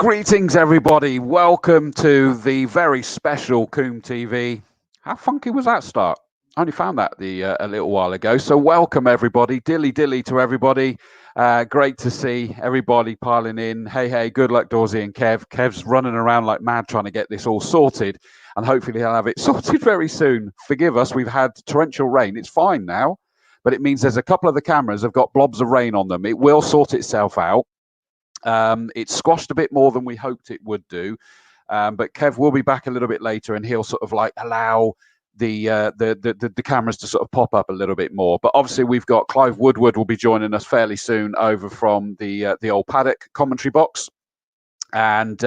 Greetings, everybody. Welcome to the very special Combe TV. How funky was that start? I only found that a little while ago. So welcome, everybody. Dilly dilly to everybody. Great to see everybody piling in. Hey, good luck, Dawsey and Kev. Kev's running around like mad trying to get this all sorted, and hopefully he'll have it sorted very soon. Forgive us, we've had torrential rain. It's fine now, but it means there's a couple of the cameras have got blobs of rain on them. It will sort itself out. It's squashed a bit more than we hoped it would do, but Kev will be back a little bit later, and he'll sort of like allow the cameras to sort of pop up a little bit more. But obviously, we've got Clive Woodward will be joining us fairly soon over from the old Paddock commentary box, and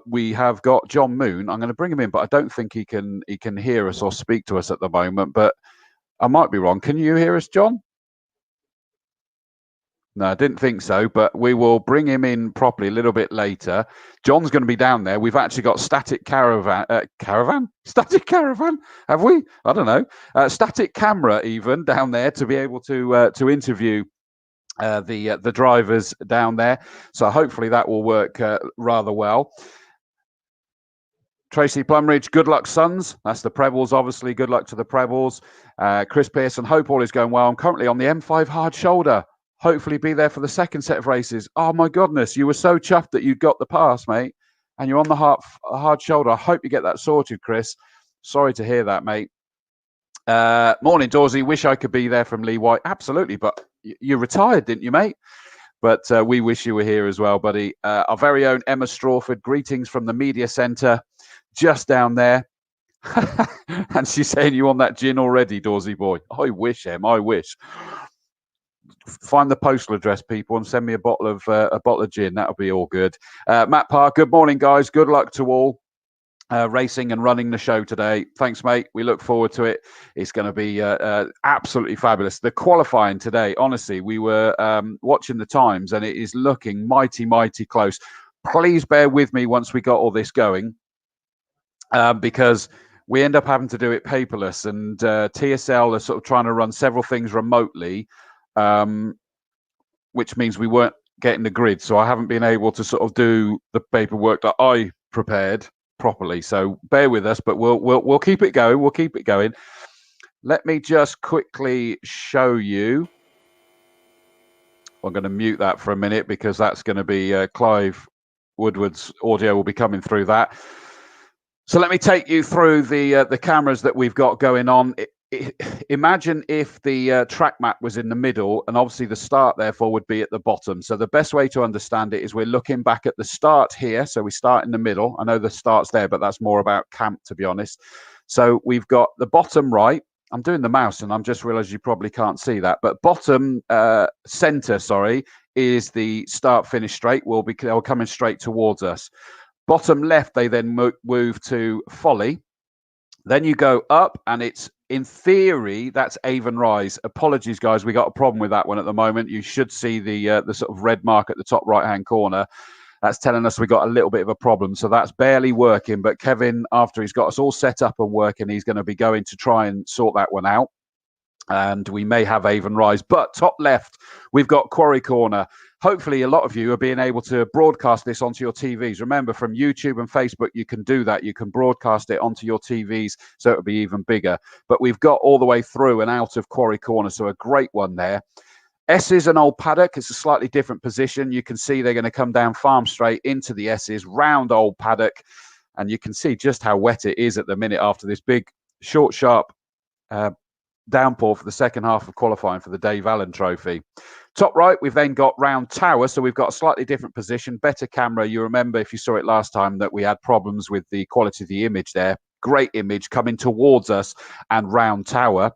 we have got John Moon. I'm going to bring him in, but I don't think he can hear us or speak to us at the moment. But I might be wrong. Can you hear us, John? No, I didn't think so, but we will bring him in properly a little bit later. John's going to be down there. We've actually got static static caravan, have we? I don't know. Static camera even down there to be able to interview the drivers down there. So hopefully that will work rather well. Tracy Plumridge, good luck, sons. That's the Prebbles, obviously. Good luck to the Prebbles. Chris Pearson, hope all is going well. I'm currently on the M5 hard shoulder. Hopefully be there for the second set of races. Oh, my goodness. You were so chuffed that you got the pass, mate. And you're on the hard shoulder. I hope you get that sorted, Chris. Sorry to hear that, mate. Morning, Dawsey. Wish I could be there from Lee White. Absolutely. But you retired, didn't you, mate? But we wish you were here as well, buddy. Our very own Emma Strawford. Greetings from the media centre just down there. And she's saying you on that gin already, Dawsey boy. I wish, Em. I wish. Find the postal address, people, and send me a bottle of gin. That'll be all good. Matt Parr, good morning, guys. Good luck to all racing and running the show today. Thanks, mate. We look forward to it. It's going to be absolutely fabulous. The qualifying today, honestly, we were watching the times, and it is looking mighty, mighty close. Please bear with me once we got all this going, because we end up having to do it paperless, and TSL are sort of trying to run several things remotely. Which means we weren't getting the grid, so I haven't been able to sort of do the paperwork that I prepared properly. So bear with us, but we'll keep it going. We'll keep it going. Let me just quickly show you. I'm going to mute that for a minute because that's going to be Clive Woodward's audio will be coming through that. So let me take you through the cameras that we've got going on. Imagine if the track map was in the middle, and obviously the start therefore would be at the bottom. So the best way to understand it is we're looking back at the start here. So we start in the middle. I know the start's there, but that's more about camp, to be honest. So we've got the bottom right. I'm doing the mouse, and I'm just realized you probably can't see that. But bottom center, sorry, is the start finish straight. They're coming straight towards us. Bottom left, they then move to Folly. Then you go up, and it's, in theory, that's Avon Rise. Apologies, guys. We got a problem with that one at the moment. You should see the sort of red mark at the top right-hand corner. That's telling us we got a little bit of a problem. So that's barely working. But Kevin, after he's got us all set up and working, he's going to be going to try and sort that one out. And we may have Avon Rise. But top left, we've got Quarry Corner. Hopefully, a lot of you are being able to broadcast this onto your TVs. Remember, from YouTube and Facebook, you can do that. You can broadcast it onto your TVs, so it'll be even bigger. But we've got all the way through and out of Quarry Corner, so a great one there. S's and Old Paddock. It's a slightly different position. You can see they're going to come down Farm Straight into the S's, round Old Paddock. And you can see just how wet it is at the minute after this big, short, sharp downpour for the second half of qualifying for the Dave Allan Trophy. Top right, we've then got round Tower, so we've got a slightly different position, better camera. You remember, if you saw it last time, that we had problems with the quality of the image there. Great image coming towards us and round Tower.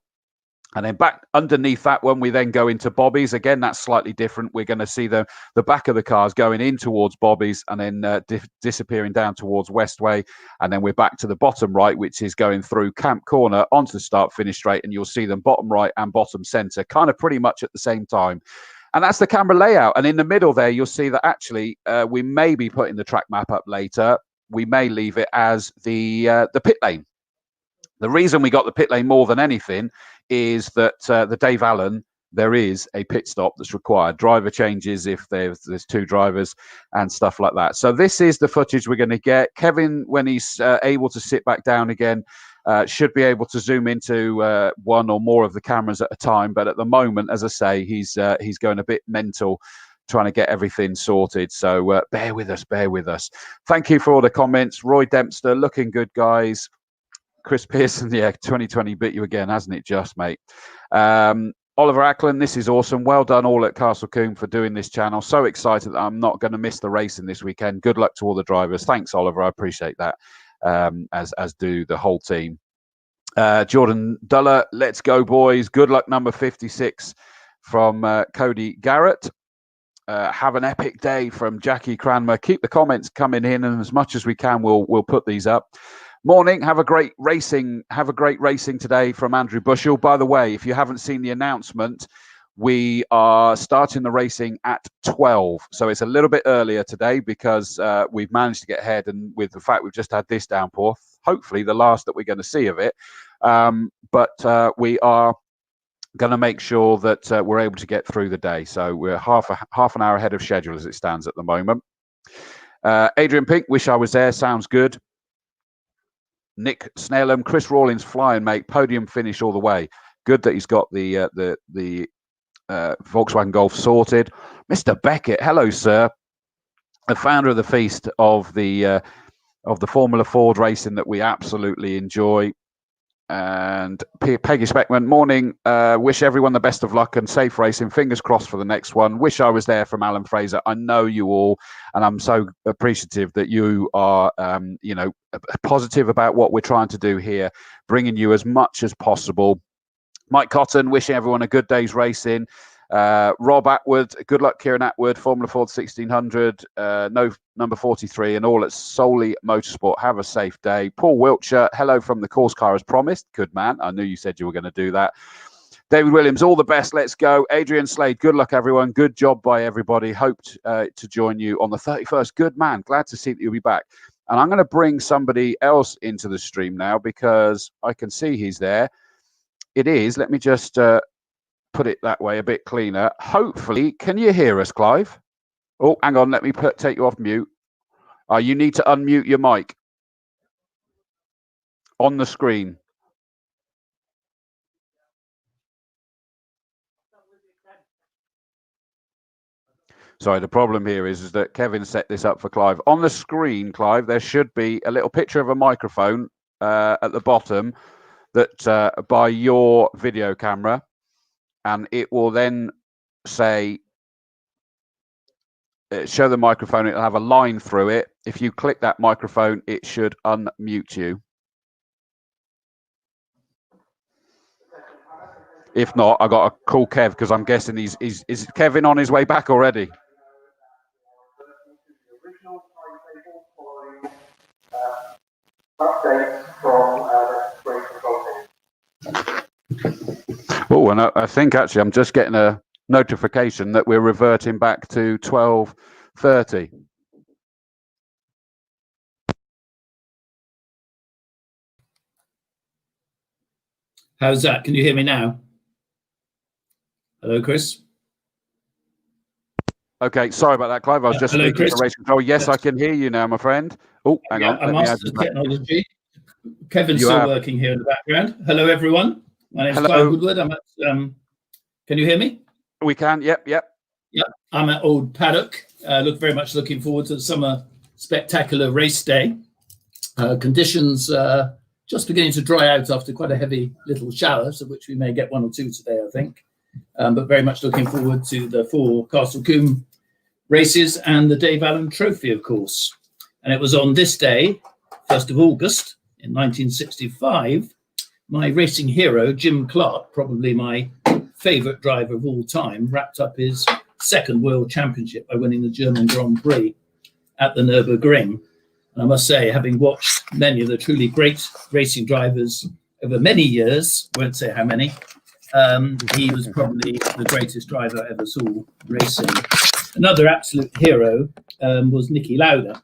And then back underneath that one, we then go into Bobby's. Again, that's slightly different. We're going to see the back of the cars going in towards Bobby's and then disappearing down towards Westway. And then we're back to the bottom right, which is going through Camp Corner onto the start-finish straight. And you'll see them bottom right and bottom centre, kind of pretty much at the same time. And that's the camera layout. And in the middle there, you'll see that actually we may be putting the track map up later. We may leave it as the pit lane. The reason we got the pit lane more than anything is that the Dave Allan there is a pit stop that's required. Driver changes if there's two drivers and stuff like that. So this is the footage we're going to get. Kevin, when he's able to sit back down again, should be able to zoom into one or more of the cameras at a time. But at the moment, as I say, he's going a bit mental trying to get everything sorted. So bear with us, bear with us. Thank you for all the comments. Roy Dempster, looking good, guys. Chris Pearson, yeah, 2020 bit you again, hasn't it just, mate? Oliver Ackland, this is awesome. Well done all at Castle Combe for doing this channel. So excited that I'm not going to miss the racing this weekend. Good luck to all the drivers. Thanks, Oliver. I appreciate that, as do the whole team. Jordan Duller, let's go, boys. Good luck, number 56 from Cody Garrett. Have an epic day from Jackie Cranmer. Keep the comments coming in, and as much as we can, we'll put these up. Morning. Have a great racing today from Andrew Bushell. By the way, if you haven't seen the announcement, we are starting the racing at 12. So it's a little bit earlier today because we've managed to get ahead, and with the fact we've just had this downpour, hopefully the last that we're going to see of it. But we are going to make sure that we're able to get through the day. So we're half an hour ahead of schedule as it stands at the moment. Adrian Pink, wish I was there. Sounds good. Nick Snellham, Chris Rawlins flying, mate. Podium finish all the way. Good that he's got the Volkswagen Golf sorted. Mr. Beckett, hello, sir. The founder of the feast of the Formula Ford racing that we absolutely enjoy. And Peggy Speckman, morning. Wish everyone the best of luck and safe racing. Fingers crossed for the next one. Wish I was there from Alan Fraser. I know you all, and I'm so appreciative that you are, positive about what we're trying to do here, bringing you as much as possible. Mike Cotton, wishing everyone a good day's racing. Rob Atwood, good luck, Kieran Atwood, Formula Ford 1600, no number 43, and all at Solely Motorsport. Have a safe day. Paul Wiltshire, hello from the course car as promised. Good man. I knew you said you were going to do that. David Williams, all the best. Let's go. Adrian Slade, good luck, everyone. Good job by everybody. Hoped to join you on the 31st. Good man. Glad to see that you'll be back. And I'm going to bring somebody else into the stream now because I can see he's there. It is. Let me just put it that way a bit cleaner. Hopefully, can you hear us, Clive? Oh, hang on. Let me take you off mute. You need to unmute your mic on the screen. Sorry, the problem here is that Kevin set this up for Clive. On the screen, Clive, there should be a little picture of a microphone at the bottom that by your video camera, and it will then say, show the microphone. It'll have a line through it. If you click that microphone, it should unmute you. If not, I got to call Kev because I'm guessing is Kevin on his way back already? Oh, and I think actually I'm just getting a notification that we're reverting back to 12:30. How's that? Can you hear me now? Hello, Chris. Okay, sorry about that, Clive. I was just speaking to race control. Yes, I can hear you now, my friend. Oh, hang on. I'm asking technology. Kevin's still working here in the background. Hello, everyone. My name's Clive Woodward. I'm at, can you hear me? We can. Yep. I'm at Old Paddock. Very much looking forward to the summer spectacular race day. Conditions just beginning to dry out after quite a heavy little shower, of which we may get one or two today, I think. But very much looking forward to the 4 Castle Combe races and the Dave Allan Trophy, of course. And it was on this day, 1st of August in 1965, my racing hero, Jim Clark, probably my favourite driver of all time, wrapped up his 2nd World Championship by winning the German Grand Prix at the Nürburgring. And I must say, having watched many of the truly great racing drivers over many years, won't say how many, he was probably the greatest driver I ever saw racing. Another absolute hero was Niki Lauda,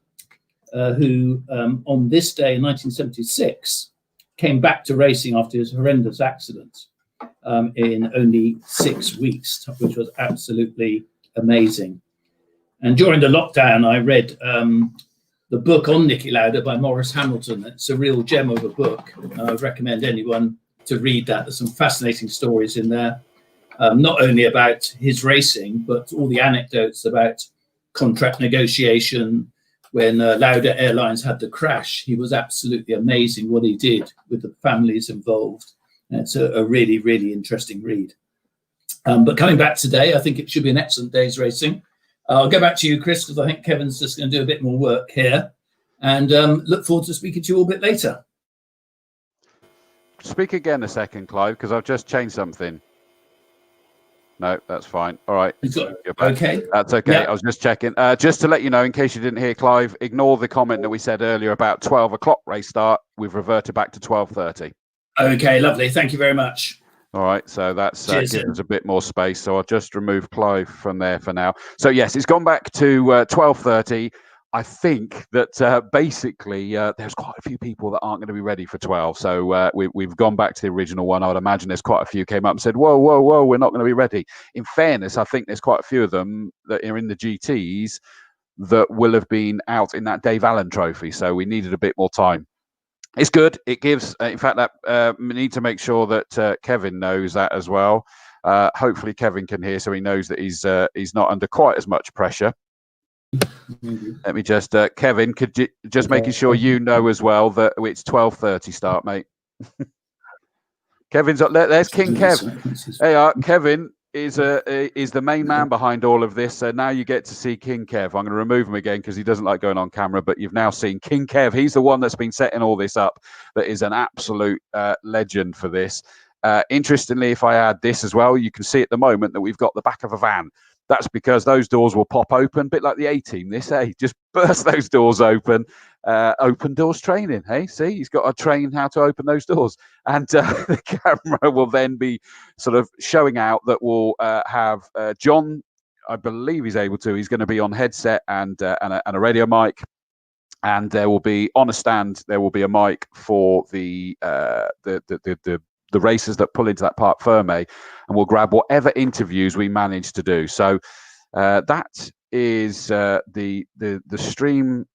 who on this day in 1976 came back to racing after his horrendous accident. in only 6 weeks, which was absolutely amazing. And during the lockdown, I read the book on Niki Lauda by Maurice Hamilton. It's a real gem of a book. I would recommend anyone to read that. There's some fascinating stories in there, not only about his racing, but all the anecdotes about contract negotiation. When Lauda Airlines had the crash, he was absolutely amazing what he did with the families involved. And it's a really, really interesting read. But coming back today, I think it should be an excellent day's racing. I'll go back to you, Chris, because I think Kevin's just going to do a bit more work here, and look forward to speaking to you all a bit later. Speak again a second, Clive, because I've just changed something. No, that's fine. All right. Okay. That's okay. Yeah. I was just checking. Just to let you know, in case you didn't hear, Clive, ignore the comment that we said earlier about 12 o'clock race start. We've reverted back to 12:30. Okay, lovely. Thank you very much. All right, so that's gives us a bit more space. So I'll just remove Clive from there for now. So yes, it's gone back to 12:30. I think that basically there's quite a few people that aren't going to be ready for 12. So we've gone back to the original one. I would imagine there's quite a few came up and said, whoa, whoa, whoa, we're not going to be ready. In fairness, I think there's quite a few of them that are in the GTs that will have been out in that Dave Allan Trophy. So we needed a bit more time. It's good. It gives, in fact, that we need to make sure that Kevin knows that as well. Hopefully Kevin can hear, so he knows that he's not under quite as much pressure. Let me just, Kevin, could you just making sure you know as well that it's 12:30 start, mate. Kevin's up there. There's King Kev. Hey, Kevin is the main man behind all of this. So now you get to see King Kev. I'm going to remove him again because he doesn't like going on camera, but you've now seen King Kev. He's the one that's been setting all this up. That is an absolute legend for this. Interestingly, if I add this as well, you can see at the moment that we've got the back of a van. That's because those doors will pop open, a bit like the A-team. This, hey, just burst those doors open. Open doors training, hey? See, he's got to train how to open those doors. And the camera will then be sort of showing out that we'll have John, I believe he's able to. He's going to be on headset and a radio mic. And there will be, on a stand, there will be a mic for the racers that pull into that Parc Ferme, and we'll grab whatever interviews we manage to do. So that is the stream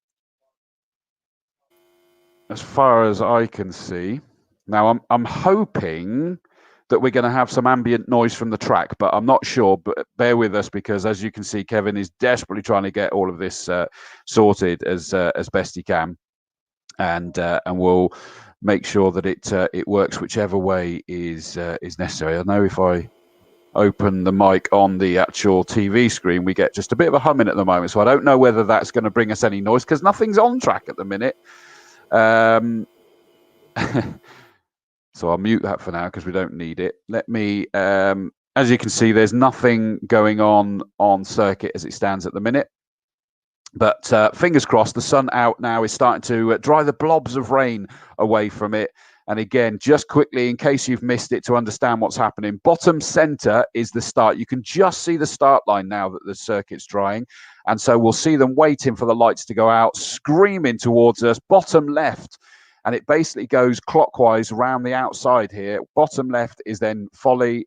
as far as I can see. Now I'm hoping that we're going to have some ambient noise from the track, but I'm not sure. But bear with us, because as you can see, Kevin is desperately trying to get all of this sorted as best he can, and we'll make sure that it works whichever way is necessary. I know if I open the mic on the actual TV screen, we get just a bit of a humming at the moment. So I don't know whether that's going to bring us any noise, because nothing's on track at the minute. So I'll mute that for now because we don't need it. Let me, as you can see, there's nothing going on circuit as it stands at the minute. But fingers crossed, the sun out now is starting to dry the blobs of rain away from it. And again, just quickly, in case you've missed it, to understand what's happening, bottom center is the start. You can just see the start line now that the circuit's drying. And so we'll see them waiting for the lights to go out, screaming towards us. Bottom left, and it basically goes clockwise around the outside here. Bottom left is then Folly,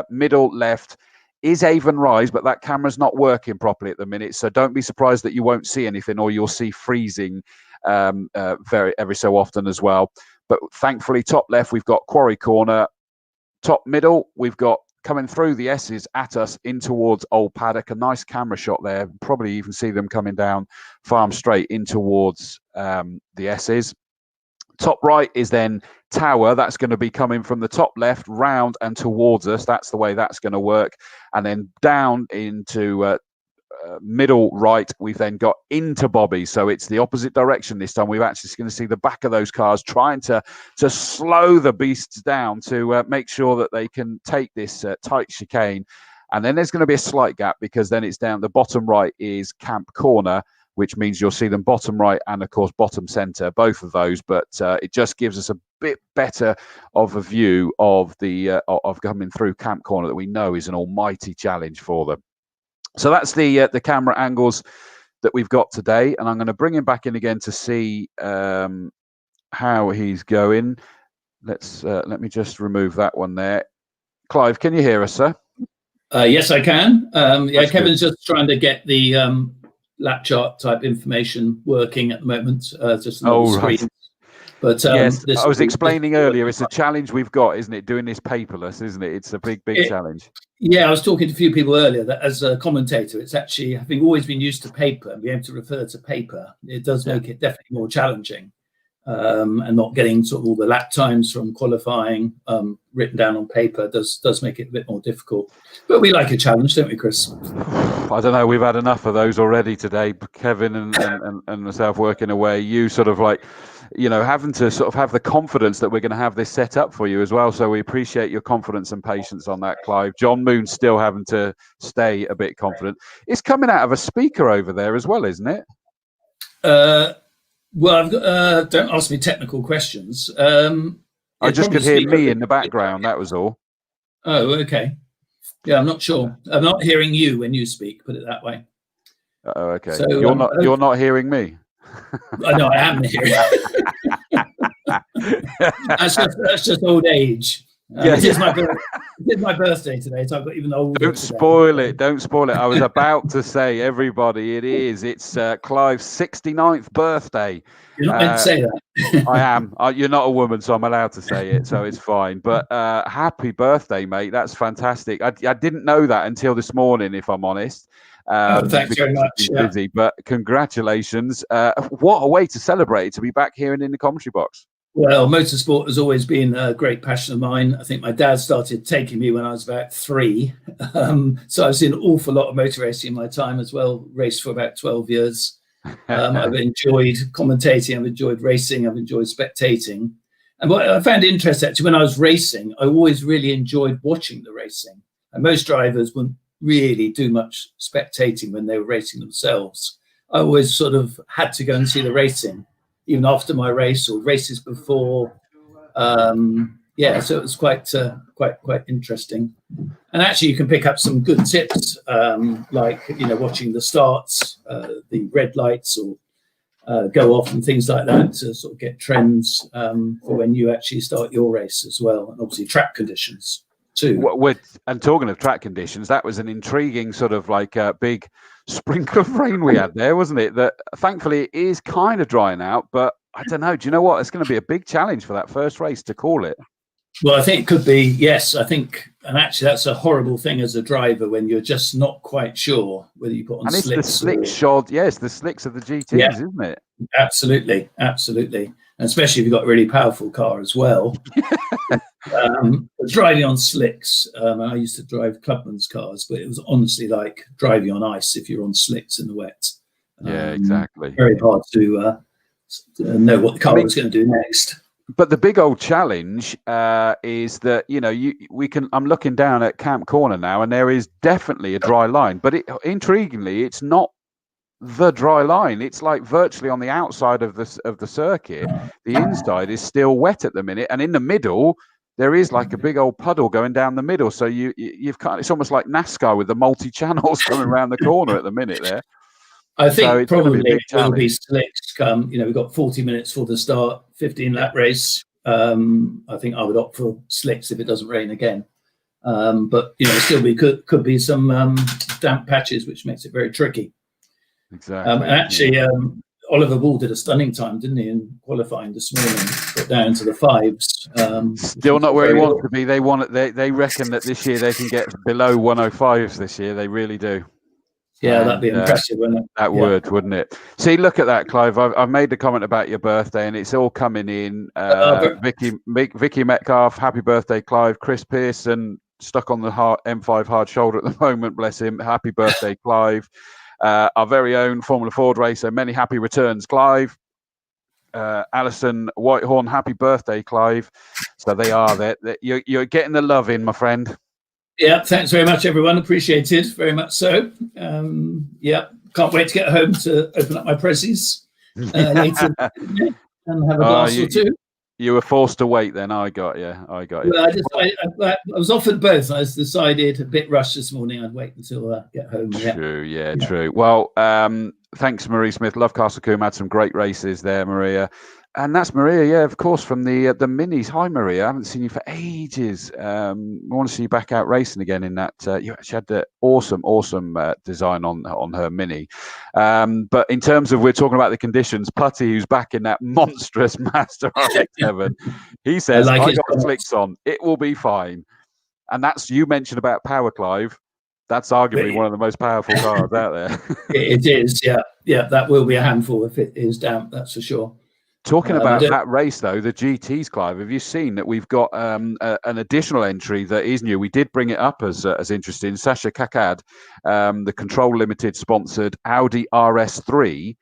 middle left is Avon Rise, but that camera's not working properly at the minute. So don't be surprised that you won't see anything, or you'll see freezing every so often as well. But thankfully, top left, we've got Quarry Corner. Top middle, we've got coming through the S's at us in towards Old Paddock. A nice camera shot there. Probably even see them coming down Farm Straight in towards the S's. Top right is then Tower. That's going to be coming from the top left round and towards us. That's the way that's going to work. And then down into middle right, we've then got into Bobby. So it's the opposite direction this time. We're actually going to see the back of those cars trying to slow the beasts down to make sure that they can take this tight chicane. And then there's going to be a slight gap, because then it's down the bottom right is Camp Corner, which means you'll see them bottom right and, of course, bottom centre, both of those. But it just gives us a bit better of a view of the of coming through Camp Corner, that we know is an almighty challenge for them. So that's the camera angles that we've got today. And I'm going to bring him back in again to see how he's going. Let me just remove that one there. Clive, can you hear us, sir? Yes, I can. Yeah, That's Kevin's just trying to get the lap chart type information working at the moment, just on the screen. Right. But yes, I was explaining earlier, it's a challenge we've got, isn't it? Doing this paperless, isn't it? It's a big challenge. Yeah, I was talking to a few people earlier that as a commentator, it's actually, having always been used to paper and being able to refer to paper, it does make it definitely more challenging. And not getting sort of all the lap times from qualifying written down on paper does make it a bit more difficult. But we like a challenge, don't we, Chris? I don't know. We've had enough of those already today. Kevin and myself working away. You sort of like, having to sort of have the confidence that we're going to have this set up for you as well. So we appreciate your confidence and patience on that, Clive. John Moon's still having to stay a bit confident. It's coming out of a speaker over there as well, isn't it? Well, I've got, don't ask me technical questions. I just could hear me in the background. That was all. Oh, okay. Yeah, I'm not sure. I'm not hearing you when you speak. Put it that way. Oh, okay. So, you're not hearing me. I know I am hearing. that's just old age. It's my birthday today, so I've got even older. Don't spoil it. Don't spoil it. I was about to say, everybody, it's Clive's 69th birthday. You're not meant to say that. I am. You're not a woman, so I'm allowed to say it, so it's fine. But happy birthday, mate. That's fantastic. I didn't know that until this morning, if I'm honest. Thanks very much. Busy, but congratulations. What a way to celebrate, to be back here and in the commentary box. Well, motorsport has always been a great passion of mine. I think my dad started taking me when I was about 3. So I've seen an awful lot of motor racing in my time as well. Raced for about 12 years. I've enjoyed commentating. I've enjoyed racing. I've enjoyed spectating. And what I found interesting, actually, when I was racing, I always really enjoyed watching the racing. And most drivers wouldn't really do much spectating when they were racing themselves. I always sort of had to go and see the racing, even after my race or races before. So it was quite interesting. And actually, you can pick up some good tips, like watching the starts, the red lights, or go off and things like that, to sort of get trends for when you actually start your race as well, and obviously track conditions too. And talking of track conditions, that was an intriguing sort of like a big sprinkle of rain we had there, wasn't it? That thankfully it is kind of drying out, but I don't know. Do you know what? It's going to be a big challenge for that first race to call it. Well, I think it could be, yes. I think, and actually that's a horrible thing as a driver when you're just not quite sure whether you put on slicks. And it's the slick shod, yes, the slicks of the GTs, isn't it? Absolutely. And especially if you've got a really powerful car as well. Driving on slicks, I used to drive clubman's cars, but it was honestly like driving on ice if you're on slicks in the wet. Yeah, exactly. Very hard to know what the car was going to do next. But the big old challenge is that I'm looking down at Camp Corner now, and there is definitely a dry line. But intriguingly, it's not the dry line. It's like virtually on the outside of the circuit. The inside is still wet at the minute, and in the middle there is like a big old puddle going down the middle. So you've it's almost like NASCAR with the multi-channels coming around the corner at the minute there. I think probably it will be slicks. We've got 40 minutes for the start, 15-lap race. I think I would opt for slicks if it doesn't rain again. But still could be some damp patches, which makes it very tricky. Exactly. And actually, Oliver Ball did a stunning time, didn't he, in qualifying this morning? Got down to the 5s. Still not where he wants to be. They reckon that this year they can get below 105s this year. They really do. Yeah, that'd be impressive, wouldn't it? That wouldn't it? See, look at that, Clive. I've made the comment about your birthday, and it's all coming in. Vicky Metcalf, happy birthday, Clive. Chris Pearson, stuck on the M5 hard shoulder at the moment, bless him. Happy birthday, Clive. Our very own Formula Ford racer, many happy returns, Clive. Alison Whitehorn, happy birthday, Clive. So they are there. You're getting the love in, my friend. Yeah, thanks very much, everyone. Appreciated, very much so. Can't wait to get home to open up my prezzies later and have a glass or two. You were forced to wait then. I got you. Well, I was offered both. I decided, a bit rushed this morning, I'd wait until I get home. True. Well, thanks, Marie Smith. Love Castle Combe. Had some great races there, Maria. And that's Maria, yeah, of course, from the minis. Hi, Maria. I haven't seen you for ages. I want to see you back out racing again in that. You actually had the awesome design on her mini. But in terms of, we're talking about the conditions, Putty, who's back in that monstrous Master RX-7, he says, like I got slicks on. It will be fine. And that's, you mentioned about power, Clive. That's arguably one of the most powerful cars out there. It is, yeah. Yeah, that will be a handful if it is damp, that's for sure. Talking about that race, though, the GTs, Clive, have you seen that we've got an additional entry that is new? We did bring it up as interesting. Sasha Kakad, the Control Limited sponsored Audi RS3,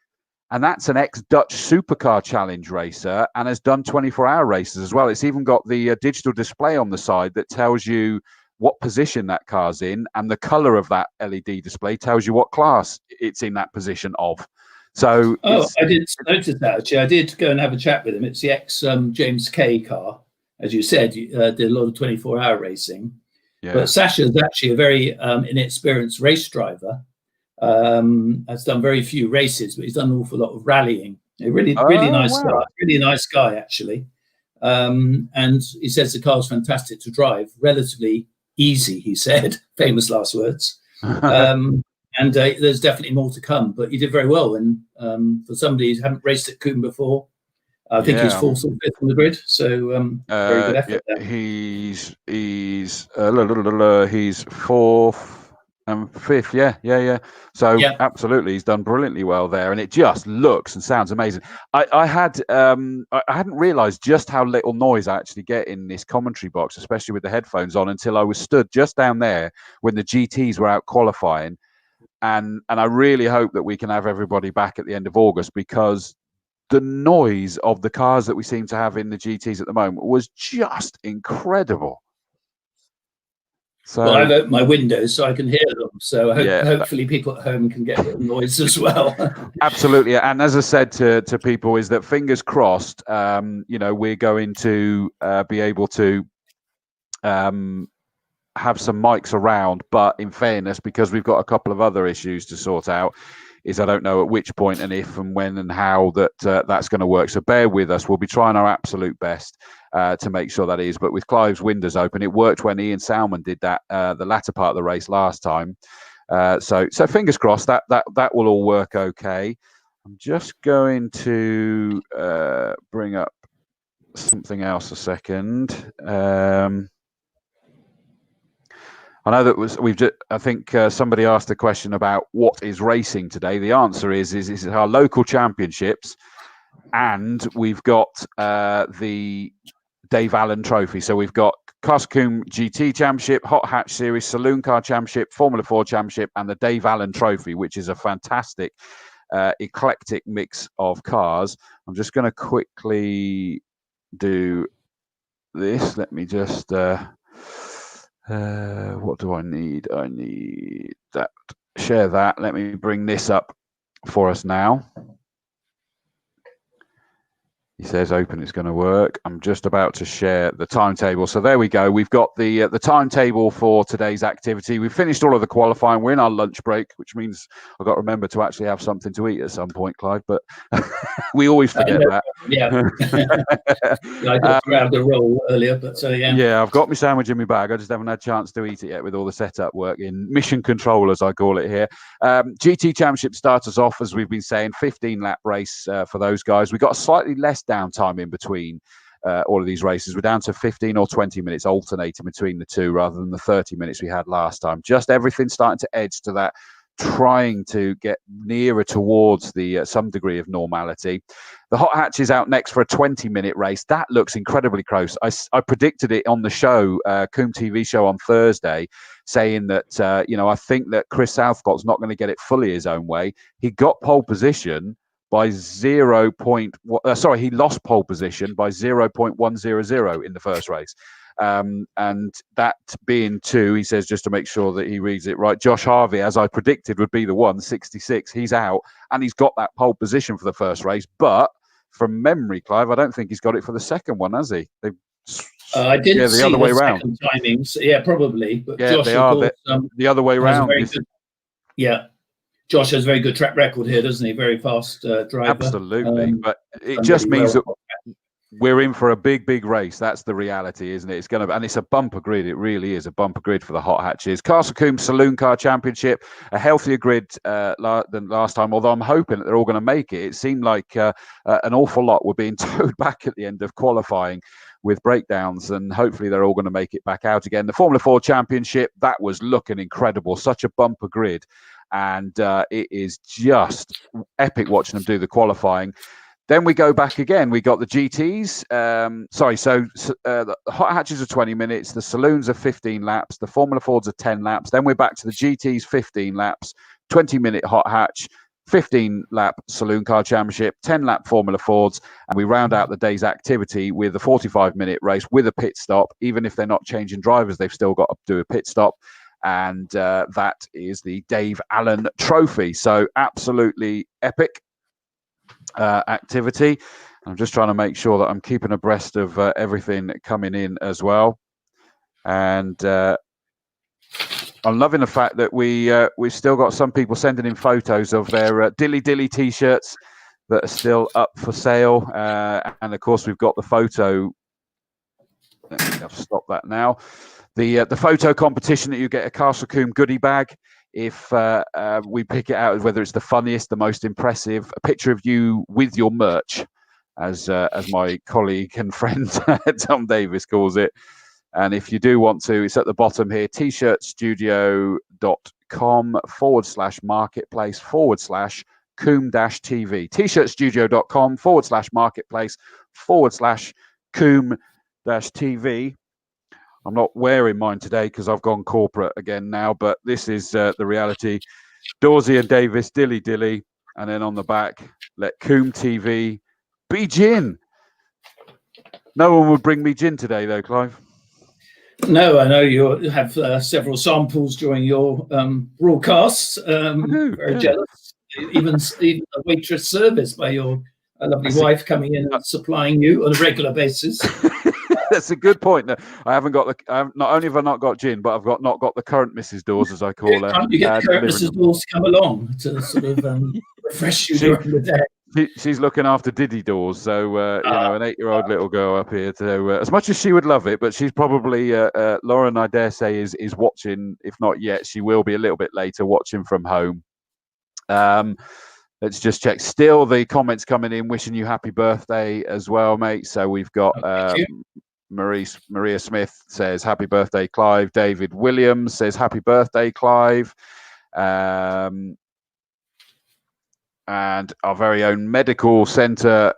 and that's an ex-Dutch Supercar Challenge racer and has done 24-hour races as well. It's even got the digital display on the side that tells you what position that car's in, and the color of that LED display tells you what class it's in that position of. So, I did notice that, actually. I did go and have a chat with him. It's the ex James Kay car, as you said. Did a lot of 24-hour racing. Yeah. But Sasha's actually a very inexperienced race driver. Has done very few races, but he's done an awful lot of rallying. A really nice guy. Really nice guy, actually. And he says the car's fantastic to drive, relatively easy, he said. Famous last words. And there's definitely more to come, but he did very well. And for somebody who hadn't raced at Combe before, I think he's fourth or fifth on the grid. So very good effort there. He's fourth and fifth. Yeah. So absolutely, he's done brilliantly well there, and it just looks and sounds amazing. I hadn't realised just how little noise I actually get in this commentary box, especially with the headphones on, until I was stood just down there when the GTs were out qualifying. And I really hope that we can have everybody back at the end of August, because the noise of the cars that we seem to have in the GTs at the moment was just incredible. So, well, I've opened my windows so I can hear them. So hopefully people at home can get a little noise as well. Absolutely. And as I said to people, is that fingers crossed, we're going to be able to have some mics around, but in fairness, because we've got a couple of other issues to sort out, is I don't know at which point and if and when and how that's going to work. So bear with us. We'll be trying our absolute best to make sure that is. But with Clive's windows open, it worked when Ian Salmon did that the latter part of the race last time. So fingers crossed that will all work okay. I'm just going to bring up something else a second. I know that I think somebody asked a question about what is racing today. The answer is our local championships, and we've got the Dave Allan Trophy. So we've got Castle Combe GT Championship, Hot Hatch Series, Saloon Car Championship, Formula 4 Championship, and the Dave Allan Trophy, which is a fantastic eclectic mix of cars. I'm just going to quickly do this. Let me just... what do I need? I need that. Share that. Let me bring this up for us now. He says open, it's going to work. I'm just about to share the timetable. So there we go. We've got the timetable for today's activity. We've finished all of the qualifying. We're in our lunch break, which means I've got to remember to actually have something to eat at some point, Clive, but we always forget that. Yeah. I just grabbed a roll earlier, but Yeah, I've got my sandwich in my bag. I just haven't had a chance to eat it yet with all the setup work in mission control, as I call it here. GT Championship starts us off, as we've been saying, 15-lap race for those guys. We've got a slightly less downtime in between all of these races. We're down to 15 or 20 minutes alternating between the two rather than the 30 minutes we had last time. Just everything starting to edge to that, trying to get nearer towards the some degree of normality. The Hot Hatch is out next for a 20-minute race. That looks incredibly close. I predicted it on the show, Combe TV show on Thursday, saying that I think that Chris Southcott's not going to get it fully his own way. He got pole position by he lost pole position by 0.100 in the first race. And that being 2, he says, just to make sure that he reads it right, Josh Harvey, as I predicted, would be the 166. He's out, and he's got that pole position for the first race. But from memory, Clive, I don't think he's got it for the second one, has he? I didn't see the other way around. Timings. Yeah, probably. But yeah, Josh, they are the other way around. Yeah. Josh has a very good track record here, doesn't he? Very fast driver. Absolutely. But it just means that we're in for a big race. That's the reality, isn't it? It's going to, and it's a bumper grid. It really is a bumper grid for the hot hatches. Castle Combe Saloon Car Championship, a healthier grid than last time. Although I'm hoping that they're all going to make it. It seemed like an awful lot were being towed back at the end of qualifying with breakdowns, and hopefully they're all going to make it back out again. The Formula 4 Championship, that was looking incredible. Such a bumper grid, and it is just epic watching them do the qualifying. Then we go back again. We got the GTs. The hot hatches are 20 minutes. The saloons are 15 laps. The Formula Fords are 10 laps. Then we're back to the GTs, 15 laps, 20-minute hot hatch, 15-lap Saloon Car Championship, 10-lap Formula Fords, and we round out the day's activity with a 45-minute race with a pit stop. Even if they're not changing drivers, they've still got to do a pit stop, and that is the Dave Allan Trophy. So absolutely epic activity. I'm just trying to make sure that I'm keeping abreast of everything coming in as well, and I'm loving the fact that we've still got some people sending in photos of their Dilly Dilly t-shirts that are still up for sale, and of course we've got the photo. I've stopped that now. The photo competition that you get a Castle Combe goodie bag. If we pick it out as whether it's the funniest, the most impressive, a picture of you with your merch, as my colleague and friend Tom Davis calls it. And if you do want to, it's at the bottom here, tshirtstudio.com/marketplace/Combe-TV. tshirtstudio.com/marketplace/Combe-TV. I'm not wearing mine today because I've gone corporate again now, but this is the reality. Dawesy and Davis, Dilly Dilly, and then on the back, let Combe TV be gin. No one would bring me gin today, though, Clive. No, I know you have several samples during your broadcasts. Very jealous. Even a waitress service by your lovely wife coming in and supplying you on a regular basis. That's a good point. No, I haven't got not only have I not got gin, but I've not got the current Mrs. Dawes, as I call her. You get the current Mrs. Dawes to come along to sort of refresh you during the day. She's looking after Diddy Dawes, so an 8-year-old little girl up here. So as much as she would love it, but she's probably Lauren, I dare say, is watching. If not yet, she will be a little bit later watching from home. Let's just check. Still, the comments coming in, wishing you happy birthday as well, mate. So we've got Maria Smith says happy birthday, Clive. David Williams says happy birthday, Clive. And our very own medical centre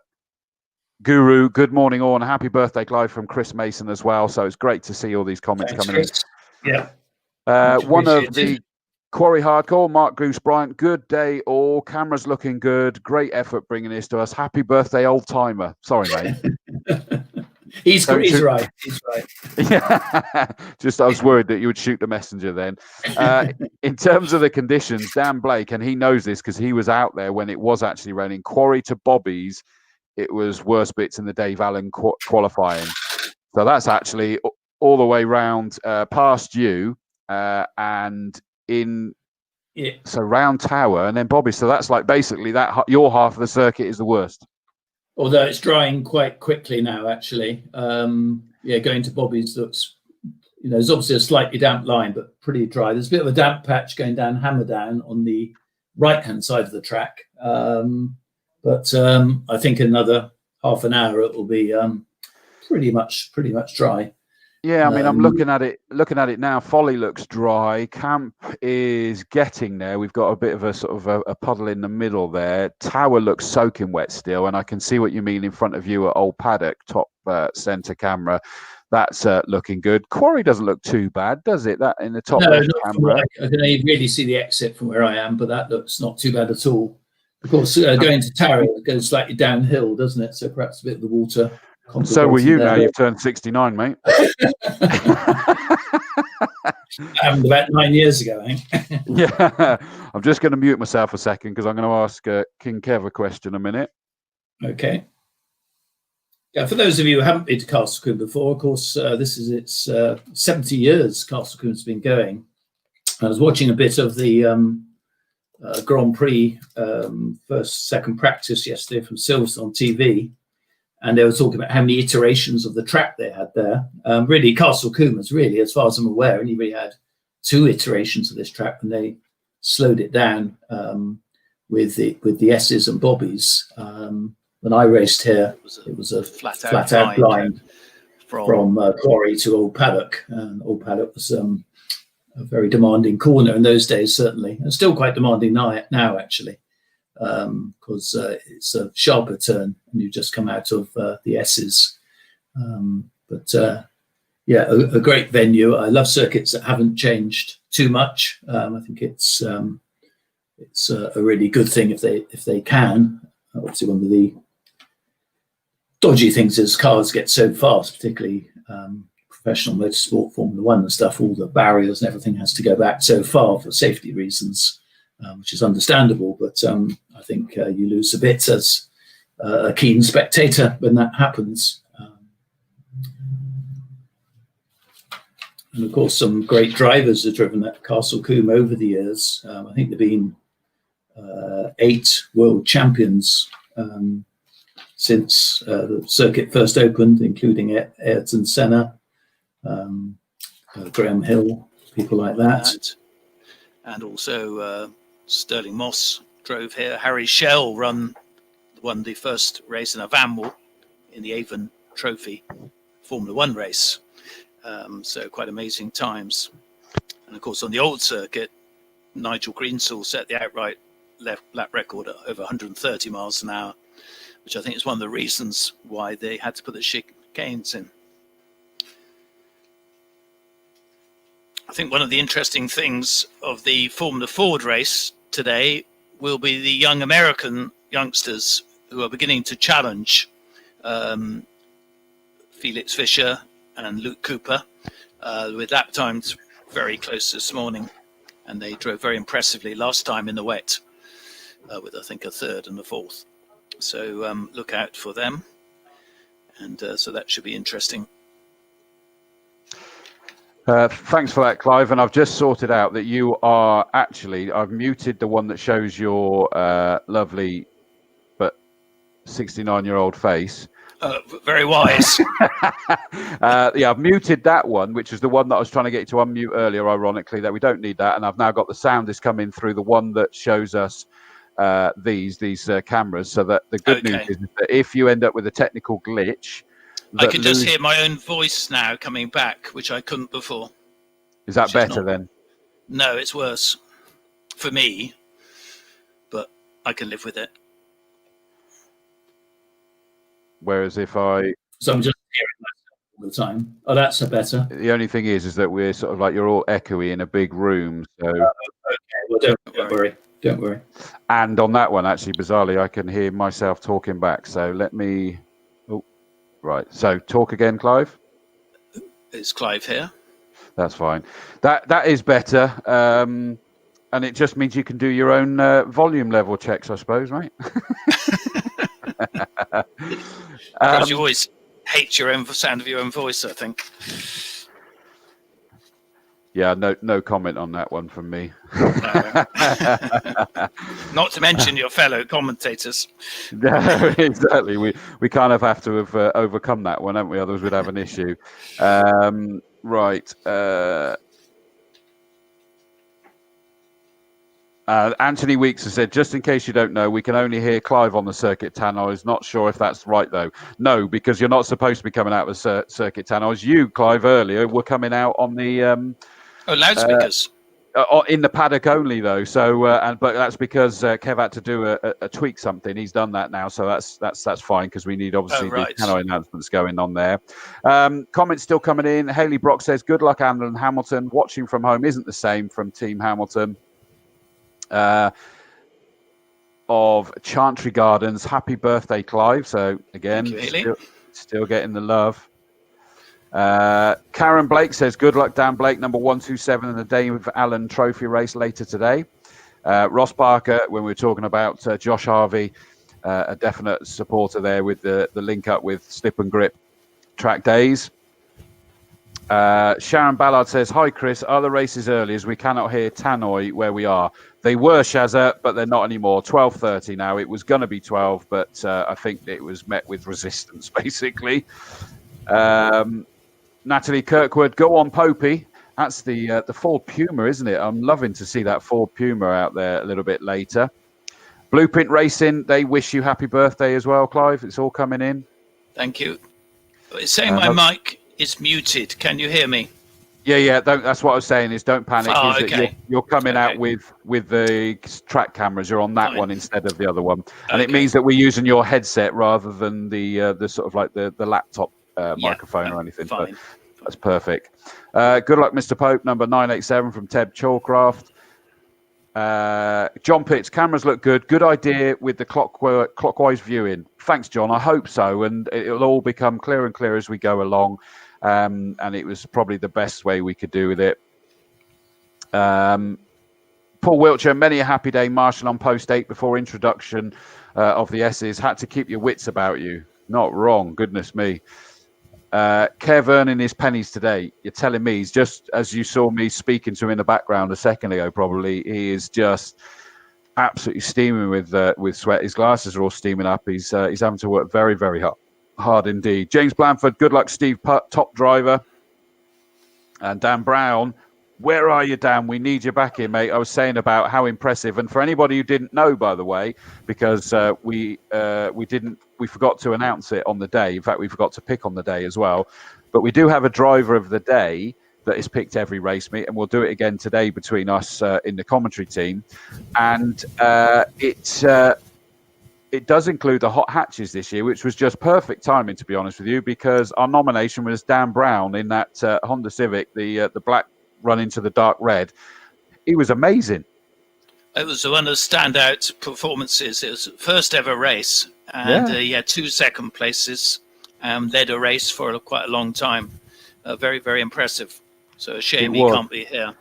guru, good morning all, and happy birthday, Clive, from Chris Mason as well. So it's great to see all these comments coming in. Yeah. One of the Quarry Hardcore, Mark Goose Bryant, good day all. Camera's looking good. Great effort bringing this to us. Happy birthday, old timer. Sorry, mate. He's right. He's right. Yeah. Just I was worried that you would shoot the messenger then. In terms of the conditions, Dan Blake, and he knows this because he was out there when it was actually raining. Quarry to Bobby's, it was worse bits in the Dave Allan qualifying. So that's actually all the way round past you and in. Yeah. So round Tower and then Bobby. So that's like basically that your half of the circuit is the worst. Although it's drying quite quickly now, actually. Going to Bobby's looks, there's obviously a slightly damp line, but pretty dry. There's a bit of a damp patch going down Hammerdown on the right-hand side of the track. But I think in another half an hour it will be pretty much dry. Yeah, I mean, I'm looking at it now. Folly looks dry. Camp is getting there. We've got a bit of a sort of a puddle in the middle there. Tower looks soaking wet still, and I can see what you mean in front of you at Old Paddock, top centre camera. That's looking good. Quarry doesn't look too bad, does it? That in the top left camera. I can only really see the exit from where I am, but that looks not too bad at all. Of course, going to Tower, it goes slightly downhill, doesn't it? So perhaps a bit of the water. So will you now. You've turned 69, mate. Happened about 9 years ago, I think. Yeah. I'm just going to mute myself a second because I'm going to ask King Kev a question a minute. Okay. Yeah, for those of you who haven't been to Castle Combe before, of course, this is its 70 years Castle Combe's been going. I was watching a bit of the Grand Prix second practice yesterday from Silverstone on TV. and they were talking about how many iterations of the track they had there. Really, Castle Combe was really, as far as I'm aware, only really had 2 iterations of this track, and they slowed it down with the S's and Bobbies. When I raced here, it was a flat out blind from Quarry to Old Paddock. And Old Paddock was a very demanding corner in those days, certainly, and still quite demanding now actually, because it's a sharper turn and you just come out of the S's. Yeah, a great venue. I love circuits that haven't changed too much. I think it's a really good thing if they can. Obviously, one of the dodgy things is cars get so fast, particularly professional motorsport, Formula One and stuff. All the barriers and everything has to go back so far for safety reasons, which is understandable. But I think you lose a bit as a keen spectator when that happens. And of course, some great drivers have driven at Castle Combe over the years. I think there have been 8 world champions since the circuit first opened, including Ayrton Senna, Graham Hill, people like that. And also Sterling Moss drove here. Harry Schell won the first race in a van in the Avon Trophy Formula One race. So quite amazing times. And of course, on the old circuit, Nigel Greensall set the outright lap record at over 130 miles an hour, which I think is one of the reasons why they had to put the chicanes in. I think one of the interesting things of the Formula Ford race today will be the young American youngsters who are beginning to challenge Felix Fischer and Luke Cooper, with lap times very close this morning, and they drove very impressively last time in the wet, with I think a 3rd and a 4th. So look out for them, and so that should be interesting. Thanks for that, Clive. And I've just sorted out that you are actually, I've muted the one that shows your lovely but 69-year-old face. Very wise. Yeah, I've muted that one, which is the one that I was trying to get you to unmute earlier, ironically, that we don't need that. And I've now got the sound is coming through the one that shows us these cameras. So that the good news is that if you end up with a technical glitch, I can just hear my own voice now coming back, which I couldn't before. Is that better then? No, it's worse for me, but I can live with it. Whereas if I... So I'm just hearing myself all the time. Oh, that's a better. The only thing is that we're sort of like, you're all echoey in a big room. So okay, well, don't worry. Don't worry. And on that one, actually, bizarrely, I can hear myself talking back. So let me... Oh, right. So talk again, Clive. It's Clive here. That's fine. That is better. And it just means you can do your own volume level checks, I suppose, right? Because you always hate your own sound of your own voice, I think. Yeah, no comment on that one from me. No. Not to mention your fellow commentators. No, exactly. We kind of have to have overcome that one, haven't we? Otherwise, we'd have an issue. Right. Anthony Weeks has said, just in case you don't know, we can only hear Clive on the circuit tannoys. Not sure if that's right, though. No, because you're not supposed to be coming out of the circuit tannoys. You, Clive, earlier were coming out on the... loudspeakers. In the paddock only, though. So, but that's because Kev had to do a tweak something. He's done that now, so that's fine because we need obviously the tannoy announcements going on there. Comments still coming in. Haley Brock says, "Good luck, Alan Hamilton. Watching from home isn't the same." From Team Hamilton. Of Chantry Gardens, happy birthday, Clive. So again, still getting the love. Karen Blake says, good luck, Dan Blake, number 127 in the Dave Allan Trophy race later today. Ross Barker, when we were talking about Josh Harvey, a definite supporter there with the link up with Slip and Grip track days. Sharon Ballard says, "Hi Chris, are the races early as we cannot hear Tannoy where we are?" They were, Shazza, but they're not anymore. 12:30 now. It was going to be 12, but I think it was met with resistance, basically. Natalie Kirkwood, go on, Popey. That's the Ford Puma, isn't it? I'm loving to see that Ford Puma out there a little bit later. Blueprint Racing, they wish you happy birthday as well, Clive. It's all coming in. Thank you. It's saying my mic is muted. Can you hear me? Yeah. That's what I was saying. Is don't panic. Oh, okay. You're coming out with the track cameras. You're on that one instead of the other one, and it means that we're using your headset rather than the sort of like the laptop microphone or anything. But that's perfect. Good luck, Mr. Pope. Number 987 from Ted Chalcraft. John Pitts, cameras look good. Good idea with the clockwise viewing. Thanks, John. I hope so, and it'll all become clearer and clearer as we go along. And it was probably the best way we could do with it. Paul Wiltshire, many a happy day, Marshall on post 8 before introduction of the S's. Had to keep your wits about you. Not wrong, goodness me. Kev earning his pennies today. You're telling me he's just, as you saw me speaking to him in the background a second ago, probably, he is just absolutely steaming with sweat. His glasses are all steaming up. He's having to work very, very hard indeed. James Blanford, good luck, Steve Putt, top driver. And Dan Brown, where are you, Dan? We need you back here, mate. I was saying about how impressive. And for anybody who didn't know, by the way, because we forgot to announce it on the day. In fact, we forgot to pick on the day as well. But we do have a driver of the day that is picked every race meet, and we'll do it again today between us in the commentary team. And it does include the hot hatches this year, which was just perfect timing, to be honest with you, because our nomination was Dan Brown in that Honda Civic, the black run into the dark red. He was amazing. It was one of the standout performances. It was the first ever race, and he had 2 second places and led a race for quite a long time. Very, very impressive. So a shame he can't be here.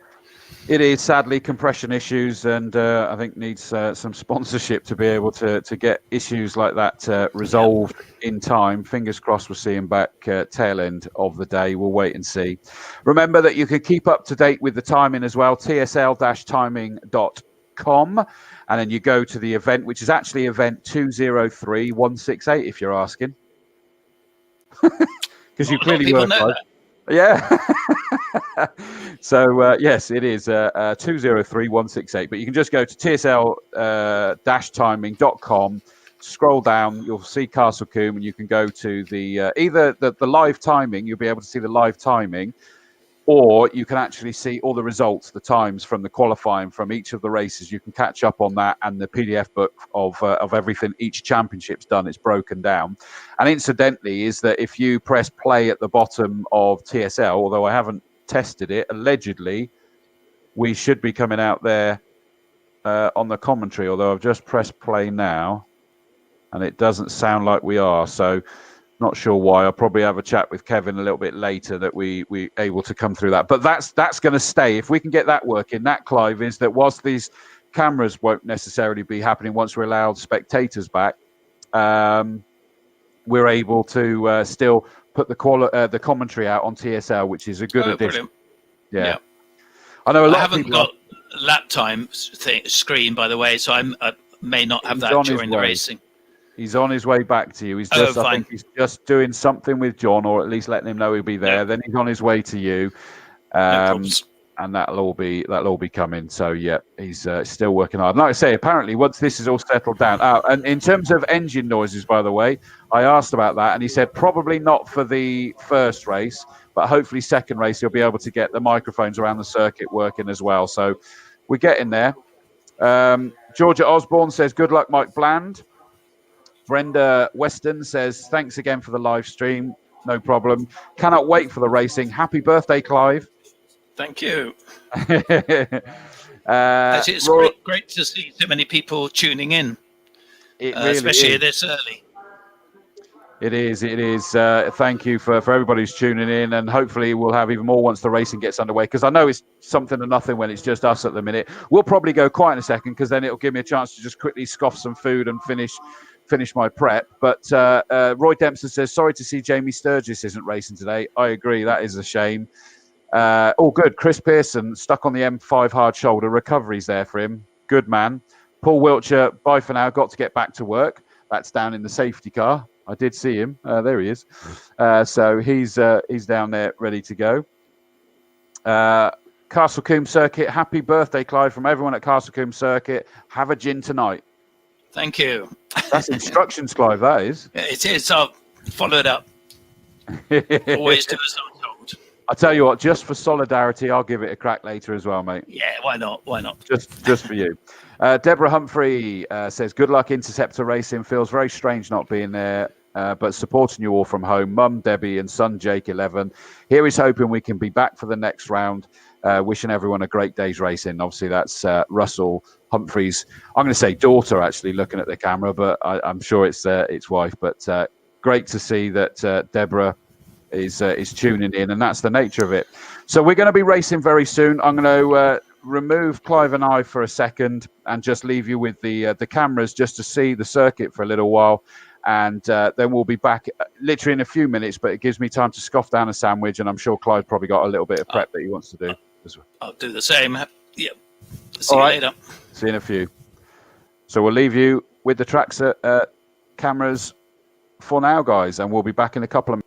It is, sadly, compression issues, and I think needs some sponsorship to be able to get issues like that resolved in time. Fingers crossed we'll see him back tail end of the day. We'll wait and see. Remember that you can keep up to date with the timing as well, tsl-timing.com, and then you go to the event, which is actually event 203168, if you're asking. Because you clearly work hard. Yeah. So, yes, it is 203168. But you can just go to tsl-timing.com, scroll down, you'll see Castle Combe, and you can go to the either the live timing, you'll be able to see the live timing, or you can actually see all the results, the times from the qualifying from each of the races. You can catch up on that, and the PDF book of everything each championship's done. It's broken down. And incidentally, is that if you press play at the bottom of TSL, although I haven't tested it, allegedly we should be coming out there on the commentary, although I've just pressed play now and it doesn't sound like we are, so not sure why. I'll probably have a chat with Kevin a little bit later that we able to come through that. But that's going to stay. If we can get that working, that, Clive, is that whilst these cameras won't necessarily be happening once we're allowed spectators back, we're able to still put the commentary out on TSL, which is a good addition. Yeah. I know a lot. I haven't got lap time screen, by the way, so I may not have that during the racing. He's on his way back to you. He's just, I think he's just doing something with John, or at least letting him know he'll be there. Then he's on his way to you, and that'll all be coming. So yeah, he's still working hard. Like I say, apparently once this is all settled down, and in terms of engine noises, by the way, I asked about that, and he said probably not for the first race, but hopefully second race he'll be able to get the microphones around the circuit working as well. So we're getting there. Georgia Osborne says good luck, Mike Bland. Brenda Weston says, thanks again for the live stream. No problem. Cannot wait for the racing. Happy birthday, Clive. Thank you. It's great to see so many people tuning in, really especially is. this early. It is. Thank you for everybody who's tuning in, and hopefully we'll have even more once the racing gets underway, because I know it's something to nothing when it's just us at the minute. We'll probably go quiet in a second, because then it'll give me a chance to just quickly scoff some food and finish finish my prep. But Roy Dempster says, sorry to see Jamie Sturgis isn't racing today. I agree. That is a shame. All good. Chris Pearson stuck on the M5 hard shoulder. Recovery's there for him. Good man. Paul Wiltshire, bye for now. Got to get back to work. That's down in the safety car. I did see him. There he is. So he's down there ready to go. Castle Combe Circuit. Happy birthday, Clive, from everyone at Castle Combe Circuit. Have a gin tonight. Thank you. That's instructions, Clive, that is. It is. I'll follow it up. Always do as I'm told. I tell you what, just for solidarity, I'll give it a crack later as well, mate. Yeah, why not? Why not? Just for you. Deborah Humphrey says, good luck, Interceptor Racing. Feels very strange not being there, but supporting you all from home. Mum, Debbie, and son, Jake, 11. Here is hoping we can be back for the next round. Wishing everyone a great day's racing. Obviously, that's Russell Humphrey's, I'm going to say daughter, actually, looking at the camera, but I'm sure it's wife. But great to see that Deborah is tuning in, and that's the nature of it. So we're going to be racing very soon. I'm going to remove Clive and I for a second and just leave you with the cameras just to see the circuit for a little while. And then we'll be back literally in a few minutes, but it gives me time to scoff down a sandwich, and I'm sure Clive probably got a little bit of prep that he wants to do as well. I'll do the same. Yeah. See you later. See you in a few. So we'll leave you with the tracks cameras for now, guys, and we'll be back in a couple of minutes.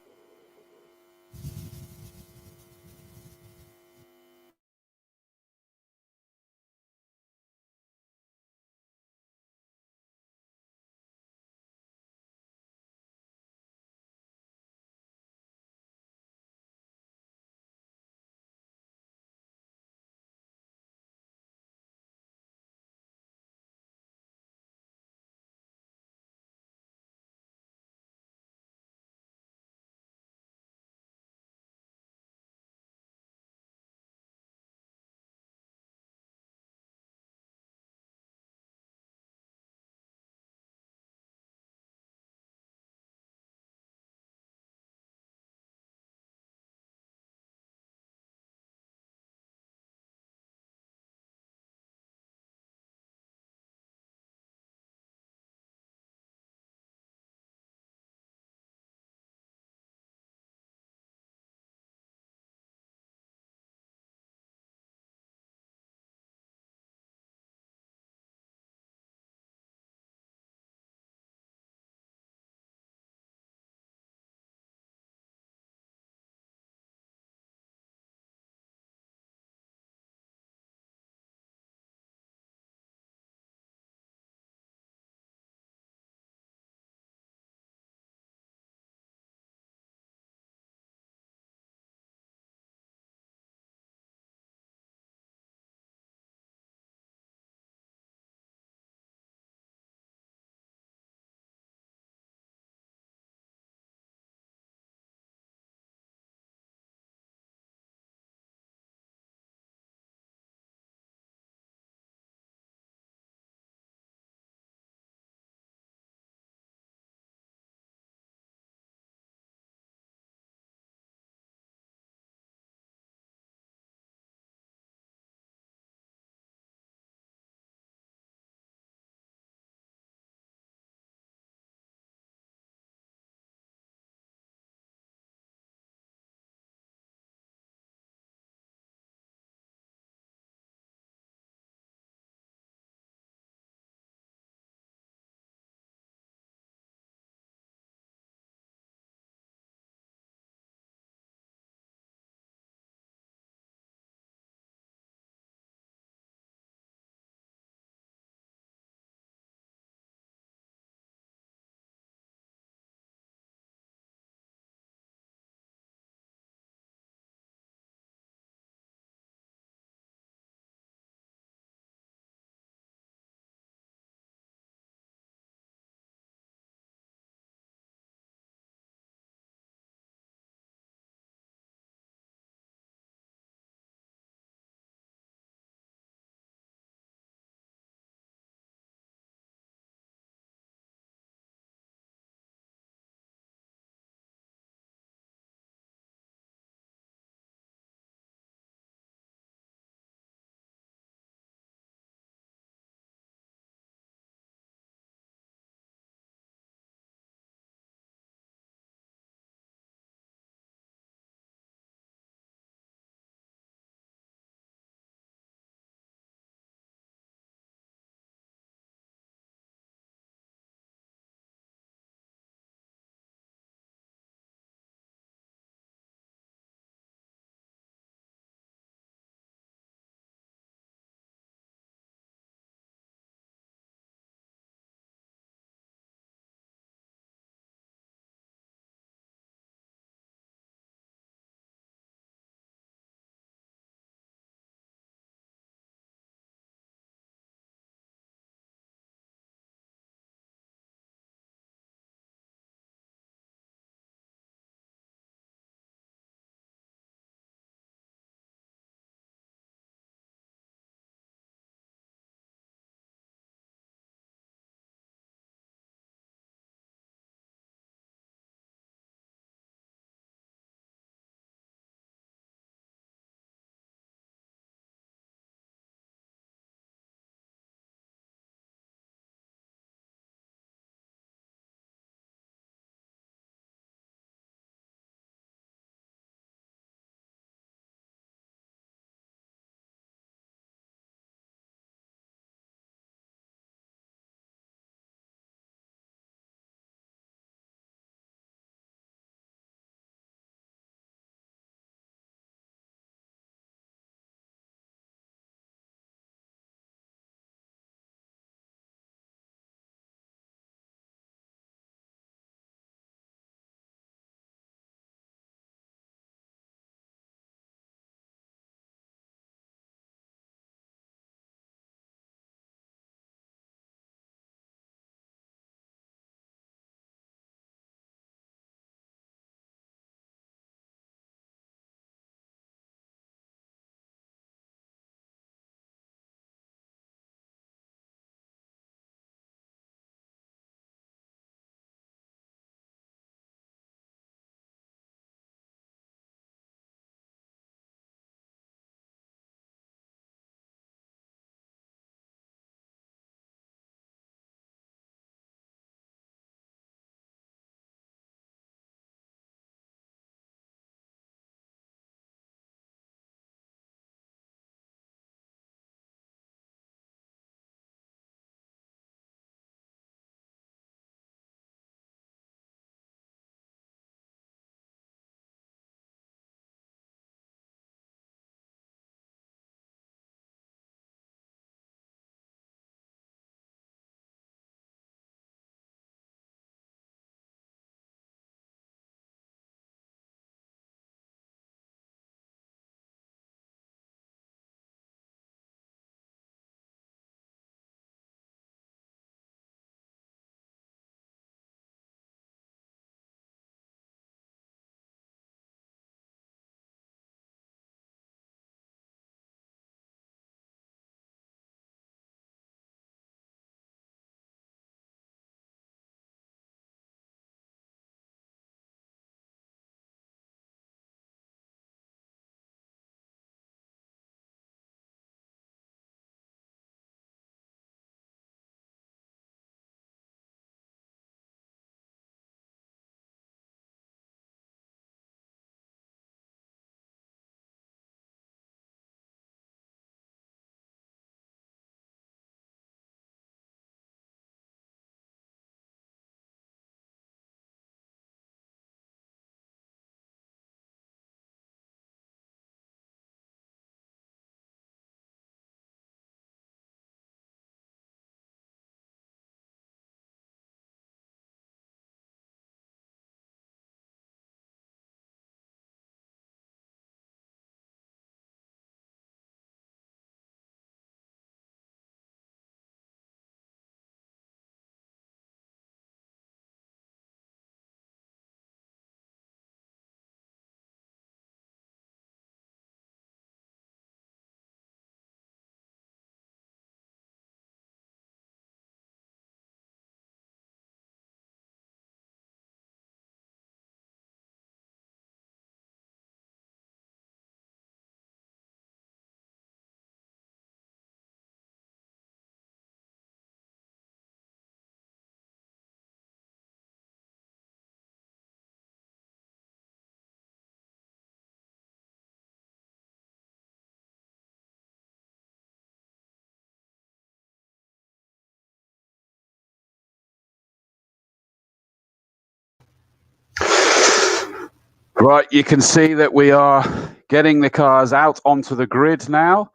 Right, you can see that we are getting the cars out onto the grid now,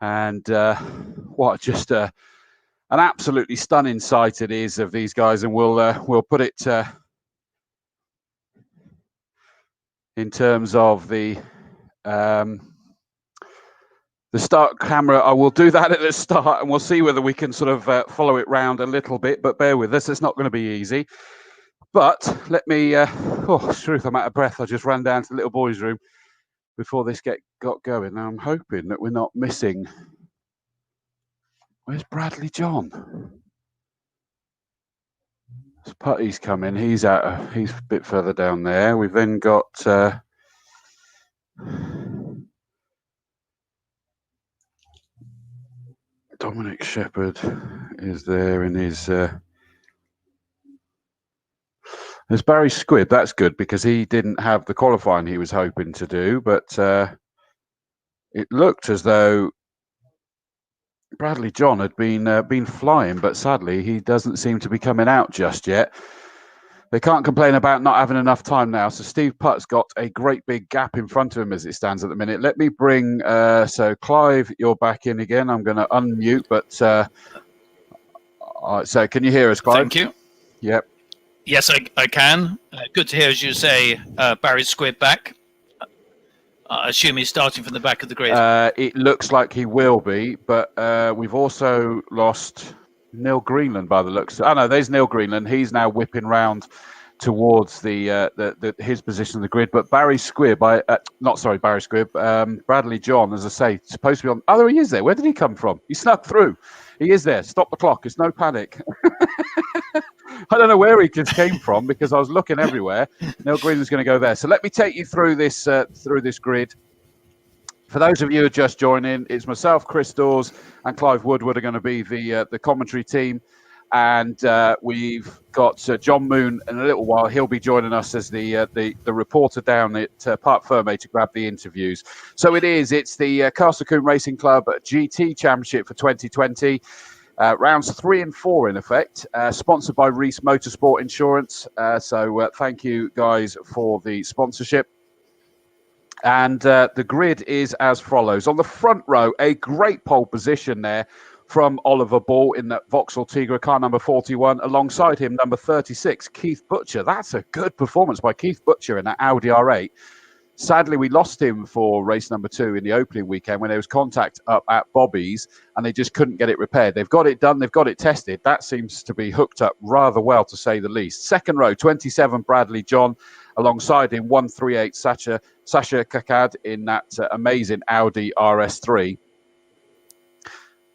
and what just an absolutely stunning sight it is of these guys, and we'll put it in terms of the start camera. I will do that at the start, and we'll see whether we can sort of follow it round a little bit, but bear with us, it's not going to be easy. But let me, truth, I'm out of breath. I just ran down to the little boys' room before this got going. Now I'm hoping that we're not missing. Where's Bradley John? Putty's coming. He's he's a bit further down there. We've then got Dominic Shepherd is there in his. There's Barry Squibb. That's good because he didn't have the qualifying he was hoping to do, but it looked as though Bradley John had been flying, but sadly he doesn't seem to be coming out just yet. They can't complain about not having enough time now. So Steve Putt's got a great big gap in front of him as it stands at the minute. Let me bring so Clive, you're back in again. I'm going to unmute, but so can you hear us, Clive? Thank you. Yep. Yes, I can. Good to hear, as you say, Barry Squibb back. I assume he's starting from the back of the grid. It looks like he will be, but we've also lost Neil Greenland by the looks. Oh no, there's Neil Greenland. He's now whipping round towards his position on the grid. But Barry Squibb, Barry Squibb, Bradley John, as I say, supposed to be on. Oh, there he is there. Where did he come from? He snuck through. He is there. Stop the clock. It's no panic. I don't know where he just came from because I was looking everywhere. Neil Greenland's going to go there. So let me take you through this grid. For those of you who are just joining, it's myself, Chris Dawes, and Clive Woodward are going to be the commentary team. And we've got John Moon in a little while. He'll be joining us as the reporter down at Parc Fermé to grab the interviews. So it's the Castle Combe Racing Club GT Championship for 2020. Rounds 3 and 4 in effect, sponsored by Reese Motorsport Insurance. So thank you guys for the sponsorship. And the grid is as follows. On the front row, a great pole position there from Oliver Ball in that Vauxhall Tigra, car number 41. Alongside him, number 36, Keith Butcher. That's a good performance by Keith Butcher in that Audi R8. Sadly, we lost him for race number 2 in the opening weekend when there was contact up at Bobby's and they just couldn't get it repaired. They've got it done. They've got it tested. That seems to be hooked up rather well, to say the least. Second row, 27, Bradley John. Alongside him, 138, Sasha Kakad in that amazing Audi RS3.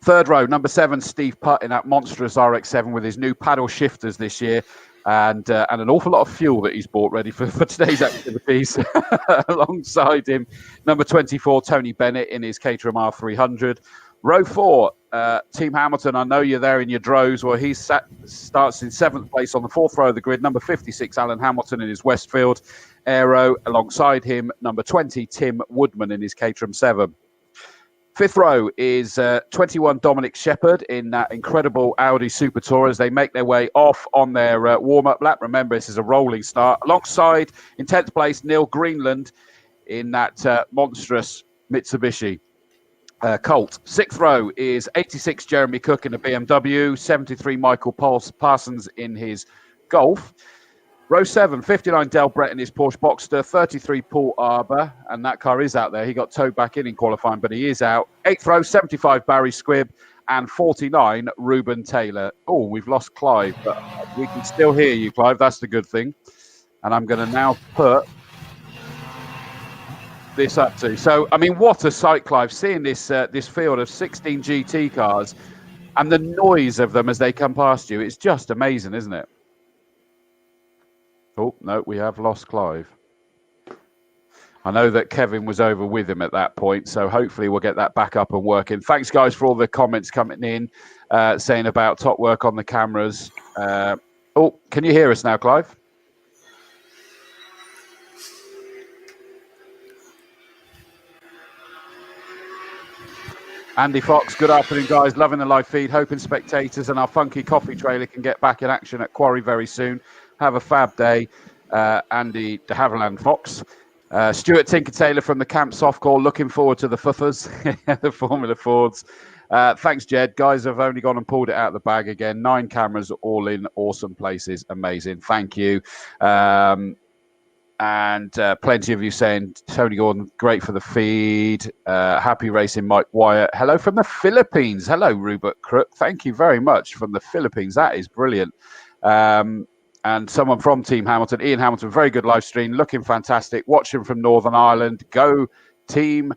Third row, number 7, Steve Putt in that monstrous RX-7 with his new paddle shifters this year. And an awful lot of fuel that he's bought ready for today's activities. Alongside him, number 24, Tony Bennett in his Caterham R300. Row 4, Team Hamilton, I know you're there in your droves. Well, he starts in 7th place on the 4th row of the grid. Number 56, Alan Hamilton in his Westfield Aero. Alongside him, number 20, Tim Woodman in his Caterham 7. 5th row is 21 Dominic Shepherd in that incredible Audi Super Tour as they make their way off on their warm-up lap. Remember, this is a rolling start. Alongside, in 10th place, Neil Greenland in that monstrous Mitsubishi Colt. 6th row is 86 Jeremy Cook in a BMW, 73 Michael Parsons in his Golf. Row 7, 59 Del Brett in his Porsche Boxster, 33 Paul Arbour, and that car is out there. He got towed back in qualifying, but he is out. 8th row, 75 Barry Squibb, and 49 Ruben Taylor. Oh, we've lost Clive, but we can still hear you, Clive. That's the good thing. And I'm going to now put this up to. So, I mean, what a sight, Clive, seeing this field of 16 GT cars and the noise of them as they come past you. It's just amazing, isn't it? Oh, no, we have lost Clive. I know that Kevin was over with him at that point, so hopefully we'll get that back up and working. Thanks, guys, for all the comments coming in, saying about top work on the cameras. Oh, can you hear us now, Clive? Andy Fox, good afternoon, guys. Loving the live feed. Hoping spectators and our funky coffee trailer can get back in action at Quarry very soon. Have a fab day. Andy de Havilland Fox. Stuart Tinker-Taylor from the Camp Softcore, looking forward to the fuffers, the Formula Fords. Thanks, Jed. Guys have only gone and pulled it out of the bag again. 9 cameras, all in awesome places. Amazing. Thank you. And plenty of you saying, Tony Gordon, great for the feed. Happy racing, Mike Wyatt. Hello from the Philippines. Hello, Rupert Crook. Thank you very much from the Philippines. That is brilliant. And someone from Team Hamilton, Ian Hamilton, very good live stream, looking fantastic. Watching from Northern Ireland. Go Team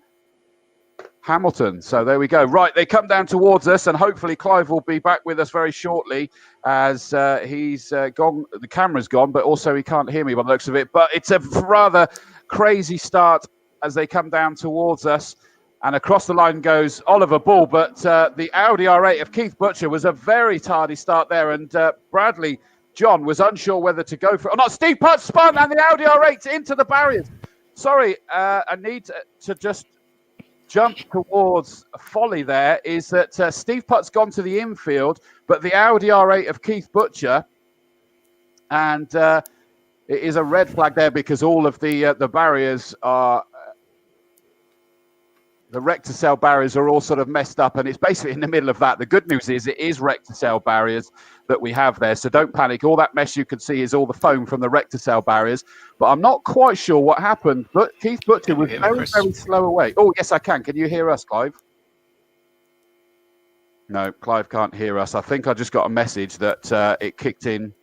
Hamilton. So there we go. Right, they come down towards us, and hopefully Clive will be back with us very shortly, as he's gone. The camera's gone, but also he can't hear me by the looks of it. But it's a rather crazy start as they come down towards us. And across the line goes Oliver Bull, but the Audi R8 of Keith Butcher was a very tardy start there, and Bradley John was unsure whether to go for it or not. Steve Putz spun, and the Audi R8 into the barriers. Sorry, I need to just jump towards Folly there, is that Steve Putt's gone to the infield, but the Audi R8 of Keith Butcher, and it is a red flag there because all of the barriers are... The rector-cell barriers are all sort of messed up, and it's basically in the middle of that. The good news is it is rector-cell barriers that we have there, so don't panic. All that mess you can see is all the foam from the rector-cell barriers, but I'm not quite sure what happened. But Keith Butcher was very slow away. Oh, yes, I can. Can you hear us, Clive? No, Clive can't hear us. I think I just got a message that it kicked in.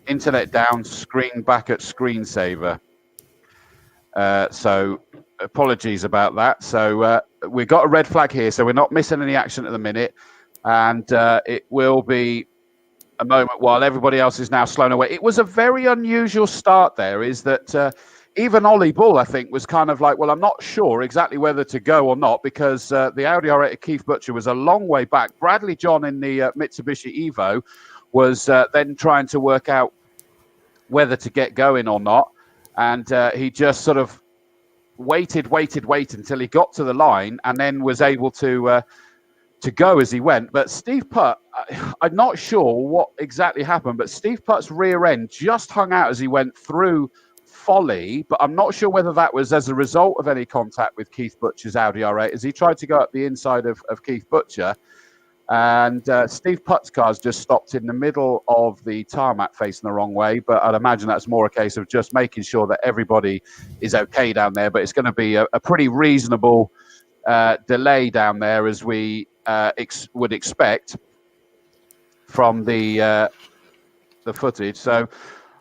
Internet down, screen back at screensaver. So apologies about that. So we've got a red flag here, so we're not missing any action at the minute, and it will be a moment while everybody else is now slowing away. It was a very unusual start there, is that even Ollie Bull, I think, was kind of like, well, I'm not sure exactly whether to go or not, because the Audi R8 of Keith Butcher was a long way back. Bradley John in the Mitsubishi Evo was then trying to work out whether to get going or not, and he just sort of waited until he got to the line, and then was able to go as he went. But Steve Putt, I'm not sure what exactly happened, but Steve Putt's rear end just hung out as he went through Folly, but I'm not sure whether that was as a result of any contact with Keith Butcher's Audi R8 as he tried to go up the inside of Keith Butcher. And Steve Putt's car's just stopped in the middle of the tarmac facing the wrong way. But I'd imagine that's more a case of just making sure that everybody is okay down there. But it's going to be a pretty reasonable delay down there, as we would expect from the footage. So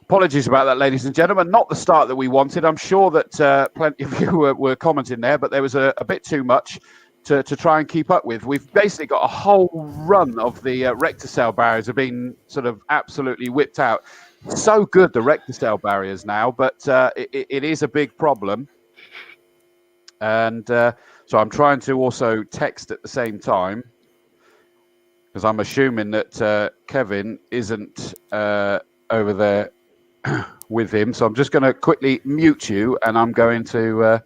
apologies about that, ladies and gentlemen. Not the start that we wanted. I'm sure that plenty of you were commenting there, but there was a bit too much to try and keep up with. We've basically got a whole run of the rector-cell barriers have been sort of absolutely whipped out. So good, the rector-cell barriers now, but it is a big problem. And so I'm trying to also text at the same time, because I'm assuming that Kevin isn't over there with him. So I'm just going to quickly mute you, and I'm going to...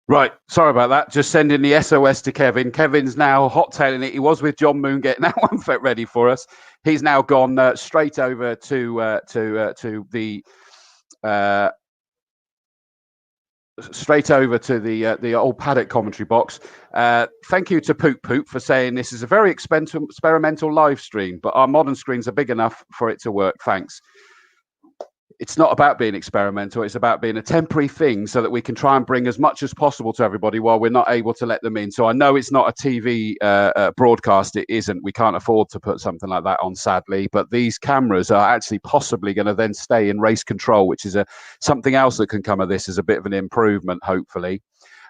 Right, sorry about that. Just sending the SOS to Kevin. Kevin's now hot-tailing it. He was with John Moon getting that one ready for us. He's now gone straight over to the straight over to the old Paddock commentary box. Thank you to Poop Poop for saying this is a very experimental live stream, but our modern screens are big enough for it to work. Thanks. It's not about being experimental. It's about being a temporary thing so that we can try and bring as much as possible to everybody while we're not able to let them in. So I know it's not a TV broadcast. It isn't. We can't afford to put something like that on, sadly. But these cameras are actually possibly going to then stay in race control, which is something else that can come of this as a bit of an improvement, hopefully.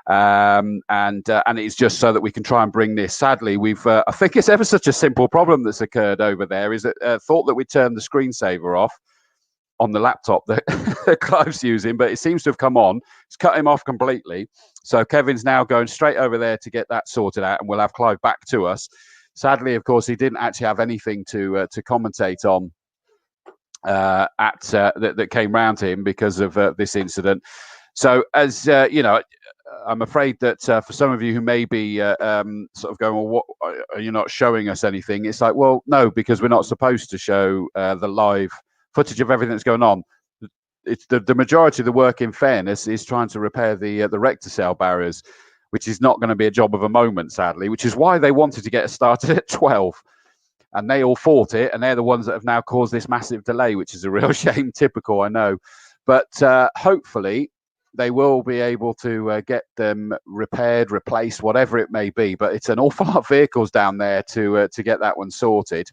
And it's just so that we can try and bring this. Sadly, we've I think it's ever such a simple problem that's occurred over there. Is that thought that we turned the screensaver off on the laptop that Clive's using, but it seems to have come on. It's cut him off completely. So Kevin's now going straight over there to get that sorted out, and we'll have Clive back to us. Sadly, of course, he didn't actually have anything to commentate on that came round to him because of this incident. So as you know, I'm afraid that for some of you who may be sort of going, well, what are you not showing us anything? It's like, well, no, because we're not supposed to show the live footage of everything that's going on. It's the majority of the work, in fairness, is trying to repair the rector barriers, which is not going to be a job of a moment, sadly, which is why they wanted to get us started at 12. And they all fought it, and they're the ones that have now caused this massive delay, which is a real shame. Typical, I know. But hopefully they will be able to get them repaired, replaced, whatever it may be. But it's an awful lot of vehicles down there to get that one sorted,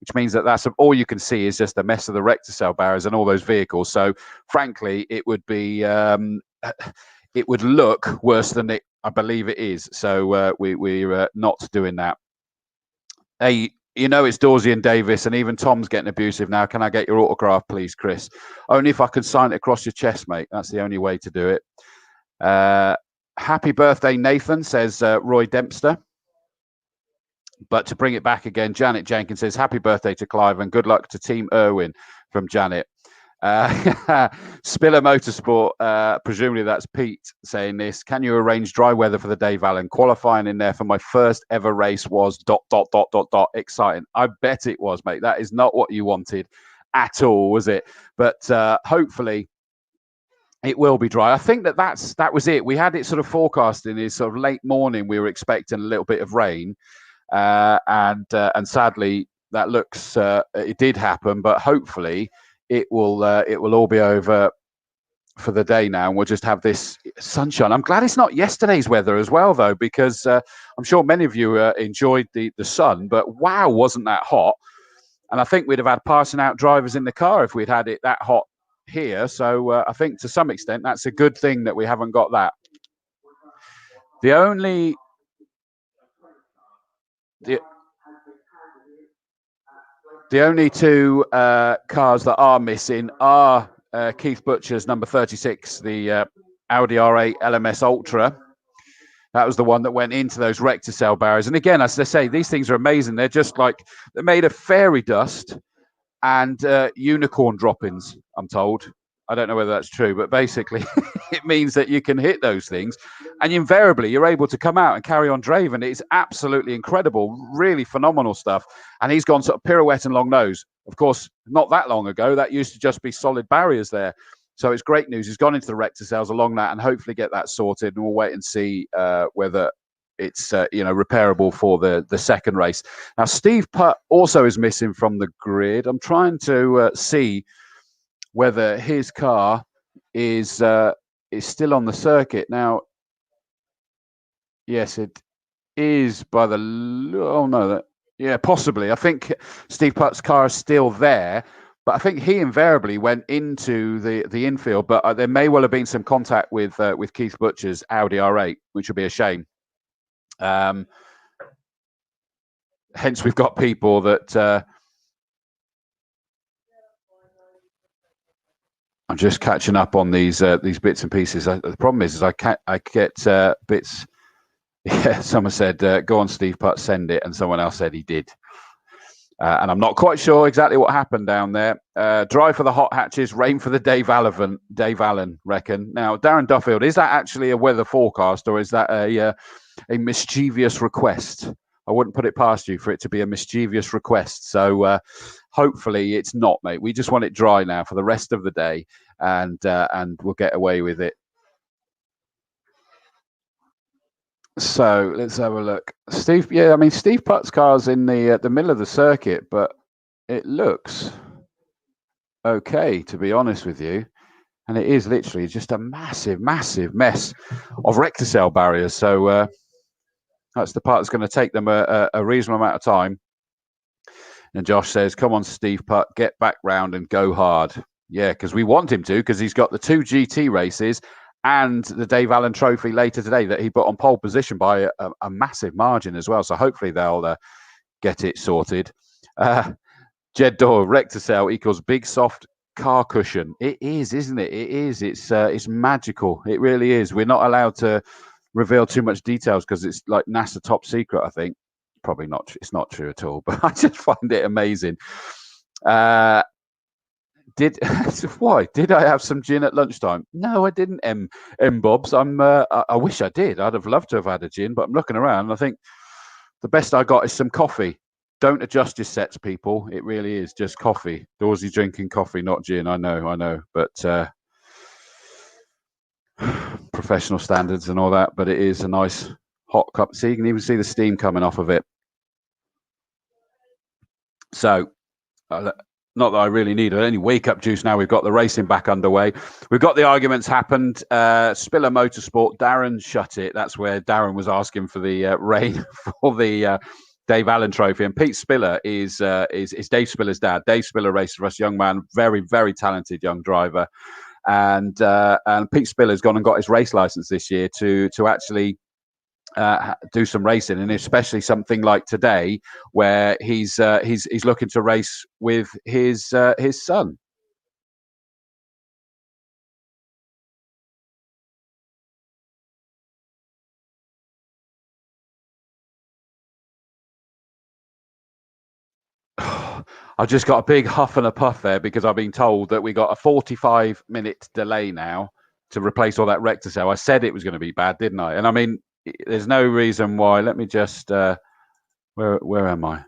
which means that that's all you can see is just a mess of the rector barriers and all those vehicles. So, frankly, it would be it would look worse than it, I believe it is. So we're not doing that. Hey, you know it's Dawsey and Davis, and even Tom's getting abusive now. Can I get your autograph, please, Chris? Only if I can sign it across your chest, mate. That's the only way to do it. Happy birthday, Nathan, says Roy Dempster. But to bring it back again, Janet Jenkins says, happy birthday to Clive and good luck to Team Irwin from Janet. Spiller Motorsport, presumably that's Pete saying this. Can you arrange dry weather for the Dave Allan? Qualifying in there for my first ever race was ... exciting. I bet it was, mate. That is not what you wanted at all, was it? But hopefully it will be dry. I think that was it. We had it sort of forecasting is sort of late morning. We were expecting a little bit of rain. And sadly, that looks it did happen, but hopefully it will all be over for the day now, and we'll just have this sunshine. I'm glad it's not yesterday's weather as well, though, because I'm sure many of you enjoyed the sun, but wow, wasn't that hot? And I think we'd have had passing out drivers in the car if we'd had it that hot here. So I think to some extent that's a good thing that we haven't got that. The only two cars that are missing are Keith Butcher's number 36, the Audi R8 LMS Ultra. That was the one that went into those rector barriers. And again, as I say, these things are amazing. They're just like, they're made of fairy dust and unicorn droppings, I'm told. I don't know whether that's true, but basically it means that you can hit those things and invariably you're able to come out and carry on driving. It's absolutely incredible, really phenomenal stuff. And he's gone sort of pirouette and long nose. Of course, not that long ago, that used to just be solid barriers there. So it's great news. He's gone into the rector cells along that and hopefully get that sorted. And we'll wait and see whether it's repairable for the second race. Now, Steve Putt also is missing from the grid. I'm trying to see whether his car is still on the circuit. Now, yes, it is by the... Oh, no. Yeah, possibly. I think Steve Putt's car is still there, but I think he invariably went into the infield. But there may well have been some contact with Keith Butcher's Audi R8, which would be a shame. Hence, we've got people that... I'm just catching up on these bits and pieces. The problem is I get bits. Yeah, someone said, "Go on, Steve Putt, send it," and someone else said he did. And I'm not quite sure exactly what happened down there. Dry for the hot hatches, rain for the Dave Allan, reckon. Now, Darren Duffield, is that actually a weather forecast or is that a mischievous request? I wouldn't put it past you for it to be a mischievous request. So hopefully it's not, mate. We just want it dry now for the rest of the day, and we'll get away with it. So let's have a look. Steve, yeah, I mean, Steve Putt's car's in the middle of the circuit, but it looks okay, to be honest with you. And it is literally just a massive, massive mess of recticell barriers. So that's the part that's going to take them a reasonable amount of time. And Josh says, come on, Steve Putt, get back round and go hard. Yeah, because we want him to, because he's got the 2 GT races and the Dave Allan Trophy later today that he put on pole position by a massive margin as well. So hopefully they'll get it sorted. Jed Dorr, recticell equals big soft car cushion. It is, isn't it? It is. It's magical. It really is. We're not allowed to reveal too much details because it's like NASA top secret, I think. Probably not. It's not true at all, but I just find it amazing. Why did I have some gin at lunchtime? No, I didn't. Bobs. I wish I did. I'd have loved to have had a gin, but I'm looking around and I think the best I got is some coffee. Don't adjust your sets, people. It really is just coffee. Dawesy drinking coffee, not gin. I know, but professional standards and all that. But it is a nice hot cup. See, you can even see the steam coming off of it. So, not that I really need any wake-up juice now. We've got the racing back underway. We've got the arguments happened. Spiller Motorsport, Darren shut it. That's where Darren was asking for the rain for the Dave Allan Trophy. And Pete Spiller is Dave Spiller's dad. Dave Spiller races for us, young man, very, very talented young driver. And Pete Spiller's gone and got his race license this year to actually do some racing, and especially something like today where he's looking to race with his son. I've just got a big huff and a puff there because I've been told that we got a 45-minute delay now to replace all that recticell. I said it was going to be bad, didn't I? And I mean, there's no reason why. Let me just where am I?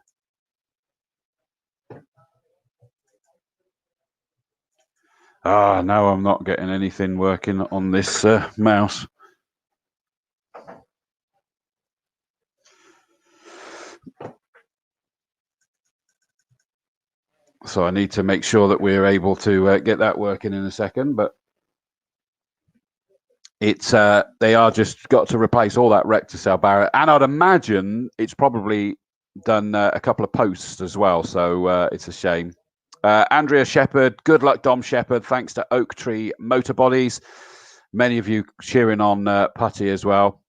No, I'm not getting anything working on this mouse. So I need to make sure that we're able to get that working in a second, but it's they are just got to replace all that recticell barrier, and I'd imagine it's probably done a couple of posts as well. So it's a shame. Andrea Shepherd, good luck, Dom Shepherd. Thanks to Oak Tree Motor Bodies. Many of you cheering on Putty as well.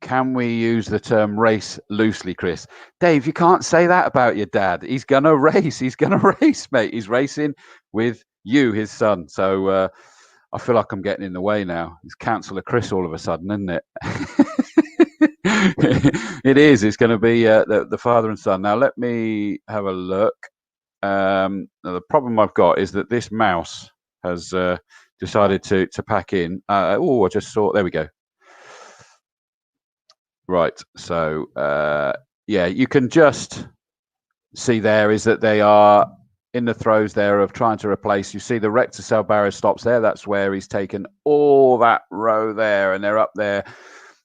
Can we use the term race loosely, Chris? Dave, you can't say that about your dad. He's going to race. He's going to race, mate. He's racing with you, his son. So I feel like I'm getting in the way now. It's Councillor Chris all of a sudden, isn't it? It is. It's going to be the father and son. Now, let me have a look. The problem I've got is that this mouse has decided to pack in. I just saw. There we go. Right. So, yeah, you can just see there is that they are in the throes there of trying to replace. You see the recticell barrier stops there. That's where he's taken all that row there, and they're up there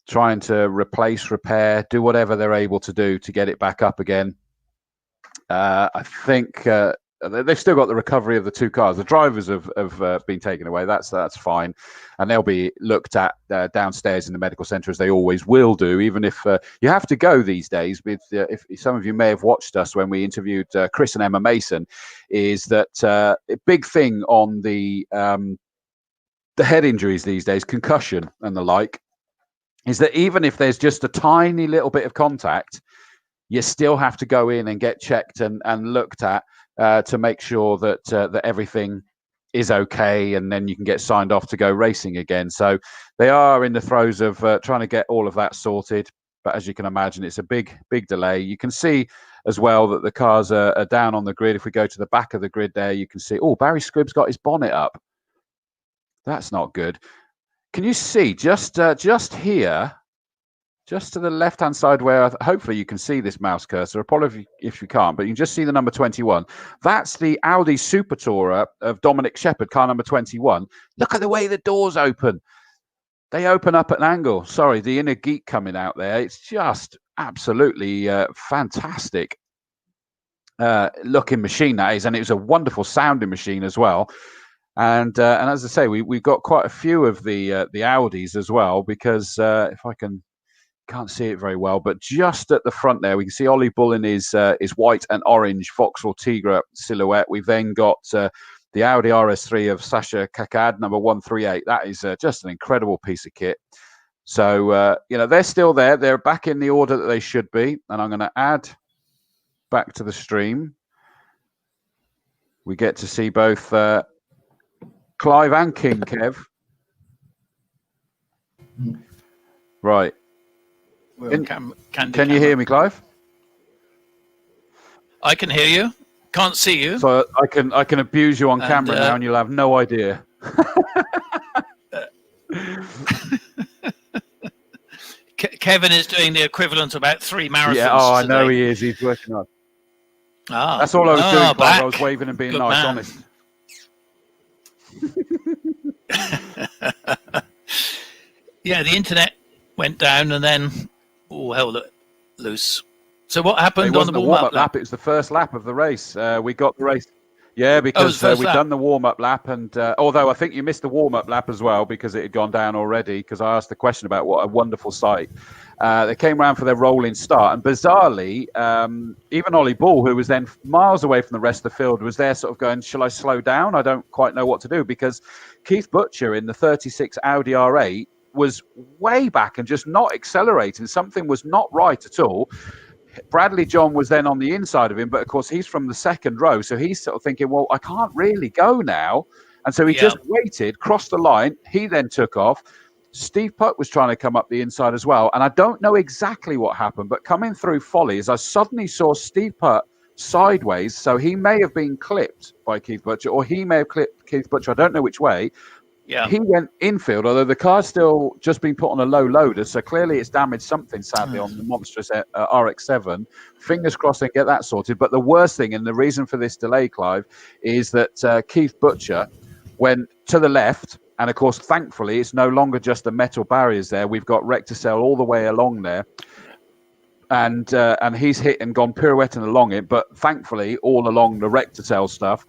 trying to replace, repair, do whatever they're able to do to get it back up again. I think they've still got the recovery of the 2 cars. The drivers have been taken away. That's fine, and they'll be looked at downstairs in the medical centre, as they always will do. Even if you have to go these days. With if some of you may have watched us when we interviewed Chris and Emma Mason, is that a big thing on the head injuries these days, concussion and the like, is that even if there's just a tiny little bit of contact, you still have to go in and get checked and looked at to make sure that that everything is okay, and then you can get signed off to go racing again. So they are in the throes of trying to get all of that sorted. But as you can imagine, it's a big delay. You can see as well that the cars are down on the grid. If we go to the back of the grid there, you can see, Barry Squibb's got his bonnet up. That's not good. Can you see just here, just to the left-hand side where hopefully you can see this mouse cursor? Apologies if you can't, but you can just see the number 21. That's the Audi Super Tourer of Dominic Shepherd, car number 21. Look at the way the doors open. they open up at an angle. Sorry, the inner geek coming out there. It's just absolutely fantastic looking machine, that is, and it was a wonderful sounding machine as well. And as I say, we've got quite a few of the Audis as well, because if I can't see it very well, but just at the front there, we can see Ollie Bull in his white and orange Vauxhall Tigra silhouette. We've then got the Audi RS3 of Sasha Kakad, number 138. That is just an incredible piece of kit. So, they're still there. They're back in the order that they should be. And I'm going to add back to the stream. We get to see both Clive and King, Kev. Right. Can you hear me, Clive? I can hear you. Can't see you. So I can abuse you on camera now, and you'll have no idea. Kevin is doing the equivalent of about 3 marathons. Yeah, I today. know he is. He's working on. Ah, that's all I was doing. Clive. I was waving and being Good nice, man. honest. Yeah, the internet went down, and then all hell loose. So what happened on the warm-up lap? It was the first lap of the race. We got the race. Yeah, because we'd done the warm-up lap, and although I think you missed the warm-up lap as well because it had gone down already, because I asked the question about what a wonderful sight. They came around for their rolling start, and bizarrely, even Ollie Bull, who was then miles away from the rest of the field, was there sort of going, shall I slow down? I don't quite know what to do, because Keith Butcher in the 36 Audi R8 was way back and just not accelerating. Something was not right at all. Bradley John was then on the inside of him, but of course he's from the second row, so he's sort of thinking, well, I can't really go now. And so he just waited, crossed the line. He then took off. Steve Putt was trying to come up the inside as well. And I don't know exactly what happened, but coming through Follies, I suddenly saw Steve Putt sideways. So he may have been clipped by Keith Butcher, or he may have clipped Keith Butcher. I don't know which way. Yeah. He went infield, although the car's still just been put on a low loader, so clearly it's damaged something, sadly, on the monstrous RX-7. Fingers crossed they get that sorted. But the worst thing, and the reason for this delay, Clive, is that Keith Butcher went to the left, and of course, thankfully, it's no longer just the metal barriers there. We've got Recticel all the way along there. And he's hit and gone pirouetting along it, but thankfully, all along the Recticel stuff.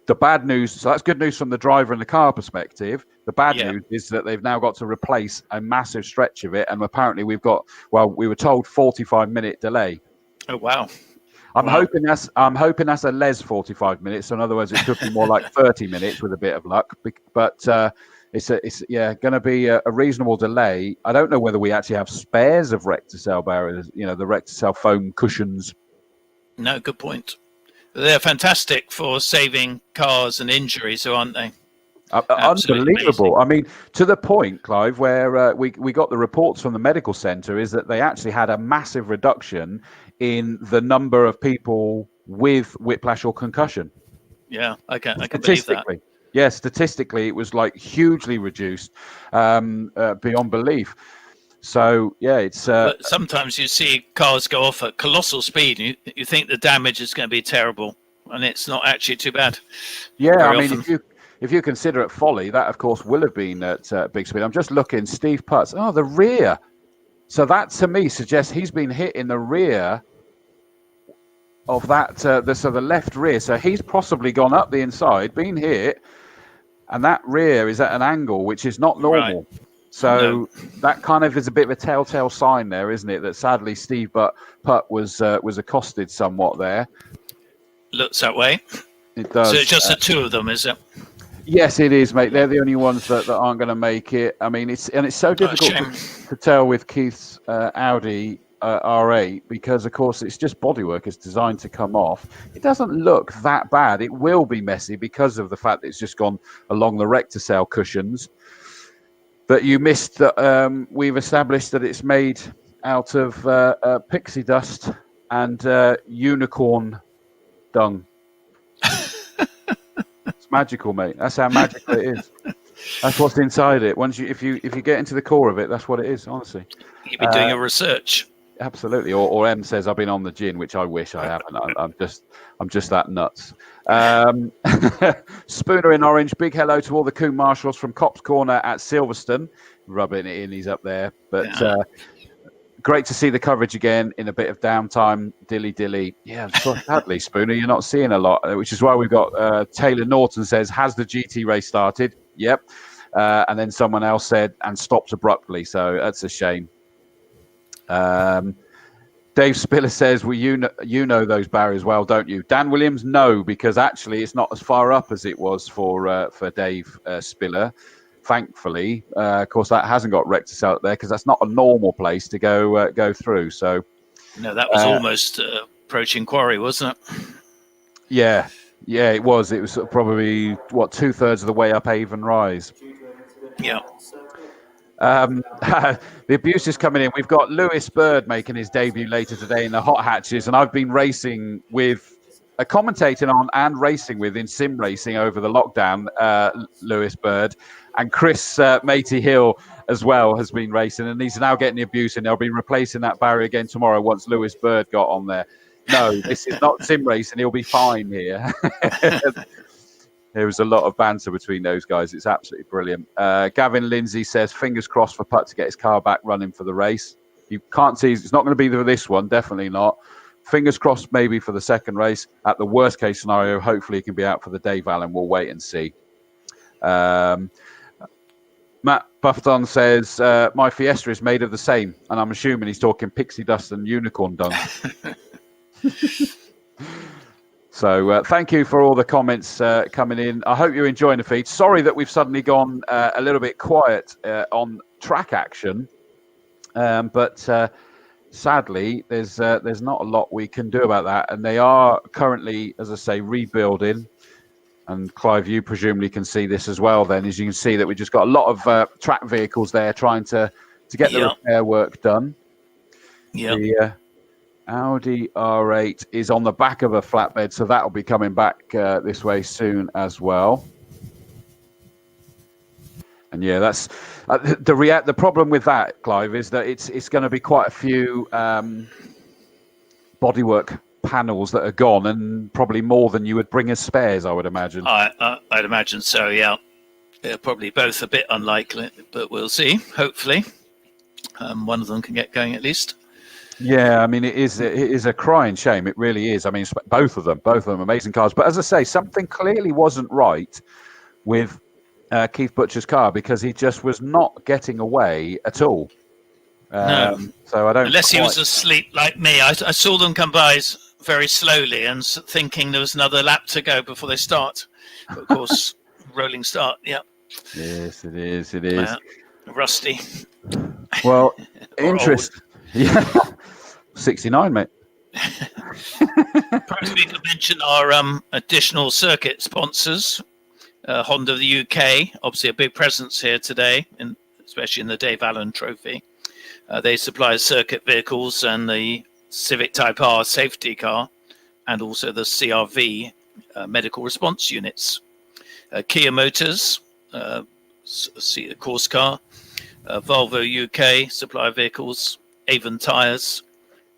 The bad news, so that's good news from the driver and the car perspective. The bad news is that they've now got to replace a massive stretch of it. And apparently we were told 45-minute delay. Oh, wow. I'm hoping that's a Les 45 minutes. So in other words, it could be more like 30 minutes with a bit of luck. But it's going to be a reasonable delay. I don't know whether we actually have spares of Recticel barriers, the Recticel foam cushions. No, good point. They're fantastic for saving cars and injuries, aren't they? Unbelievable. Amazing. I mean, to the point, Clive, where we got the reports from the medical centre is that they actually had a massive reduction in the number of people with whiplash or concussion. Yeah, I can believe that. Yeah, statistically, it was like hugely reduced beyond belief. So, yeah, it's... but sometimes you see cars go off at colossal speed and you think the damage is going to be terrible, and it's not actually too bad. Yeah, I mean, if you consider it folly, that, of course, will have been at big speed. I'm just looking, Steve Putz. Oh, the rear. So that, to me, suggests he's been hit in the rear of that, the left rear. So he's possibly gone up the inside, been hit, and that rear is at an angle which is not normal. Right. So that kind of is a bit of a telltale sign there, isn't it? That sadly Steve Putt was accosted somewhat there. Looks that way. It does. So it's just the two of them, is it? Yes, it is, mate. They're the only ones that aren't going to make it. I mean, it's so difficult to tell with Keith's Audi R8 because, of course, it's just bodywork. It's designed to come off. It doesn't look that bad. It will be messy because of the fact that it's just gone along the Recticel cushions. But you missed that we've established that it's made out of pixie dust and unicorn dung. It's magical, mate. That's how magical it is. That's what's inside it. If you get into the core of it, that's what it is, honestly. You've been doing your research. Absolutely. Or M says I've been on the gin, which I wish I haven't. I'm just that nuts. Spooner in orange. Big hello to all the Coombe marshals from Cops Corner at Silverstone. Rubbing it in, he's up there. But great to see the coverage again in a bit of downtime. Dilly. Yeah, sadly, Spooner, you're not seeing a lot, which is why we've got Taylor Norton says, has the GT race started? Yep. And then someone else said, and stopped abruptly. So that's a shame. Dave Spiller says, well, you know those barriers well, don't you? Dan Williams, no, because actually it's not as far up as it was for Dave Spiller. Thankfully, of course, that hasn't got rectus out there because that's not a normal place to go through. So, no, that was almost approaching Quarry, wasn't it? Yeah, it was. It was probably 2/3 of the way up Avon Rise. Yeah. The abuse is coming in. We've got Lewis Bird making his debut later today in the hot hatches, and I've been racing with commentating on and racing with in sim racing over the lockdown. Lewis Bird and Chris Matey Hill as well has been racing, and he's now getting the abuse, and they'll be replacing that barrier again tomorrow once Lewis Bird got on there. No, this is not sim racing. He'll be fine here. There was a lot of banter between those guys. It's absolutely brilliant. Gavin Lindsay says, fingers crossed for Putt to get his car back running for the race. You can't see, it's not going to be for this one, definitely not. Fingers crossed maybe for the second race. At the worst case scenario, hopefully he can be out for the Dave Allan. We'll wait and see. Matt Buffton says, my Fiesta is made of the same. And I'm assuming he's talking pixie dust and unicorn dung. So thank you for all the comments coming in. I hope you're enjoying the feed. Sorry that we've suddenly gone a little bit quiet on track action, but sadly, there's not a lot we can do about that. And they are currently, as I say, rebuilding. And Clive, you presumably can see this as well. Then, as you can see, that we just got a lot of track vehicles there trying to get the repair work done. Yeah. The Audi R8 is on the back of a flatbed, so that'll be coming back this way soon as well. And yeah, that's the problem with that, Clive, is that it's going to be quite a few bodywork panels that are gone, and probably more than you would bring as spares, I would imagine. I'd imagine so. Yeah, they're probably both a bit unlikely, but we'll see. Hopefully, one of them can get going at least. Yeah, I mean, it is a crying shame. It really is. I mean, both of them amazing cars. But as I say, something clearly wasn't right with Keith Butcher's car, because he just was not getting away at all. No. So I don't. Unless he was asleep like me. I saw them come by very slowly and thinking there was another lap to go before they start. But of course, rolling start. Yeah. Yes, it is. It is. Rusty. Well, interesting. Yeah. 69, mate. Perhaps we could mention our additional circuit sponsors. Honda of the UK, obviously a big presence here today, especially in the Dave Allan Trophy. They supply circuit vehicles and the Civic Type R safety car, and also the CRV medical response units. Kia Motors, a course car. Volvo UK supply vehicles. Avon Tyres,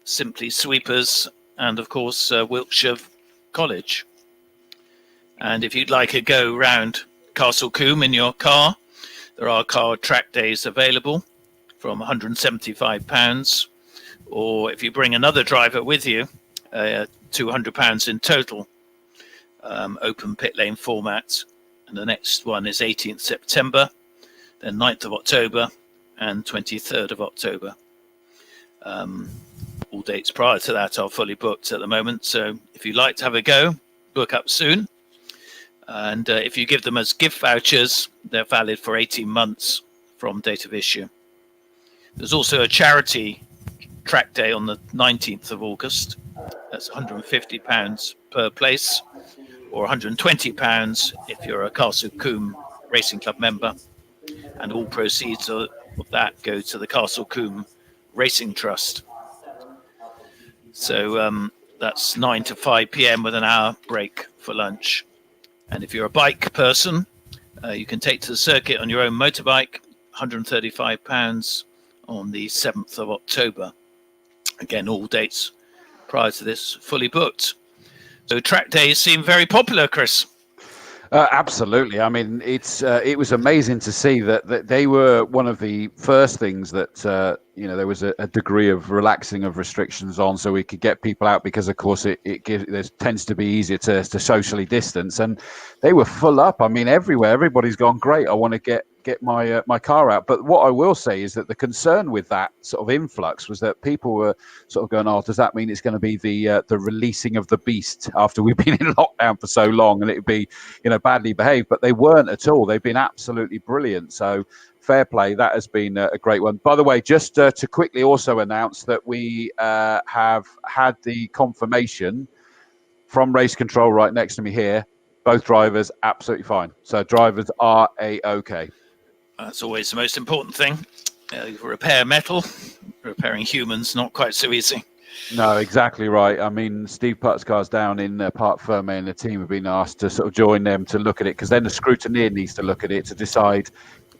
Simply Sweepers, and of course Wiltshire College. And if you'd like a go round Castle Combe in your car, there are car track days available from £175, or if you bring another driver with you, £200 in total, open pit lane format. And the next one is 18th September, then 9th of October, and 23rd of October. All dates prior to that are fully booked at the moment, so if you'd like to have a go, book up soon. And if you give them as gift vouchers, they're valid for 18 months from date of issue. There's also a charity track day on the 19th of August. That's £150 per place, or £120 if you're a Castle Combe Racing Club member. And all proceeds of that go to the Castle Combe Racing Trust. So that's 9 to 5 p.m. with an hour break for lunch. And if you're a bike person, you can take to the circuit on your own motorbike, £135 on the 7th of October. Again, all dates prior to this fully booked. So track days seem very popular, Chris. Absolutely. I mean, it was amazing to see that they were one of the first things that there was a degree of relaxing of restrictions on, so we could get people out, because of course it tends to be easier to socially distance, and they were full up. I mean, everywhere, everybody's gone, great, I want to get my car out. But what I will say is that the concern with that sort of influx was that people were sort of going, oh, does that mean it's going to be the releasing of the beast after we've been in lockdown for so long, and it would be badly behaved? But they weren't at all. They've been absolutely brilliant. So fair play. That has been a great one. By the way, just to quickly also announce that we have had the confirmation from race control right next to me here. Both drivers absolutely fine. So drivers are A-OK. That's always the most important thing. Repair metal, repairing humans, not quite so easy. No, exactly right. I mean, Steve Putt's car's down in Parc Fermé, and the team have been asked to sort of join them to look at it, because then the scrutineer needs to look at it to decide,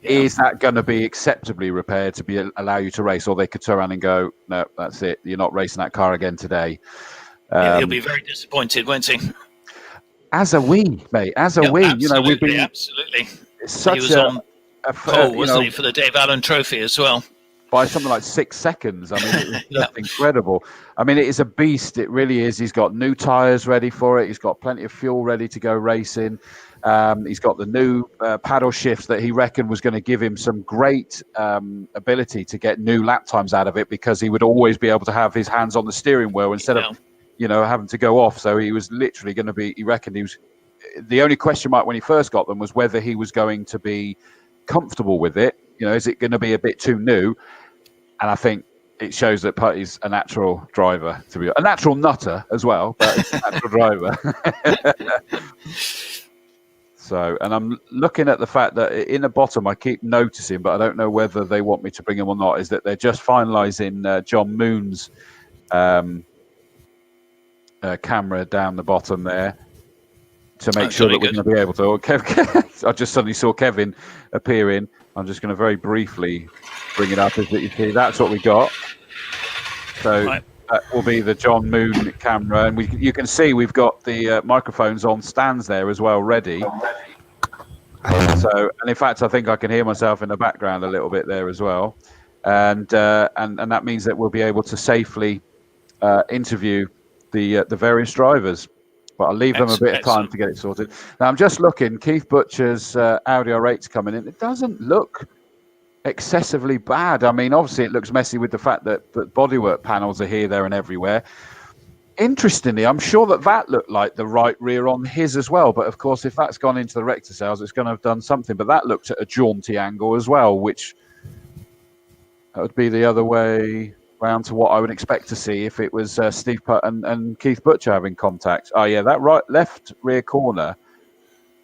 is that going to be acceptably repaired to allow you to race, or they could turn around and go, no, that's it, you're not racing that car again today. He'll be very disappointed, won't he? As are we, mate. As are we. We've been absolutely. Such he was on pole, wasn't he, for the Dave Allan Trophy as well? By something like 6 seconds. I mean, it was just incredible. I mean, it is a beast. It really is. He's got new tyres ready for it. He's got plenty of fuel ready to go racing. He's got the new paddle shifts that he reckoned was going to give him some great ability to get new lap times out of it, because he would always be able to have his hands on the steering wheel instead of having to go off. So he was literally going to be, he reckoned he was, the only question mark when he first got them was whether he was going to be comfortable with it. Is it going to be a bit too new? And I think it shows that Putty's a natural driver, to be a natural nutter as well, but it's a natural driver. So, and I'm looking at the fact that in the bottom, I keep noticing, but I don't know whether they want me to bring him or not, is that they're just finalising John Moon's camera down the bottom there to make sure that we're going to be able to. I just suddenly saw Kevin appearing. I'm just going to very briefly bring it up, as that you see. That's what we got. So that will be the John Moon camera, and you can see we've got the microphones on stands there as well, ready. So, and in fact, I think I can hear myself in the background a little bit there as well, and that means that we'll be able to safely interview the various drivers. But I'll leave them a bit of time to get it sorted. Now, I'm just looking. Keith Butcher's Audi R8's coming in. It doesn't look excessively bad. I mean, obviously, it looks messy with the fact that bodywork panels are here, there, and everywhere. Interestingly, I'm sure that looked like the right rear on his as well. But, of course, if that's gone into the Rector cells, it's going to have done something. But that looked at a jaunty angle as well, which that would be the other way round to what I would expect to see if it was Steve Putt and Keith Butcher having contact. Oh yeah, that left rear corner,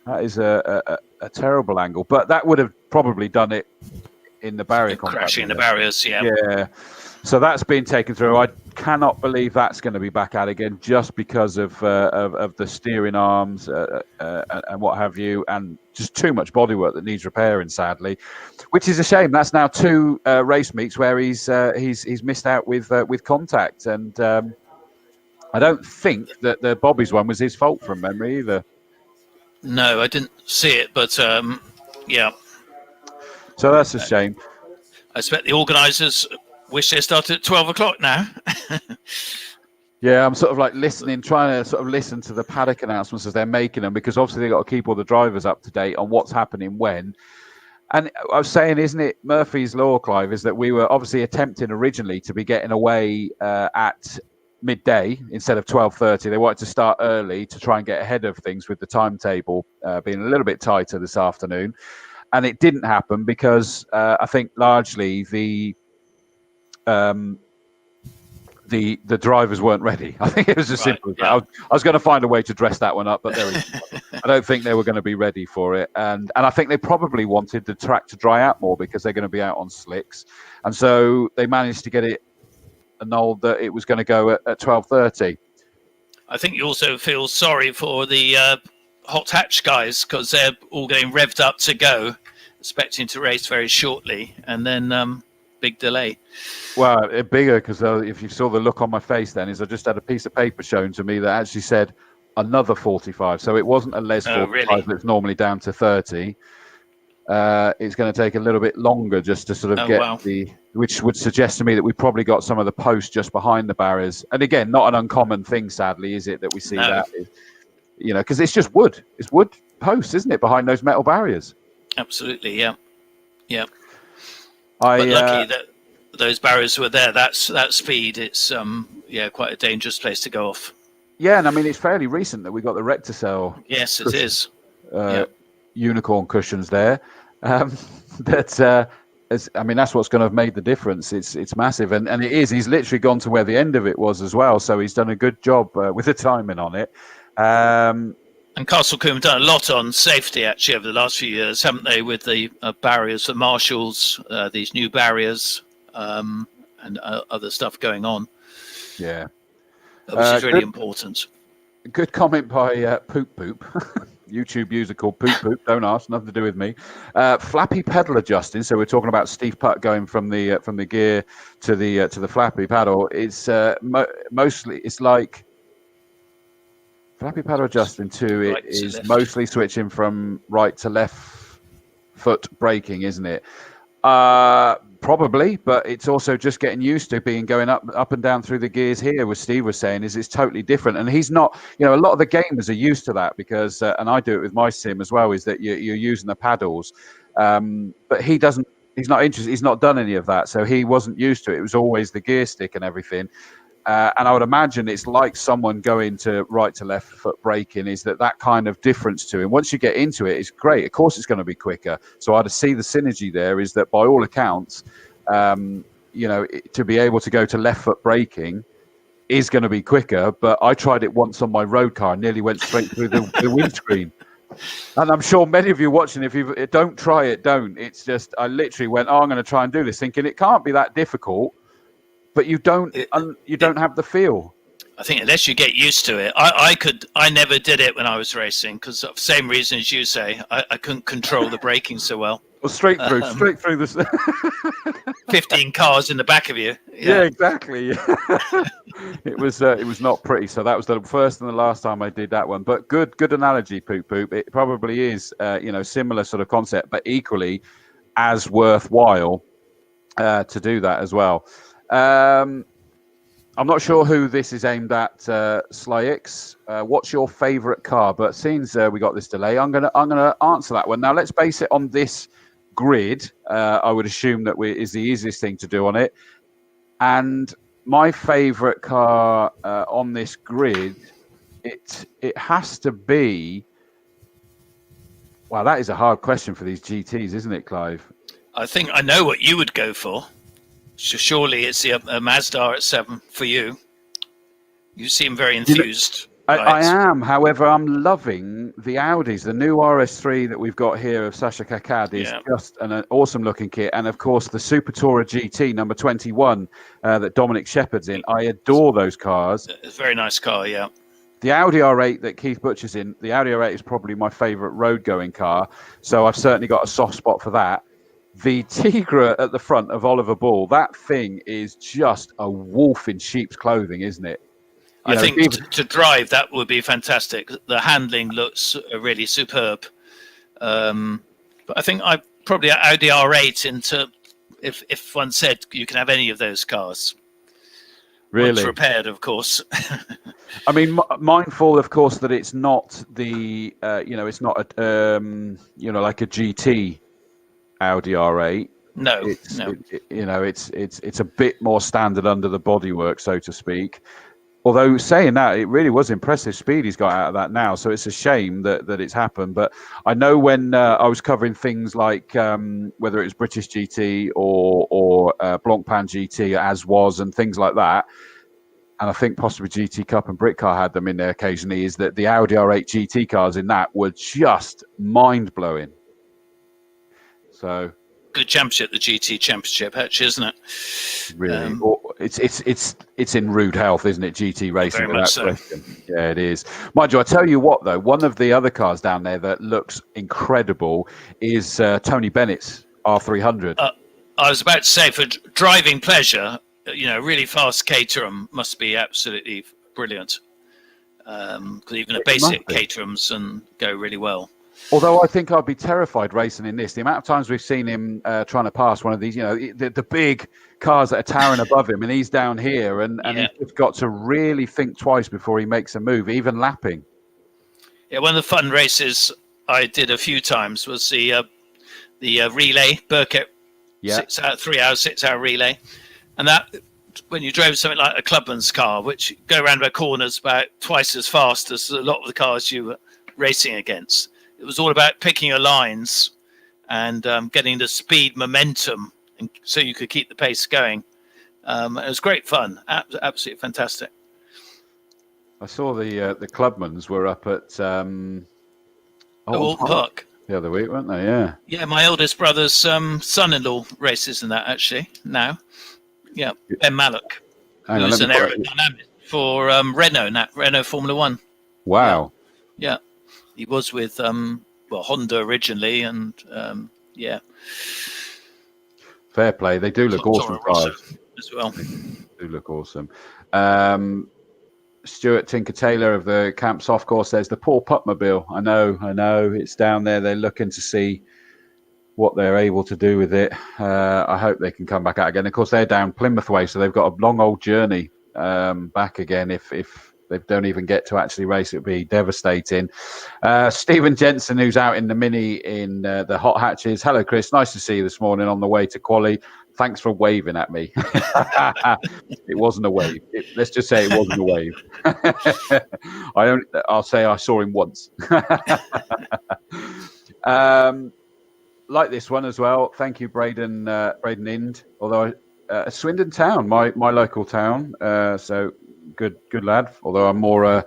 that is a terrible angle, but that would have probably done it in the barrier contact. Crashing in the barriers, yeah. So that's been taken through. I cannot believe that's going to be back out again, just because of the steering arms and what have you, and just too much bodywork that needs repairing, sadly, which is a shame. That's now 2 race meets where he's missed out with contact, and I don't think that the Bobby's one was his fault from memory either. No, I didn't see it, but yeah. So that's a shame. I expect the organisers wish they started at 12 o'clock now. Yeah, I'm sort of like trying to sort of listen to the paddock announcements as they're making them, because obviously they've got to keep all the drivers up to date on what's happening when. And I was saying, isn't it Murphy's Law, Clive, is that we were obviously attempting originally to be getting away at midday instead of 12:30. They wanted to start early to try and get ahead of things with the timetable being a little bit tighter this afternoon. And it didn't happen because I think largely the drivers weren't ready. I think it was as simple as that. I was going to find a way to dress that one up, but I don't think they were going to be ready for it. And I think they probably wanted the track to dry out more because they're going to be out on slicks. And so they managed to get it annulled that it was going to go at 12:30. I think you also feel sorry for the hot hatch guys, because they're all getting revved up to go, expecting to race very shortly. And then big delay. Well, bigger, because if you saw the look on my face then, is I just had a piece of paper shown to me that actually said another 45. So it wasn't a Les 45 really? that's normally down to 30. It's going to take a little bit longer just to sort of get which would suggest to me that we've probably got some of the posts just behind the barriers. And again, not an uncommon thing, sadly, is it, that we see that? You know, because it's just wood. It's wood posts, isn't it, behind those metal barriers? Absolutely, yeah. But lucky that those barriers were there. That speed, it's quite a dangerous place to go off. Yeah, and I mean it's fairly recent that we got the Recticell. Yes, it is. Unicorn cushions there. That's what's going to have made the difference. It's massive, and it is. He's literally gone to where the end of it was as well. So he's done a good job with the timing on it. And Castle Combe have done a lot on safety actually over the last few years, haven't they? With the barriers for marshals, these new barriers, and other stuff going on. Yeah, which is really important. Good comment by Poop Poop. YouTube user called Poop Poop. Don't ask, nothing to do with me. Flappy pedal adjusting. So we're talking about Steve Putt going from the gear to the flappy paddle. It's mostly it's like flappy paddle adjusting to it is mostly switching from right to left foot braking, isn't it? Probably, but it's also just getting used to going up and down through the gears here. What Steve was saying is it's totally different, and he's not. You know, a lot of the gamers are used to that because, and I do it with my sim as well. Is that you're using the paddles, but he doesn't. He's not interested. He's not done any of that, so he wasn't used to it. It was always the gear stick and everything. And I would imagine it's like someone going to right to left foot braking, is that kind of difference to him. Once you get into it, it's great. Of course, it's going to be quicker. So I'd see the synergy there is that by all accounts, to be able to go to left foot braking is going to be quicker. But I tried it once on my road car and nearly went straight through the windscreen. And I'm sure many of you watching, if you don't try it, don't. It's just, I literally went, I'm going to try and do this, thinking it can't be that difficult. But you don't have the feel. I think unless you get used to it, I never did it when I was racing because of the same reason as you say. I couldn't control the braking so well. Well, straight through this. 15 cars in the back of you. Yeah, exactly. It was not pretty. So that was the first and the last time I did that one. But good analogy, Poop Poop. It probably is, similar sort of concept, but equally as worthwhile to do that as well. I'm not sure who this is aimed at, Slyx. What's your favourite car? But since we got this delay, I'm gonna answer that one. Now let's base it on this grid. I would assume that is the easiest thing to do on it. And my favourite car on this grid, it has to be. Wow, that is a hard question for these GTs, isn't it, Clive? I think I know what you would go for. Surely it's a Mazda R7 for you. You seem very enthused. I am. However, I'm loving the Audis. The new RS3 that we've got here of Sasha Kakad is just an awesome looking kit. And of course, the Super Tourer GT number 21 that Dominic Shepherd's in. I adore those cars. It's a very nice car, yeah. The Audi R8 that Keith Butcher's in, the Audi R8 is probably my favourite road going car. So I've certainly got a soft spot for that. The Tigra at the front of Oliver Ball, that thing is just a wolf in sheep's clothing, isn't it? I think to drive, that would be fantastic. The handling looks really superb. But I think I probably Audi R8 into, if one said you can have any of those cars. Really? Once repaired, of course. I mean, mindful, of course, that it's not the, it's not like a GT Audi R8. No, it's a bit more standard under the bodywork, so to speak. Although saying that, it really was impressive speed he's got out of that now. So it's a shame that it's happened. But I know when I was covering things like whether it was British GT or Blancpain GT as was and things like that, and I think possibly GT Cup and Britcar had them in there occasionally, is that the Audi R8 GT cars in that were just mind-blowing. So good championship, the GT Championship, actually, isn't it? Really, it's in rude health, isn't it? GT racing, without question. Yeah, it is. Mind you, I tell you what, though, one of the other cars down there that looks incredible is Tony Bennett's R300. I was about to say, for driving pleasure, really fast Caterham must be absolutely brilliant. Because even a basic Caterhams and go really well. Although I think I'd be terrified racing in this. The amount of times we've seen him trying to pass one of these, the big cars that are towering above him, and he's down here, and he's just got to really think twice before he makes a move, even lapping. Yeah, one of the fun races I did a few times was the relay, Burkett, 3 hours, 6 hour relay. And that, when you drove something like a clubman's car, which go around by corners about twice as fast as a lot of the cars you were racing against, it was all about picking your lines and getting the speed momentum, and so you could keep the pace going. It was great fun, absolutely fantastic. I saw the clubmans were up at Alton Park the other week, weren't they? Yeah. Yeah, my oldest brother's son-in-law races in that actually now. Yeah, Ben Mallock, who's an aerodynamist for Renault Formula One. Wow. Yeah, he was with Honda originally, and Fair play. They do look awesome cars as well. They do look awesome. Stuart Tinker Taylor of the Camp Soft Course says the poor Putmobile. I know. It's down there. They're looking to see what they're able to do with it. I hope they can come back out again. Of course, they're down Plymouth way, so they've got a long old journey back again. If they don't even get to actually race, it would be devastating. Stephen Jensen, who's out in the Mini in the hot hatches. Hello, Chris. Nice to see you this morning on the way to quali. Thanks for waving at me. It wasn't a wave. Let's just say it wasn't a wave. I'll say I saw him once. Like this one as well. Thank you, Braden Ind. Although Swindon Town, my local town. So good lad. Although I'm more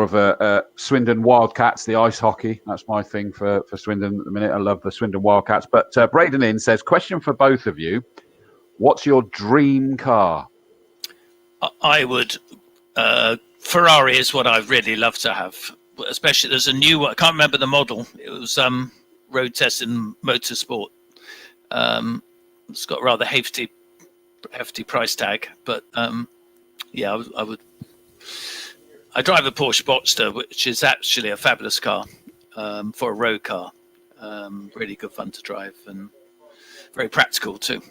of a Swindon Wildcats, the ice hockey. That's my thing for Swindon at the minute. I love the Swindon Wildcats. But Braden In says, question for both of you. What's your dream car? I would... Ferrari is what I'd really love to have. Especially, there's a new one. I can't remember the model. It was road test in Motorsport. It's got a rather hefty price tag. But, I would... I drive a Porsche Boxster, which is actually a fabulous car for a road car. Really good fun to drive and very practical too.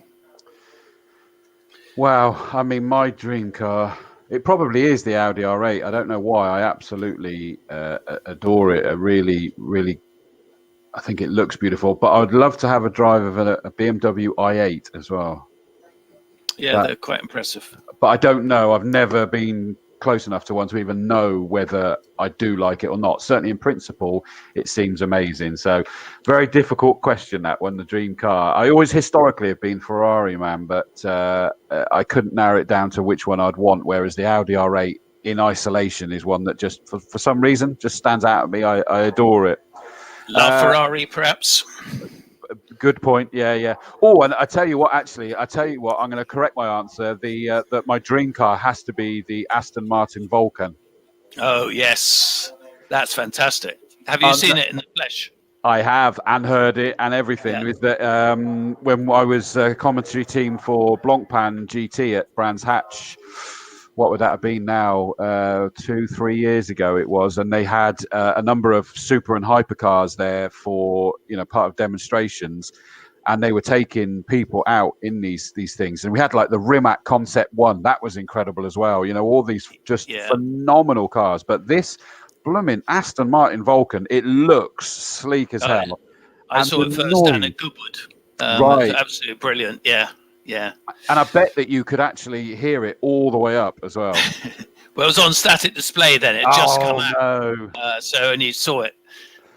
Wow. I mean, my dream car, it probably is the Audi R8. I don't know why. I absolutely adore it. I really, really, I think it looks beautiful. But I would love to have a drive of a BMW i8 as well. Yeah, they're quite impressive. But I don't know. I've never been close enough to one to even know whether I do like it or not. Certainly in principle, it seems amazing. So very difficult question, that one, the dream car. I always historically have been Ferrari man, but I couldn't narrow it down to which one I'd want, whereas the Audi R8 in isolation is one that just, for some reason, just stands out at me. I adore it. Love Ferrari, perhaps. Good point. Yeah. Oh, and I tell you what, I'm going to correct my answer. That my dream car has to be the Aston Martin Vulcan. Oh yes, that's fantastic. Have you seen it in the flesh? I have, and heard it and everything. Yeah. With the when I was a commentary team for Blancpain GT at Brands Hatch. What would that have been now? 2-3 years ago it was, and they had a number of super and hypercars there for part of demonstrations, and they were taking people out in these things. And we had like the Rimac Concept 1, that was incredible as well. All these just phenomenal cars. But this blooming Aston Martin Vulcan, it looks sleek as hell. I saw it first down at Goodwood. Right, absolutely brilliant. Yeah. And I bet that you could actually hear it all the way up as well. Well, it was on static display then. It just come out. No. And you saw it.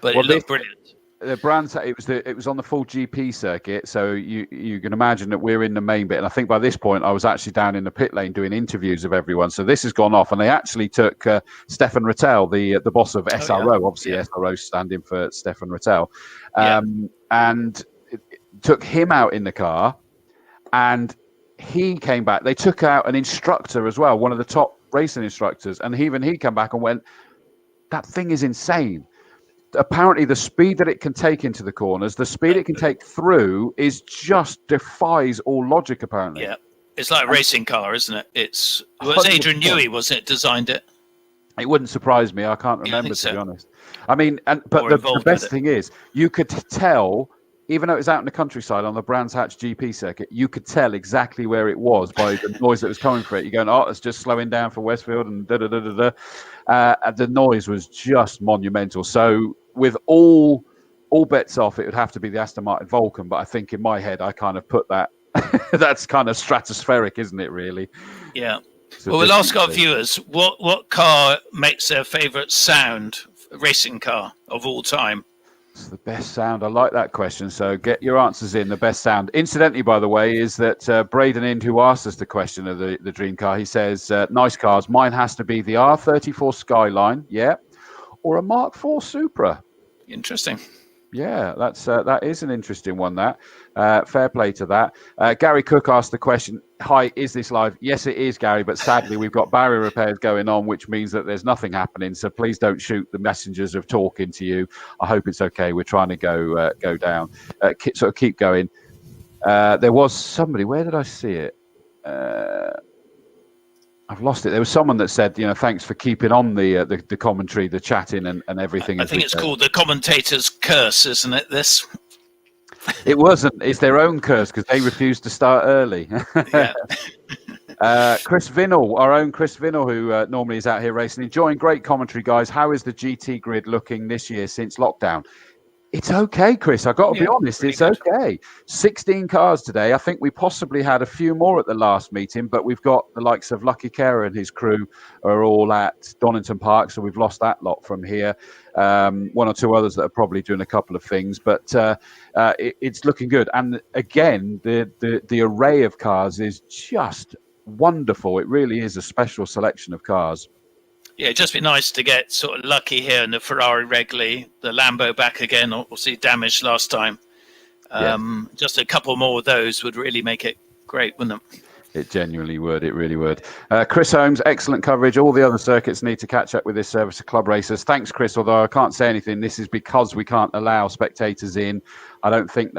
But it looked brilliant. The brand, it was on the full GP circuit. So you can imagine that we're in the main bit. And I think by this point, I was actually down in the pit lane doing interviews of everyone. So this has gone off. And they actually took Stefan Rattel, the boss of SRO, obviously SRO standing for Stefan Rattel, and took him out in the car. And he came back. They took out an instructor as well, one of the top racing instructors. And even he came back and went, that thing is insane. apparently the speed that it can take into the corners, the speed it can take through, is just defies all logic. Apparently, Yeah, it's like a racing car, isn't it? It was Adrian 100%. Newey, wasn't it? Designed it. It wouldn't surprise me. I can't remember, to be honest. I mean, but the best thing is, you could tell, even though it was out in the countryside on the Brands Hatch GP circuit, you could tell exactly where it was by the noise that was coming for it. You're going, oh, it's just slowing down for Westfield, and da-da-da-da-da. The noise was just monumental. So with all bets off, it would have to be the Aston Martin Vulcan. But I think in my head, I kind of put that, that's kind of stratospheric, isn't it, really? Yeah. Well, we'll ask our viewers, what car makes their favourite sound, racing car of all time? It's the best sound. I like that question. So get your answers in. The best sound. Incidentally, by the way, is that Braden Ind, who asked us the question of the dream car, he says, nice cars. Mine has to be the R34 Skyline, yeah, or a Mark IV Supra. Interesting. Yeah, that is an interesting one. That fair play to that. Gary Cook asked the question, hi, is this live? Yes, it is, Gary, but sadly we've got barrier repairs going on, which means that there's nothing happening. So please don't shoot the messengers of talking to you. I hope it's okay. We're trying to go down. Sort of keep going. There was somebody. Where did I see it? I've lost it. There was someone that said, thanks for keeping on the commentary, the chatting and everything. I think it's called the commentator's curse, isn't it, this? It wasn't. It's their own curse because they refused to start early. Yeah. Chris Vinnell, our own Chris Vinnell, who normally is out here racing. Enjoying great commentary, guys. How is the GT grid looking this year since lockdown? It's okay, Chris. I've got to be honest. It's good. Okay. 16 cars today. I think we possibly had a few more at the last meeting, but we've got the likes of Lucky Kerr and his crew are all at Donington Park, so we've lost that lot from here. One or two others that are probably doing a couple of things, but it's looking good. And again, the array of cars is just wonderful. It really is a special selection of cars. Yeah, it'd just be nice to get sort of lucky here in the Ferrari Regli, the Lambo back again, obviously damaged last time. Just a couple more of those would really make it great, wouldn't it? It genuinely would. It really would. Chris Holmes, excellent coverage. All the other circuits need to catch up with this service of club racers. Thanks, Chris. Although I can't say anything, this is because we can't allow spectators in. I don't think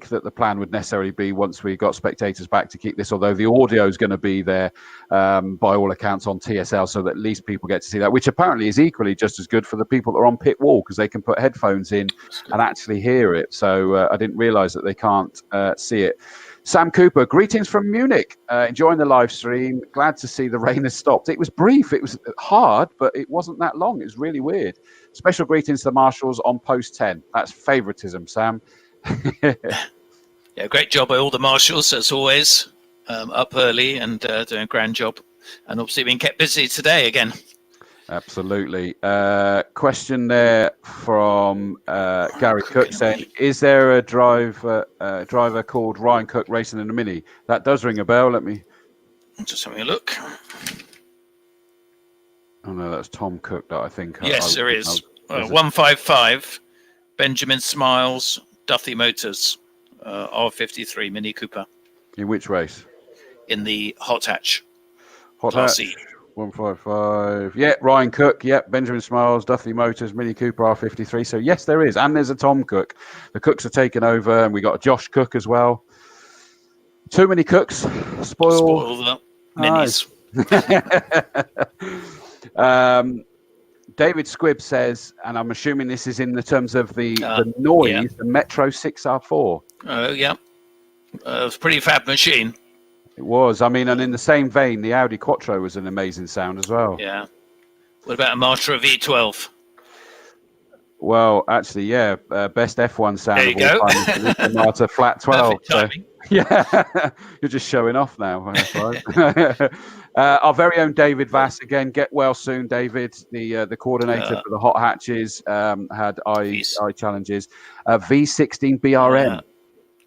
that the plan would necessarily be, once we got spectators back, to keep this, although the audio is going to be there by all accounts on TSL, so that at least people get to see that, which apparently is equally just as good for the people that are on pit wall, because they can put headphones in and actually hear it. So I didn't realize that they can't see it. Sam Cooper, greetings from Munich. Enjoying the live stream. Glad to see the rain has stopped. It was brief. It was hard, but it wasn't that long. It was really weird. Special greetings to the marshals on post 10. That's favoritism, Sam. Yeah, great job by all the marshals, as always, up early and doing a grand job, and obviously being kept busy today again. Absolutely. Question there from Gary Cook saying, is there a driver called Ryan Cook racing in a Mini? That does ring a bell. Let me just having a look. Oh no, that's Tom Cook that I think. Yes, there is. 155 Benjamin Smiles Duthie Motors R53 Mini Cooper. In which race? In the Hot Hatch. Hot Hatch 155. Yeah, Ryan Cook. Yeah, Benjamin Smiles Duthie Motors Mini Cooper R53. So yes, there is, and there's a Tom Cook. The Cooks are taken over, and we got a Josh Cook as well. Too many Cooks. Spoil the minis. David Squibb says, and I'm assuming this is in the terms of the noise, the Metro 6R4. Oh, yeah. It was a pretty fab machine. It was. I mean, and in the same vein, the Audi Quattro was an amazing sound as well. Yeah. What about a Matra V12? Well, actually, yeah. Best F1 sound there you of all go. time is the Matra Flat 12. So, yeah. You're just showing off now. Our very own David Vass, again, get well soon, David, the coordinator for the Hot Hatches, had eye challenges. V16 BRM.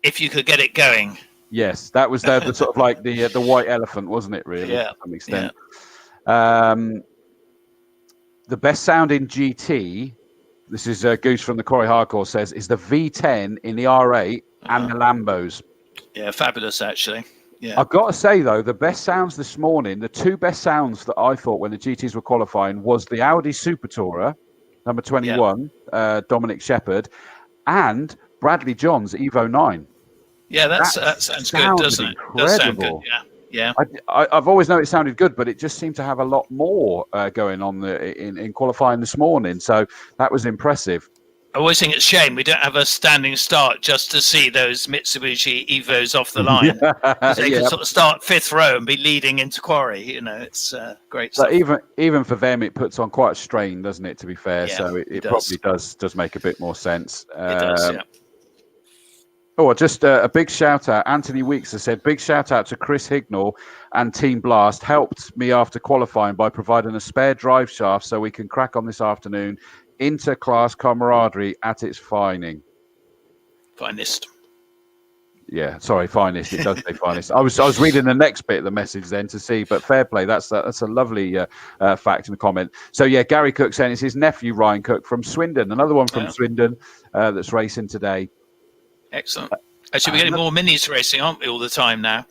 If you could get it going. Yes, that was the sort of like the white elephant, wasn't it, really, to some extent? Yeah. The best sound in GT, this is Goose from the Quarry Hardcore, says, is the V10 in the R8 and the Lambos. Yeah, fabulous, actually. Yeah. I've got to say, though, the best sounds this morning, the two best sounds that I thought when the GTs were qualifying was the Audi Super Tourer number 21, Dominic Shepherd, and Bradley Johns, Evo 9. Yeah, that sounds good, doesn't it? Does sound good. Yeah. I've always known it sounded good, but it just seemed to have a lot more going on in qualifying this morning. So that was impressive. I always think it's a shame we don't have a standing start just to see those Mitsubishi Evos off the line. They could sort of start 5th row and be leading into quarry. You know, it's great stuff. Even for them, it puts on quite a strain, doesn't it? To be fair, so it probably does make a bit more sense. It does, yeah. Oh, just a big shout out. Anthony Weeks has said, big shout out to Chris Hignall and Team Blast. Helped me after qualifying by providing a spare drive shaft so we can crack on this afternoon. Inter-class camaraderie at its finest. Yeah, sorry, finest. It does say finest. I was reading the next bit of the message then to see, but fair play. That's a lovely fact in the comment. So yeah, Gary Cook saying it's his nephew Ryan Cook from Swindon. Another one from Swindon that's racing today. Excellent. Actually, we're getting more minis racing, aren't we, all the time now?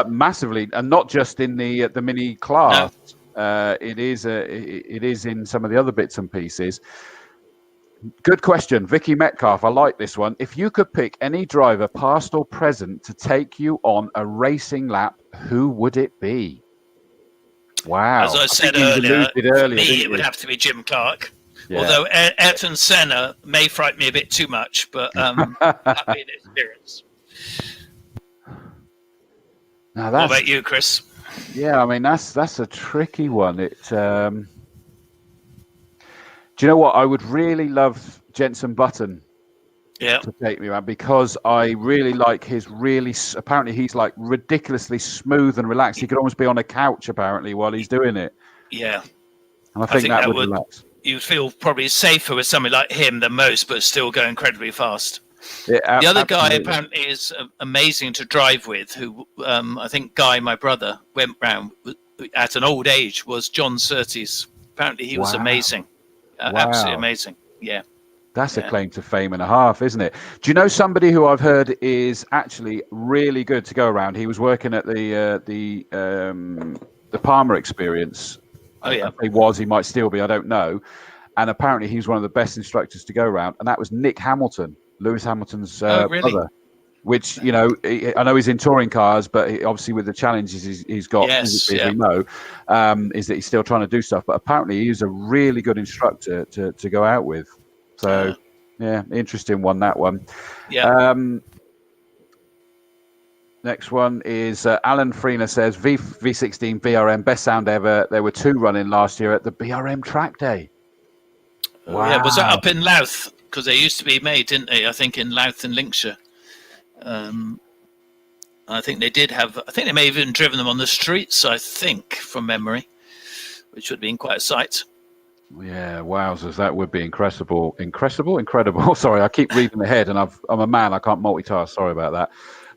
Massively, and not just in the mini class. No. It is in some of the other bits and pieces. Good question, Vicky Metcalf. I like this one. If you could pick any driver, past or present, to take you on a racing lap, who would it be? Wow. As I said earlier, for me, it would have to be Jim Clark. Yeah. Although Ayrton Senna may frighten me a bit too much, but that'd be an experience. What about you, Chris? Yeah, I mean that's a tricky one. Do you know what? I would really love Jenson Button to take me around because I really like his apparently he's like ridiculously smooth and relaxed. He could almost be on a couch apparently while he's doing it. Yeah. And I think that would relax. You'd feel probably safer with somebody like him than most, but still go incredibly fast. Yeah, the other guy apparently is amazing to drive with, who I think Guy, my brother, went round at an old age, was John Surtees. Apparently he was amazing. Absolutely amazing. Yeah. That's a claim to fame and a half, isn't it? Do you know somebody who I've heard is actually really good to go around? He was working at the Palmer Experience. Oh yeah. He might still be, I don't know. And apparently he's one of the best instructors to go around. And that was Nick Hamilton, Lewis Hamilton's brother. Which, you know, I know he's in touring cars, but obviously with the challenges he's got, is that he's still trying to do stuff. But apparently he's a really good instructor to go out with. So, yeah, interesting one, that one. Yeah. Next one is Alan Freena says, V16 BRM, best sound ever. There were 2 running last year at the BRM track day. Wow. Yeah, was that up in Louth? Because they used to be made, didn't they? I think in Louth and Lincolnshire. I think they did have. I think they may have even driven them on the streets. I think, from memory, which would have been quite a sight. Yeah, wowzers, that would be incredible. Sorry, I keep reading ahead, and I'm a man. I can't multitask. Sorry about that.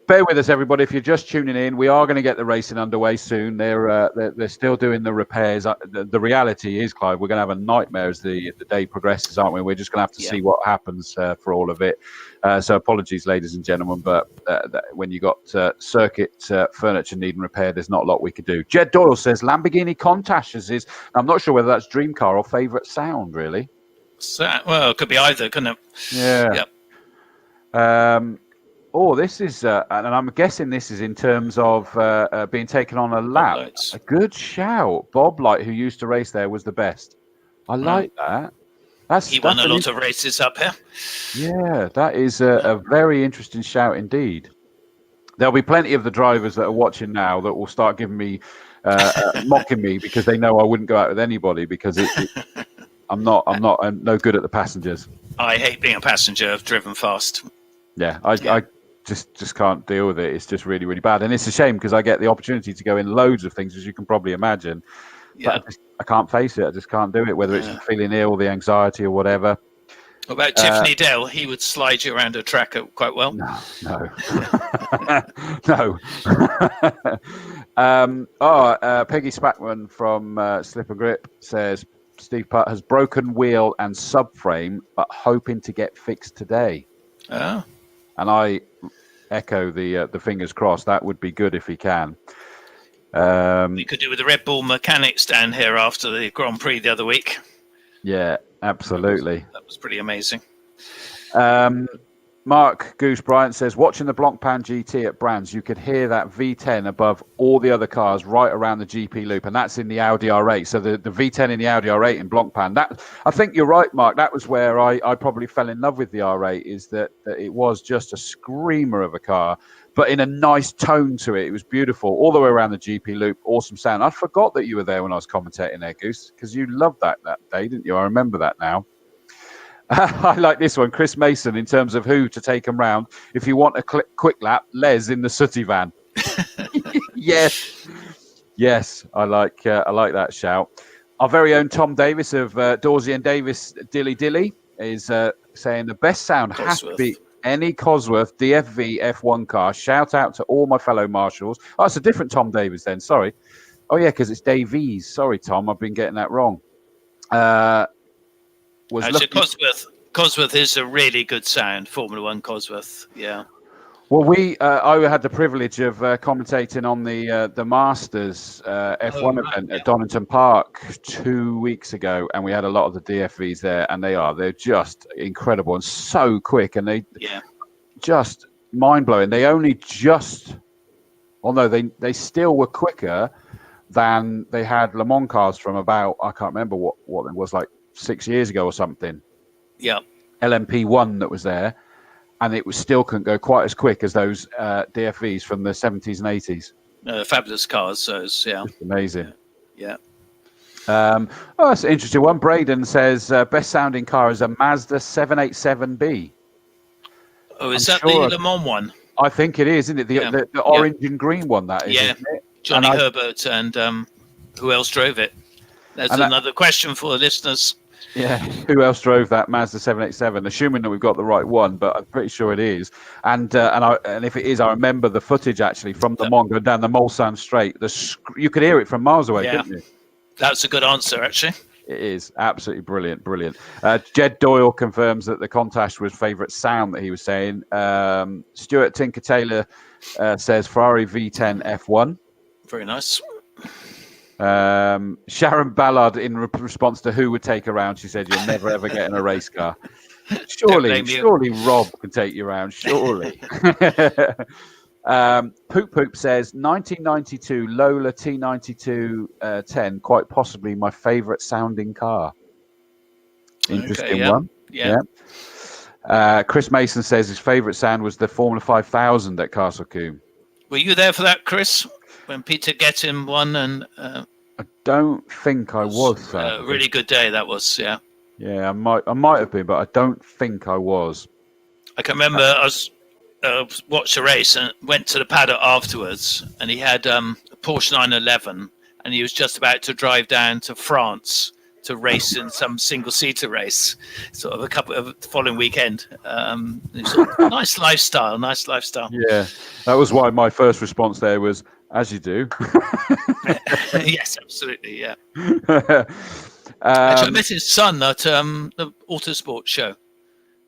Bear with us, everybody. If you're just tuning in, we are going to get the racing underway soon. They're still doing the repairs. The reality is, Clive, we're going to have a nightmare as the day progresses, aren't we? We're just going to have to see what happens for all of it. So apologies, ladies and gentlemen, but when you got circuit furniture needing repair, there's not a lot we could do. Jed Doyle says Lamborghini Countach is. I'm not sure whether that's dream car or favourite sound, really. Well, it could be either, couldn't it? Yeah. Yep. This is, and I'm guessing this is in terms of being taken on a lap. A good shout. Bob Light, who used to race there, was the best. I like that. He won a lot of races up here. Yeah, that is a very interesting shout indeed. There'll be plenty of the drivers that are watching now that will start giving me, mocking me because they know I wouldn't go out with anybody because I'm no good at the passengers. I hate being a passenger. I've driven fast. Yeah, I just can't deal with it. It's just really, really bad. And it's a shame because I get the opportunity to go in loads of things, as you can probably imagine. Yeah. But I can't face it. I just can't do it, whether it's feeling ill, the anxiety or whatever. What about Tiffany Dell? He would slide you around a track quite well. No. Peggy Spackman from Slip and Grip says, Steve Putt has broken wheel and subframe, but hoping to get fixed today. Oh. And I echo the fingers crossed. That would be good if he can. We could do with the Red Bull mechanics down here after the Grand Prix the other week. Yeah, absolutely. That was pretty amazing. Mark Goose Bryant says, watching the Blancpain GT at Brands, you could hear that V10 above all the other cars right around the GP loop, and that's in the Audi R8. So the V10 in the Audi R8 in Blancpain, that, I think you're right, Mark. That was where I probably fell in love with the R8, is that it was just a screamer of a car, but in a nice tone to it. It was beautiful all the way around the GP loop. Awesome sound. I forgot that you were there when I was commentating there, Goose, because you loved that day, didn't you? I remember that now. I like this one, Chris Mason, in terms of who to take them round. If you want a quick lap, Les in the sooty van. Yes, I like that shout. Our very own Tom Davis of Dawsey and Davis Dilly Dilly is saying the best sound has to be any Cosworth DFV F1 car. Shout out to all my fellow marshals. Oh, it's a different Tom Davis then. Sorry. Oh yeah, because it's Davies. Sorry, Tom, I've been getting that wrong. Actually, Cosworth is a really good sound. Formula One Cosworth, yeah. Well, I had the privilege of commentating on the Masters F1 event at Donington Park 2 weeks ago, and we had a lot of the DFVs there, and they're just incredible and so quick, and they just mind blowing. They only just, although they still were quicker than they had Le Mans cars from about, I can't remember what it was, like 6 years ago or something. Yeah. LMP1 that was there, and it was still couldn't go quite as quick as those DFVs from the 70s and 80s. Fabulous cars, those, yeah. Just amazing. Yeah. That's an interesting one. Braden says best sounding car is a Mazda 787B. Oh, is that the Le Mans one? I think it is, isn't it? The orange and green one, that is. Yeah. Johnny Herbert and who else drove it? That's another question for the listeners. Yeah, who else drove that Mazda 787? Assuming that we've got the right one, but I'm pretty sure it is. And if it is, I remember the footage actually from the Mans going down the Mulsanne Straight. You could hear it from miles away, couldn't you? That's a good answer, actually. It is absolutely brilliant. Jed Doyle confirms that the Countach was favourite sound that he was saying. Stuart Tinker Taylor says Ferrari V10 F1. Very nice. Sharon Ballard, in response to who would take her around, she said, "You'll never ever get in a race car." Surely Rob can take you around. Surely. Poop says 1992 Lola T92 10, quite possibly my favourite sounding car. Interesting one. Yeah. Chris Mason says his favourite sound was the Formula 5000 at Castle Combe. Were you there for that, Chris? When Peter Gettin won, and I don't think I was. A really good day that was. Yeah. Yeah, I might have been, but I don't think I was. I can remember I was watched the race and went to the paddock afterwards, and he had a Porsche 911, and he was just about to drive down to France to race in some single-seater race, sort of a couple of the following weekend. Nice lifestyle. Yeah, that was why my first response there was, as you do. Yes, absolutely, yeah. Actually, I met his son at the Autosport show.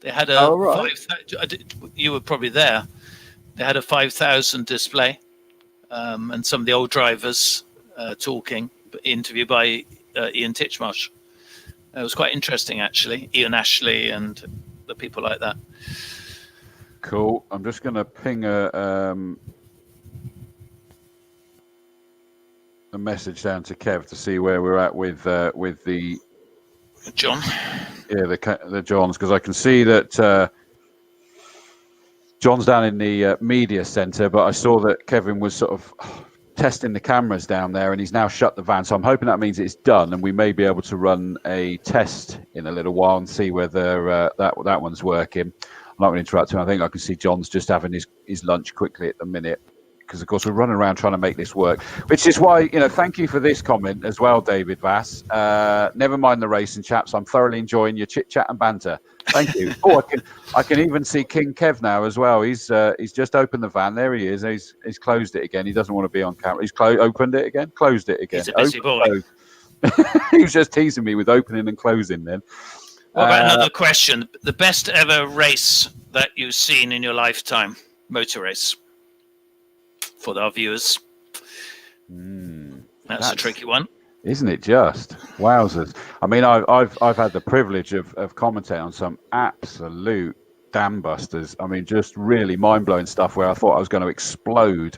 They had a 5,000. You were probably there. They had a 5,000 display, and some of the old drivers talking, interviewed by Ian Titchmarsh. It was quite interesting, actually. Ian Ashley and the people like that. Cool. I'm just going to ping a message down to Kev to see where we're at with the John. Yeah, the Johns, because I can see that John's down in the media centre, but I saw that Kevin was sort of testing the cameras down there, and he's now shut the van. So I'm hoping that means it's done, and we may be able to run a test in a little while and see whether that one's working. I'm not going to interrupt him. I think I can see John's just having his lunch quickly at the minute, because of course we're running around trying to make this work, which is why, thank you for this comment as well, David Vass. Never mind the racing, chaps. I'm thoroughly enjoying your chit chat and banter. Thank you. Oh, I can even see King Kev now as well. He's just opened the van. There he is. He's closed it again. He doesn't want to be on camera. He's opened it again, closed it again. He's a busy boy. He was just teasing me with opening and closing then. What about another question? The best ever race that you've seen in your lifetime, motor race, for our viewers? That's a tricky one. Isn't it just? Wowzers. I mean, I've had the privilege of commentating on some absolute dam busters. I mean, just really mind-blowing stuff where I thought I was going to explode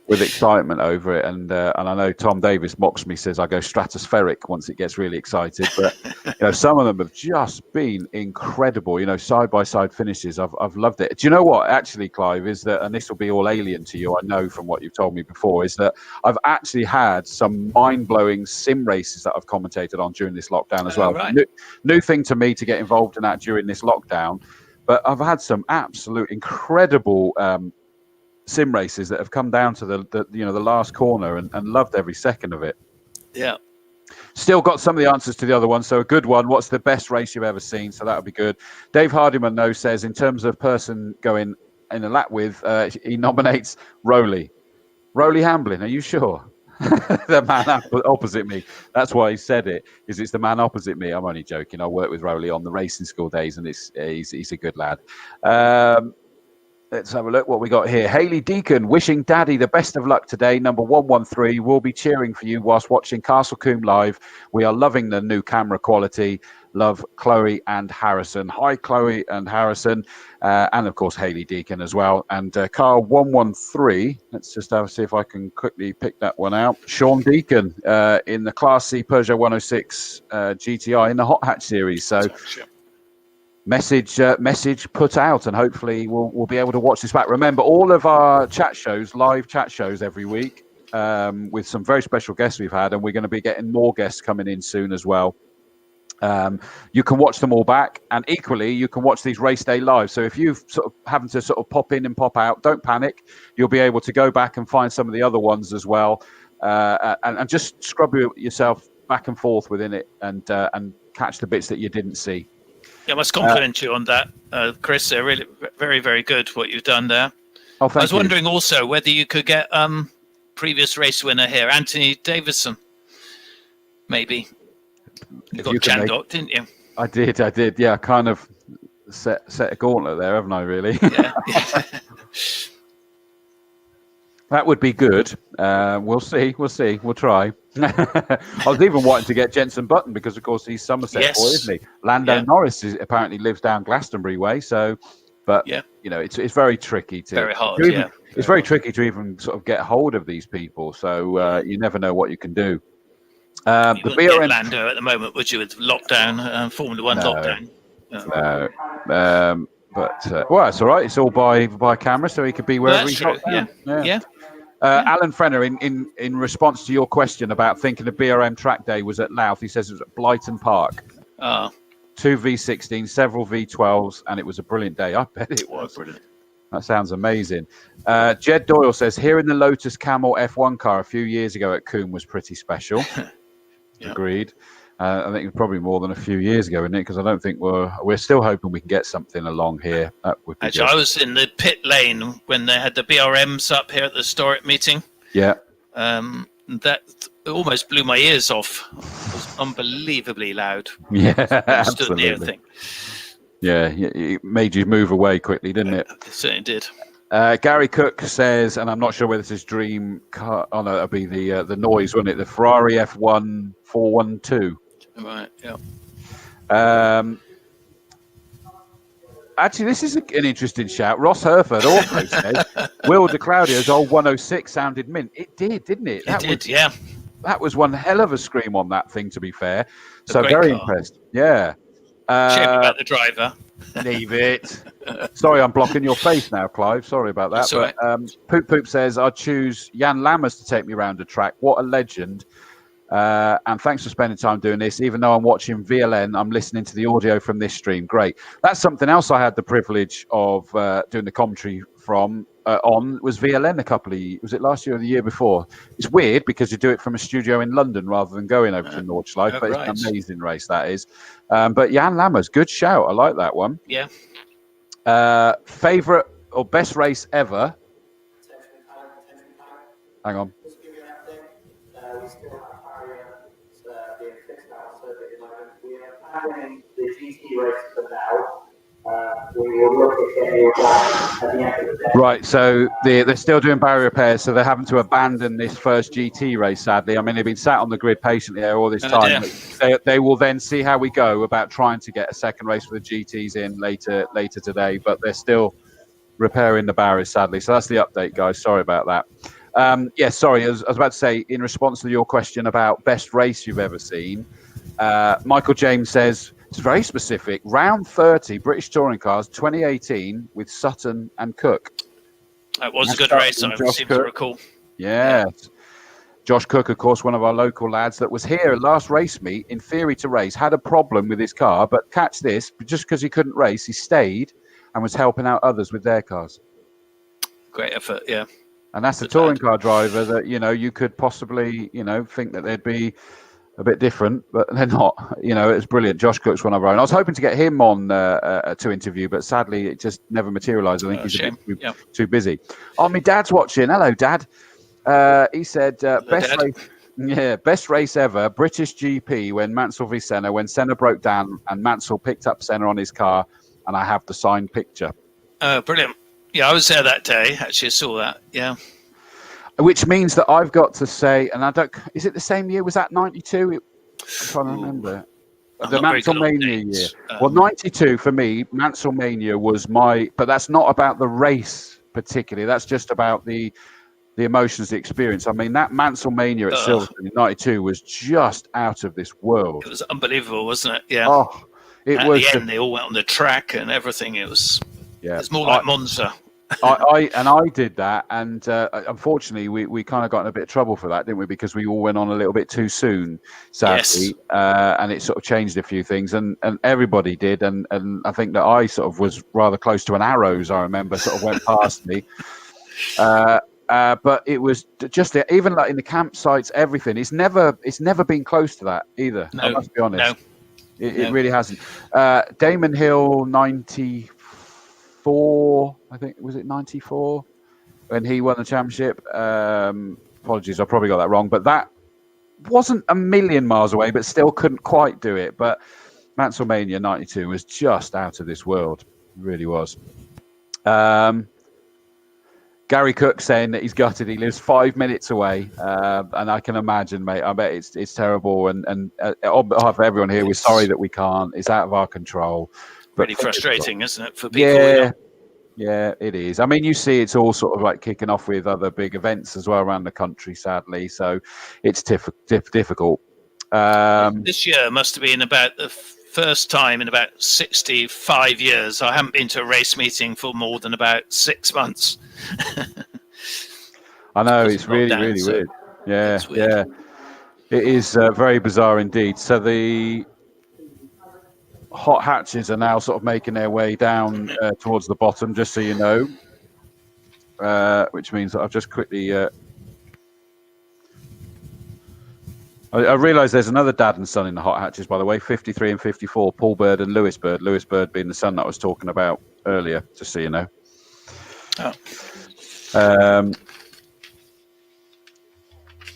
with excitement over it. And I know Tom Davis mocks me, says I go stratospheric once it gets really excited. But some of them have just been incredible. Side-by-side finishes. I've loved it. Do you know what? Actually, Clive, is that, and this will be all alien to you, I know from what you've told me before, is that I've actually had some mind-blowing sim races that I've commentated on during this lockdown as well. Right. New thing to me to get involved in that during this lockdown. But I've had some absolute incredible sim races that have come down to the last corner and loved every second of it. Yeah. Still got some of the answers to the other ones. So a good one. What's the best race you've ever seen? So that would be good. Dave Hardiman, though, says in terms of person going in a lap with, he nominates Rowley. Rowley Hamblin. Are you sure? The man opposite me. That's why he said it. Is it's the man opposite me. I'm only joking. I worked with Rowley on the racing school days, and he's a good lad. Let's have a look what we got here. Hayley Deacon, wishing Daddy the best of luck today. Number 113. We'll be cheering for you whilst watching Castle Combe live. We are loving the new camera quality. Love, Chloe and Harrison. Hi, Chloe and Harrison. And, of course, Hayley Deacon as well. And car 113. Let's just see if I can quickly pick that one out. Sean Deacon in the Class C Peugeot 106 GTI in the Hot Hatch series. So... Message put out, and hopefully we'll be able to watch this back. Remember, all of our live chat shows every week, with some very special guests we've had, and we're going to be getting more guests coming in soon as well. You can watch them all back, and equally you can watch these race day live. So if you've sort of having to sort of pop in and pop out, don't panic. You'll be able to go back and find some of the other ones as well, and just scrub yourself back and forth within it, and catch the bits that you didn't see. Yeah, I must compliment you on that, Chris. They're really very, very good what you've done there. Oh, thank you. I was wondering also whether you could get previous race winner here, Anthony Davison, maybe. You got Chandok, didn't you? I did. Yeah, I kind of set a gauntlet there, haven't I, really? Yeah. That would be good. We'll see. We'll try. I was even wanting to get Jenson Button because, of course, he's Somerset boy, isn't he? Lando Norris apparently lives down Glastonbury way. So, but it's very tricky to. Very hard. It's very tricky to even sort of get hold of these people. So you never know what you can do. You wouldn't get Lando at the moment, would you? With lockdown, Formula One lockdown. No. But well, it's all right. It's all by camera, so he could be wherever he's got. Yeah. Alan Frenner, in response to your question about thinking a BRM track day was at Louth, he says it was at Blyton Park. 2 V16, several V12s, and it was a brilliant day. I bet it was. Brilliant. That sounds amazing. Jed Doyle says, hearing the Lotus Camel F1 car a few years ago at Combe was pretty special. Agreed. I think it was probably more than a few years ago, isn't it? Because I don't think we're still hoping we can get something along here. Actually, I was in the pit lane when they had the BRMs up here at the historic meeting. Yeah. That almost blew my ears off. It was unbelievably loud. Yeah, absolutely. Yeah, it made you move away quickly, didn't it? It certainly did. Gary Cook says, and I'm not sure whether this is dream car. Oh no, that'll be the noise, wouldn't it? The Ferrari F1 412. Right. Yeah. Actually, this is an interesting shout. Ross Herford also says, Will de Claudio's old 106 sounded mint. It did, didn't it? It did, yeah. That was one hell of a scream on that thing, to be fair. So very impressed. Yeah. Shame about the driver. Leave it. Sorry, I'm blocking your face now, Clive. Sorry about that. That's but Poop Poop says, I'd choose Jan Lammers to take me around the track. What a legend. And thanks for spending time doing this. Even though I'm watching VLN, I'm listening to the audio from this stream. Great. That's something else I had the privilege of doing the commentary on was VLN was it last year or the year before? It's weird because you do it from a studio in London rather than going over to Nordschleife, but it's an amazing race, that is. But Jan Lammers, good shout. I like that one. Yeah. Favourite or best race ever? Hang on. Having the GT race for now, we will look Right, so they're still doing barrier repairs, so they're having to abandon this first GT race, sadly. I mean, they've been sat on the grid patiently there all this time. They will then see how we go about trying to get a second race for the GTs in later today, but they're still repairing the barriers, sadly. So that's the update, guys. Sorry about that. Yeah, sorry, I was about to say, in response to your question about best race you've ever seen, Michael James says, it's very specific. Round 30, British Touring Cars, 2018, with Sutton and Cook. That was a good race, I seem to recall. Yes. Yeah. Josh Cook, of course, one of our local lads that was here at last race meet, in theory to race, had a problem with his car, but catch this, just because he couldn't race, he stayed and was helping out others with their cars. Great effort, yeah. And that's a touring car driver that, you could possibly, think that they'd be a bit different, but they're not. It was brilliant. Josh Cook's one of our own. I was hoping to get him on to interview, but sadly it just never materialised. I think he's a bit too busy. Oh, my dad's watching. Hello, Dad. He said, best race ever, British GP when Mansell v Senna, when Senna broke down and Mansell picked up Senna on his car, and I have the signed picture. Brilliant. Yeah, I was there that day. Actually, I saw that. Yeah. Which means that I've got to say, and I don't. Is it the same year? Was that 92? I'm trying to remember. The Mansell-Mania year. Well, 92 for me, Mansell-Mania was but that's not about the race particularly. That's just about the emotions, the experience. I mean, that Mansell-Mania at Silverstone in 92 was just out of this world. It was unbelievable, wasn't it? Yeah. Oh, it was. At the end, they all went on the track and everything. It was. Yeah. It's more like Monza. I did that, and unfortunately we kind of got in a bit of trouble for that, didn't we? Because we all went on a little bit too soon, sadly. Yes. And it sort of changed a few things, and everybody did, and I think that I sort of was rather close to an Arrows. I remember sort of went past me, but it was just even like in the campsites, everything. It's never been close to that either. No, I must be honest. No. It really hasn't. Damon Hill 94. I think, was it 94 when he won the championship? Apologies, I probably got that wrong, but that wasn't a million miles away, but still couldn't quite do it. But Mansell-Mania 92 was just out of this world. It really was. Gary Cook saying that he's gutted. He lives 5 minutes away, and I can imagine, mate. I bet it's terrible. And on behalf of everyone here, we're sorry that we can't. It's out of our control. Pretty frustrating, isn't it, for people? Yeah, it is. I mean, you see, it's all sort of like kicking off with other big events as well around the country, sadly. So it's difficult. This year must have been about the first time in about 65 years. I haven't been to a race meeting for more than about 6 months. I know, it's really weird. Yeah, yeah. It is very bizarre indeed. So the hot hatches are now sort of making their way down towards the bottom, just so you know, which means that I've just quickly I realise there's another dad and son in the hot hatches, by the way, 53 and 54, Paul Bird and Lewis Bird being the son that I was talking about earlier, just so you know.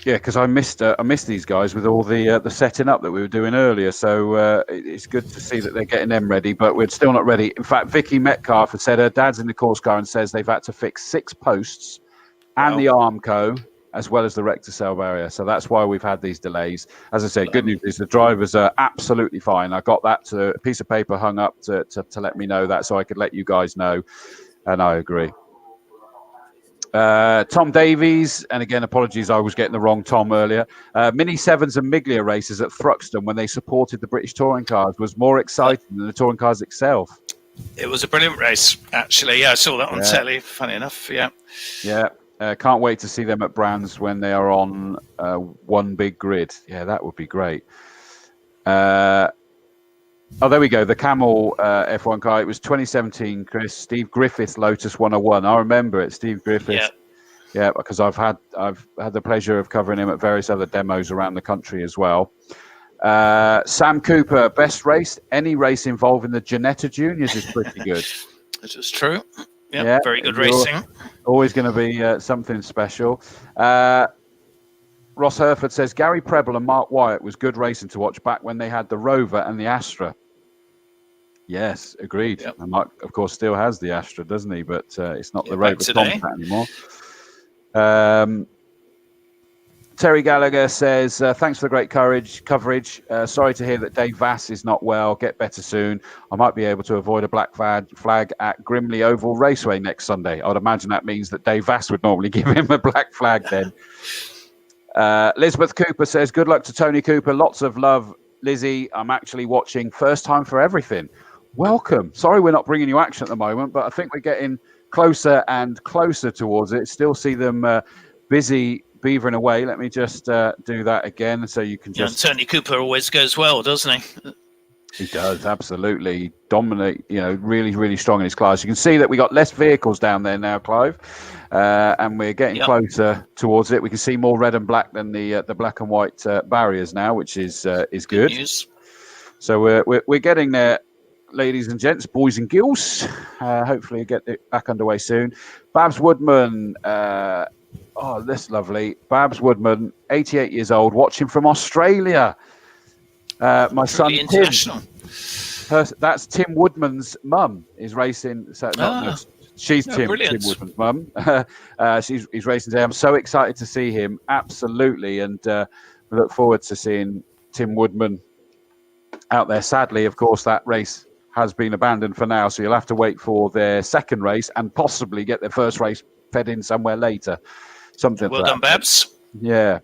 Yeah, because I missed these guys with all the setting up that we were doing earlier. So it's good to see that they're getting them ready, but we're still not ready. In fact, Vicky Metcalf has said her dad's in the course car and says they've had to fix 6 posts and the Armco as well as the rector cell barrier. So that's why we've had these delays. As I said, good news is the drivers are absolutely fine. I got that to a piece of paper hung up to let me know that, so I could let you guys know, and I agree. Tom Davies, and again, apologies, I was getting the wrong Tom earlier. Mini Sevens and Miglia races at Thruxton when they supported the British touring cars was more exciting than the touring cars itself. It was a brilliant race, actually. Yeah, I saw that on telly, funny enough. Yeah. Can't wait to see them at Brands when they are on one big grid. Yeah, that would be great. Oh, there we go. The Camel F1 car. It was 2017, Chris. Steve Griffith's Lotus 101. I remember it. Steve Griffith. Yeah, because I've had the pleasure of covering him at various other demos around the country as well. Sam Cooper, best race. Any race involving the Ginetta Juniors is pretty good. This is true. Yeah, very good racing. Always going to be something special. Ross Herford says Gary Preble and Mark Wyatt was good racing to watch back when they had the Rover and the Astra. Yes, agreed. Yep. And Mark, of course, still has the Astra, doesn't he? But it's not the back Rover today. Tomcat anymore. Terry Gallagher says, thanks for the great coverage. Sorry to hear that Dave Vass is not well. Get better soon. I might be able to avoid a black flag at Grimley Oval Raceway next Sunday. I'd imagine that means that Dave Vass would normally give him a black flag then. Elizabeth Cooper says, good luck to Tony Cooper. Lots of love, Lizzie. I'm actually watching first time for everything. Welcome. Sorry we're not bringing you action at the moment, but I think we're getting closer and closer towards it. Still see them busy beavering away. Let me just do that again so you can just... Tony Cooper always goes well, doesn't he? He does, absolutely. Dominate, really, really strong in his class. You can see that we got less vehicles down there now, Clive, and we're getting closer towards it. We can see more red and black than the black and white barriers now, which is good. News. So we're getting there, ladies and gents, boys and girls. Hopefully get it back underway soon. Babs Woodman, that's lovely. Babs Woodman, 88 years old, watching from Australia. My son international. Tim, that's Tim Woodman's mum is racing. So she's Tim Woodman's mum. He's racing today. I'm so excited to see him. Absolutely, and we look forward to seeing Tim Woodman out there. Sadly, of course, that race has been abandoned for now, so you'll have to wait for their second race and possibly get their first race fed in somewhere later. Something. Well done, Babs. Yeah.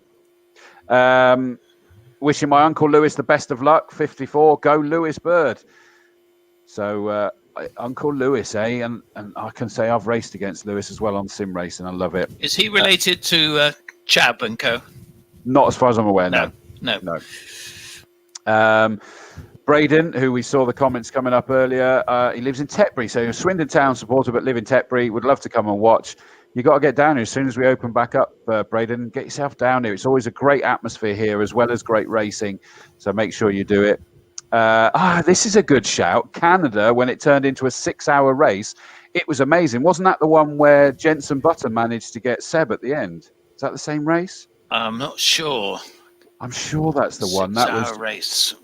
Wishing my Uncle Lewis the best of luck. 54. Go Lewis Bird. So Uncle Lewis, eh? And I can say I've raced against Lewis as well on sim racing. I love it. Is he related to Chab and Co? Not as far as I'm aware. No. Braden, who we saw the comments coming up earlier, he lives in Tetbury, so you're a Swindon Town supporter but live in Tetbury. Would love to come and watch. You got to get down here as soon as we open back up, Braden. Get yourself down here. It's always a great atmosphere here as well as great racing, so make sure you do it. This is a good shout. Canada, when it turned into a 6-hour race, it was amazing. Wasn't that the one where Jenson Button managed to get Seb at the end? Is that the same race? I'm not sure. I'm sure that's the one. That was a race.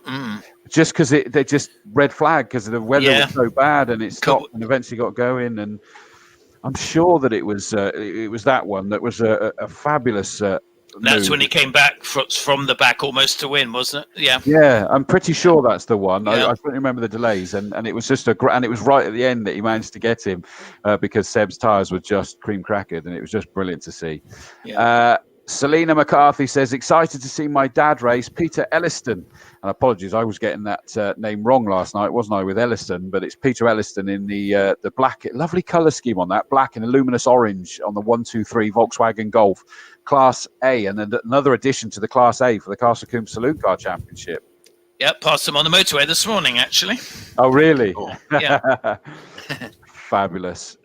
Just because they just red flag because the weather was so bad and it stopped and eventually got going. And I'm sure that it was that one that was a fabulous. That's when he came back from the back almost to win, wasn't it? Yeah. Yeah, I'm pretty sure that's the one. Yeah. I couldn't remember the delays, and it was just and it was right at the end that he managed to get him because Seb's tyres were just cream crackered, and it was just brilliant to see. Yeah. Selena McCarthy says, excited to see my dad race, Peter Elliston. And apologies, I was getting that name wrong last night, wasn't I, with Elliston? But it's Peter Elliston in the black, lovely colour scheme on that, black and a luminous orange on the 123 Volkswagen Golf, Class A, and then another addition to the Class A for the Castle Combe Saloon Car Championship. Yep, passed him on the motorway this morning, actually. Oh, really? Cool. Yeah. Fabulous.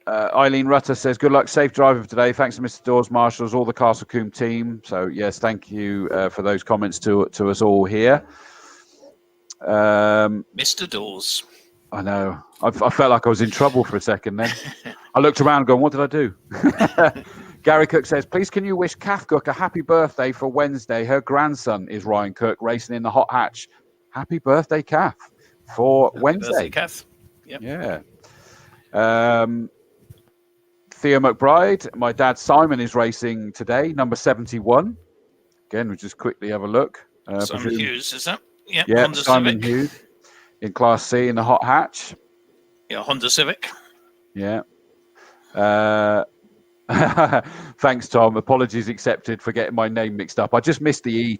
Eileen Rutter says, good luck, safe driving for today. Thanks to Mr. Dawes, Marshals, all the Castle Combe team. So, yes, thank you for those comments to us all here. Mr. Dawes. I know. I felt like I was in trouble for a second then. I looked around going, what did I do? Gary Cook says, please can you wish Kath Cook a happy birthday for Wednesday? Her grandson is Ryan Cook, racing in the hot hatch. Happy birthday, Kath, for Wednesday. Birthday, Kath. Yep. Yeah. Theo McBride, my dad Simon is racing today, number 71. Again, we'll just quickly have a look. Simon Hughes, is that? Yep. Yeah, Honda Simon Civic. Hughes in Class C in the hot hatch. Yeah, Honda Civic. Yeah. Thanks, Tom. Apologies accepted for getting my name mixed up. I just missed the E,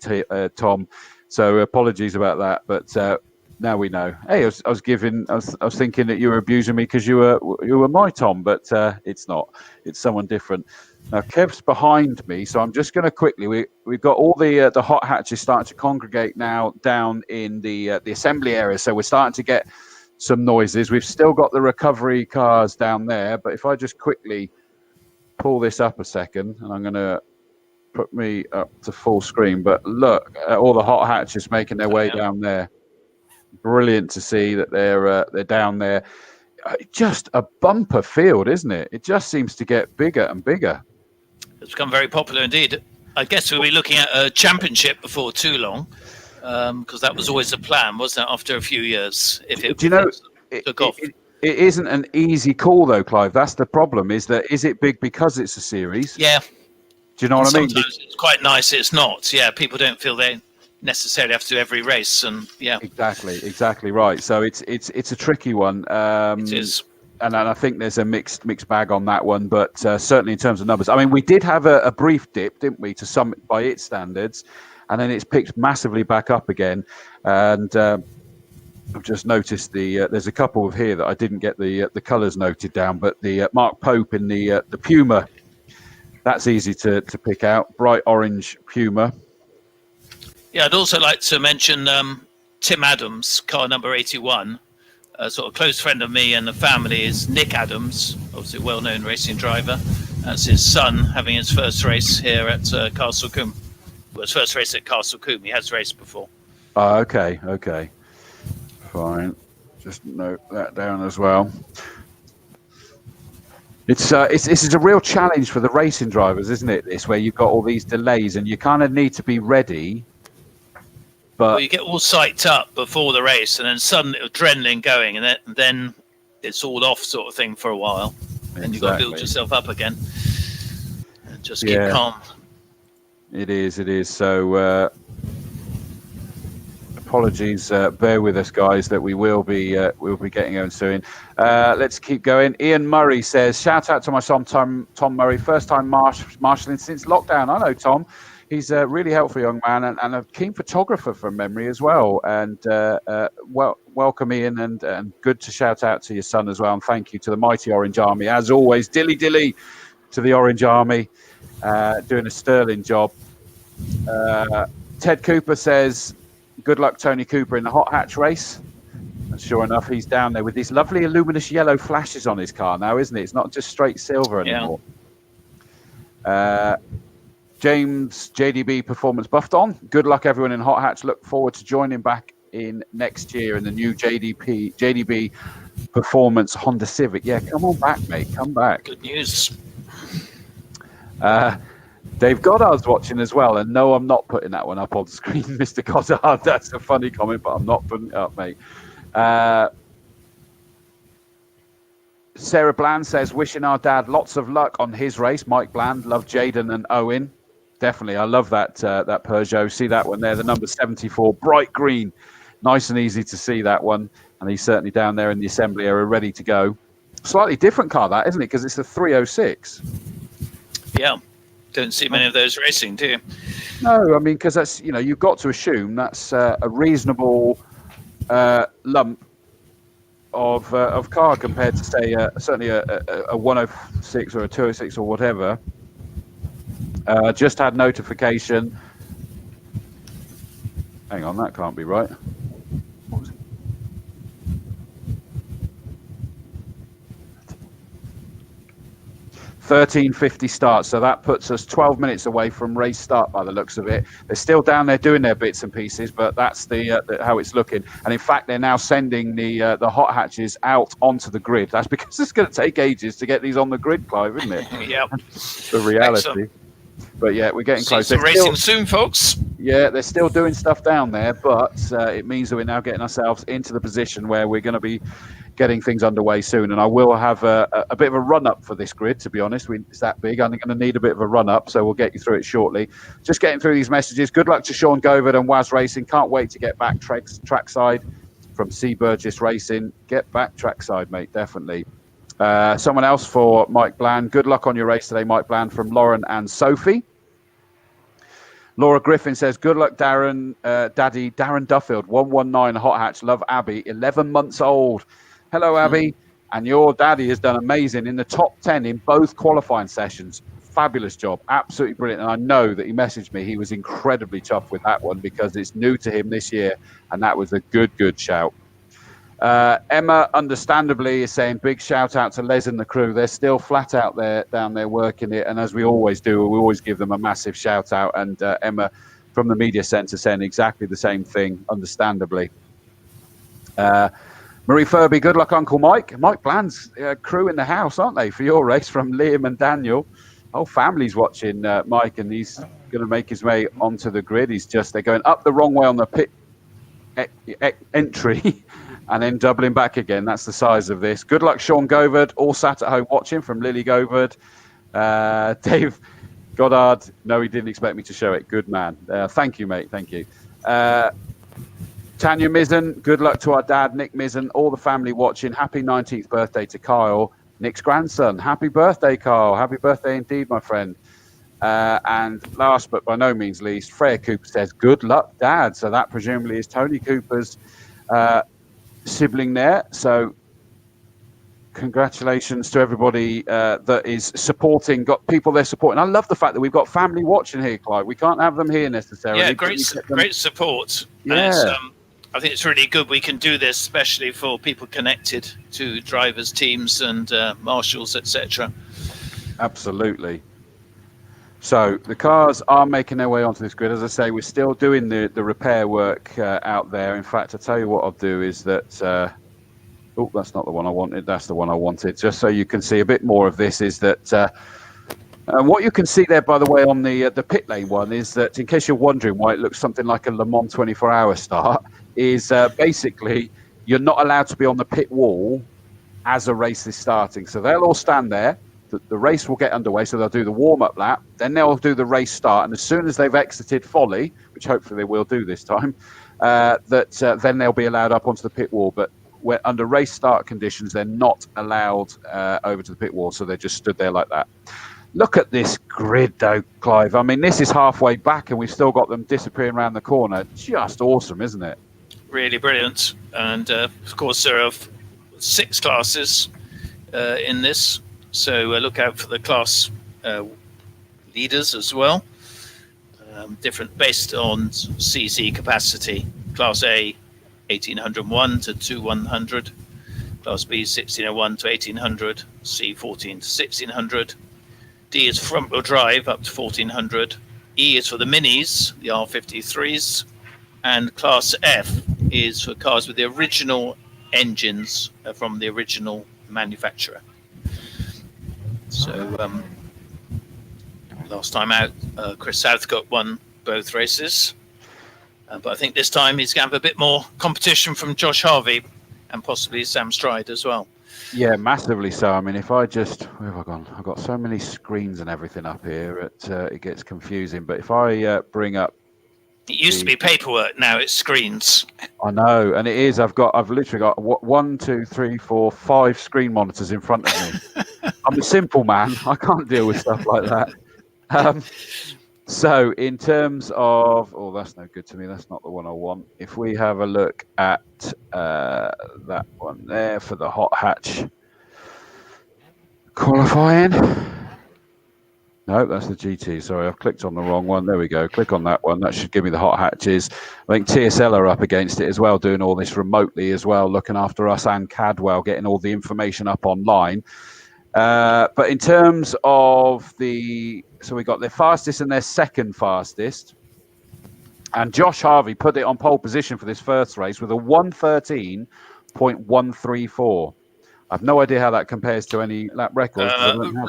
Tom. So apologies about that. But now we know. Hey, I was thinking that you were abusing me because you were my Tom, but it's not. It's someone different. Now Kev's behind me, so I'm just going to quickly. We've got all the hot hatches starting to congregate now down in the assembly area, so we're starting to get some noises. We've still got the recovery cars down there, but if I just quickly pull this up a second, and I'm going to put me up to full screen. But look at all the hot hatches making their way down there. Brilliant to see that they're down there. Just a bumper field, isn't it? It just seems to get bigger and bigger. It's become very popular indeed. I guess we'll be looking at a championship before too long. because that was always the plan, wasn't it? After a few years, if it took off. It isn't an easy call though, Clive. That's the problem. Is it big because it's a series? Yeah. Do you know what I mean? Sometimes it's quite nice. It's not. Yeah, people don't feel they necessarily have to do every race, and yeah. Exactly right. So it's a tricky one. It is. And I think there's a mixed bag on that one, but certainly in terms of numbers, I mean, we did have a brief dip, didn't we, to some by its standards, and then it's picked massively back up again. And I've just noticed there's a couple of here that I didn't get the colours noted down, but the Mark Pope in the Puma, that's easy to pick out, bright orange Puma. Yeah, I'd also like to mention Tim Adams, car number 81. A sort of close friend of me and the family is Nick Adams, obviously a well-known racing driver. That's his son having his first race here at Castle Combe. Well, his first race at Castle Combe. He has raced before. Oh, okay. Fine. Just note that down as well. This is a real challenge for the racing drivers, isn't it? This where you've got all these delays and you kind of need to be ready. But well, you get all psyched up before the race, and then suddenly adrenaline going, and then it's all off, sort of thing, for a while. Exactly. And you've got to build yourself up again and just keep calm. It is. So apologies, bear with us, guys. That we'll be getting going soon. Let's keep going. Ian Murray says, "Shout out to my son Tom Murray, first time marshalling since lockdown." I know Tom. He's a really helpful young man and a keen photographer from memory as well. And welcome, Ian, and good to shout out to your son as well. And thank you to the mighty Orange Army. As always, dilly to the Orange Army, doing a sterling job. Ted Cooper says, good luck, Tony Cooper, in the hot hatch race. And sure enough, he's down there with these lovely luminous yellow flashes on his car now, isn't it? It's not just straight silver anymore. Yeah. James JDB Performance Buffed on. Good luck, everyone in Hot Hatch. Look forward to joining back in next year in the new JDB Performance Honda Civic. Yeah, come on back, mate. Come back. Good news. Dave Goddard's watching as well. And no, I'm not putting that one up on the screen, Mr. Goddard. That's a funny comment, but I'm not putting it up, mate. Sarah Bland says, wishing our dad lots of luck on his race. Mike Bland, love Jaden and Owen. Definitely, I love that Peugeot. See that one there, the number 74, bright green, nice and easy to see that one. And he's certainly down there in the assembly area, ready to go. Slightly different car, that, isn't it? Because it's the 306. Yeah, don't see many of those racing, do you? No, I mean, because that's, you've got to assume that's a reasonable lump of car compared to, say, certainly a 106 or a 206 or whatever. Just had notification. Hang on, that can't be right. What was it? 13:50 start, so that puts us 12 minutes away from race start by the looks of it. They're still down there doing their bits and pieces, but that's the how it's looking. And in fact, they're now sending the hot hatches out onto the grid. That's because it's going to take ages to get these on the grid, Clive, isn't it? Yeah, the reality. Excellent. But yeah, we're getting close. They're racing soon, folks. Yeah, they're still doing stuff down there, but it means that we're now getting ourselves into the position where we're going to be getting things underway soon. And I will have a bit of a run-up for this grid, to be honest. It's that big. I'm going to need a bit of a run-up, so we'll get you through it shortly. Just getting through these messages. Good luck to Sean Govard and Waz Racing. Can't wait to get back trackside from C. Burgess Racing. Get back trackside, mate, definitely. Someone else for Mike Bland. Good luck on your race today, Mike Bland, from Lauren and Sophie. Laura Griffin says, good luck, Darren, Daddy, Darren Duffield, 119 Hot Hatch. Love Abby, 11 months old. Hello, Abby. And your daddy has done amazing in the top 10 in both qualifying sessions. Fabulous job. Absolutely brilliant. And I know that he messaged me. He was incredibly tough with that one because it's new to him this year. And that was a good shout. Emma, understandably, is saying big shout out to Les and the crew. They're still flat out there, down there working it. And as we always do, we always give them a massive shout out. And Emma from the media centre saying exactly the same thing, understandably. Marie Furby, good luck, Uncle Mike. Mike Bland's crew in the house, aren't they, for your race, from Liam and Daniel. Whole family's watching Mike, and he's going to make his way onto the grid. They're going up the wrong way on the pit entry and then doubling back again. That's the size of this. Good luck, Sean Govard, all sat at home watching from Lily Govard. Dave Goddard, no, he didn't expect me to show it. Good man. Thank you, mate. Thank you. Tanya Mizzen, good luck to our dad, Nick Mizzen, all the family watching. Happy 19th birthday to Kyle, Nick's grandson. Happy birthday, Kyle. Happy birthday indeed, my friend. And last but by no means least, Freya Cooper says, good luck, Dad. So that presumably is Tony Cooper's sibling there. So congratulations to everybody that is supporting, got people there supporting. I love the fact that we've got family watching here, Clive. We can't have them here necessarily. Yeah, great support. Yeah. I think it's really good we can do this, especially for people connected to drivers, teams and marshals, etc. Absolutely. So the cars are making their way onto this grid. As I say, we're still doing the repair work out there. In fact, I'll tell you what I'll do is that... oh, that's not the one I wanted. That's the one I wanted. Just so you can see a bit more of this is that... and what you can see there, by the way, on the pit lane one is that, in case you're wondering why it looks something like a Le Mans 24-hour start, is basically you're not allowed to be on the pit wall as a race is starting. So they'll all stand there. The race will get underway, so they'll do the warm-up lap. Then they'll do the race start. And as soon as they've exited Folly, which hopefully they will do this time, then they'll be allowed up onto the pit wall. But under race start conditions, they're not allowed over to the pit wall. So they just stood there like that. Look at this grid, though, Clive. I mean, this is halfway back, and we've still got them disappearing around the corner. Just awesome, isn't it? Really brilliant. And, of course, there are 6 classes in this. So look out for the class leaders as well. Different based on CC capacity. Class A, 1801 to 2100. Class B, 1601 to 1800. C, 14 to 1600. D is front-wheel drive up to 1400. E is for the minis, the R53s. And Class F is for cars with the original engines from the original manufacturer. So last time out, Chris Southcott won both races. But I think this time he's going to have a bit more competition from Josh Harvey and possibly Sam Stride as well. Yeah, massively so. I mean, if I just... Where have I gone? I've got so many screens and everything up here, it gets confusing. But if I bring up... It used to be paperwork, now it's screens. I know, and it is. I've literally got 1, 2, 3, 4, 5 screen monitors in front of me. I'm a simple man. I can't deal with stuff like that. So in terms of... Oh, that's no good to me. That's not the one I want. If we have a look at that one there for the hot hatch qualifying. No, that's the GT. Sorry, I've clicked on the wrong one. There we go. Click on that one. That should give me the hot hatches. I think TSL are up against it as well, doing all this remotely as well, looking after us, and Cadwell getting all the information up online. But in terms of so we got their fastest and their second fastest. And Josh Harvey put it on pole position for this first race with a 1:13.134. I've no idea how that compares to any lap records.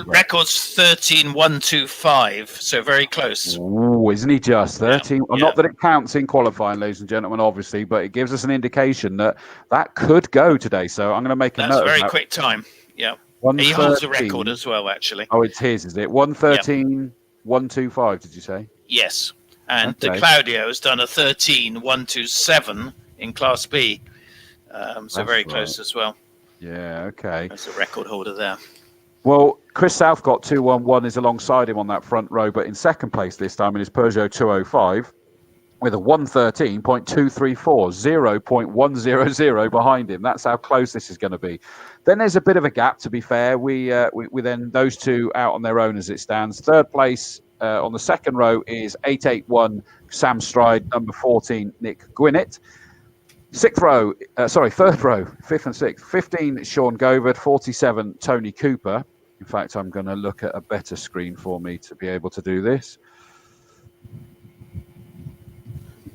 Records 13.125, so very close. Oh, isn't he just 13? Yeah. Well, not that it counts in qualifying, ladies and gentlemen, obviously, but it gives us an indication that could go today. So I'm going to make a note. That's a very quick time. Yeah. He holds a record as well, actually. Oh, it's his, is it? 1:13.125, did you say? Yes. And De Claudio has done a 13.127 in Class B. So very close as well. Yeah, okay. That's a record holder there. Well, Chris Southcott 211 is alongside him on that front row, but in second place this time in his Peugeot 205 with a 1:13.234, 0.100 behind him. That's how close this is going to be. Then there's a bit of a gap, to be fair. We then those two out on their own as it stands. Third place on the second row is 881 Sam Stride, number 14 Nick Gwinnett. Third row, 5th and 6th, 15 Sean Govard, 47 Tony Cooper. In fact, I'm going to look at a better screen for me to be able to do this.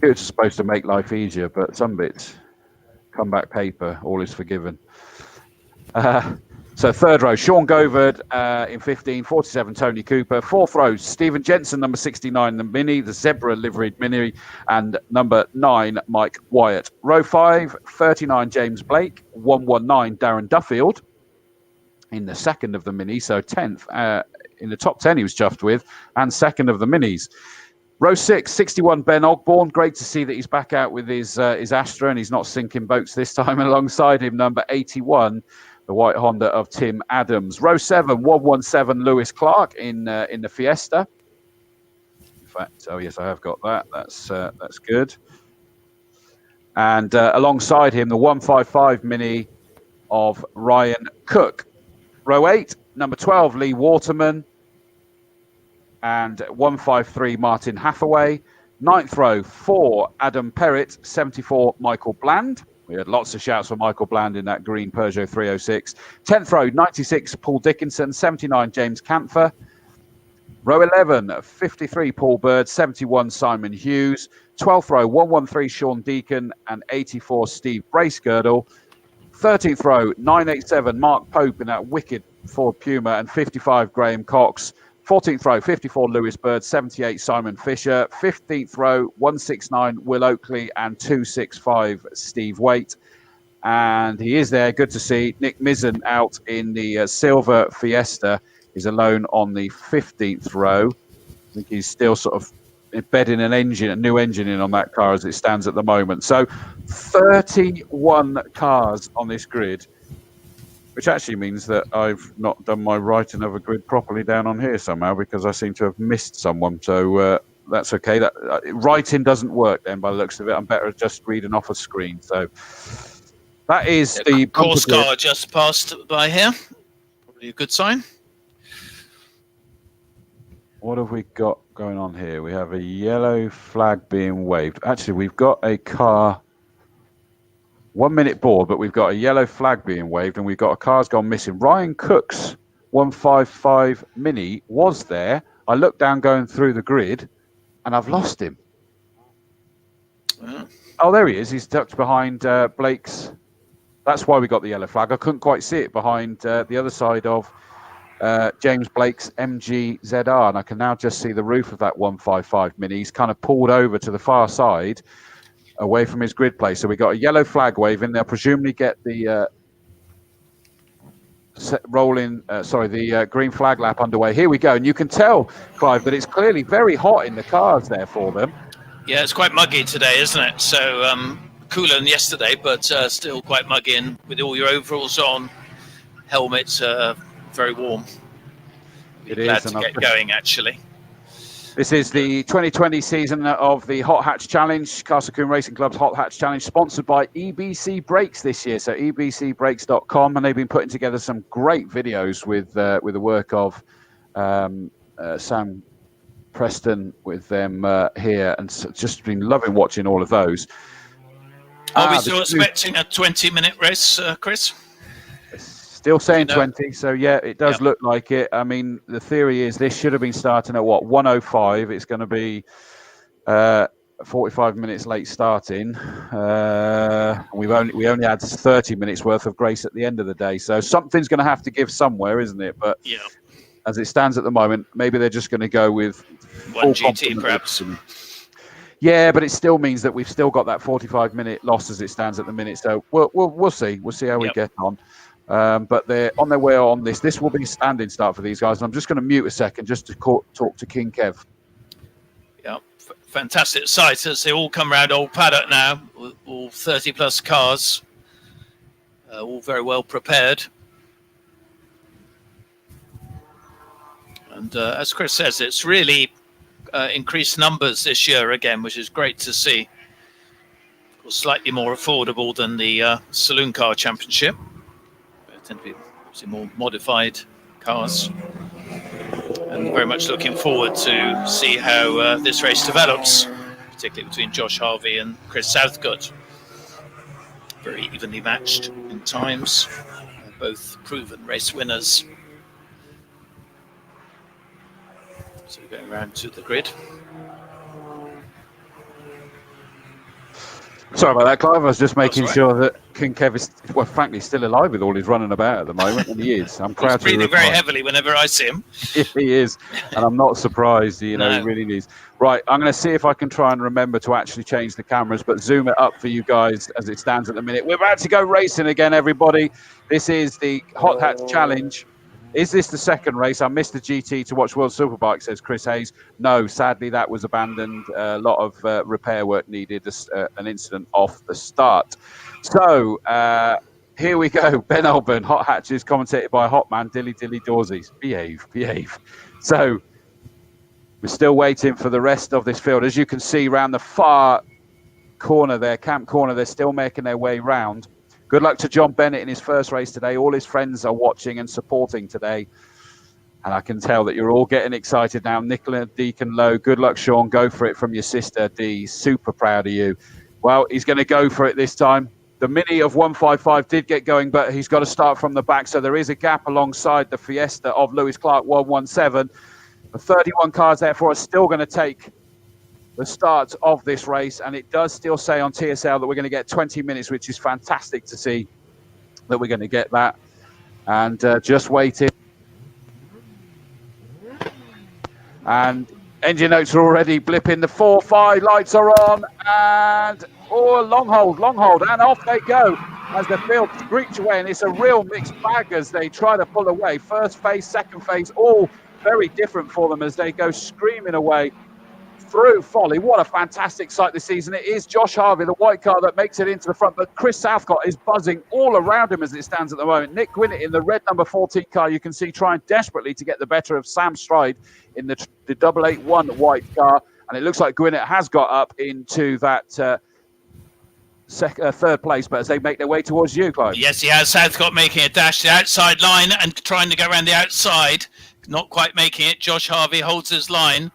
It's supposed to make life easier, but some bits come back paper, all is forgiven. So third row, Sean Govard in 15, 47, Tony Cooper. Fourth row, Stephen Jensen, number 69, the Mini, the Zebra liveried Mini, and number 9, Mike Wyatt. Row 5, 39, James Blake, 119, Darren Duffield in the second of the Mini, so 10th. In the top 10 he was chuffed with, and second of the Minis. Row 6, 61, Ben Ogborn. Great to see that he's back out with his Astra and he's not sinking boats this time. Alongside him, number 81, the white Honda of Tim Adams. Row 7, 117, Lewis Clark in the Fiesta. In fact, oh yes, I have got that. That's good. And alongside him, the 155 Mini of Ryan Cook. Row 8, number 12, Lee Waterman. And 153, Martin Hathaway. Ninth row, 4, Adam Perrett. 74, Michael Bland. We had lots of shouts for Michael Bland in that green Peugeot 306. 10th row, 96, Paul Dickinson. 79, James Canther. Row 11, 53, Paul Bird. 71, Simon Hughes. 12th row, 113, Sean Deacon. And 84, Steve Bracegirdle. 13th row, 987, Mark Pope in that wicked Ford Puma. And 55, Graham Cox. 14th row, 54, Lewis Bird. 78, Simon Fisher. 15th row, 169, Will Oakley. And 265, Steve Waite. And he is there. Good to see. Nick Mizzen out in the silver Fiesta. He's alone on the 15th row. I think he's still sort of embedding a new engine in on that car as it stands at the moment. So 31 cars on this grid, which actually means that I've not done my writing of a grid properly down on here somehow because I seem to have missed someone. So that's okay. That writing doesn't work then by the looks of it. I'm better at just reading off a screen. So that is the course car just passed by here. Probably a good sign. What have we got going on here? We have a yellow flag being waved. Actually, we've got a car, 1 minute board, but we've got a yellow flag being waved and we've got a car's gone missing. Ryan Cook's 155 Mini was there. I looked down going through the grid and I've lost him. Oh, there he is. He's tucked behind Blake's. That's why we got the yellow flag. I couldn't quite see it behind the other side of James Blake's MG ZR, and I can now just see the roof of that 155 Mini. He's kind of pulled over to the far side away from his grid place. So we got a yellow flag waving. They'll presumably get the the green flag lap underway. Here we go. And you can tell, Clive, that it's clearly very hot in the cars there for them. Yeah, it's quite muggy today, isn't it? So cooler than yesterday, but still quite muggy. And with all your overalls on, helmets, very warm. Glad to get going, actually. This is the 2020 season of the Hot Hatch Challenge, Castle Combe Racing Club's Hot Hatch Challenge, sponsored by EBC Brakes this year. So ebcbrakes.com, and they've been putting together some great videos with the work of Sam Preston with them here, and just been loving watching all of those. Are we still expecting a 20-minute race, Chris? Still saying 20, so yeah, it does look like it. I mean, the theory is this should have been starting at 1:05. It's going to be 45 minutes late starting. We only had 30 minutes worth of grace at the end of the day, so something's going to have to give somewhere, isn't it? But as it stands at the moment, maybe they're just going to go with one GT, perhaps. Yeah, but it still means that we've still got that 45-minute loss as it stands at the minute. So we'll see. We'll see how we get on. But they're on their way on this. This will be a standing start for these guys. And I'm just going to mute a second just to talk to King Kev. Yeah, fantastic sight as they all come around Old Paddock now. All 30-plus cars, all very well prepared. And as Chris says, it's really increased numbers this year again, which is great to see. Of course, slightly more affordable than the Saloon Car Championship. Tend to be obviously more modified cars, and very much looking forward to see how this race develops, particularly between Josh Harvey and Chris Southgate. Very evenly matched in times, both proven race winners. So we're going around to the grid. Sorry about that, Clive. I was just making right. sure that King Kev is, well, frankly, still alive with all his running about at the moment, and he is. I'm proud He's to breathing very report. heavily whenever I see him. He is, and I'm not surprised. You know, No. he really needs. Right, I'm going to see if I can try and remember to actually change the cameras, but zoom it up for you guys as it stands at the minute. We're about to go racing again, everybody. This is the Hot Hats Challenge. Is this the second race? I missed the GT to watch World Superbike, says Chris Hayes. No, sadly, that was abandoned. A lot of repair work needed, an incident off the start. So here we go. Ben Alburn, Hot Hatches, commentated by Hotman, Dilly Dawsies. Behave. So we're still waiting for the rest of this field. As you can see around the far corner there, camp corner, they're still making their way round. Good luck to John Bennett in his first race today. All his friends are watching and supporting today. And I can tell that you're all getting excited now. Nicola Deacon Lowe, good luck, Sean. Go for it from your sister, Dee. Super proud of you. Well, he's going to go for it this time. The Mini of 155 did get going, but he's got to start from the back. So there is a gap alongside the Fiesta of Lewis Clark 117. The 31 cars, therefore, are still going to take the start of this race, and it does still say on TSL that we're going to get 20 minutes, which is fantastic to see that we're going to get that. And just waiting. And engine notes are already blipping. The 4-5 lights are on, and long hold, and off they go as the field screech away. And it's a real mixed bag as they try to pull away. First phase, second phase, all very different for them as they go screaming away through Folly. What a fantastic sight this season. It is Josh Harvey, the white car, that makes it into the front, but Chris Southcott is buzzing all around him as it stands at the moment. Nick Gwinnett in the red number 14 car, you can see trying desperately to get the better of Sam Stride in the 881 white car, and it looks like Gwinnett has got up into that third place, but as they make their way towards you, Clive. Yes, he has. Southcott making a dash to the outside line and trying to go around the outside, not quite making it. Josh Harvey holds his line.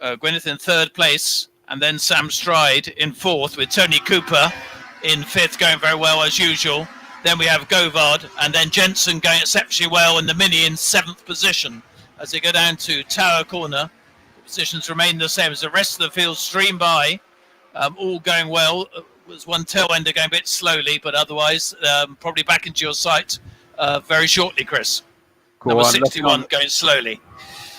Gwyneth in third place, and then Sam Stride in fourth, with Tony Cooper in fifth, going very well as usual. Then we have Govard, and then Jensen going exceptionally well in the Mini in seventh position. As they go down to Tower Corner, the positions remain the same as the rest of the field stream by, all going well. Was one tail ender going a bit slowly, but otherwise probably back into your sight very shortly, Chris. Cool. Number 61 going slowly.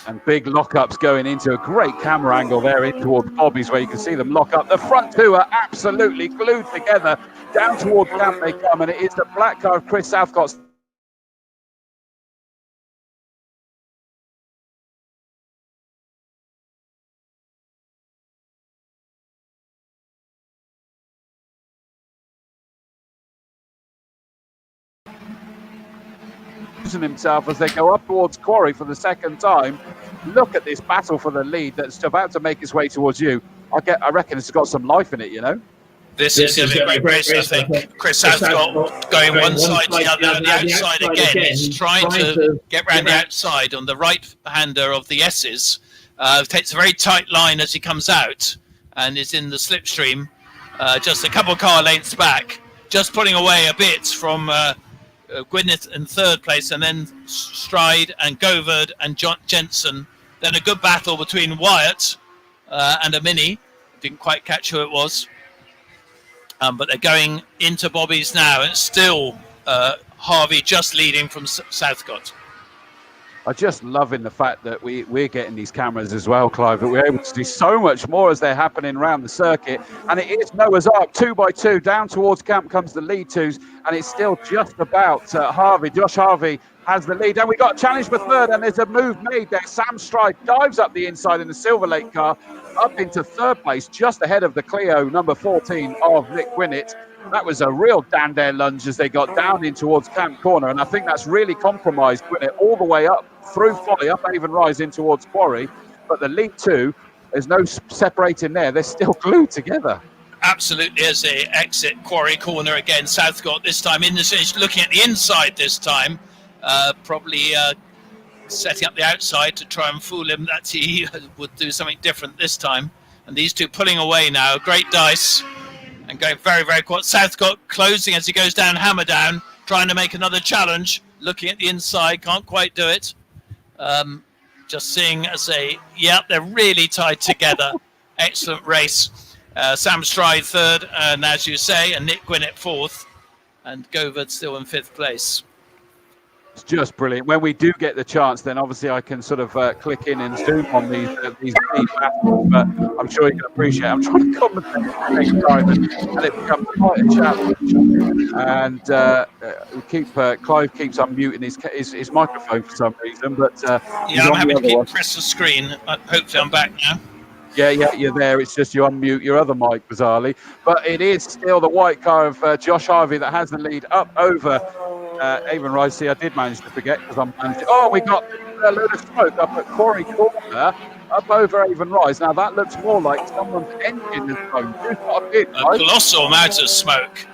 And big lockups going into a great camera angle there in towards Bobby's, where you can see them lock up. The front two are absolutely glued together. Down towards camp they come, and it is the black car of Chris Southcott. Himself as they go up towards Quarry for the second time. Look at this battle for the lead that's about to make its way towards you. I reckon it's got some life in it, you know. This is going to be a great race, I think. Chris Southcott going one side to the other, the outside again. He's trying to get round the outside on the right-hander of the S's. Takes a very tight line as he comes out and is in the slipstream, just a couple car lengths back, just pulling away a bit from Gwyneth in third place, and then Stride and Govard and Jensen. Then a good battle between Wyatt and a Mini. Didn't quite catch who it was. But they're going into Bobby's now, and it's still Harvey just leading from Southcott. I just loving the fact that we're getting these cameras as well, Clive, that we're able to do so much more as they're happening around the circuit. And it is Noah's Ark, 2 by 2. Down towards camp comes the lead twos, and it's still just about Harvey. Josh Harvey has the lead, and we got a challenge for third, and there's a move made there. Sam Stride dives up the inside in the Silver Lake car, up into third place, just ahead of the Clio number 14 of Nick Gwinnett. That was a real Dandare lunge as they got down in towards Camp Corner, and I think that's really compromised Gwinnett all the way up through Folly, up Avon Rise in towards Quarry. But the lead two, there's no separating there. They're still glued together. Absolutely, as they exit Quarry Corner again, Southcott this time in the looking at the inside this time, probably setting up the outside to try and fool him that he would do something different this time. And these two pulling away now, great dice, and going very, very quick. Southcott closing as he goes down, hammer down, trying to make another challenge, looking at the inside, can't quite do it. Just seeing as they're really tied together. Excellent race. Sam Stride third, and as you say, and Nick Gwinnett fourth, and Govard still in fifth place. It's just brilliant. When we do get the chance, then obviously I can sort of click in and zoom on these lead battles. But I'm sure you can appreciate. I'm trying to commentate at the same time, and it becomes quite a challenge. And Clive keeps unmuting his microphone for some reason. But I'm having to press the screen. Hopefully, I'm back now. Yeah, you're there. It's just you unmute your other mic, bizarrely. But it is still the white car of Josh Harvey that has the lead up over Avon Rise. See, I did manage to forget because I'm managing. Oh, we got a load of smoke up at Quarry Corner, up over Avon Rise. Now that looks more like someone's engine has blown. A colossal amount of smoke.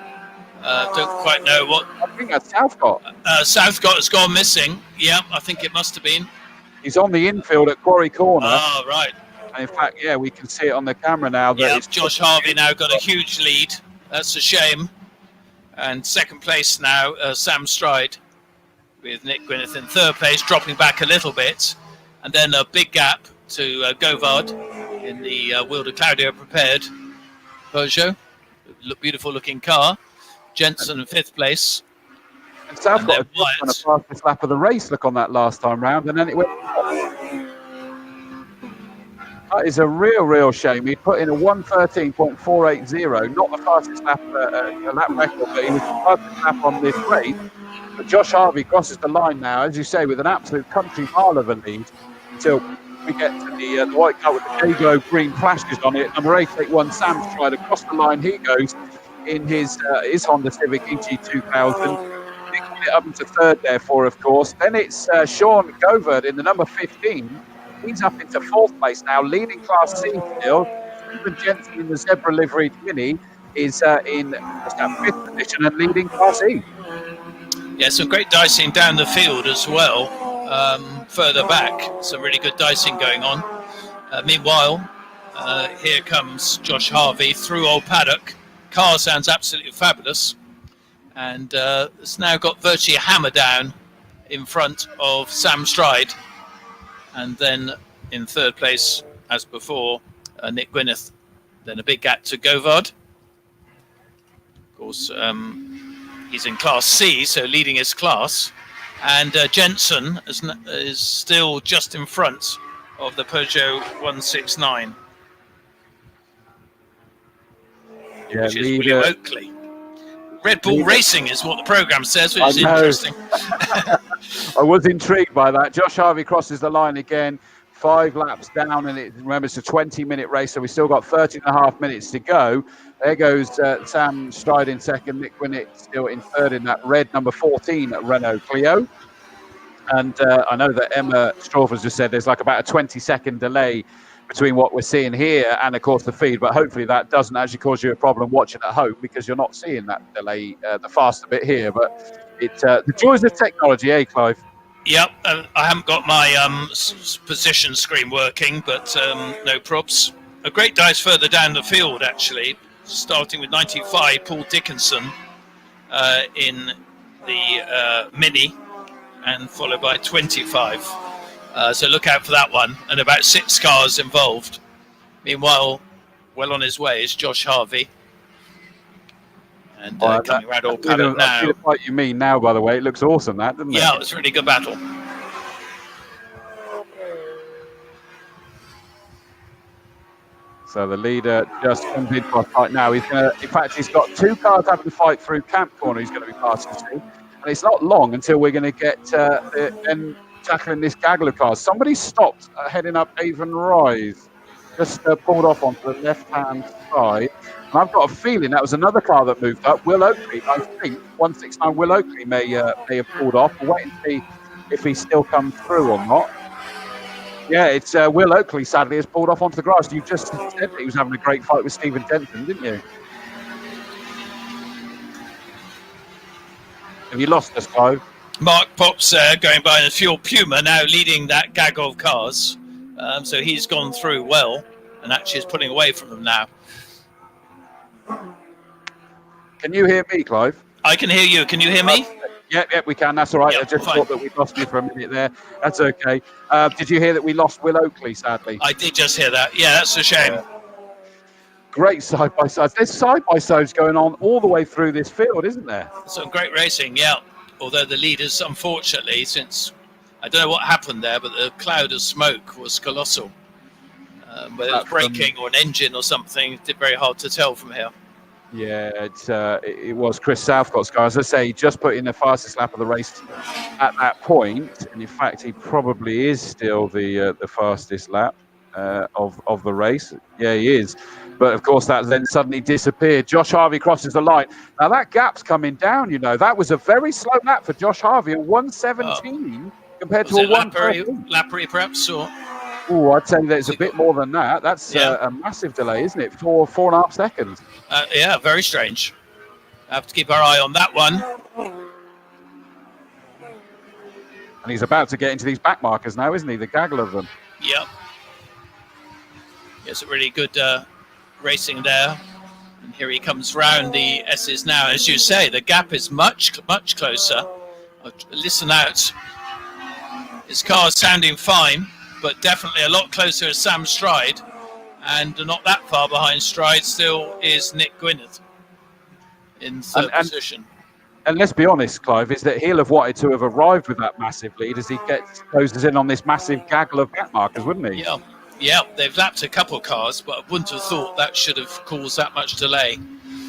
Don't quite know what. I think that's Southcott. Southcott has gone missing. Yeah, I think it must have been. He's on the infield at Quarry Corner. Oh, right. And in fact, yeah, we can see it on the camera now. That Josh Harvey now got a huge lead. That's a shame. And second place now, Sam Stride, with Nick Gwinnett in third place, dropping back a little bit. And then a big gap to Govard in the Wilder Claudio prepared Peugeot. Beautiful looking car. Jensen in fifth place. And Southcott on the fastest lap of the race, look on that last time round, and then it went. That is a real shame. He put in a 1:13.480, not the fastest lap, lap record, but he was the fastest lap on this race. But Josh Harvey crosses the line now, as you say, with an absolute country mile of a lead until we get to the white car with the J-Glow green flashes on it. Number 881, Sam Stride, across the line he goes in his Honda Civic EG2000. Picking it up into third, therefore, of course. Then it's Sean Govard in the number 15. He's up into fourth place now, leading Class C still. Stephen Jensen in the zebra liveried Mini is in fifth position and leading Class E. Yeah, some great dicing down the field as well. Further back, some really good dicing going on. Meanwhile, here comes Josh Harvey through Old Paddock. Car sounds absolutely fabulous. And it's now got virtually a hammer down in front of Sam Stride. And then in third place, as before, Nick Gwinnett. Then a big gap to Govard. Of course, he's in Class C, so leading his class. And Jensen is still just in front of the Peugeot 169. Yeah, which is William Oakley. Red Bull Racing is what the programme says, which is interesting. I was intrigued by that. Josh Harvey crosses the line again, 5 laps down, and remember it's a 20-minute race, so we've still got 13.5 minutes to go. There goes Sam Stride in second, Nick Gwinnett still in third in that red number 14 Renault Clio. And I know that Emma Strawford's just said there's like about a 20-second delay between what we're seeing here and, of course, the feed. But hopefully that doesn't actually cause you a problem watching at home, because you're not seeing that delay, the faster bit here. But it's the joys of technology, eh, Clive? Yep, I haven't got my position screen working, but no props. A great dice further down the field, actually, starting with 95, Paul Dickinson in the Mini, and followed by 25. So look out for that one, and about 6 cars involved. Meanwhile, well on his way is Josh Harvey. And coming around Old Paddock now. I see what you mean now, by the way. It looks awesome, that, doesn't it? Yeah, it was a really good battle. So the leader just comes in for a fight now. He's going to, in fact, he's got 2 cars having to fight through Camp Corner. He's going to be passing through. And it's not long until we're going to get then tackling this gaggle of cars. Somebody stopped heading up Avon Rise. Just pulled off onto the left-hand side. And I've got a feeling that was another car that moved up. Will Oakley, I think, 169 Will Oakley may have pulled off. We'll wait and see if he still comes through or not. Yeah, it's Will Oakley, sadly, has pulled off onto the grass. You just said that he was having a great fight with Stephen Jensen, didn't you? Have you lost us, Clive? Mark Popps going by in a Fuel Puma, now leading that gaggle of cars. So he's gone through well, and actually is pulling away from them now. Can you hear me, Clive? I can hear you. Can you hear me? Yep, we can. That's all right. Yep, I just fine. thought that we lost you for a minute there. That's okay. Did you hear that we lost Will Oakley, sadly? I did just hear that. Yeah, that's a shame. great side by sides. There's side by sides going on all the way through this field, isn't there? Some great racing, yeah. Although the leaders, unfortunately, since I don't know what happened there, but the cloud of smoke was colossal. Whether it was braking or an engine or something, it's very hard to tell from here. Yeah, it was Chris Southcott's car. As I say, he just put in the fastest lap of the race at that point, and in fact, he probably is still the fastest lap of the race. Yeah, he is. But of course, that then suddenly disappeared. Josh Harvey crosses the line. Now that gap's coming down. That was a very slow lap for Josh Harvey, a 1:17 compared to a 1:13. Lappery, perhaps, or. Oh, I'd say there's a bit more than that. That's a massive delay, isn't it? 4.5 seconds. Yeah, very strange. I have to keep our eye on that one. And he's about to get into these back markers now, isn't he? The gaggle of them. Yep. Yes, a really good racing there. And here he comes round the S's now. As you say, the gap is much, much closer. Listen out. His car's sounding fine, but definitely a lot closer to Sam Stride, and not that far behind Stride still is Nick Gwynedd in third position. And let's be honest, Clive, is that he'll have wanted to have arrived with that massive lead as he closes in on this massive gaggle of back markers, wouldn't he? Yeah, they've lapped a couple cars, but I wouldn't have thought that should have caused that much delay.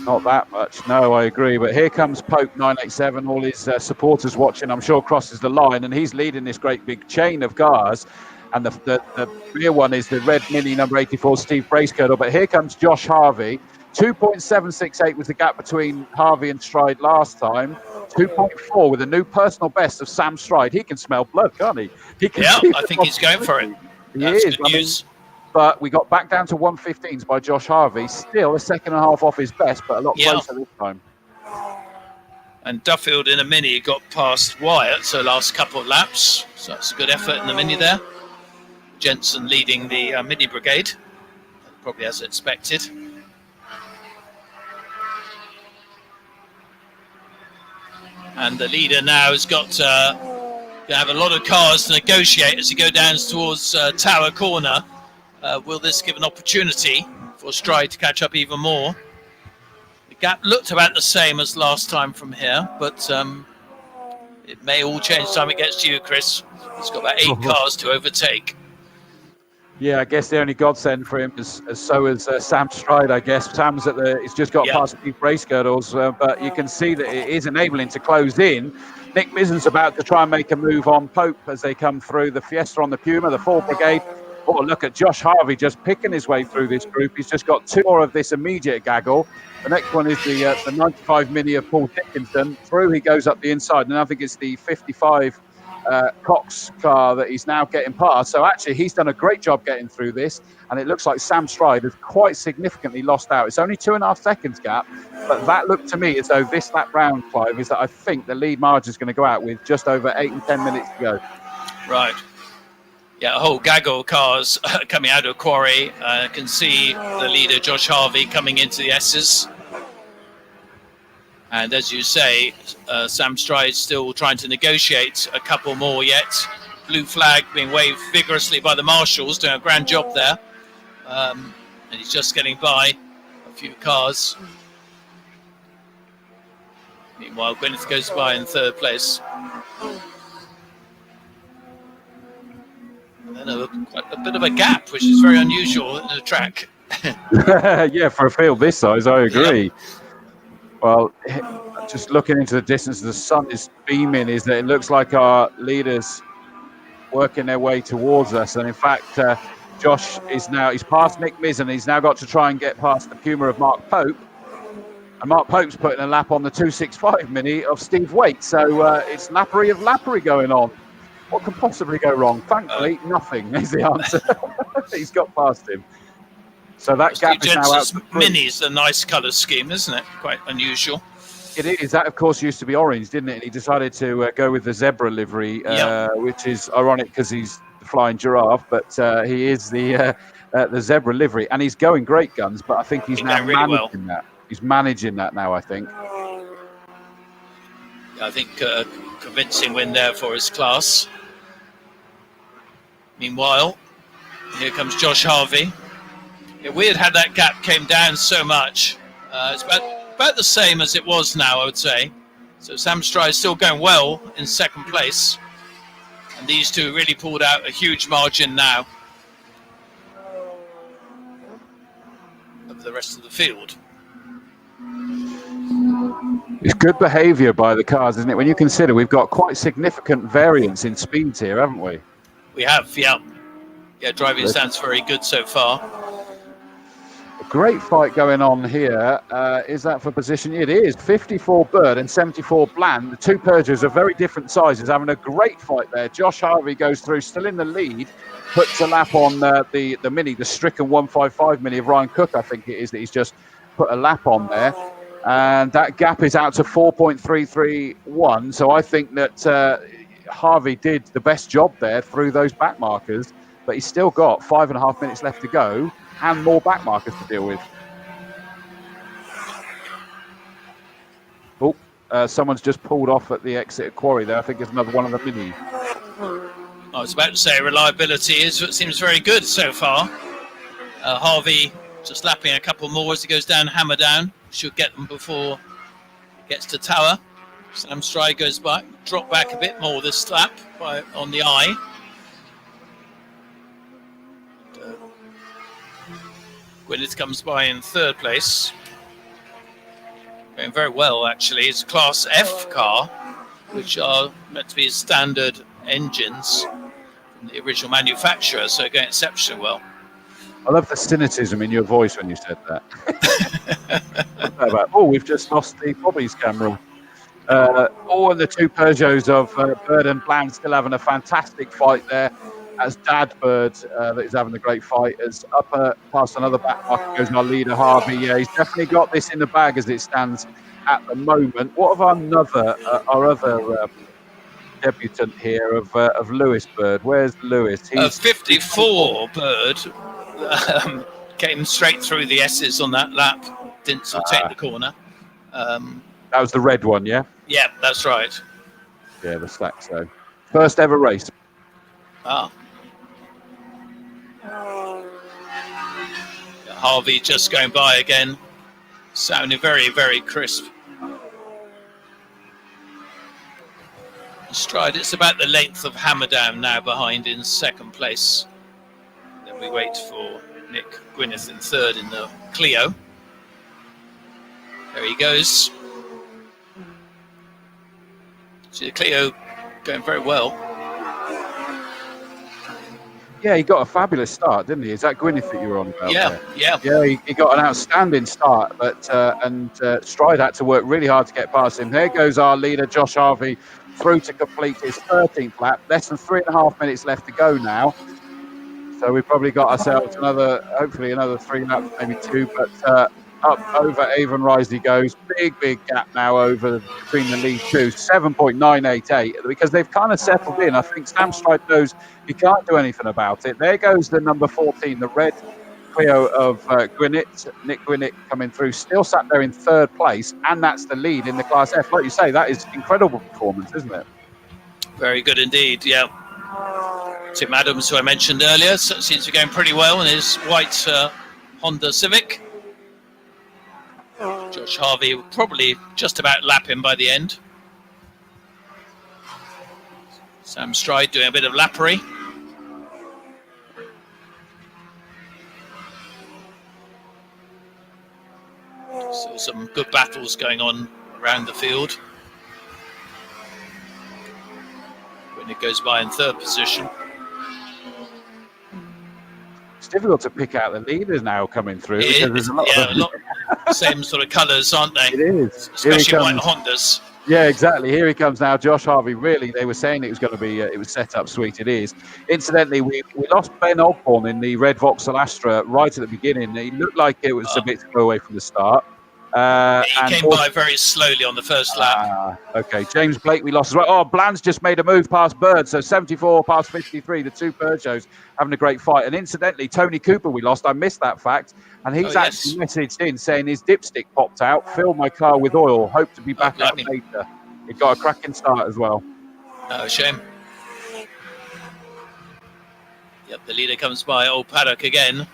Not that much, no, I agree. But here comes Pope 987, all his supporters watching, I'm sure, crosses the line, and he's leading this great big chain of cars. And the rear one is the red Mini number 84, Steve Bracegirdle. But here comes Josh Harvey. 2.768 was the gap between Harvey and Stride last time. 2.4 with a new personal best of Sam Stride. He can smell blood, can't he? I think he's going for it. That's good news. But we got back down to 1:15s by Josh Harvey. Still a second and a half off his best, but a lot closer this time. And Duffield in a Mini got past Wyatt, so last couple of laps. So that's a good effort in the Mini there. Jensen leading the Mini Brigade, probably as expected. And the leader now has got to have a lot of cars to negotiate as he goes down towards Tower Corner. Will this give an opportunity for Stride to catch up even more? The gap looked about the same as last time from here, but it may all change time it gets to you, Chris. He's got about 8 cars to overtake. Yeah, I guess the only godsend for him is Sam Stride, I guess. Sam's he's just got past Steve Bracegirdles, but you can see that it is enabling to close in. Nick Mizen's about to try and make a move on Pope as they come through. The Fiesta on the Puma, the 4th Brigade. Oh, look at Josh Harvey just picking his way through this group. He's just got 2 more of this immediate gaggle. The next one is the 95 Mini of Paul Dickinson. Through he goes up the inside, and I think it's the 55 Cox car that he's now getting past. So actually he's done a great job getting through this, and it looks like Sam Stride has quite significantly lost out. It's only 2.5 seconds gap, but that looked to me as though this lap round, Clive, is that I think the lead margin is going to go out with just over 8 and 10 minutes to go. Right. Yeah, a whole gaggle of cars coming out of Quarry. I can see the leader Josh Harvey coming into the S's. And as you say, Sam Stride still trying to negotiate a couple more yet. Blue flag being waved vigorously by the marshals, doing a grand job there. And he's just getting by a few cars. Meanwhile, Gwynedd goes by in 3rd place. And then quite a bit of a gap, which is very unusual in the track. Yeah, for a field this size, I agree. Yep. Well, just looking into the distance, the sun is beaming, is that it looks like our leaders working their way towards us. And in fact, Josh he's past Nick Mizen. He's now got to try and get past the Puma of Mark Pope. And Mark Pope's putting a lap on the 265 Mini of Steve Waite. So it's lappery of lappery going on. What can possibly go wrong? Thankfully, nothing is the answer. He's got past him. So that gap is now out. Mini's a nice colour scheme, isn't it? Quite unusual. It is. That, of course, used to be orange, didn't it? And he decided to go with the zebra livery, which is ironic because he's the flying giraffe, but he is the zebra livery. And he's going great guns, but I think he's now managing that. He's managing that now, I think. I think convincing win there for his class. Meanwhile, here comes Josh Harvey. Yeah, weird how that gap came down so much. It's about the same as it was now, I would say. So Sam Stride still going well in second place. And these two really pulled out a huge margin now of the rest of the field. It's good behaviour by the cars, isn't it? When you consider we've got quite significant variance in speeds here, haven't we? We have, yeah. Yeah, driving stands very good so far. A great fight going on here. Is that for position? It is. 54 Bird and 74 Bland. The two Peugeots are very different sizes, having a great fight there. Josh Harvey goes through, still in the lead. Puts a lap on the Mini, the Stricken 155 Mini of Ryan Cook, I think it is, that he's just put a lap on there. And that gap is out to 4.331. So I think that Harvey did the best job there through those back markers, but he's still got 5.5 minutes left to go and more back markers to deal with. Oh, someone's just pulled off at the exit of Quarry there. I think it's another one of the Mini. I was about to say reliability is what seems very good so far. Harvey just lapping a couple more as he goes down Hammerdown. Should get them before it gets to Tower. Sam Stride goes back, drop back a bit more this lap on the eye. Gwyneth comes by in third place. Going very well, actually. It's a Class F car, which are meant to be standard engines from the original manufacturer, so going exceptionally well. I love the cynicism in your voice when you said that. Oh, we've just lost the Bobby's camera. And the two Peugeots of Bird and Bland still having a fantastic fight there. As Dad Bird, that is having a great fight, as up past another back marker goes our leader Harvey. Yeah, he's definitely got this in the bag as it stands at the moment. What of our other debutant here of Lewis Bird? Where's Lewis? He's 54 Bird came straight through the S's on that lap. Didn't sort of take the corner. That was the red one, yeah? Yeah, that's right. Yeah, the slack. So first ever race. Harvey just going by again, sounding very, very crisp. Stride, it's about the length of Hammerdown now behind in second place. Then we wait for Nick Gwyneth in third in the Clio. There he goes. See the Clio going very well. Yeah, he got a fabulous start, didn't he? Is that Gwyneth that you were on about? Yeah. Yeah, he got an outstanding start, but Stride had to work really hard to get past him. There goes our leader, Josh Harvey, through to complete his 13th lap. Less than 3.5 minutes left to go now. So we've probably got ourselves hopefully another 3 laps, maybe 2, but up over Avon Rise he goes. Big gap now between the lead two, 7.988, because they've kind of settled in. I think Sam Stride knows he can't do anything about it. There goes the number 14, the red Clio of Gwyneth. Nick Gwyneth coming through, still sat there in third place, and that's the lead in the Class F. Like you say, that is incredible performance, isn't it? Very good indeed, yeah. Tim Adams, who I mentioned earlier, seems to be going pretty well in his white Honda Civic. Josh Harvey will probably just about lap him by the end. Sam Stride doing a bit of lappery. So some good battles going on around the field. When it goes by in third position. It's difficult to pick out the leaders now coming through. There's a lot of same sort of colours, aren't they? It is. Especially white Hondas. Yeah, exactly. Here he comes now. Josh Harvey, really, they were saying it was going to be, it was set up sweet. It is. Incidentally, we lost Ben Ogborn in the red Vauxhall Astra right at the beginning. He looked like it was a bit to go away from the start. He came by very slowly on the first lap. Okay, James Blake we lost as well. Oh, Bland's just made a move past Bird, so 74 past 53. The two Peugeots having a great fight. And incidentally, Tony Cooper we lost. I missed that fact. And he's actually messaged in saying his dipstick popped out. Filled my car with oil. Hope to be back out later. He got a cracking start as well. Oh, shame. Yep, the leader comes by, old Paddock again.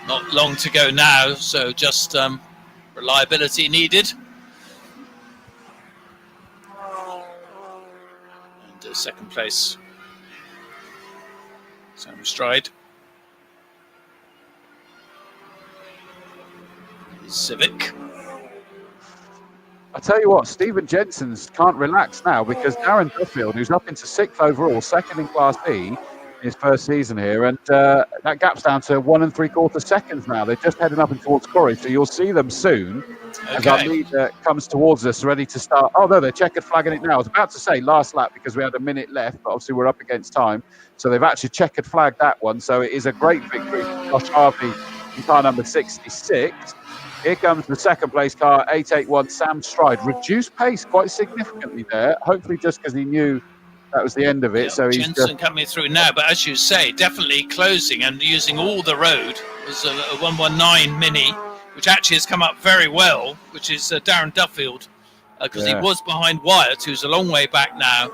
Not long to go now, so just reliability needed. And second place, Sam Stride. Civic. I tell you what, Stephen Jensen's can't relax now because Darren Duffield, who's up into 6th overall, second in Class E, his first season here, and that gap's down to 1 3/4 seconds now. They're just heading up and towards Corrie, so you'll see them soon as our leader comes towards us, ready to start. Oh, no, they're checkered flagging it now. I was about to say last lap because we had a minute left, but obviously we're up against time. So they've actually checkered flagged that one. So it is a great victory for Josh Harvey in car number 66. Here comes the second place car, 881 Sam Stride. Reduced pace quite significantly there, hopefully just because he knew that was the end of it. Yeah, so he's Jensen coming through now, but as you say, definitely closing and using all the road. Was a 119 Mini, which actually has come up very well, which is Darren Duffield, because he was behind Wyatt, who's a long way back now.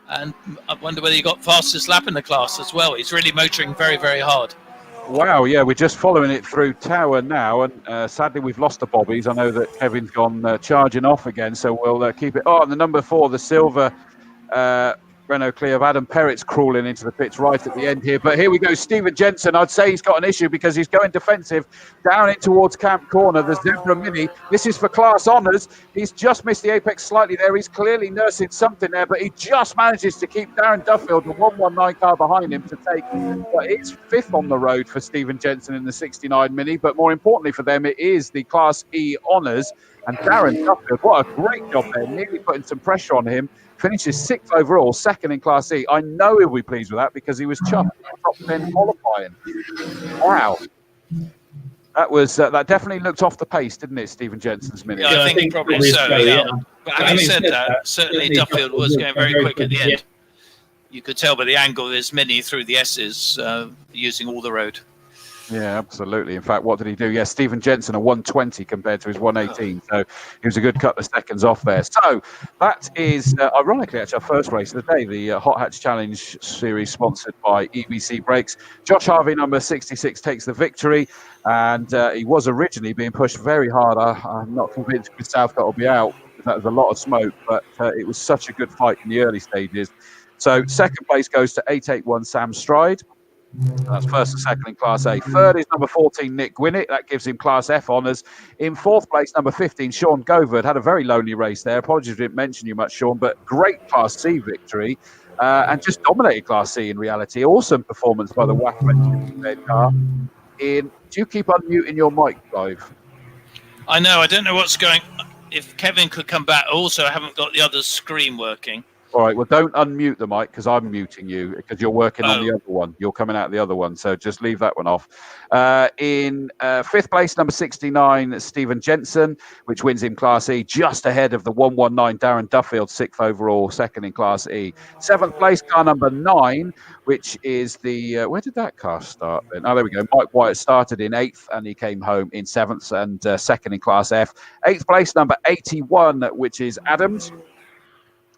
And I wonder whether he got fastest lap in the class as well. He's really motoring very, very hard. Wow, yeah, we're just following it through Tower now, and sadly we've lost the bobbies. I know that Kevin's gone charging off again, so we'll keep it. Oh, and the number 4, the silver Renault Clio of Adam Perrett's crawling into the pits right at the end here. But here we go, Stephen Jensen. I'd say he's got an issue because he's going defensive down in towards Camp Corner. The Zebra Mini. This is for class honours. He's just missed the apex slightly there. He's clearly nursing something there, but he just manages to keep Darren Duffield, the 119 car behind him, to take what is 5th on the road for Stephen Jensen in the 69 Mini. But more importantly for them, it is the Class E honours. And Darren Duffield, what a great job there, nearly putting some pressure on him. Finishes 6th overall, 2nd in Class E. I know he'll be pleased with that because he was chuffed top 10 qualifying. Wow. That was that definitely looked off the pace, didn't it, Stephen Jensen's Mini? Yeah, I think probably so, yeah. But having said that, certainly Duffield was going very quick at the end. You could tell by the angle of his Mini through the S's, using all the road. Yeah, absolutely. In fact, what did he do? Yeah, Stephen Jensen, a 120 compared to his 118. So he was a good couple of seconds off there. So that is, ironically, actually, our first race of the day, the Hot Hatch Challenge series sponsored by EBC Brakes. Josh Harvey, number 66, takes the victory. And he was originally being pushed very hard. I'm not convinced Chris Southcott will be out. That was a lot of smoke, but it was such a good fight in the early stages. So second place goes to 881 Sam Stride. That's first and second in Class A. Third is number 14, Nick Gwinnett. That gives him Class F honours. In fourth place, number 15, Sean Govard. Had a very lonely race there. Apologies I didn't mention you much, Sean, but great Class C victory. And just dominated Class C in reality. Awesome performance by the WAC car. Do you keep unmuting your mic, Clive? I know. I don't know what's going. If Kevin could come back. Also, I haven't got the other screen working. All right, well, don't unmute the mic because I'm muting you because you're working on the other one. You're coming out of the other one, so just leave that one off. In fifth place, number 69, Stephen Jensen, which wins him Class E, just ahead of the 119 Darren Duffield, 6th overall, 2nd in Class E. 7th place, car number 9, which is the... where did that car start then? Oh, there we go. Mike Wyatt started in 8th and he came home in 7th and 2nd in Class F. 8th place, number 81, which is Adams.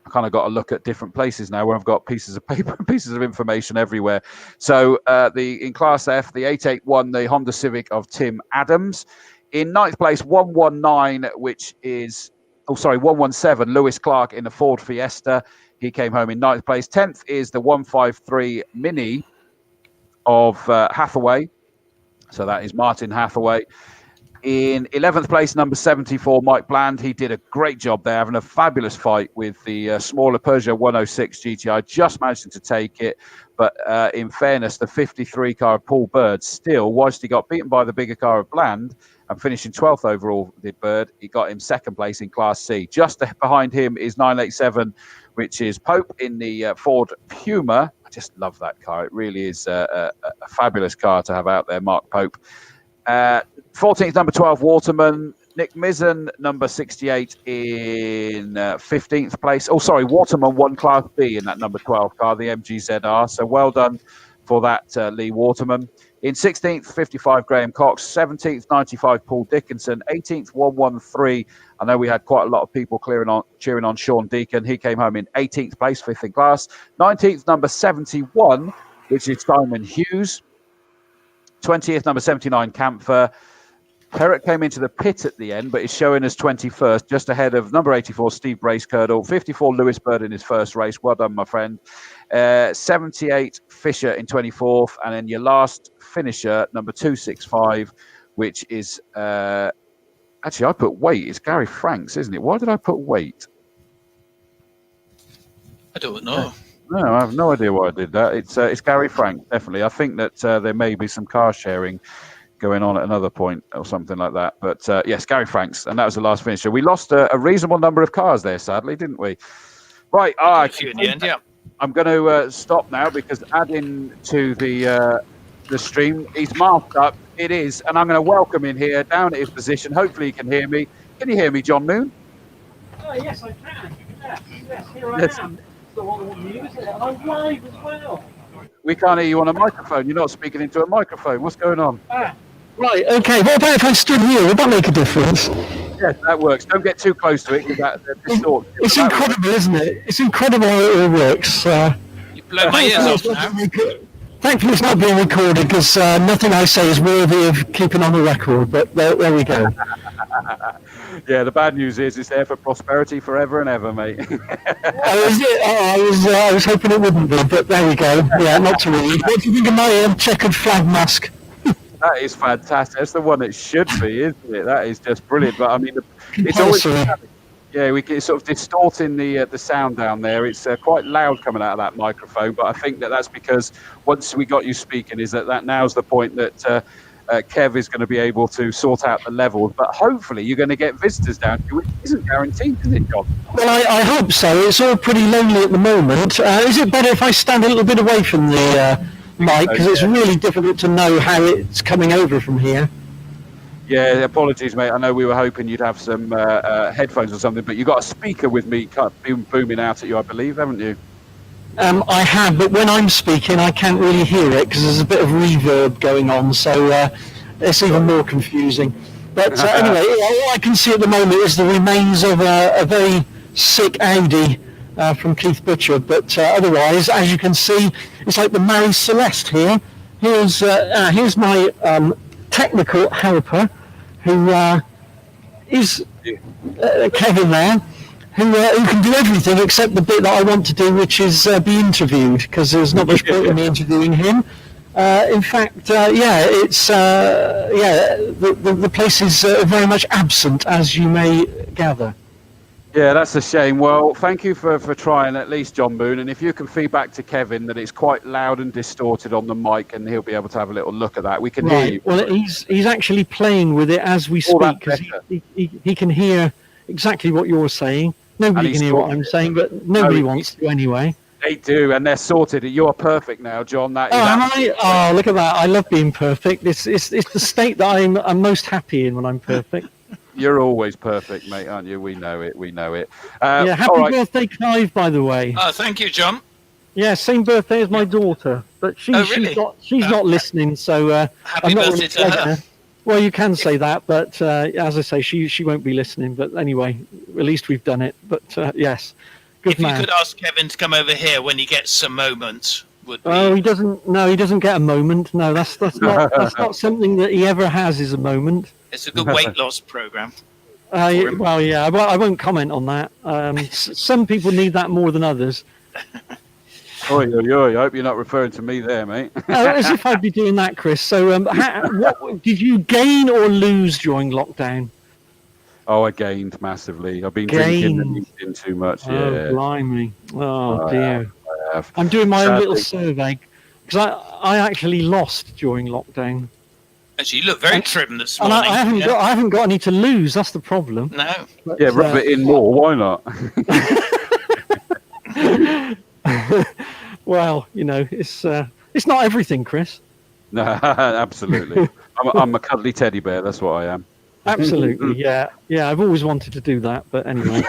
I kind of got to look at different places now where I've got pieces of paper and pieces of information everywhere. So in Class F, the 881, the Honda Civic of Tim Adams. In 9th place, 119, which is, 117, Lewis Clark in the Ford Fiesta. He came home in 9th place. 10th is the 153 Mini of Hathaway. So that is Martin Hathaway. In 11th place, number 74, Mike Bland. He did a great job there, having a fabulous fight with the smaller Peugeot 106 GTI. Just managed to take it. But in fairness, the 53 car of Paul Bird still, whilst he got beaten by the bigger car of Bland and finishing 12th overall, did Bird, he got him 2nd place in Class C. Just behind him is 987, which is Pope in the Ford Puma. I just love that car. It really is a fabulous car to have out there, Mark Pope. 14th, number 12, Waterman. Nick Mizzen, number 68, in 15th place. Oh, sorry, Waterman won Class B in that number 12 car, the MGZR. So well done for that, Lee Waterman. In 16th, 55, Graham Cox. 17th, 95, Paul Dickinson. 18th, 113. I know we had quite a lot of people cheering on Sean Deacon. He came home in 18th place, 5th in class. 19th, number 71, which is Simon Hughes. 20th, number 79, Camphor. Perrott came into the pit at the end, but is showing us 21st, just ahead of number 84, Steve Bracekerdle, 54, Lewis Bird in his first race. Well done, my friend. 78, Fisher in 24th. And then your last finisher, number 265, which is... actually, I put weight. It's Gary Franks, isn't it? Why did I put weight? I don't know. No, I have no idea why I did that. It's Gary Franks, definitely. I think that there may be some car sharing going on at another point or something like that. But yes, Gary Franks, and that was the last finisher. We lost a reasonable number of cars there, sadly, didn't we? Right. A few in the end, yeah. I'm going to stop now because adding to the stream, he's marked up. It is, and I'm going to welcome in here down at his position. Hopefully, he can hear me. Can you hear me, John Moon? Oh yes, I can. Yes, here I am. The one on you, isn't it? And I'm live as well. We can't hear you on a microphone. You're not speaking into a microphone. What's going on? Right. Okay. What about if I stood here? Would that make a difference? Yes, that works. Don't get too close to it because that distorts. It's incredible, isn't it? It's incredible how it all works. You blow my ears off now. Thankfully, it's not being recorded because nothing I say is worthy of keeping on the record. But there we go. Yeah, the bad news is it's there for prosperity forever and ever, mate. I was hoping it wouldn't be, but there we go. Yeah, not to read. What do you think of my checkered flag mask? That is fantastic. That's the one it should be, isn't it? That is just brilliant. But I mean, it's always it's sort of distorting the sound down there. It's quite loud coming out of that microphone. But I think that's because once we got you speaking, is that now's the point that Kev is going to be able to sort out the levels. But hopefully, you're going to get visitors down here, which isn't guaranteed, is it, John? Well, I hope so. It's all pretty lonely at the moment. Is it better if I stand a little bit away from the mic, because it's really difficult to know how it's coming over from here? Yeah, apologies, mate. I know we were hoping you'd have some headphones or something, but you've got a speaker with me booming out at you, I believe, haven't you? I have, but when I'm speaking, I can't really hear it because there's a bit of reverb going on, so it's even more confusing. But anyway, all I can see at the moment is the remains of a very sick Audi from Keith Butcher, but otherwise, as you can see, it's like the Marie Celeste here. Here's my technical helper, who is Kevin there, who can do everything except the bit that I want to do, which is be interviewed, because there's not much point in me interviewing him. In fact, the place is very much absent, as you may gather. Yeah, that's a shame. Well, thank you for trying at least, John Moon. And if you can feed back to Kevin that it's quite loud and distorted on the mic, and he'll be able to have a little look at that. We can hear you. Well, he's actually playing with it as we speak, because he can hear exactly what you're saying. Nobody can hear what I'm saying, but nobody wants to anyway. They do, and they're sorted. You're perfect now, John. That is am I? Oh, look at that. I love being perfect. It's the state that I'm most happy in when I'm perfect. You're always perfect, mate, aren't you? We know it. Happy birthday, Clive, by the way. Oh, thank you, John. Yeah, same birthday as my daughter, but she's not listening, so happy I'm not birthday to her. Well, you can say that, but as I say, she won't be listening. But anyway, at least we've done it. But yes, good man. If you could ask Kevin to come over here when he gets some moment, would be... Oh, he doesn't. No, he doesn't get a moment. No, that's not something that he ever has. Is a moment. It's a good weight loss program. Well, yeah, I won't comment on that. Some people need that more than others. I hope you're not referring to me there, mate. As if I'd be doing that, Chris. So, what did you gain or lose during lockdown? Oh, I gained massively. I've been drinking and eating too much. Oh, yeah. Blimey. Oh, dear. I have. I'm doing my own little survey, because I actually lost during lockdown. Actually, you look very trim this morning. And I haven't got any to lose. That's the problem. No. But, rub it in more. Why not? Well, it's not everything, Chris. No, absolutely. I'm a cuddly teddy bear. That's what I am. Absolutely, yeah. I've always wanted to do that, but anyway.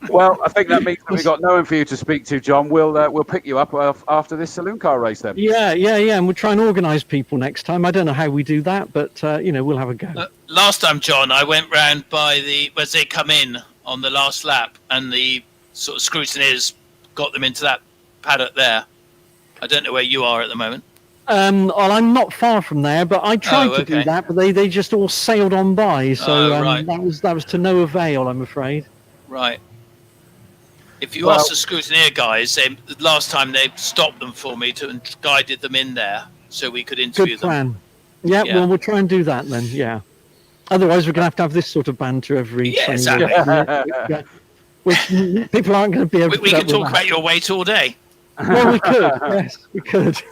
Well, I think that means that we've got no one for you to speak to, John. We'll pick you up after this saloon car race then. Yeah, and we'll try and organise people next time. I don't know how we do that, but we'll have a go. Last time, John, I went round as they come in on the last lap, and the sort of scrutineers got them into that paddock there. I don't know where you are at the moment. Well, I'm not far from there, but I tried to do okay. that, but they just all sailed on by. So Right. that was to no avail, I'm afraid. Right. If you ask the scrutineer guys, last time they stopped them for me and guided them in there so we could interview Good plan. them. Yeah, Yeah. well, we'll try and do that then. Yeah. Otherwise, we're going to have this sort of banter every. Yeah, 20 exactly. minutes, which people aren't going to be able to. We could talk about your weight all day. Well, we could. Yes, we could.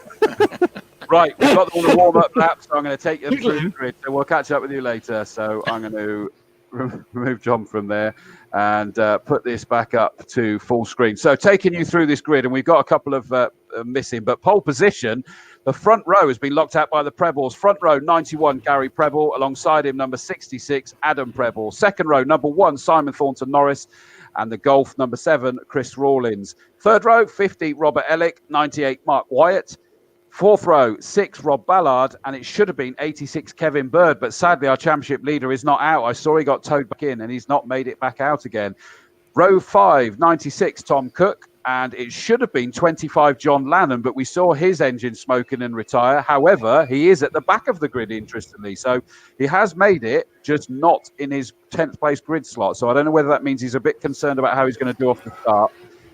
Right, we've got all the warm-up laps, so I'm going to take you through the grid. So we'll catch up with you later. So I'm going to remove John from there and put this back up to full screen. So taking you through this grid, and we've got a couple of missing, but pole position, the front row has been locked out by the Prebles. Front row, 91, Gary Preble. Alongside him, number 66, Adam Preble. Second row, number 1, Simon Thornton Norris. And the Golf, number 7, Chris Rawlins. Third row, 50, Robert Ellick. 98, Mark Wyatt. Fourth row, 6, Rob Ballard, and it should have been 86, Kevin Bird, but sadly our championship leader is not out. I saw he got towed back in and he's not made it back out again. Row 5, 96, Tom Cook, and it should have been 25, John Lannon, but we saw his engine smoking and retire. However, he is at the back of the grid, interestingly, so he has made it, just not in his 10th place grid slot. So I don't know whether that means he's a bit concerned about how he's going to do off the start.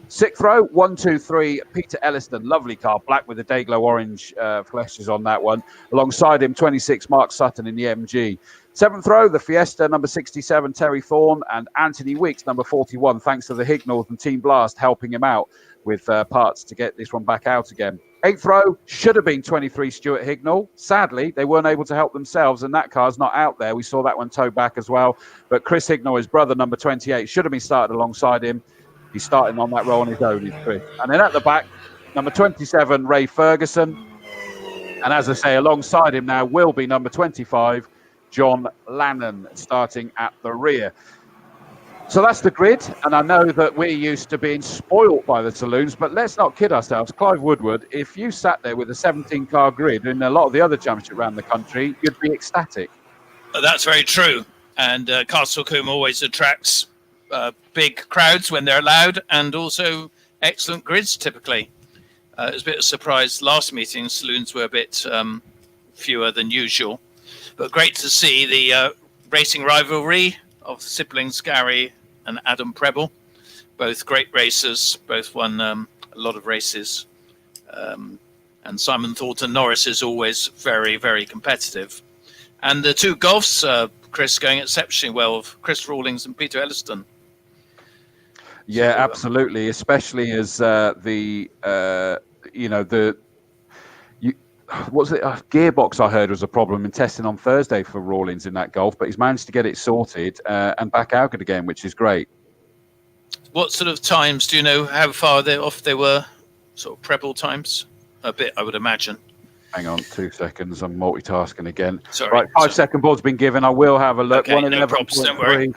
Sixth row, 1, 2, 3, Peter Elliston, lovely car, black with the Dayglow orange flashes on that one. Alongside him, 26, Mark Sutton in the MG. Seventh row, the Fiesta, number 67, Terry Thorne, and Anthony Weeks, number 41, thanks to the Hignalls and Team Blast helping him out with parts to get this one back out again. Eighth row, should have been 23, Stuart Hignall. Sadly, they weren't able to help themselves, and that car's not out there. We saw that one towed back as well. But Chris Hignall, his brother, number 28, should have been started alongside him. He's starting on that role on his own, is Chris. And then at the back, number 27, Ray Ferguson. And as I say, alongside him now will be number 25, John Lannon, starting at the rear. So that's the grid. And I know that we're used to being spoilt by the saloons, but let's not kid ourselves. Clive Woodward, if you sat there with a 17-car grid in a lot of the other championships around the country, you'd be ecstatic. That's very true. And Castle Combe always attracts big crowds when they're allowed, and also excellent grids typically. It was a bit of a surprise last meeting, saloons were a bit fewer than usual, but great to see the racing rivalry of siblings Gary and Adam Preble. Both great racers, both won a lot of races, and Simon Thornton Norris is always very, very competitive. And the two Golfs, Chris, going exceptionally well, of Chris Rawlins and Peter Elliston. Yeah, absolutely. Especially as what's it? Gearbox I heard was a problem in testing on Thursday for Rawlins in that Golf, but he's managed to get it sorted and back out again, which is great. What sort of times do you know? How far off they were? Sort of Preble times? A bit, I would imagine. Hang on 2 seconds. I'm multitasking again. Sorry. Right, 5-second board's been given. I will have a look. Okay, no props, don't worry.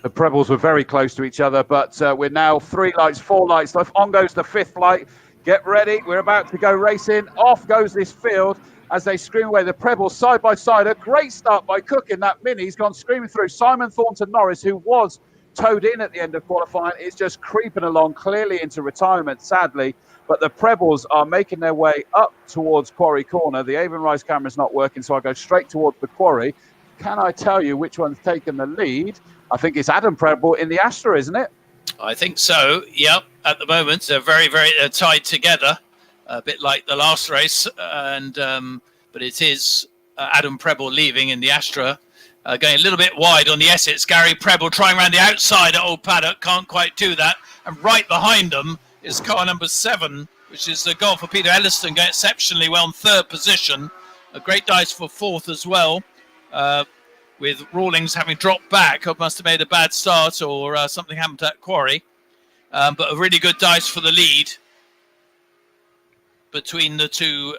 The Prebles were very close to each other, but we're now 3 lights, 4 lights left. On goes the 5th light. Get ready. We're about to go racing. Off goes this field as they scream away. The Prebles side by side. A great start by Cook in that mini. He's gone screaming through. Simon Thornton Norris, who was towed in at the end of qualifying, is just creeping along clearly into retirement, sadly. But the Prebles are making their way up towards Quarry Corner. The Avon Rise camera's not working, so I go straight towards the Quarry. Can I tell you which one's taken the lead? I think it's Adam Preble in the Astra, isn't it? I think so. Yep. At the moment, they're very, very tied together, a bit like the last race. And but it is Adam Preble leaving in the Astra, going a little bit wide on the Essex. Gary Preble trying around the outside at Old Paddock, can't quite do that. And right behind them is car number 7, which is the Golf for Peter Elliston, going exceptionally well in 3rd position. A great dice for 4th as well. With Rawlins having dropped back, I must have made a bad start or something happened at Quarry. But a really good dice for the lead between the two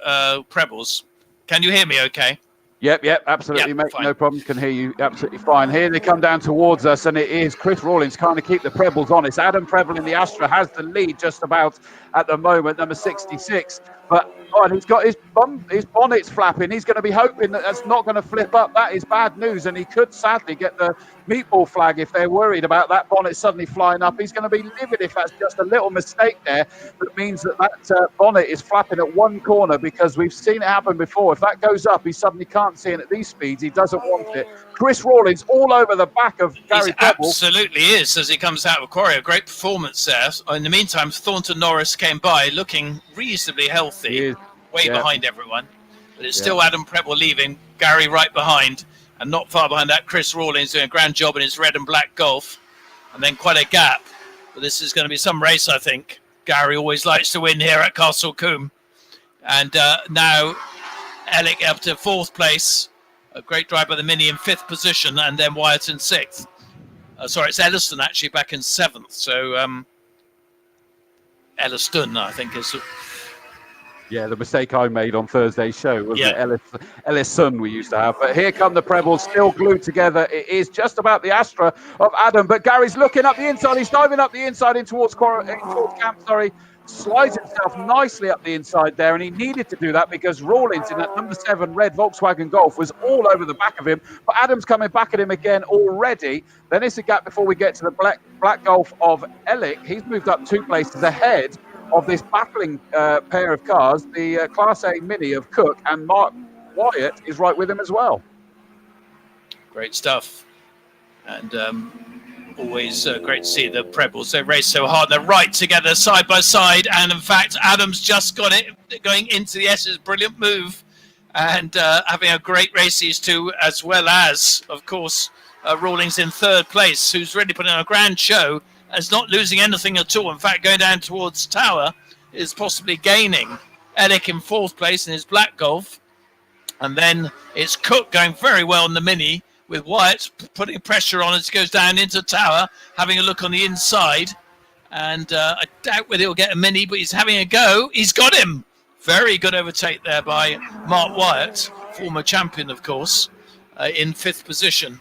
Prebles. Can you hear me okay? Yep, absolutely, Yep, mate. fine. No problem. Can hear you absolutely fine. Here they come down towards us, and it is Chris Rawlins trying to keep the Prebles honest. Adam Preble in the Astra has the lead just about at the moment, number 66. But Oh, and he's got his bonnet's flapping. He's going to be hoping that that's not going to flip up. That is bad news, and he could sadly get the meatball flag if they're worried about that bonnet suddenly flying up. He's going to be livid if that's just a little mistake there. That means that bonnet is flapping at one corner, because we've seen it happen before. If that goes up, he suddenly can't see it at these speeds. He doesn't want it. Chris Rawlins all over the back of Gary Preble. Absolutely is, as he comes out of quarry. A great performance there. In the meantime, Thornton Norris came by looking reasonably healthy, way behind everyone. But it's still Adam Preble leaving, Gary right behind, and not far behind that, Chris Rawlins doing a grand job in his red and black Golf. And then quite a gap. But this is going to be some race, I think. Gary always likes to win here at Castle Combe. And now Ellick up to 4th place. A great drive by the Mini in 5th position, and then Wyatt in 6th. Sorry, it's Elliston actually back in 7th. So Elliston, I think, is... Yeah, the mistake I made on Thursday's show, wasn't it? Ellison we used to have. But here come the Prebles, still glued together. It is just about the Astra of Adam. But Gary's looking up the inside. He's diving up the inside in towards camp, slides himself nicely up the inside there, and he needed to do that because Rawlins in that number 7 red Volkswagen Golf was all over the back of him. But Adam's coming back at him again already. Then it's a gap before we get to the black Golf of Ellick. He's moved up 2 places ahead of this battling pair of cars, the Class A Mini of Cook, and Mark Wyatt is right with him as well. Great stuff. And always great to see the Prebles. They race so hard. They're right together, side by side. And in fact, Adams just got it going into the S's. Brilliant move. And having a great race, these two, as well as, of course, Rawlings in 3rd place, who's really putting on a grand show. Is not losing anything at all. In fact, going down towards Tower is possibly gaining. Ellick in 4th place in his black Golf. And then it's Cook going very well in the Mini, with Wyatt putting pressure on as he goes down into Tower, having a look on the inside. And I doubt whether he'll get a Mini, but he's having a go. He's got him. Very good overtake there by Mark Wyatt, former champion, of course, in 5th position.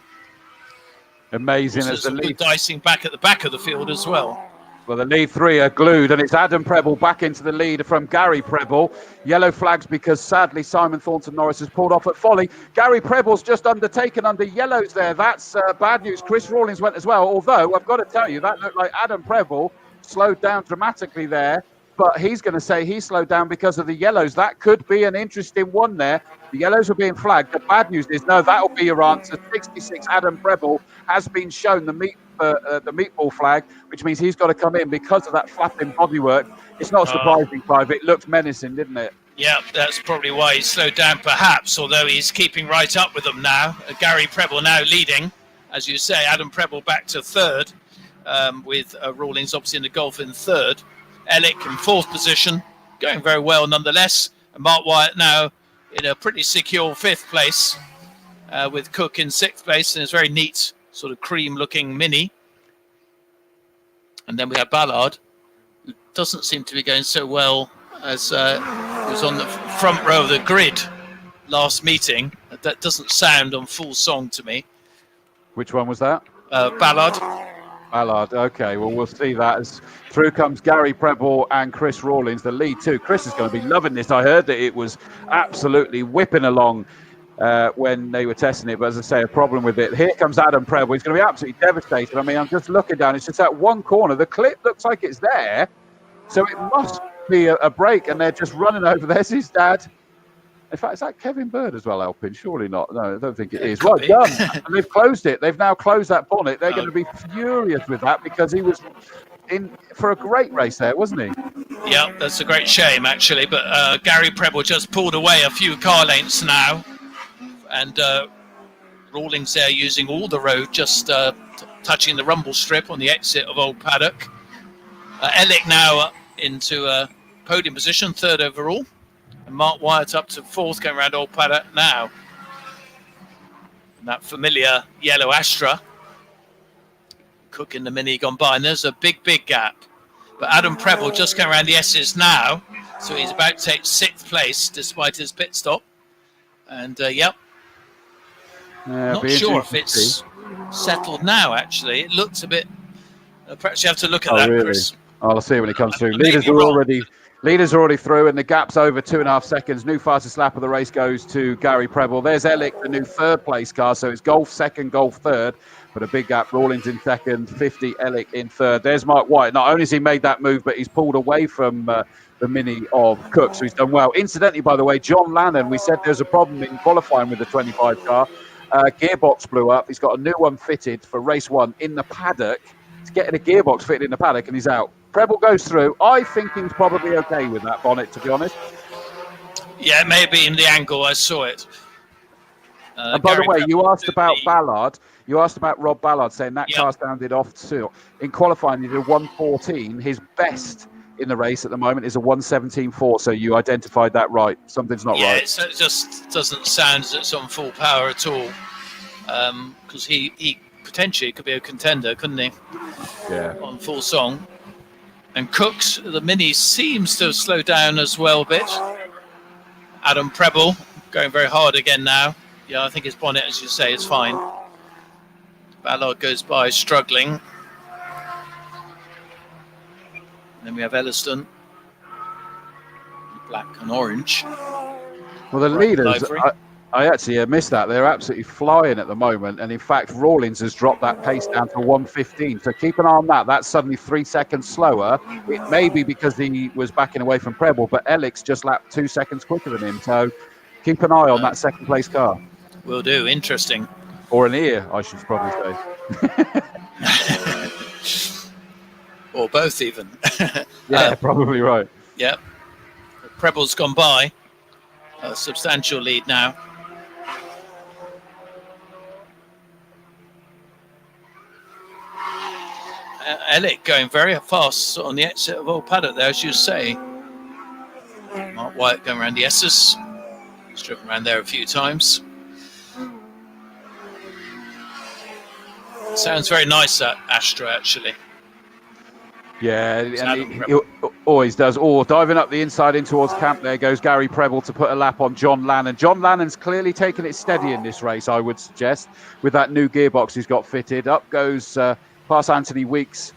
Amazing also as the lead dicing back at the back of the field as well. Well, the lead 3 are glued, and it's Adam Preble back into the lead from Gary Preble. Yellow flags because sadly Simon Thornton Norris has pulled off at Folly. Gary Preble's just undertaken under yellows there. That's bad news. Chris Rawlins went as well, although I've got to tell you that looked like Adam Preble slowed down dramatically there. But he's going to say he slowed down because of the yellows. That could be an interesting one there. The yellows are being flagged. The bad news is, no, that'll be your answer. 66, Adam Preble has been shown the meatball flag, which means he's got to come in because of that flapping bodywork. It's not surprising, Clive. It looked menacing, didn't it? Yeah, that's probably why he slowed down, perhaps, although he's keeping right up with them now. Gary Preble now leading. As you say, Adam Preble back to 3rd, with Rawlings obviously in the Golf in 3rd. Ellick in 4th position, going very well nonetheless. And Mark Wyatt now in a pretty secure 5th place, with Cook in 6th place in his very neat sort of cream-looking Mini. And then we have Ballard, who doesn't seem to be going so well as he was on the front row of the grid last meeting. That doesn't sound on full song to me. Which one was that? Ballard. Ballard, okay, well, we'll see that as through comes Gary Preble and Chris Rawlins, the lead 2. Chris is going to be loving this. I heard that it was absolutely whipping along when they were testing it, but as I say, a problem with it. Here comes Adam Preble. He's going to be absolutely devastated. I mean, I'm just looking down. It's just that one corner. The clip looks like it's there, so it must be a break, and they're just running over. There's his dad. In fact, is that Kevin Bird as well helping? Surely not. No, I don't think it is. Right done. And they've closed it. They've now closed that bonnet. They're going to be furious with that because he was in for a great race there, wasn't he? Yeah, that's a great shame, actually. But Gary Preble just pulled away a few car lengths now. And Rawlings there using all the road, just touching the rumble strip on the exit of Old Paddock. Ellick now into podium position, 3rd overall. And Mark Wyatt up to 4th, going around Old Paddock now. And that familiar yellow Astra. Cook in the Mini gone by. And there's a big, big gap. But Adam Preble just going around the S's now. So he's about to take 6th place despite his pit stop. And, yep. Not sure if it's settled now, actually. It looks a bit... perhaps you have to look at that, really? Chris. I'll see when it comes through. Leaders are already Leaders are already through, and the gap's over 2.5 seconds. New fastest lap of the race goes to Gary Preble. There's Ellick, the new third-place car. So it's Golf second, Golf third, but a big gap. Rawlins in second, 50, Ellick in third. There's Mark White. Not only has he made that move, but he's pulled away from the Mini of Cook, so he's done well. Incidentally, by the way, John Lannon, we said there's a problem in qualifying with the 25 car. Gearbox blew up. He's got a new one fitted for race 1 in the paddock. He's getting a gearbox fitted in the paddock, and he's out. Preble goes through. I think he's probably okay with that bonnet, to be honest. Yeah, maybe in the angle I saw it. And by the way, you asked about Ballard. You asked about Rob Ballard, saying that car sounded off too. In qualifying, he did a 1:14. His best in the race at the moment is a 1:17.4. So you identified that right. Something's not right. Yeah, it just doesn't sound as it's on full power at all. Because he potentially could be a contender, couldn't he? Yeah. On full song. And Cook's, the Mini seems to have slowed down as well a bit. Adam Preble going very hard again now. Yeah, I think his bonnet, as you say, is fine. Ballard goes by struggling. Then we have Elliston. Black and orange. Well, the leaders, I actually missed that. They're absolutely flying at the moment. And in fact, Rawlins has dropped that pace down to 1:15. So keep an eye on that. That's suddenly 3 seconds slower. It may be because he was backing away from Preble, but Ellick's just lapped 2 seconds quicker than him. So keep an eye on that second place car. Will do. Interesting. Or an ear, I should probably say. Or both even. Yeah, probably right. Yeah. Preble's gone by. A substantial lead now. Ellick going very fast on the exit of Old Paddock there, as you say. Mark White going around the S's. He's driven around there a few times. Sounds very nice, that Astra, actually. Yeah, and he always does. Oh, diving up the inside in towards camp, there goes Gary Preble to put a lap on John Lannon. John Lannon's clearly taken it steady in this race, I would suggest, with that new gearbox he's got fitted. Up goes past Anthony Weeks.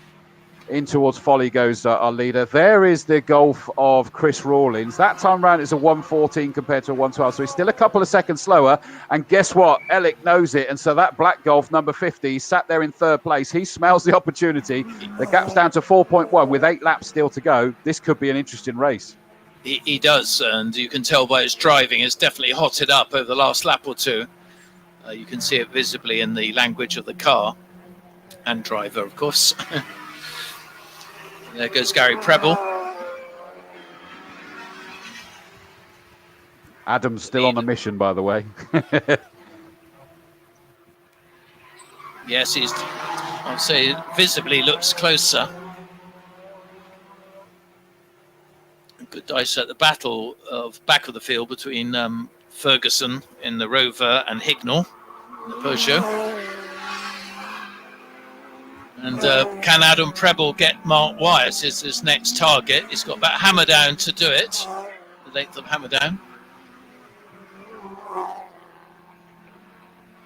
In towards Folly goes our leader. There is the Golf of Chris Rawlins. That time round it's a 1:14 compared to a 1:12, so he's still a couple of seconds slower. And guess what? Ellick knows it, and so that black Golf number 50 sat there in third place. He smells the opportunity. The gap's down to 4.1 with 8 laps still to go. This could be an interesting race. He does, and you can tell by his driving. It's definitely hotted up over the last lap or two. You can see it visibly in the language of the car and driver, of course. There goes Gary Preble. Adam's still on a mission, by the way. Yes, I'll say, visibly looks closer. Good dice at the battle of back of the field between Ferguson in the Rover and Hignall in the Peugeot. And can Adam Preble get Mark White as his next target? He's got about Hammerdown to do it, the length of Hammerdown.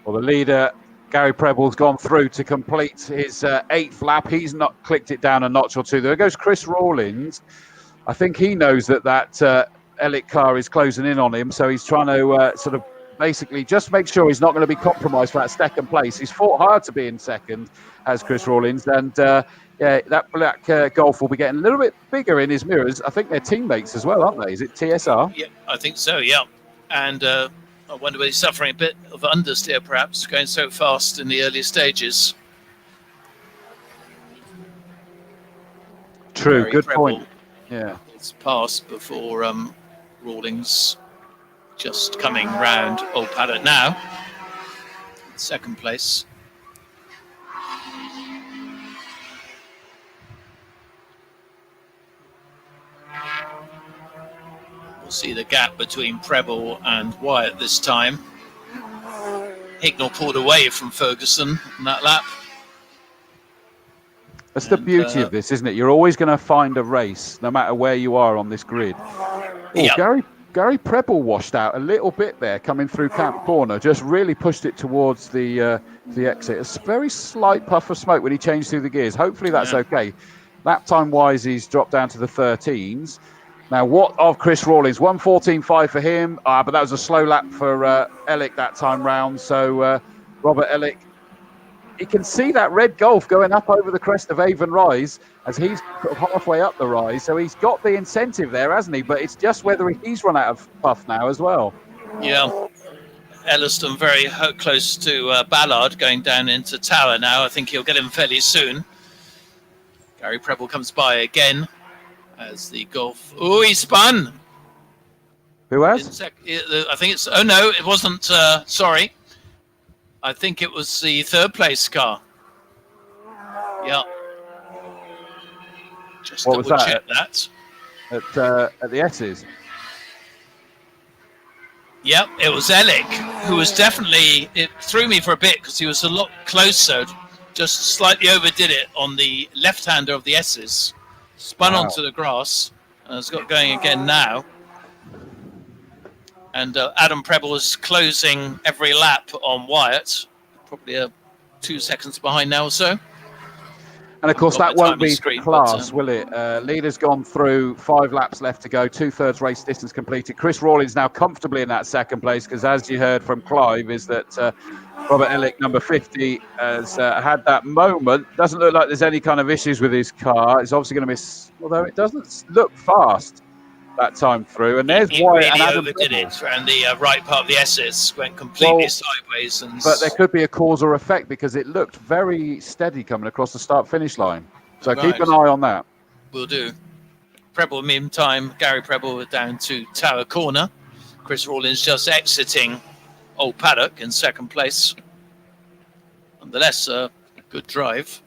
Well, the leader, Gary Preble's gone through to complete his 8th lap. He's not clicked it down a notch or two. There goes Chris Rawlins. I think he knows that Ellick car is closing in on him, so he's trying to sort of basically just make sure he's not going to be compromised for that second place. He's fought hard to be in second, as Chris Rawlins, and yeah, that black Golf will be getting a little bit bigger in his mirrors. I think they're teammates as well, aren't they? Is it TSR? Yeah, I think so, yeah. And I wonder whether he's suffering a bit of understeer, perhaps, going so fast in the early stages. True, Very good Preble. point. Yeah. It's passed before Rawlins just coming round Old Paddock now. Second place. We'll see the gap between Preble and Wyatt this time. Hignall pulled away from Ferguson in that lap. That's the beauty of this, isn't it? You're always going to find a race, no matter where you are on this grid. Oh, Yep. Gary Preble washed out a little bit there, coming through Camp Corner, just really pushed it towards the exit. A very slight puff of smoke when he changed through the gears. Hopefully that's okay. Lap time wise, he's dropped down to the 13s. Now, what of Chris Rawlins? 1:14.5 for him, but that was a slow lap for Ellick that time round. So Robert Ellick, he can see that red Golf going up over the crest of Avon Rise as he's sort of halfway up the rise. So he's got the incentive there, hasn't he? But it's just whether he's run out of puff now as well. Yeah. Elliston very close to Ballard going down into Tower now. I think he'll get him fairly soon. Gary Preble comes by again as the Golf. Oh, he spun. Who has? I think it's. Oh, no, it wasn't. Sorry. I think it was the third place car. Yeah. Just what was that? At the S's. Yep, it was Ellick, who was definitely, it threw me for a bit because he was a lot closer, just slightly overdid it on the left-hander of the S's, spun onto the grass, and has got going again now. And Adam Preble is closing every lap on Wyatt, probably 2 seconds behind now or so. And of course, that won't be screen, class, will it? Leader's gone through, 5 laps left to go, 2/3 race distance completed. Chris Rawlins now comfortably in that second place because, as you heard from Clive, is that Robert Ellick, number 50, has had that moment. Doesn't look like there's any kind of issues with his car. It's obviously going to miss, although it doesn't look fast that time through. And there's Wyatt and Adam overdid Preble. it, and the right part of the S's went completely sideways. But there could be a cause or effect because it looked very steady coming across the start-finish line. So keep an eye on that. Will do. Preble, meantime, Gary Preble down to Tower Corner. Chris Rawlins just exiting Old Paddock in second place. Nonetheless, a good drive.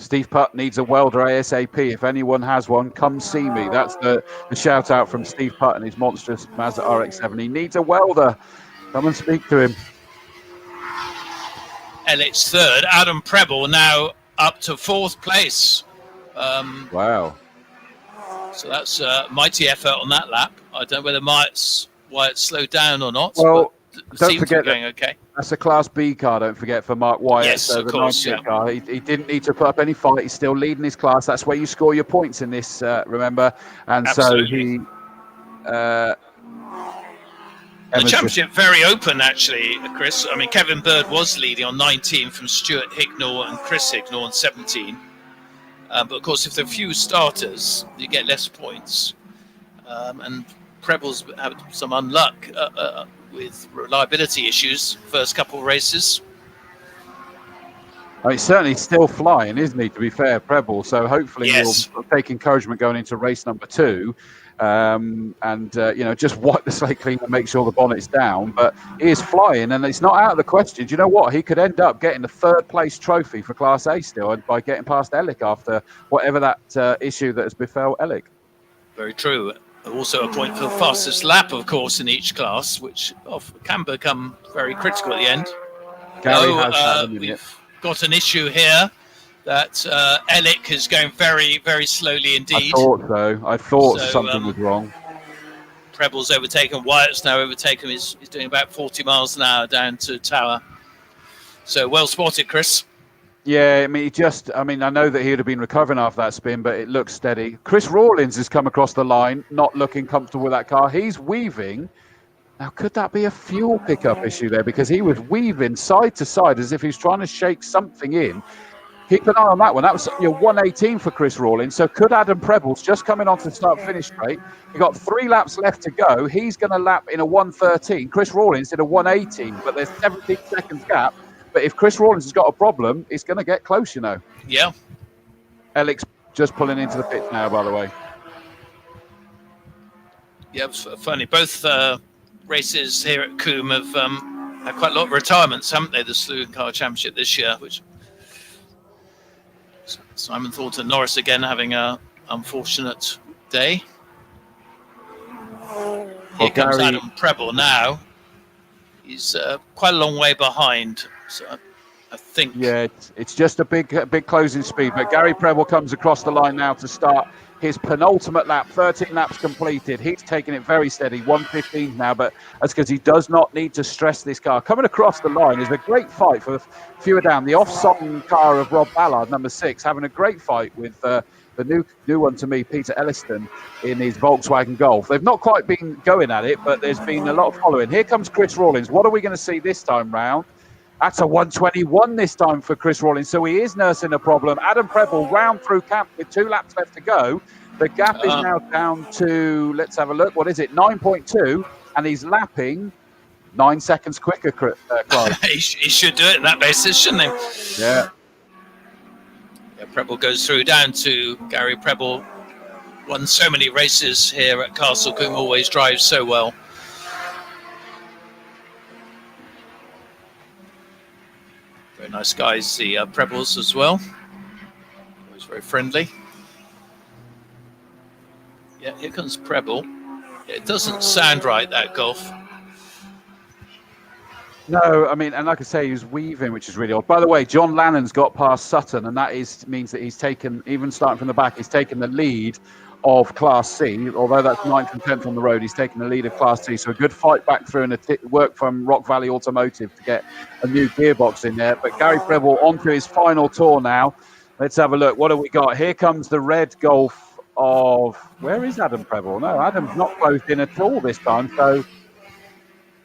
Steve Putt needs a welder ASAP. If anyone has one, come see me. That's the shout out from Steve Putt and his monstrous Mazda RX-7. He needs a welder. Come and speak to him. Ellick's third. Adam Preble now up to 4th place. Wow. So that's a mighty effort on that lap. I don't know whether Wyatt slowed down or not. Well, but don't forget going okay. That's a Class B car, don't forget, for Mark Wyatt. Yes, so of the course, 98 car. He didn't need to put up any fight. He's still leading his class. That's where you score your points in this, remember. And Absolutely. so he... the championship very open, actually, Chris. I mean, Kevin Bird was leading on 19 from Stuart Hignall and Chris Hignall on 17. But, of course, if there are few starters, you get less points. And Preble's had some unluck with reliability issues first couple of races. He's certainly still flying, isn't he, to be fair, Preble? So hopefully he'll take encouragement going into race number 2. Just wipe the slate clean and make sure the bonnet's down. But he is flying, and it's not out of the question. Do you know what? He could end up getting the 3rd place trophy for Class A still by getting past Ellick after whatever that issue that has befell Ellick. Very true. Also a point for the fastest lap, of course, in each class, which can become very critical at the end. We've got an issue here that Ellick is going very, very slowly indeed. I thought something was wrong. Preble's overtaken. Wyatt's now overtaken. He's doing about 40 miles an hour down to Tower. So well spotted, Chris. Yeah, I know that he would have been recovering after that spin, but it looks steady. Chris Rawlins has come across the line, not looking comfortable with that car. He's weaving. Now, could that be a fuel pickup issue there? Because he was weaving side to side as if he was trying to shake something in. Keep an eye on that one. That was 118 for Chris Rawlins. So could Adam Preble's just coming onto the start-finish straight? You've got 3 laps left to go. He's going to lap in a 113. Chris Rawlins did a 118, but there's 17 seconds gap. But if Chris Rawlins has got a problem, it's going to get close, Yeah. Ellick's just pulling into the pits now, by the way. Yeah, it was funny. Both races here at Combe have had quite a lot of retirements, haven't they? The Saloon Car Championship this year, which Simon Thornton Norris again having a unfortunate day. Here comes Adam Preble now. He's quite a long way behind. So I think. Yeah, it's just a big closing speed. But Gary Preble comes across the line now to start his penultimate lap. 13 laps completed. He's taking it very steady. 1:15 now, but that's because he does not need to stress this car. Coming across the line is a great fight for fewer down. The off-song car of Rob Ballard, number 6, having a great fight with the new one to me, Peter Elliston, in his Volkswagen Golf. They've not quite been going at it, but there's been a lot of following. Here comes Chris Rawlins. What are we going to see this time round? That's a 121 this time for Chris Rawlins, so he is nursing a problem. Adam Preble round through camp with 2 laps left to go. The gap is now down to, let's have a look, what is it, 9.2, and he's lapping 9 seconds quicker, Clive. He should do it in that basis, shouldn't he? Yeah. Preble goes through down to Gary Preble. Won so many races here at Castle Combe, always drives so well. Very nice guys, the Prebles as well. Always very friendly. Yeah, here comes Preble. It doesn't sound right, that Golf. No, I mean, and like I say, he was weaving, which is really odd. By the way, John Lannon's got past Sutton, and that means that he's taken, even starting from the back, he's taken the lead of Class C. Although that's 9th and 10th on the road, he's taken the lead of Class C. So a good fight back through and work from Rock Valley Automotive to get a new gearbox in there. But Gary Preble onto his final tour now. Let's have a look. What have we got? Here comes the red Golf of... Where is Adam Preble? No, Adam's not closed in at all this time. So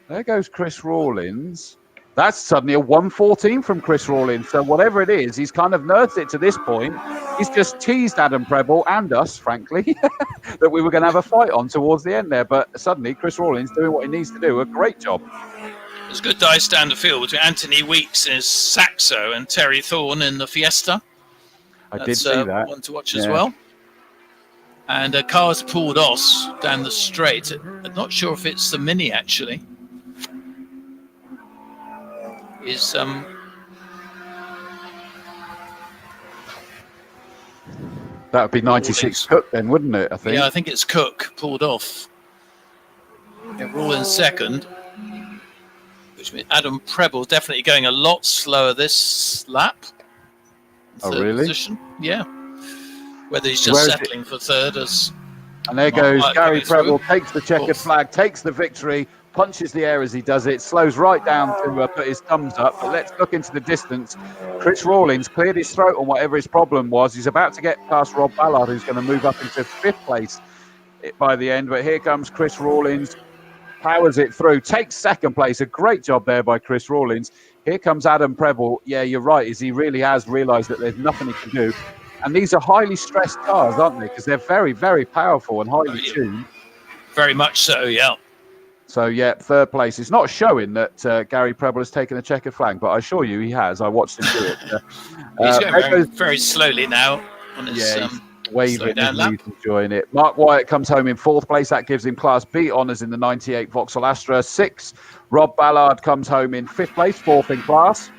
there goes Chris Rawlins. That's suddenly a 114 from Chris Rawlins. So whatever it is, he's kind of nursed it to this point. He's just teased Adam Preble and us, frankly, that we were going to have a fight on towards the end there. But suddenly, Chris Rawlins doing what he needs to do. A great job. It was a good dice down the field between Anthony Weeks in his Saxo and Terry Thorne in the Fiesta. I did see that. One to watch as well. And a car's pulled off down the straight. I'm not sure if it's the Mini, actually. Is that would be 96 Cook then, wouldn't it? I think. Yeah, I think it's Cook pulled off. Yeah, Rawlins second, which means Adam Preble definitely going a lot slower this lap. Oh, really? Position. Yeah. Whether he's just settling for third as. And there goes Gary Preble, takes the checkered flag, takes the victory. Punches the air as he does it, slows right down to put his thumbs up. But let's look into the distance. Chris Rawlins cleared his throat on whatever his problem was. He's about to get past Rob Ballard, who's going to move up into 5th place by the end. But here comes Chris Rawlins, powers it through, takes 2nd place. A great job there by Chris Rawlins. Here comes Adam Preble. Yeah, you're right, he really has realised that there's nothing he can do. And these are highly stressed cars, aren't they? Because they're very, very powerful and highly tuned. Very much so, yeah. So, yeah, 3rd place. It's not showing that Gary Preble has taken a checkered flag, but I assure you he has. I watched him do it. He's going very slowly now on his waving and enjoying it. Mark Wyatt comes home in 4th place. That gives him Class B honours in the 98 Vauxhall Astra. 6th, Rob Ballard comes home in 5th place, 4th in class.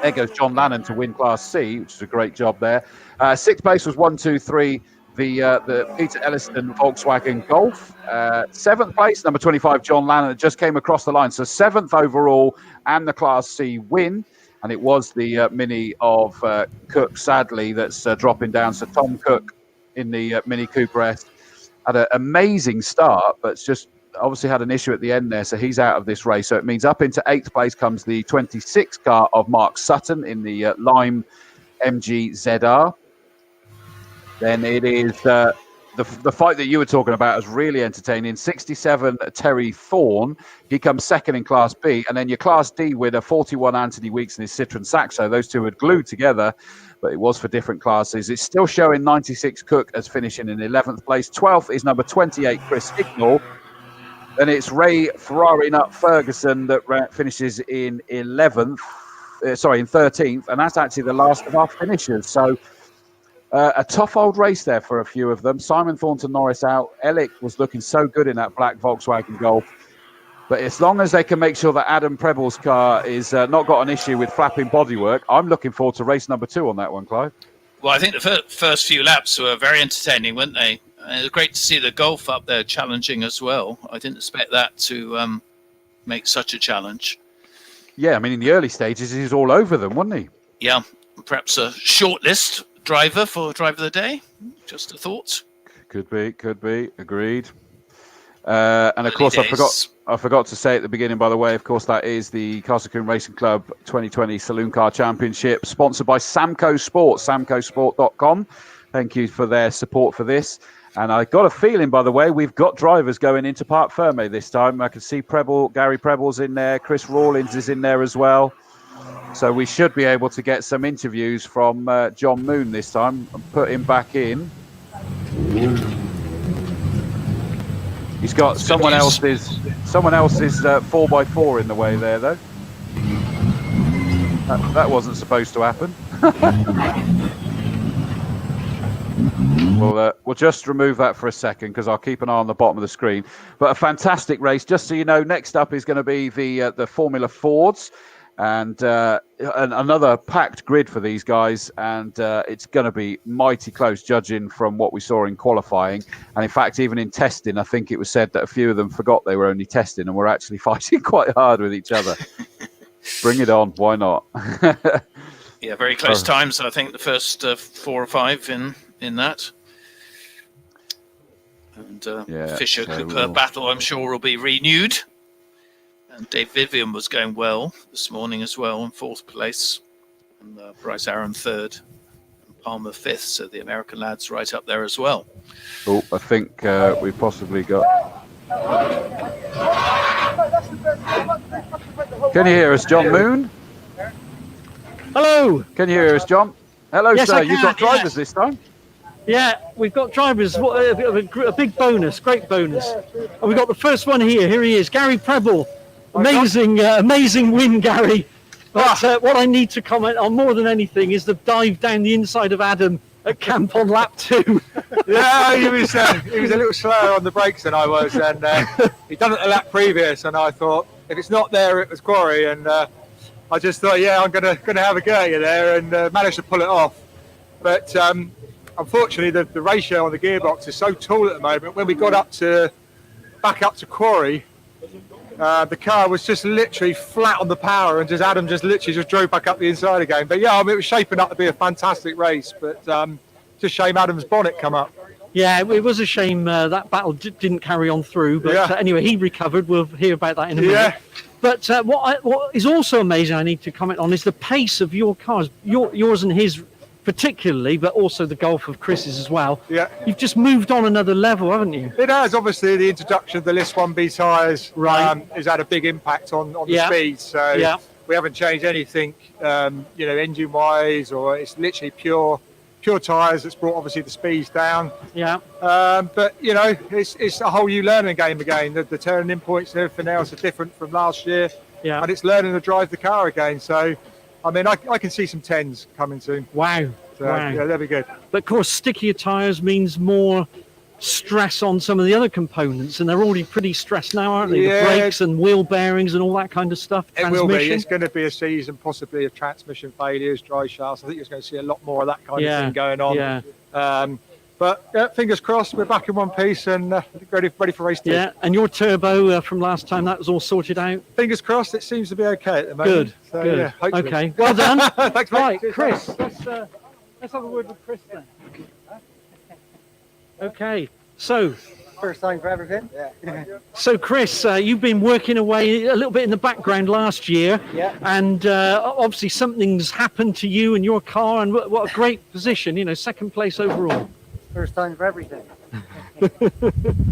There goes John Lannon to win Class C, which is a great job there. 6th place was 1, 2, 3. The Peter Elliston Volkswagen Golf. 7th place, number 25, John Lannon, just came across the line. So 7th overall and the Class C win. And it was the Mini of Cook, sadly, that's dropping down. So Tom Cook in the Mini Cooper S had an amazing start, but it's just obviously had an issue at the end there. So he's out of this race. So it means up into 8th place comes the 26 car of Mark Sutton in the Lime MG ZR. Then it is the fight that you were talking about is really entertaining. 67, Terry Thorne. He comes 2nd in Class B. And then your Class D winner, 41, Anthony Weeks in his Citroen Saxo. Those two had glued together, but it was for different classes. It's still showing 96 Cook as finishing in 11th place. 12th is number 28, Chris Hicknall. Then it's Ray Ferrari Nut Ferguson that finishes in 13th. And that's actually the last of our finishers. So a tough old race there for a few of them. Simon Thornton Norris out. Ellick was looking so good in that black Volkswagen Golf. But as long as they can make sure that Adam Preble's car is not got an issue with flapping bodywork, I'm looking forward to race number 2 on that one, Clive. Well, I think the first few laps were very entertaining, weren't they? And it was great to see the Golf up there challenging as well. I didn't expect that to make such a challenge. Yeah, I mean, in the early stages, he was all over them, wasn't he? Yeah, perhaps a shortlist driver for Driver of the Day. Just a thought. Could be. Agreed. And of course, I forgot to say at the beginning, by the way, of course, that is the Castle Combe Racing Club 2020 Saloon Car Championship, sponsored by Samco Sports, samcosport.com. Thank you for their support for this. And I got a feeling, by the way, we've got drivers going into Parc Fermé this time. I can see Gary Preble's in there. Chris Rawlins is in there as well. So we should be able to get some interviews from John Moon this time and put him back in. He's got someone else's 4x4 in the way there, though. That wasn't supposed to happen. We'll just remove that for a second because I'll keep an eye on the bottom of the screen. But a fantastic race. Just so you know, next up is going to be the Formula Fords, and another packed grid for these guys. And it's going to be mighty close, judging from what we saw in qualifying. And in fact, even in testing, I think it was said that a few of them forgot they were only testing and were actually fighting quite hard with each other. Bring it on. Why not? Yeah, very close times. I think the first 4 or 5 in that. And Fisher Cooper battle, I'm sure, will be renewed. And Dave Vivian was going well this morning as well in 4th place. And Bryce Aaron 3rd. And Palmer 5th. So the American lads right up there as well. Oh, I think we've possibly got... Can you hear us, John Moon? Hello. Can you hear us, John? Hello, yes, sir. You've got drivers this time. Yeah, we've got drivers. A big bonus, great bonus. And we've got the first one here. Here he is, Gary Preble. Amazing win, Gary. But what I need to comment on more than anything is the dive down the inside of Adam at camp on lap 2. Yeah, he was a little slower on the brakes than I was, and he'd done it the lap previous, and I thought if it's not there, it was quarry, and I just thought, yeah, I'm gonna have a go at you there, and managed to pull it off. But unfortunately, the ratio on the gearbox is so tall at the moment. When we got back up to quarry, the car was just literally flat on the power, and Adam literally drove back up the inside again. But yeah, I mean, it was shaping up to be a fantastic race, but just shame Adam's bonnet come up. Yeah, it was a shame that battle didn't carry on through. But anyway, he recovered. We'll hear about that in a minute. Yeah. But what is also amazing, I need to comment on, is the pace of your cars, yours and his particularly, but also the Golf of Chris's as well. Yeah. You've just moved on another level, haven't you? It has. Obviously, the introduction of the List 1B tyres has had a big impact on the speed. So we haven't changed anything, engine-wise, or it's literally pure tyres that's brought obviously the speeds down. Yeah. But it's a whole new learning game again. The turning in points and everything else are different from last year. Yeah. And it's learning to drive the car again. So, I mean, I can see some 10s coming soon. Wow. So, yeah, that'll be good. But of course, stickier tyres means more stress on some of the other components, and they're already pretty stressed now, aren't they? Yeah. The brakes and wheel bearings and all that kind of stuff. It will be. It's going to be a season possibly of transmission failures, dry shafts. I think you're going to see a lot more of that kind of thing going on. Yeah. But fingers crossed, we're back in one piece and ready for race 2. Yeah, and your turbo from last time, that was all sorted out? Fingers crossed, it seems to be okay at the moment. Good, so, good. Yeah, hopefully. Okay, well done. Thanks, mate. Right, Chris, let's have a word with Chris then. Okay, so... First time for everything. Yeah. So, Chris, you've been working away a little bit in the background last year. Yeah. And obviously something's happened to you and your car, and what a great position, second place overall. First time for everything.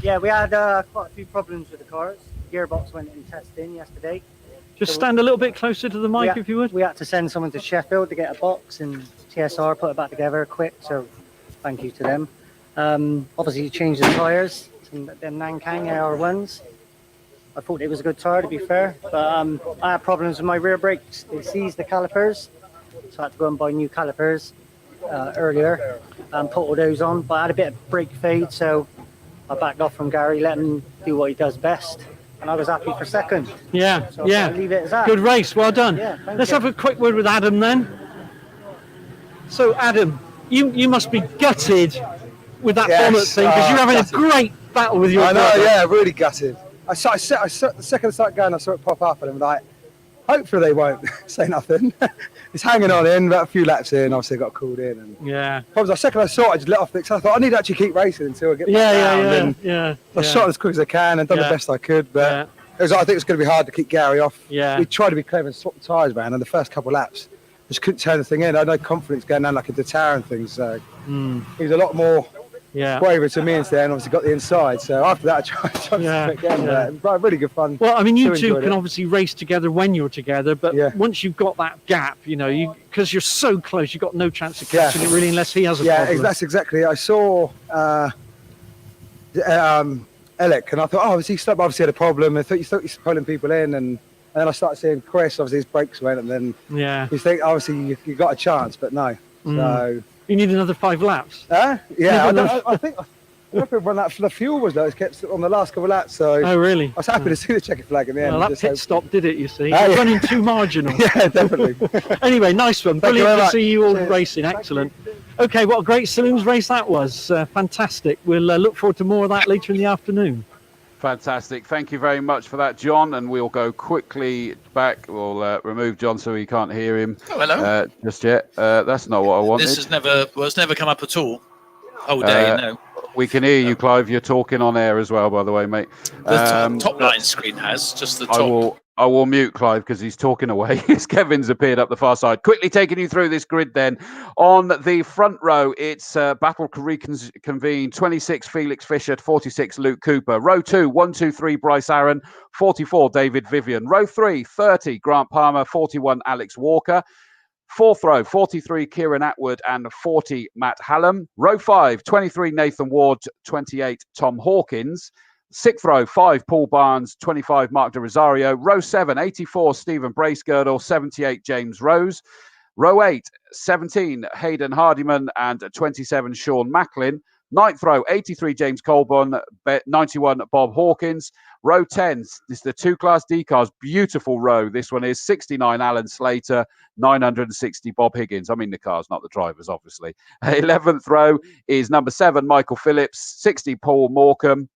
Yeah, we had quite a few problems with the cars. Gearbox went in testing yesterday. Just stand a little bit closer to the mic if you would. We had to send someone to Sheffield to get a box, and TSR put it back together quick, so thank you to them. Obviously, you changed the tyres, the Nankang AR1s. I thought it was a good tyre, to be fair, but I had problems with my rear brakes. They seized the calipers, so I had to go and buy new calipers earlier and put all those on. But I had a bit of brake fade, so I backed off from Gary, let him do what he does best, and I was happy for second. Yeah, so I'll leave it as that. Good race, well done. Yeah, Let's have a quick word with Adam then. So, Adam, you must be gutted with that bonnet thing, because you're having a great battle with your brother. I know, yeah, really gutted. The second I started going, I saw it pop up, and I'm like, hopefully they won't say nothing. It's hanging on in, about a few laps in, obviously I got called in. And probably the second I saw it, I just let off the, because I thought I need to actually keep racing until I get back down. I shot as quick as I can and done the best I could, but I think it's going to be hard to keep Gary off. Yeah. We tried to be clever and swap the tyres around, and the first couple of laps, just couldn't turn the thing in. I had no confidence going down like a Detar and things. So he was a lot more braver to me instead, and obviously got the inside. So after that, I tried to do it again. But really good fun. Well, I mean, you two can obviously race together when you're together, but once you've got that gap, you know, because you're so close, you've got no chance of catching it really unless he has a problem. Yeah, that's exactly it. I saw Alec, and I thought, oh, is he stopped? Obviously had a problem. I thought he's pulling people in, and then I started seeing Chris. Obviously his brakes went, and then you think obviously you got a chance, but no. So you need another 5 laps. I think when the fuel was low, it kept on the last couple of laps. So oh really? I was happy to see the checkered flag in the end. Well, that pit stop did it, you see. You're running too marginal. Yeah, definitely. Anyway, nice one. Brilliant to see you all racing. Excellent. Okay, what a great saloons race that was. Fantastic. We'll look forward to more of that later in the afternoon. Fantastic. Thank you very much for that, John. And we'll go quickly back. We'll remove John so we can't hear him. Oh, hello. Just yet. That's not what I wanted. This has never come up at all. Whole day, no. We can hear you, Clive. You're talking on air as well, by the way, mate. The top line screen has just the top. I will mute Clive because he's talking away. Kevin's appeared up the far side. Quickly taking you through this grid then. On the front row, it's battle reconvened. 26, Felix Fischer. 46, Luke Cooper. Row 2, 1, 2, 3, Bryce Aaron. 44, David Vivian. Row 3, 30, Grant Palmer. 41, Alex Walker. 4th row, 43, Kieran Atwood, and 40, Matt Hallam. Row 5, 23, Nathan Ward, 28, Tom Hawkins. 6th row, 5, Paul Barnes, 25, Mark de Rosario. Row 7, 84, Stephen Bracegirdle, 78, James Rose. Row 8, 17, Hayden Hardiman, and 27, Sean Macklin. 9th row, 83, James Colburn, 91, Bob Hawkins. Row 10, this is the 2-class D cars, beautiful row. This one is 69, Alan Slater, 960, Bob Higgins. I mean the cars, not the drivers, obviously. 11th row is number 7, Michael Phillips, 60, Paul Morecambe.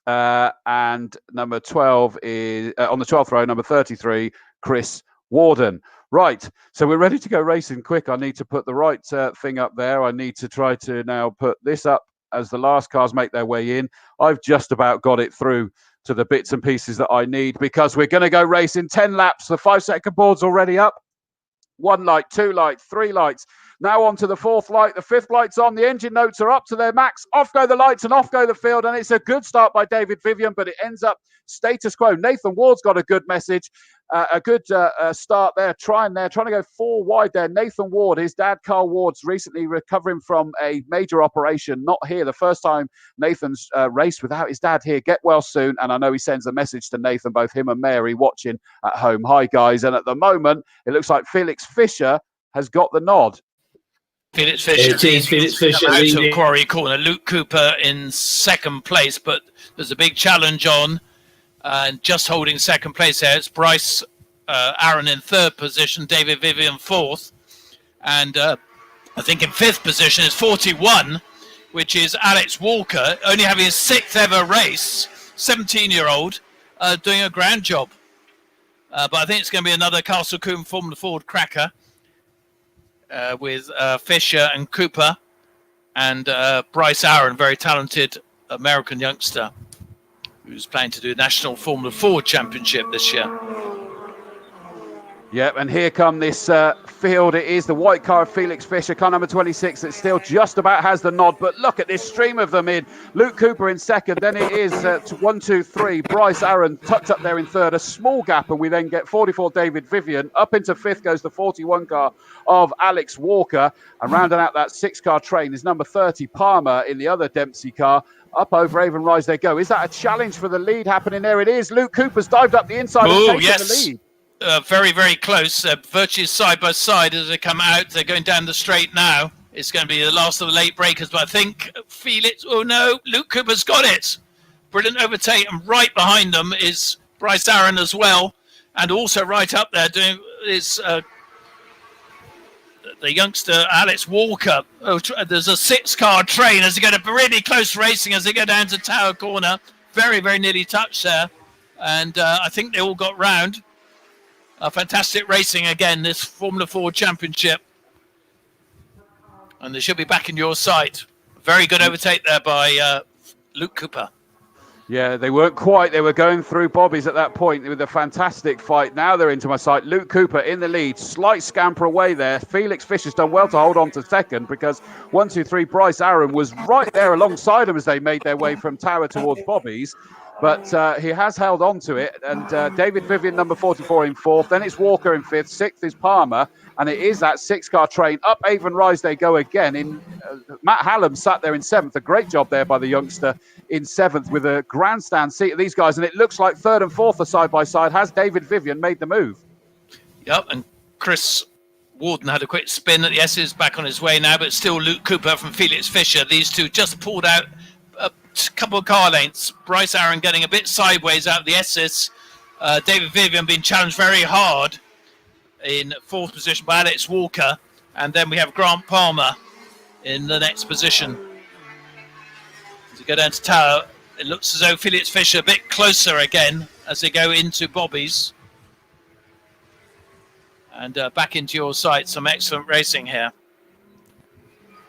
And number 12 is, on the 12th row, number 33, Chris Warden. Right, so we're ready to go racing quick. I need to put the right thing up there. I need to try to now put this up as the last cars make their way in. I've just about got it through to the bits and pieces that I need because we're going to go racing 10 laps. The 5-second board's already up. 1 light, 2 lights, 3 lights. Now on to the 4th light. The 5th light's on. The engine notes are up to their max. Off go the lights and off go the field. And it's a good start by David Vivian, but it ends up status quo. Nathan Ward's got a good message. A good start there, trying to go 4 wide there. Nathan Ward, his dad, Carl Ward's recently recovering from a major operation. Not here. The first time Nathan's raced without his dad here. Get well soon. And I know he sends a message to Nathan, both him and Mary watching at home. Hi, guys. And at the moment, it looks like Felix Fischer has got the nod. Felix Fischer. It is Felix Fischer. Out of Quarry Corner. Luke Cooper in 2nd place, but there's a big challenge on. And just holding 2nd place there, it's Bryce Aaron in 3rd position, David Vivian 4th. And I think in 5th position is 41, which is Alex Walker, only having his 6th ever race, 17-year-old, doing a grand job. But I think it's going to be another Castle Combe Formula Ford cracker with Fischer and Cooper and Bryce Aaron, very talented American youngster, who's planning to do a National Formula Ford Championship this year. Yep, and here come this field. It is the white car of Felix Fischer, car number 26, that still just about has the nod. But look at this stream of them in. Luke Cooper in 2nd. Then it is 1, 2, 3. Bryce Aaron tucked up there in 3rd. A small gap, and we then get 44 David Vivian. Up into 5th goes the 41 car of Alex Walker. And rounding out that 6-car train is number 30 Palmer in the other Dempsey car. Up over Avon Rise they go. Is that a challenge for the lead happening there? It is. Luke Cooper's dived up the inside and taken the lead. Very, very close. Virtually side by side as they come out. They're going down the straight now. It's going to be the last of the late breakers, but I think Felix, oh no, Luke Cooper's got it. Brilliant overtake, and right behind them is Bryce Aaron as well. And also right up there doing is the youngster Alex Walker. Oh, there's a 6-car train as they get a really close racing as they go down to Tower Corner. Very, very nearly touched there. And I think they all got round. Fantastic racing again, this Formula Ford Championship. And they should be back in your sight. Very good overtake there by Luke Cooper. Yeah, they weren't quite. They were going through bobbies at that point with a fantastic fight. Now they're into my sight. Luke Cooper in the lead. Slight scamper away there. Felix Fisher's done well to hold on to second because 1, 2, 3, Bryce Aaron was right there alongside him as they made their way from Tower towards bobbies. But he has held on to it. And David Vivian, number 44, in fourth. Then it's Walker in fifth. Sixth is Palmer. And it is that 6-car train. Up Avon Rise they go again. Matt Hallam sat there in seventh. A great job there by the youngster in seventh with a grandstand seat of these guys. And it looks like third and fourth are side by side. Has David Vivian made the move? Yep, and Chris Warden had a quick spin at the S's, back on his way now, but still Luke Cooper from Felix Fisher. These two just pulled out a couple of car lengths. Bryce Aaron getting a bit sideways out of the S's. David Vivian being challenged very hard in fourth position by Alex Walker. And then we have Grant Palmer in the next position. As we go down to Tower, it looks as though Felix Fisher a bit closer again as they go into bobbies. And back into your sight, some excellent racing here.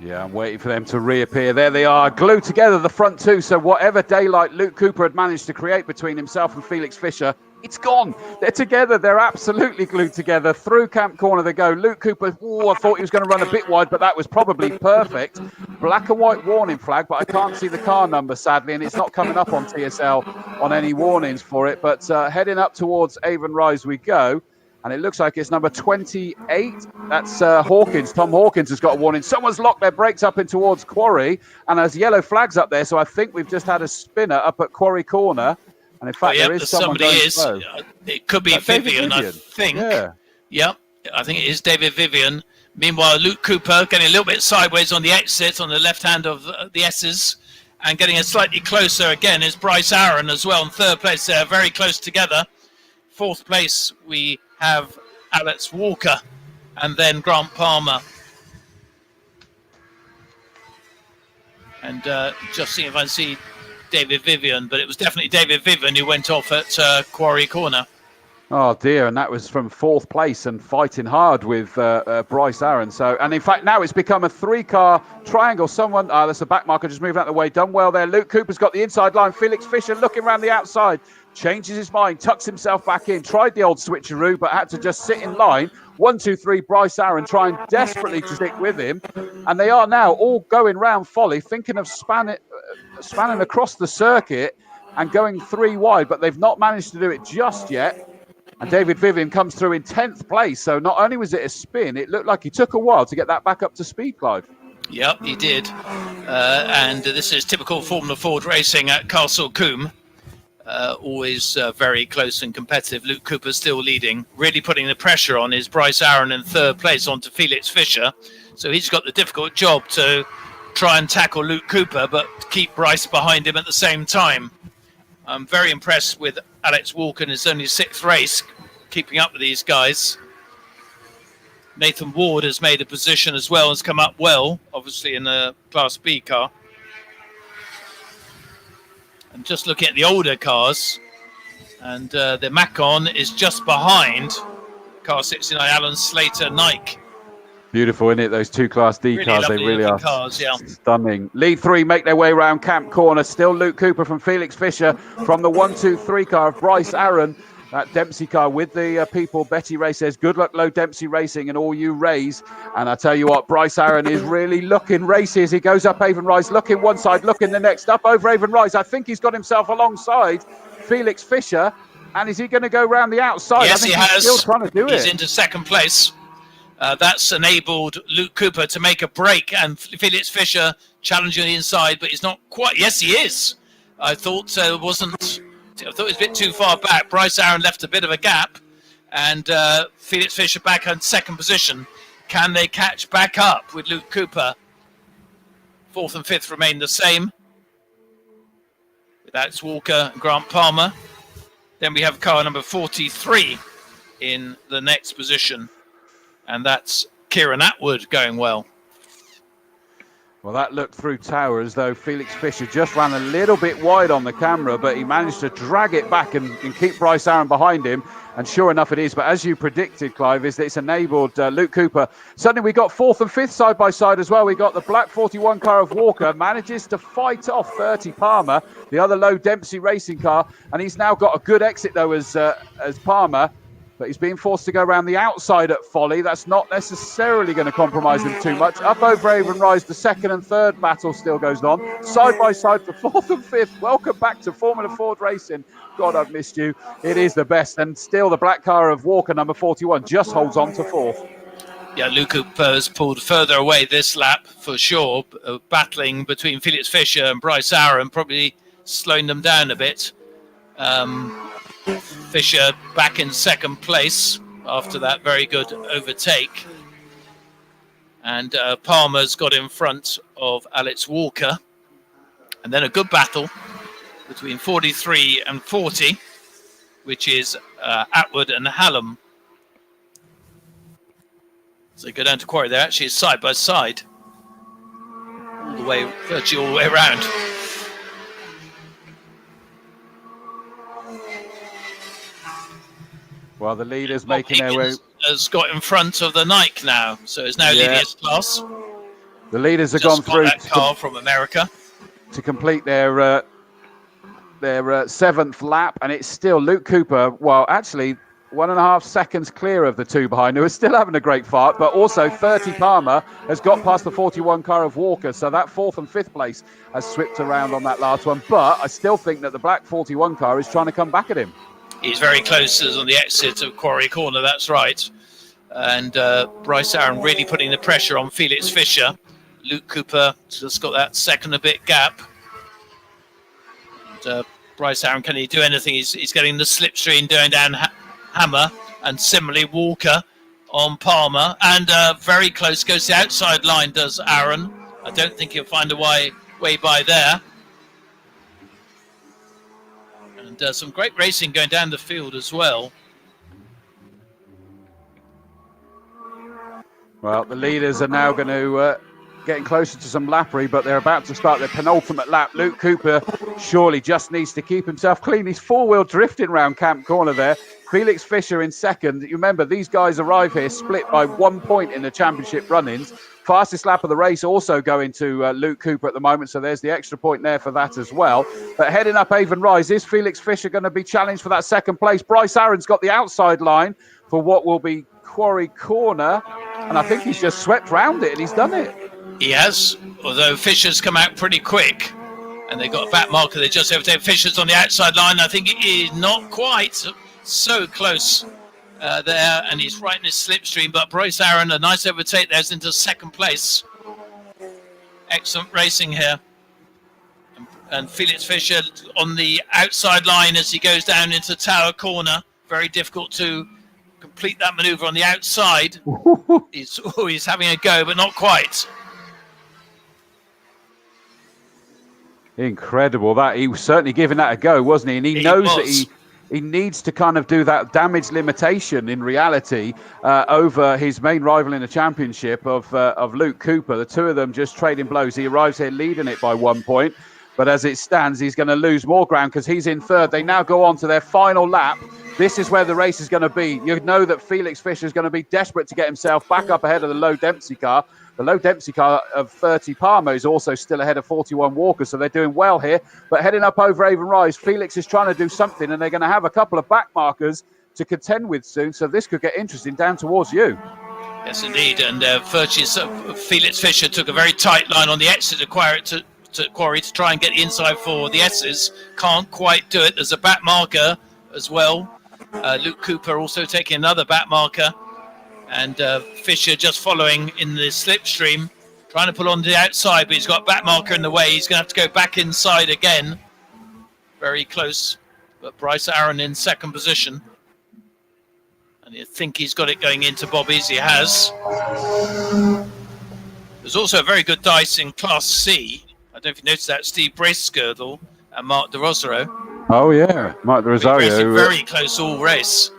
Yeah, I'm waiting for them to reappear. There they are, glued together, the front two. So whatever daylight Luke Cooper had managed to create between himself and Felix Fisher, it's gone. They're together. They're absolutely glued together. Through Camp Corner they go. Luke Cooper, I thought he was going to run a bit wide, but that was probably perfect. Black and white warning flag, but I can't see the car number, sadly, and it's not coming up on TSL on any warnings for it. But heading up towards Avon Rise we go. And it looks like it's number 28. That's Hawkins. Tom Hawkins has got a warning. Someone's locked their brakes up in towards Quarry. And there's yellow flags up there. So I think we've just had a spinner up at Quarry Corner. And in fact, there is someone going slow. It could be Vivian, I think. Yeah. Yep, I think it is David Vivian. Meanwhile, Luke Cooper getting a little bit sideways on the exit on the left hand of the S's. And getting a slightly closer again is Bryce Aaron as well in third place there. Very close together. Fourth place, we have Alex Walker and then Grant Palmer. And just seeing if I see David Vivian, but it was definitely David Vivian who went off at Quarry Corner. Oh dear, and that was from fourth place and fighting hard with Bryce Aaron. So, and in fact, now it's become a 3-car triangle. Someone, that's a back marker just moving out of the way. Done well there. Luke Cooper's got the inside line. Felix Fisher looking around the outside. Changes his mind, tucks himself back in, tried the old switcheroo, but had to just sit in line. 1, 2, 3, Bryce Aaron trying desperately to stick with him. And they are now all going round Folly, thinking of spanning across the circuit and going 3 wide, but they've not managed to do it just yet. And David Vivian comes through in 10th place. So not only was it a spin, it looked like he took a while to get that back up to speed, Clive. Yep, he did. And this is typical Formula Ford racing at Castle Combe. Always very close and competitive. Luke Cooper still leading. Really putting the pressure on is Bryce Aaron in third place onto Felix Fisher. So he's got the difficult job to try and tackle Luke Cooper, but keep Bryce behind him at the same time. I'm very impressed with Alex Walker in his only 6th race, keeping up with these guys. Nathan Ward has made a position as well, has come up well, obviously in the Class B car. And just looking at the older cars, and the Macon is just behind car 69, Alan Slater Nike. Beautiful, isn't it? Those 2 Class D cars, they really are cars, yeah. Stunning. Lead 3 make their way around Camp Corner. Still Luke Cooper from Felix Fisher from the 1, 2, 3 car of Bryce Aaron. That Dempsey car with the people. Betty Ray says, good luck, Low Dempsey Racing and all you Rays. And I tell you what, Bryce Aaron is really looking racy as he goes up Avon Rise, looking one side, looking the next, up over Avon Rise. I think he's got himself alongside Felix Fisher. And is he going to go round the outside? Yes, I think he has. Still trying to do He's it. into 2nd place. That's enabled Luke Cooper to make a break, and Felix Fisher challenging the inside, but he's not quite. Yes, he is. I thought it wasn't. I thought it was a bit too far back. Bryce Aaron left a bit of a gap, and Felix Fisher back in 2nd position. Can they catch back up with Luke Cooper? 4th and 5th remain the same. With Alex Walker and Grant Palmer. Then we have car number 43 in the next position. And that's Kieran Atwood going well. Well, that looked through tower as though Felix Fischer just ran a little bit wide on the camera, but he managed to drag it back and keep Bryce Aaron behind him. And sure enough, it is. But as you predicted, Clive, is that it's enabled Luke Cooper. Suddenly, we got 4th and 5th side by side as well. We got the black 41 car of Walker manages to fight off 30 Palmer, the other low Dempsey racing car, and he's now got a good exit though as Palmer. But he's being forced to go around the outside at Folly. That's not necessarily going to compromise him too much. Up over Avon Rise, the 2nd and 3rd battle still goes on. Side by side for 4th and 5th. Welcome back to Formula Ford Racing. God, I've missed you. It is the best. And still the black car of Walker, number 41, just holds on to 4th. Yeah, Luke Cooper's pulled further away this lap for sure. Battling between Felix Fischer and Bryce Aaron, probably slowing them down a bit. Fischer back in 2nd place after that very good overtake. And Palmer's got in front of Alex Walker. And then a good battle between 43 and 40, which is Atwood and Hallam. So they go down to Quarry. They're actually side by side, virtually all the way around. Well, the leader's making their way. Has got in front of the Nike now, so it's now leading his class. The leaders have gone through that car from America to complete their 7th lap, and it's still Luke Cooper. Well, actually, 1.5 seconds clear of the 2 behind, who are still having a great fight, but also 30 Palmer has got past the 41 car of Walker, so that 4th and 5th place has swept around on that last one. But I still think that the black 41 car is trying to come back at him. He's very close on the exit of Quarry Corner, that's right. And Bryce Aaron really putting the pressure on Felix Fischer. Luke Cooper just got that 2nd a bit gap. And, Bryce Aaron, can he do anything? He's getting the slipstream going down Hammer, and similarly Walker on Palmer. And very close, goes to the outside line, does Aaron. I don't think he'll find a way by there. And some great racing going down the field as well. Well, the leaders are now going to getting closer to some lappery, but they're about to start their penultimate lap. Luke Cooper surely just needs to keep himself clean. He's 4-wheel drifting around Camp Corner there. Felix Fischer in 2nd. You remember, these guys arrive here split by 1 point in the championship run-ins. Fastest lap of the race also going to Luke Cooper at the moment, so there's the extra point there for that as well. But heading up Avon Rise, is Felix Fischer going to be challenged for that 2nd place? Bryce Aaron's got the outside line for what will be Quarry Corner, and I think he's just swept round it, and he's done it. He has, although Fischer's come out pretty quick, and they've got a back marker. They just overtake. Fischer's on the outside line. I think it is not quite so close there, and he's right in his slipstream. But Bryce Aaron, a nice overtake there, is into 2nd place. Excellent racing here. And Felix Fischer on the outside line as he goes down into Tower Corner. Very difficult to complete that manoeuvre on the outside. He's having a go, but not quite. Incredible. That he was certainly giving that a go, wasn't he? And he knows that he needs to kind of do that damage limitation in reality over his main rival in the championship of Luke Cooper. The two of them just trading blows. He arrives here leading it by 1 point, but as it stands, he's going to lose more ground because he's in 3rd. They now go on to their final lap. This is where the race is going to be. You know that Felix Fischer is going to be desperate to get himself back up ahead of the low Dempsey car. The low Dempsey car of 30 Palmer is also still ahead of 41 Walker, so they're doing well here. But heading up over Avon Rise, Felix is trying to do something, and they're going to have a couple of back markers to contend with soon, so this could get interesting down towards you. Yes, indeed. And Felix Fischer took a very tight line on the exit of Quarry to try and get the inside for the S's. Can't quite do it. There's a back marker as well. Luke Cooper also taking another back marker. And Fischer just following in the slipstream, trying to pull on the outside, but he's got a back marker in the way. He's going to have to go back inside again. Very close, but Bryce Aaron in 2nd position. And you think he's got it going into Bobby's. He has. There's also a very good dice in Class C. I don't know if you noticed that. Steve Bracegirdle and Mark De Rosario. Oh, yeah. Mark De Rosario. Very close all race.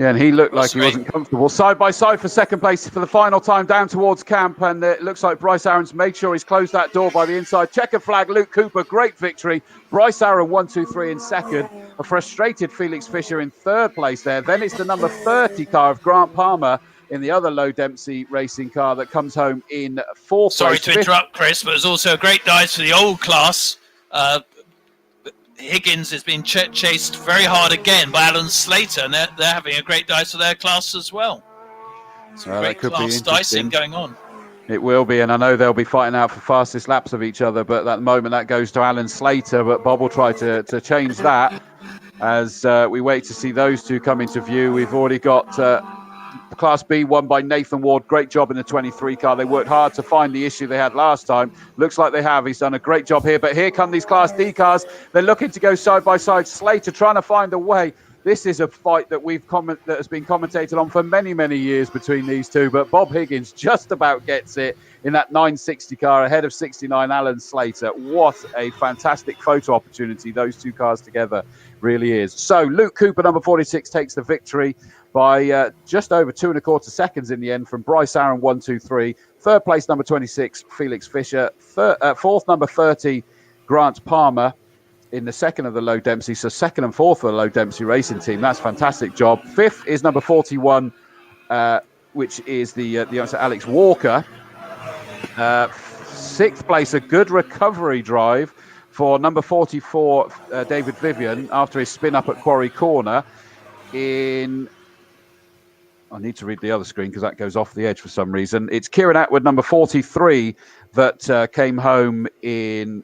Yeah, and he looked like he wasn't comfortable. Side by side for second place for the final time down towards camp. And it looks like Bryce Aaron's made sure he's closed that door by the inside. Checkered flag, Luke Cooper, great victory. Bryce Aaron 1, 2, 3 in second. A frustrated Felix Fisher in third place there. Then it's the number 30 car of Grant Palmer in the other Low Dempsey racing car that comes home in fourth place. Sorry to interrupt, Chris, but it's also a great dive for the old class. Higgins has been chased very hard again by Alan Slater, and they're having a great dive for their class as well. Some great class dicing going on. It will be, and I know they'll be fighting out for fastest laps of each other, but at the moment that goes to Alan Slater, but Bob will try to change that as we wait to see those two come into view. We've already got Class B won by Nathan Ward. Great job in the 23 car. They worked hard to find the issue they had last time. Looks like they have. He's done a great job here. But here come these Class D cars. They're looking to go side by side. Slater trying to find a way. This is a fight that that has been commentated on for many, many years between these two. But Bob Higgins just about gets it in that 960 car ahead of 69 Alan Slater. What a fantastic photo opportunity those two cars together really is. So Luke Cooper, number 46, takes the victory by just over 2 1/4 seconds in the end from Bryce Aaron, 1, 2, 3. Third place, number 26, Felix Fisher. Fourth, number 30, Grant Palmer in the second of the Low Dempsey. So second and fourth for the Low Dempsey racing team. That's a fantastic job. Fifth is number 41, which is the youngster Alex Walker. Sixth place, a good recovery drive for number 44, David Vivian, after his spin up at Quarry Corner. I need to read the other screen because that goes off the edge for some reason. It's Kieran Atwood, number 43, that came home in...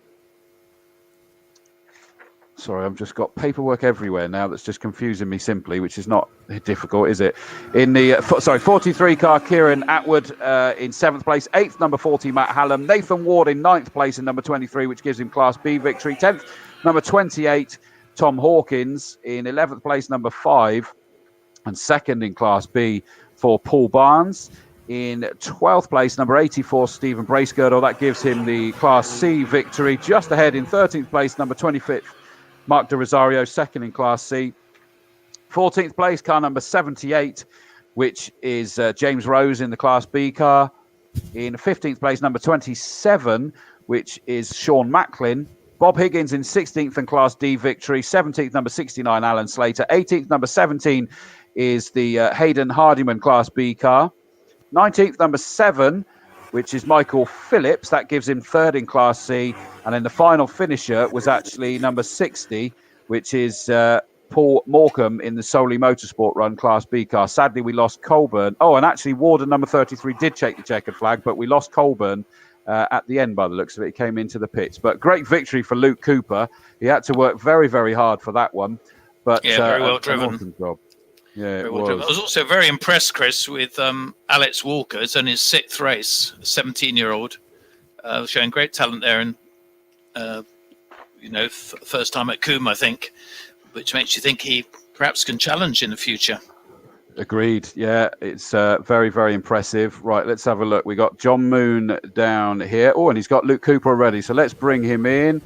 Sorry, I've just got paperwork everywhere now that's just confusing me simply, which is not difficult, is it? In the 43 car, Kieran Atwood in 7th place. 8th, number 40, Matt Hallam. Nathan Ward in 9th place in number 23, which gives him Class B victory. 10th, number 28, Tom Hawkins. In 11th place, number 5. And second in Class B for Paul Barnes. In 12th place, number 84, Stephen Bracegirdle. That gives him the Class C victory. Just ahead in 13th place, number 25th, Mark De Rosario, second in Class C. 14th place, car number 78, which is James Rose in the Class B car. In 15th place, number 27, which is Sean Macklin. Bob Higgins in 16th and Class D victory. 17th, number 69, Alan Slater. 18th, number 17, is the Hayden Hardiman Class B car. 19th, number 7, which is Michael Phillips. That gives him third in Class C. And then the final finisher was actually number 60, which is Paul Morecambe in the Solely Motorsport run Class B car. Sadly, we lost Colburn. Oh, and actually, Warden number 33 did check the checkered flag, but we lost Colburn at the end by the looks of it. He came into the pits. But great victory for Luke Cooper. He had to work very, very hard for that one. But yeah, very well driven. Awesome job. Yeah, I was also very impressed, Chris, with Alex Walker. It's only his 6th race, a 17-year-old, showing great talent there, and first time at Combe, I think, which makes you think he perhaps can challenge in the future. Agreed. Yeah, it's very, very impressive. Right, let's have a look. We got John Moon down here. Oh, and he's got Luke Cooper already. So let's bring him in.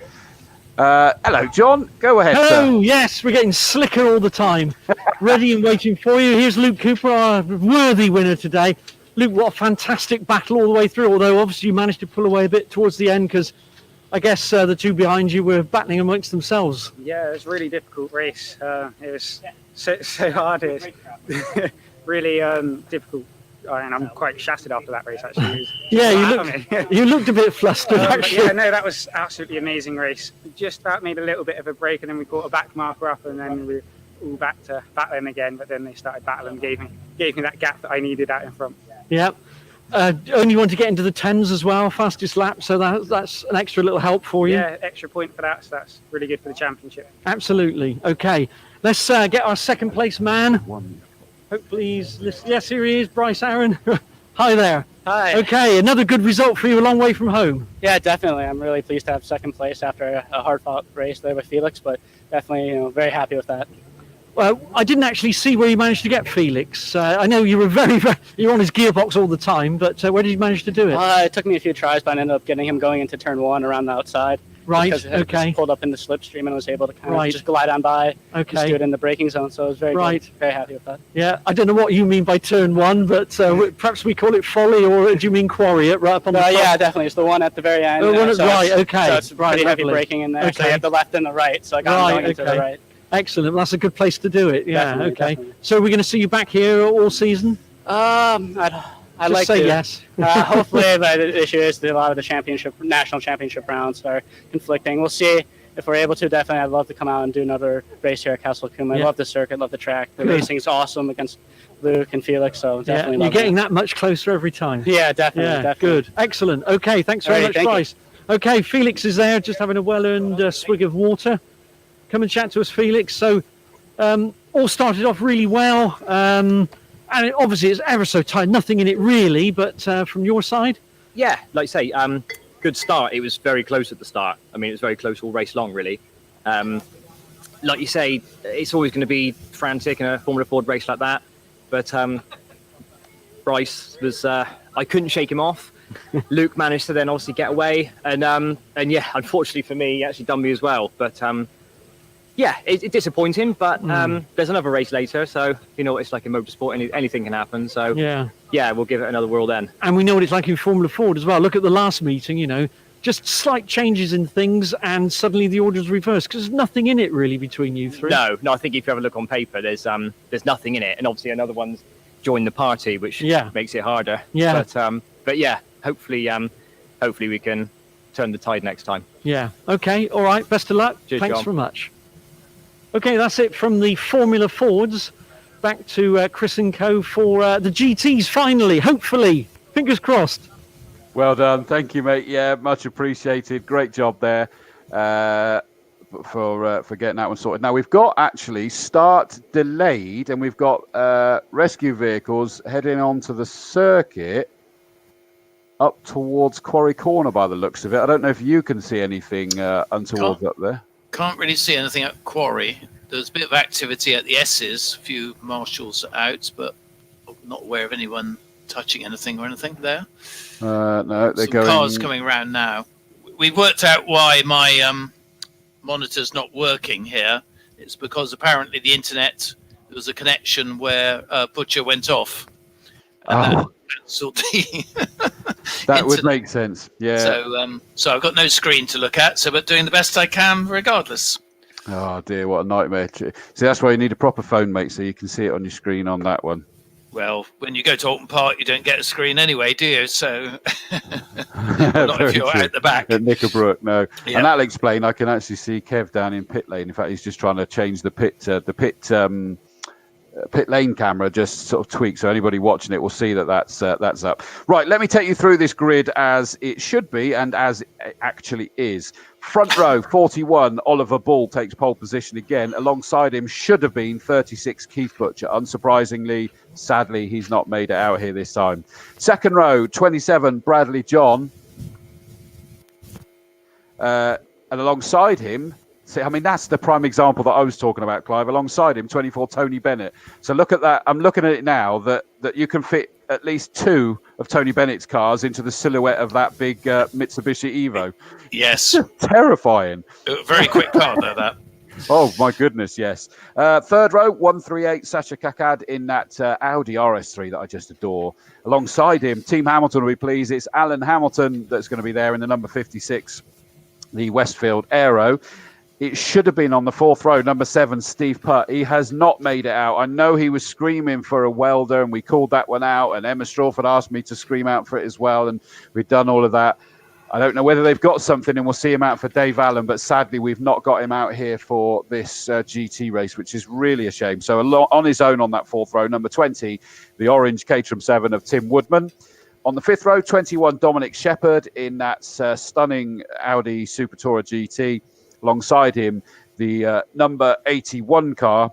Hello, John. Go ahead, Hello, sir. Yes, we're getting slicker all the time. Ready and waiting for you. Here's Luke Cooper, our worthy winner today. Luke, what a fantastic battle all the way through, although obviously you managed to pull away a bit towards the end because I guess the two behind you were battling amongst themselves. Yeah, it was a really difficult race. It was so hard. It was really difficult. And I'm quite shattered after that race, actually. Yeah, you looked a bit flustered, actually. Yeah, no, that was absolutely amazing race. We just about made a little bit of a break, and then we caught a back marker up, and then we were all back to battling again. But then they started battling, gave me that gap that I needed out in front. Yeah. Only want to get into the 10s as well, fastest lap, so that's an extra little help for you. Yeah, extra point for that, so that's really good for the championship. Absolutely. Okay, let's get our second place man. Hopefully yes, here he is, Bryce Aaron. Hi there. Hi. Okay, another good result for you, a long way from home. Yeah, definitely. I'm really pleased to have second place after a hard-fought race there with Felix, but definitely, very happy with that. Well, I didn't actually see where you managed to get Felix. I know you were you're on his gearbox all the time, but where did you manage to do it? It took me a few tries, but I ended up getting him going into turn 1 around the outside. Right, because it okay. just pulled up in the slipstream and was able to kind Right. of just glide on by, Okay. just do it in the braking zone. So it was very Right. good. Very happy with that. Yeah, I don't know what you mean by turn one, but perhaps we call it folly, or do you mean quarry it right up on the top? Yeah, definitely. It's the one at the very end. The one at- so right, it's- okay. So it's Right, pretty heavy lovely. braking in there. So Okay. you have the left and the right. So I got Right, going into the okay. right. Excellent. Well, that's a good place to do it. Yeah, Definitely, okay. definitely. So we're going to see you back here all season? I'd Just like say to. yes. Hopefully, but the issue is that a lot of the national championship rounds are conflicting. We'll see if we're able to. Definitely, I'd love to come out and do another race here at Castle Combe. I Yeah. love the circuit, love the track. The Good. racing is awesome against Luke and Felix. So Yeah, definitely, you're love getting it. that much closer every time. Yeah, definitely. Yeah, definitely. good. Excellent. Okay, thanks very All right, much, thank you. Bryce. Okay, Felix is there, just having a well-earned swig of water. Come and chat to us, Felix. So, all started off really well. And obviously it's ever so tight, nothing in it really, but from your side? Yeah, like you say, good start. It was very close at the start. I mean, it was very close all race long, really. Like you say, it's always going to be frantic in a Formula Ford race like that. But Bryce was, I couldn't shake him off. Luke managed to then obviously get away. And yeah, unfortunately for me, he actually done me as well. But yeah, it's disappointing, but there's another race later, so you know it's like in motorsport, anything can happen. So yeah, we'll give it another whirl then. And we know what it's like in Formula Ford as well. Look at the last meeting, you know, just slight changes in things, and suddenly the order's reversed because there's nothing in it really between you three. No, I think if you have a look on paper, there's nothing in it, and obviously another one's joined the party, which makes it harder. Yeah. But yeah, hopefully we can turn the tide next time. Yeah. Okay. All right. Best of luck. Cheers, Thanks John. very much. Okay, that's it from the Formula Fords. Back to Chris and Co for the GTs finally, hopefully. Fingers crossed. Well done. Thank you, mate. Yeah, much appreciated. Great job there for getting that one sorted. Now, we've got actually start delayed, and we've got rescue vehicles heading onto the circuit up towards Quarry Corner by the looks of it. I don't know if you can see anything untoward up there. Can't really see anything at Quarry. There's a bit of activity at the S's. A few marshals are out, but I'm not aware of anyone touching anything or anything there. No, they're Some going. cars coming around now. We've worked out why my monitor's not working here. It's because apparently the internet, there was a connection where Butcher went off. And that cancelled the that would make sense. Yeah. So I've got no screen to look at, but doing the best I can regardless. Oh dear, what a nightmare! See, that's why you need a proper phone, mate, so you can see it on your screen on that one. Well, when you go to Alton Park, you don't get a screen anyway, do you? So not if you're out the back. At Knickerbrook, no. Yeah. And that'll explain. I can actually see Kev down in pit lane. In fact, he's just trying to change the pit lane camera, just sort of tweak, so anybody watching it will see that that's up. Right, let me take you through this grid as it should be and as it actually is. Front row 41, Oliver Bull takes pole position again. Alongside him should have been 36, Keith Butcher. Unsurprisingly, sadly, he's not made it out here this time. Second row 27, Bradley John, and alongside him, I mean, that's the prime example that I was talking about, Clive. Alongside him, 24, Tony Bennett. So look at that. I'm looking at it now that you can fit at least two of Tony Bennett's cars into the silhouette of that big Mitsubishi Evo. Yes. Terrifying. Very quick car, though, that. Oh, my goodness, yes. Third row, 138, Sasha Kakad in that Audi RS3 that I just adore. Alongside him, Team Hamilton will be pleased. It's Alan Hamilton that's going to be there in the number 56, the Westfield Aero. It should have been on the fourth row, number 7, Steve Putt. He has not made it out. I know he was screaming for a welder, and we called that one out, and Emma Strawford asked me to scream out for it as well, and we've done all of that. I don't know whether they've got something, and we'll see him out for Dave Allan, but sadly, we've not got him out here for this GT race, which is really a shame. So on his own on that fourth row, number 20, the orange Caterham 7 of Tim Woodman. On the fifth row, 21, Dominic Shepherd in that stunning Audi Super Tourer GT. Alongside him, the number 81 car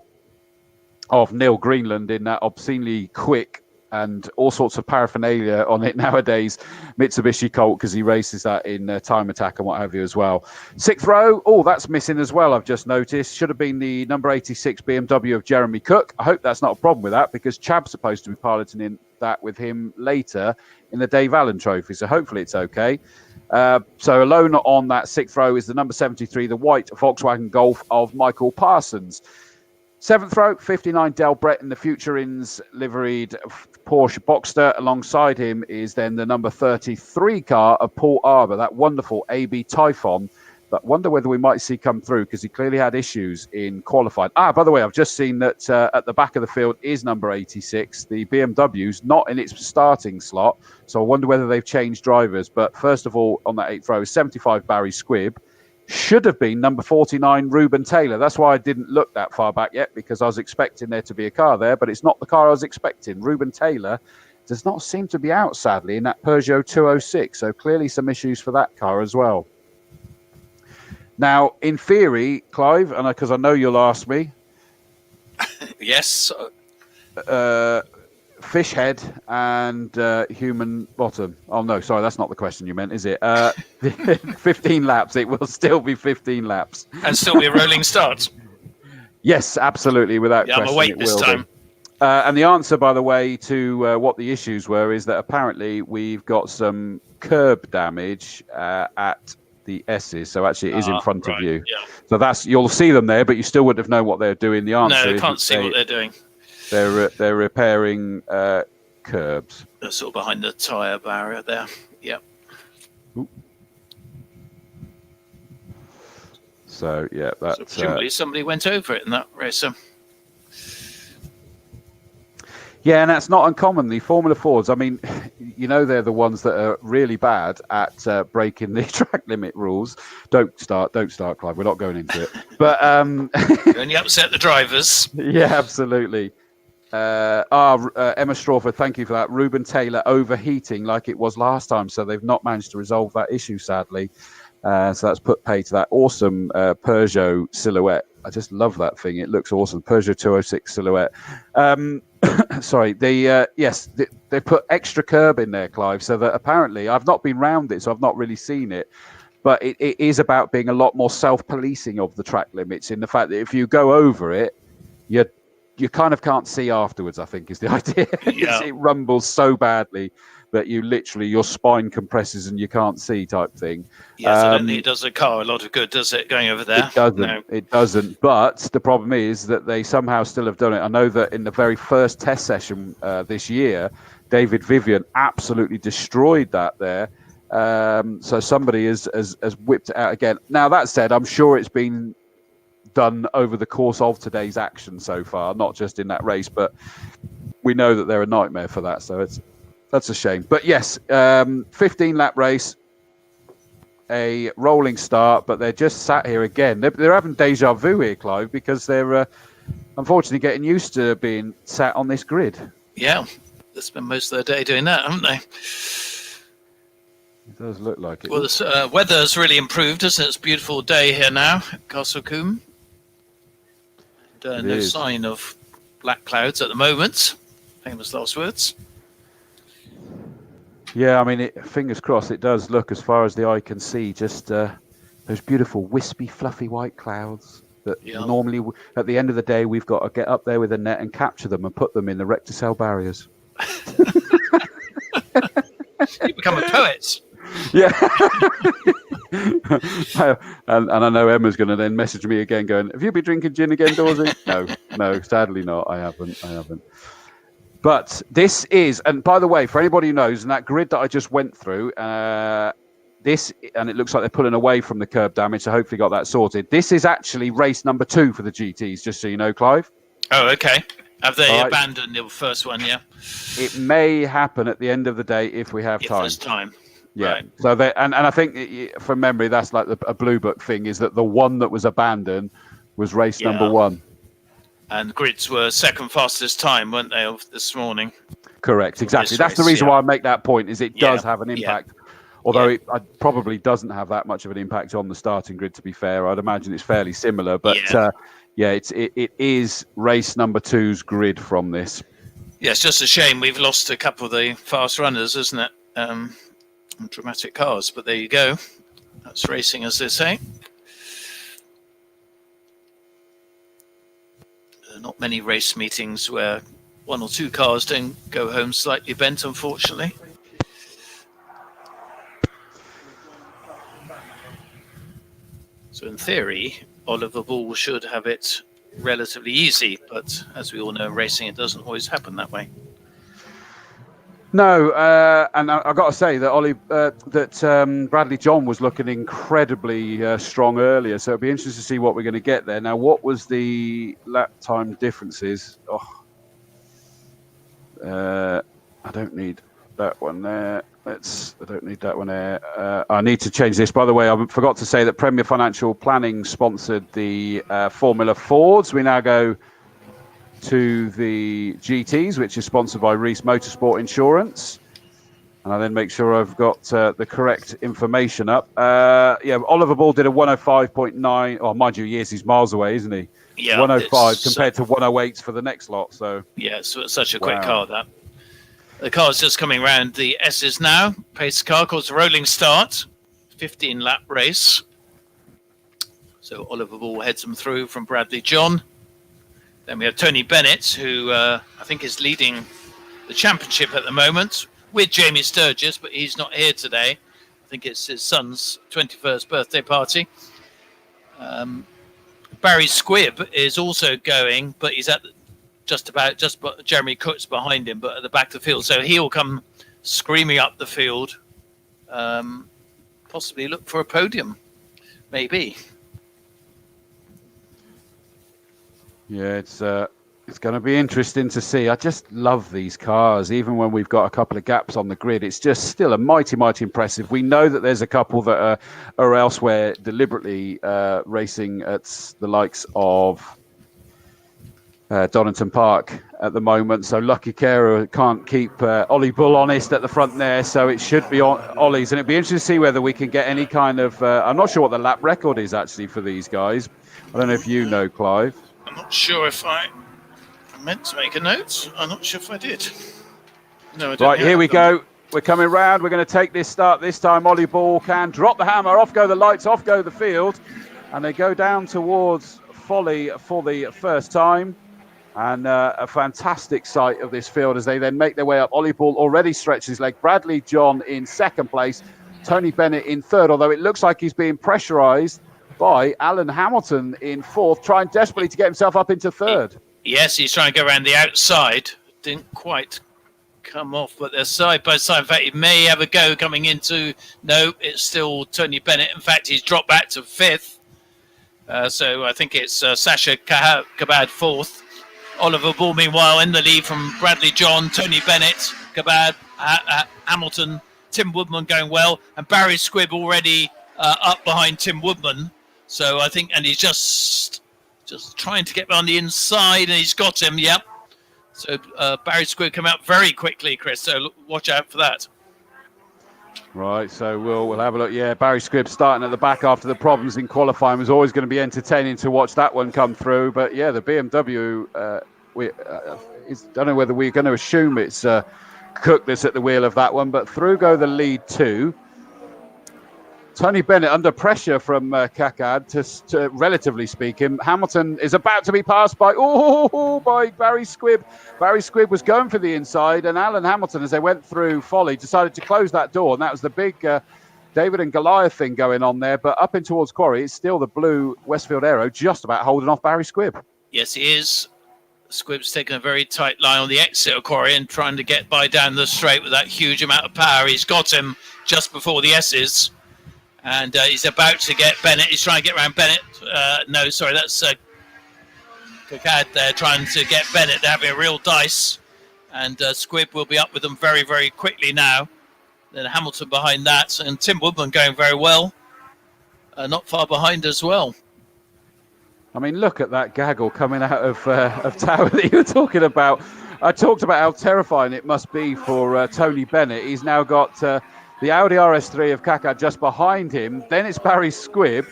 of Neil Greenland in that obscenely quick and all sorts of paraphernalia on it nowadays. Mitsubishi Colt, because he races that in Time Attack and what have you as well. 6th row, oh, that's missing as well, I've just noticed. Should have been the number 86 BMW of Jeremy Cook. I hope that's not a problem with that, because Chab's supposed to be piloting in that with him later in the Dave Allan Trophy, so hopefully it's okay. So alone on that 6th row is the number 73, the white Volkswagen Golf of Michael Parsons. 7th row, 59 Del Brett in the Futurins liveried Porsche Boxster. Alongside him is then the number 33 car of Paul Arbour, that wonderful AB Typhon. But wonder whether we might see come through, because he clearly had issues in qualifying. By the way, I've just seen that at the back of the field is number 86. The BMW's not in its starting slot, so I wonder whether they've changed drivers. But first of all, on that 8th row is 75 Barry Squibb. Should have been number 49 Ruben Taylor. That's why I didn't look that far back yet, because I was expecting there to be a car there, but it's not the car I was expecting. Ruben Taylor does not seem to be out, sadly, in that Peugeot 206. So clearly some issues for that car as well. Now, in theory, Clive, and because I know you'll ask me. Yes. Fish head and human bottom. Oh, no, sorry, that's not the question you meant, is it? 15 laps. It will still be 15 laps. And still be a rolling start. Yes, absolutely, without question. I'm awake this time. And the answer, by the way, to what the issues were is that apparently we've got some curb damage at the S's, so actually it is in front of you. Yeah. So that's, you'll see them there, but you still wouldn't have known what they're doing. The answer No, is I can't see what they're doing. They're repairing curbs. They're sort of behind the tyre barrier there. Yeah. Ooh. So yeah, that's so presumably somebody went over it in that racer. Yeah, and that's not uncommon. The Formula Fords, I mean, you know, they're the ones that are really bad at breaking the track limit rules. Don't start, Clive. We're not going into it. But You only upset the drivers. yeah, absolutely. Emma Strawford, thank you for that. Ruben Taylor overheating like it was last time, so they've not managed to resolve that issue, sadly. So that's put pay to that awesome Peugeot silhouette. I just love that thing. It looks awesome. Peugeot 206 silhouette. Sorry, they put extra curb in there, Clive, so that apparently I've not been round it, so I've not really seen it. But it is about being a lot more self-policing of the track limits, in the fact that if you go over it, you kind of can't see afterwards, I think, is the idea. Yeah. It rumbles so badly that you literally, your spine compresses and you can't see, type thing. Yes, I don't think it does a car a lot of good, does it, going over there? It doesn't. No. It doesn't. But the problem is that they somehow still have done it. I know that in the very first test session this year, David Vivian absolutely destroyed that there. So somebody has whipped it out again. Now, that said, I'm sure it's been done over the course of today's action so far, not just in that race, but we know that they're a nightmare for that. So that's a shame. But yes, 15-lap race, a rolling start, but they're just sat here again. They're having deja vu here, Clive, because they're unfortunately getting used to being sat on this grid. Yeah, they spend most of their day doing that, haven't they? It does look like it. Well, the weather's really improved, isn't it? It's a beautiful day here now at Castle Combe. No sign of black clouds at the moment. Famous last words. Yeah, I mean, fingers crossed, it does look, as far as the eye can see, just those beautiful, wispy, fluffy white clouds that normally, at the end of the day, we've got to get up there with a net and capture them and put them in the rectocell barriers. You become a poet. Yeah. and I know Emma's going to then message me again going, have you been drinking gin again, Dawsey? No, sadly not. I haven't. But this is, and by the way, for anybody who knows, and that grid that I just went through, this, and it looks like they're pulling away from the curb damage, so hopefully got that sorted. This is actually race number 2 for the GTs, just so you know, Clive. Oh, okay. Have they abandoned the first one, yeah? It may happen at the end of the day if we have time. If there's time. Yeah. Right. So they, and I think from memory, that's like a Blue Book thing, is that the one that was abandoned was race number 1. And grids were second fastest time, weren't they, of this morning? Correct, exactly. That's the reason why I make that point, is it does have an impact. Although it probably doesn't have that much of an impact on the starting grid, to be fair. I'd imagine it's fairly similar. But it is race number 2's grid from this. Yeah, it's just a shame we've lost a couple of the fast runners, isn't it? Dramatic cars, but there you go. That's racing, as they say. There are not many race meetings where one or two cars don't go home slightly bent, unfortunately. So in theory, Oliver Ball should have it relatively easy, but as we all know, in racing, it doesn't always happen that way. No, and I've got to say that Bradley John was looking incredibly strong earlier, so it'll be interesting to see what we're going to get there. Now, what was the lap time differences? I don't need that one there. I don't need that one there. I need to change this. By the way, I forgot to say that Premier Financial Planning sponsored the Formula Fords. We now go to the GTs, which is sponsored by Reese Motorsport Insurance. And I then make sure I've got the correct information up. Oliver Ball did a 105.9. Oh, mind you, yes, he's miles away, isn't he? Yeah, 105 compared to 108 for the next lot. So yeah, so it's such a quick car, that. The car's just coming around the S's now. Pace car calls a rolling start. 15-lap race. So Oliver Ball heads them through from Bradley John. Then we have Tony Bennett, who I think is leading the championship at the moment with Jamie Sturgis, but he's not here today. I think it's his son's 21st birthday party. Barry Squibb is also going, but he's at just Jeremy Cook's behind him, but at the back of the field. So he'll come screaming up the field, possibly look for a podium, maybe. yeah, it's going to be interesting to see. I just love these cars, even when we've got a couple of gaps on the grid. It's just still a mighty impressive. We know that there's a couple that are elsewhere deliberately racing at the likes of Donington Park at the moment. So Lucky Carer can't keep Ollie Bull honest at the front there. So it should be on Ollie's. And it'd be interesting to see whether we can get any kind of... I'm not sure what the lap record is actually for these guys. I don't know if you know, Clive. I'm not sure if I meant to make a note. I'm not sure if I did. No, I didn't. Right, here we go. We're coming round. We're going to take this start. This time Ollie Ball can drop the hammer. Off go the lights. Off go the field. And they go down towards Folly for the first time. And a fantastic sight of this field as they then make their way up. Ollie Ball already stretched his leg. Bradley John in second place. Tony Bennett in third, although it looks like he's being pressurised by Alan Hamilton in fourth, trying desperately to get himself up into third. Yes, he's trying to go around the outside. Didn't quite come off, but they're side by side. In fact, he may have a go coming into... No, it's still Tony Bennett. In fact, he's dropped back to fifth. So I think it's Sasha Kabad fourth. Oliver Ball, meanwhile, in the lead from Bradley John, Tony Bennett, Kabad, Hamilton, Tim Woodman going well, and Barry Squibb already up behind Tim Woodman. So I think, and he's just trying to get on the inside, and he's got him. Yep. So Barry Squibb come out very quickly, Chris. So watch out for that. Right. So we'll have a look. Yeah, Barry Squibb starting at the back after the problems in qualifying was always going to be entertaining to watch that one come through. But yeah, the BMW. I don't know whether we're going to assume it's Cook that's at the wheel of that one, but through go the lead two. Tony Bennett under pressure from Kakad to relatively speaking. Hamilton is about to be passed by Barry Squibb. Barry Squibb was going for the inside, and Alan Hamilton, as they went through Folly, decided to close that door, and that was the big David and Goliath thing going on there. But up in towards Quarry, it's still the blue Westfield Aero just about holding off Barry Squibb. Yes, he is. Squibb's taking a very tight line on the exit of Quarry and trying to get by down the straight with that huge amount of power. He's got him just before the S's. And he's about to get Bennett. He's trying to get around Bennett. No, sorry, that's Kakad there trying to get Bennett. They're having a real dice. And Squibb will be up with them very, very quickly now. Then Hamilton behind that. And Tim Woodman going very well. Not far behind as well. I mean, look at that gaggle coming out of Tower that you were talking about. I talked about how terrifying it must be for Tony Bennett. He's now got... the Audi RS3 of Kakad just behind him. Then it's Barry Squibb.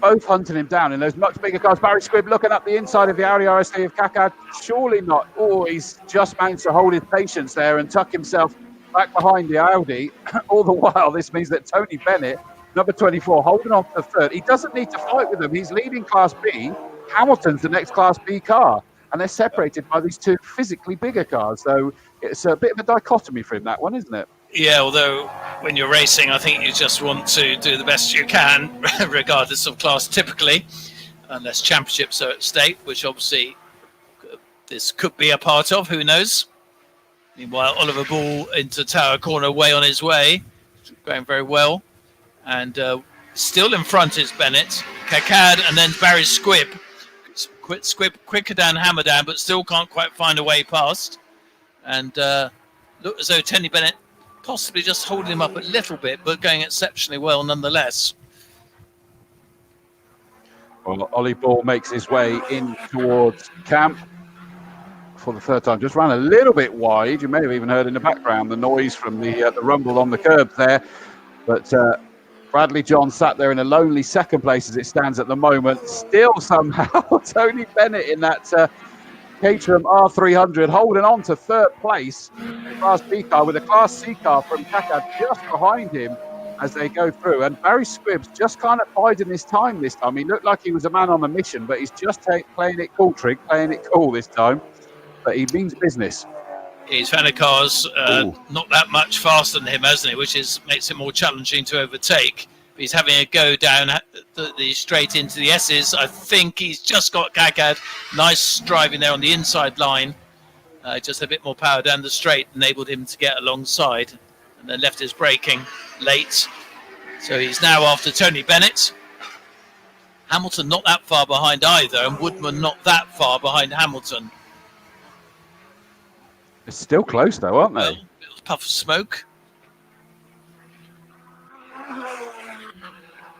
both hunting him down in those much bigger cars. Barry Squibb looking up the inside of the Audi RST of Kakad. Surely not. Oh, he's just managed to hold his patience there and tuck himself back behind the Audi. All the while, this means that Tony Bennett, number 24, holding on to third. He doesn't need to fight with them. He's leading Class B. Hamilton's the next Class B car. And they're separated by these two physically bigger cars. So it's a bit of a dichotomy for him, that one, isn't it? Yeah, although when you're racing, I think you just want to do the best you can, regardless of class typically, unless championships are at stake, which obviously this could be a part of, who knows. Meanwhile, Oliver Ball into Tower Corner, way on his way, going very well. And still in front is Bennett, Kakad, and then Barry Squibb. Squibb quicker than Hammerdown, but still can't quite find a way past. And look as though Tony Bennett possibly just holding him up a little bit, but going exceptionally well nonetheless. Well, Ollie Ball makes his way in towards camp for the third time. Just ran a little bit wide. You may have even heard in the background the noise from the rumble on the curbs there. But Bradley John sat there in a lonely second place as it stands at the moment. Still somehow Tony Bennett in that Caterham R300 holding on to third place. Class B car with a Class C car from Kakad just behind him as they go through. And Barry Squibb's just kind of biding his time this time. He looked like he was a man on a mission, but he's just playing it cool, Trig, playing it cool this time. But he means business. His Fanny car's not that much faster than him, hasn't he? Which makes it more challenging to overtake. But he's having a go down the straight into the S's. I think he's just got Kakad. Nice driving there on the inside line. Just a bit more power down the straight enabled him to get alongside. And then left his braking late. So he's now after Tony Bennett. Hamilton not that far behind either. And Woodman not that far behind Hamilton. It's still close though, aren't they? Well, little puff of smoke.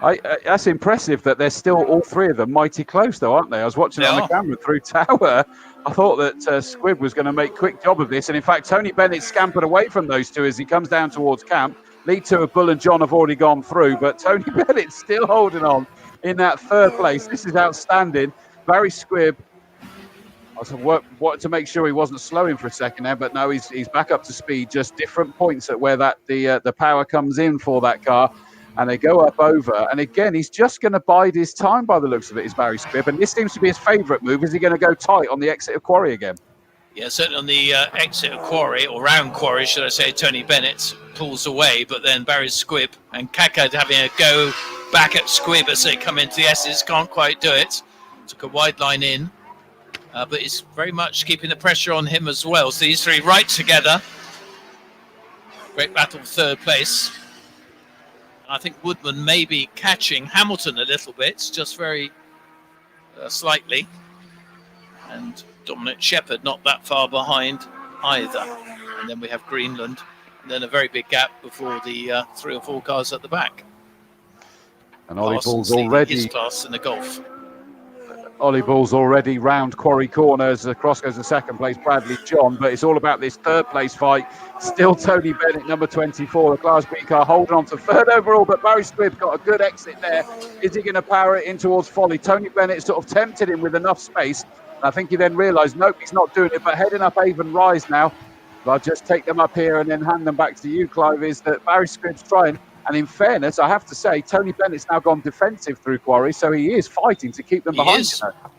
That's impressive that they're still all three of them mighty close though, aren't they? I was watching it on the camera through Tower. I thought that Squibb was going to make quick job of this. And in fact, Tony Bennett scampered away from those two as he comes down towards camp. Lead to Bull and John have already gone through, but Tony Bennett's still holding on in that third place. This is outstanding. Barry Squibb, I wanted to make sure he wasn't slowing for a second there, but no, he's back up to speed. Just different points at where that the power comes in for that car, and they go up over. And again, he's just going to bide his time by the looks of it, is Barry Squibb. And this seems to be his favourite move. Is he going to go tight on the exit of Quarry again? Yeah, certainly on the exit of Quarry, or round Quarry, should I say, Tony Bennett pulls away, but then Barry Squibb and Kakad having a go back at Squibb as they come into the S's, can't quite do it. Took a wide line in. But it's very much keeping the pressure on him as well. So these three right together. Great battle for third place. I think Woodman may be catching Hamilton a little bit, just very slightly. And Dominic Shepherd not that far behind either. And then we have Greenland. And then a very big gap before the 3 or 4 cars at the back. And Ollie Ball's already... his class in the Golf. Ollie Ball's already round Quarry Corners. Across goes the second place, Bradley John. But it's all about this third place fight. Still Tony Bennett, number 24, the Class B car, holding on to third overall. But Barry Squibb got a good exit there. Is he going to power it in towards Folly? Tony Bennett sort of tempted him with enough space. And I think he then realised, nope, he's not doing it. But heading up Avon Rise now. I'll just take them up here and then hand them back to you, Clive, is that Barry Squibb's trying. And in fairness, I have to say, Tony Bennett's now gone defensive through Quarry, so he is fighting to keep them behind.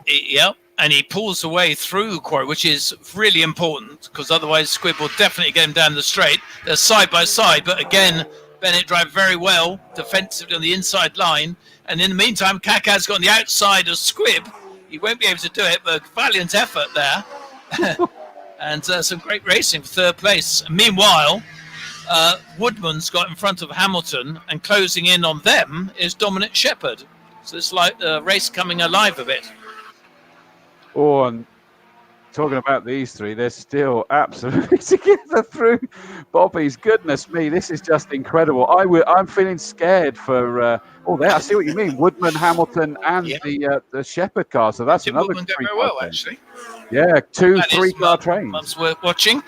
Yeah, and he pulls away through Quarry, which is really important, because otherwise Squibb will definitely get him down the straight. They're side by side, but again, Bennett drive very well, defensively on the inside line. And in the meantime, Kakad's got on the outside of Squibb. He won't be able to do it, but valiant effort there. And some great racing for third place. And meanwhile, Woodman's got in front of Hamilton, and closing in on them is Dominic Shepherd. So it's like the race coming alive a bit. Oh, and talking about these three, they're still absolutely together through Bobby's. Goodness me, this is just incredible. I'm feeling scared for. There, I see what you mean. Woodman, Hamilton, and the Shepherd car. So that's another. Woodman go very well, actually. Yeah, 2-3 car trains. That's worth watching.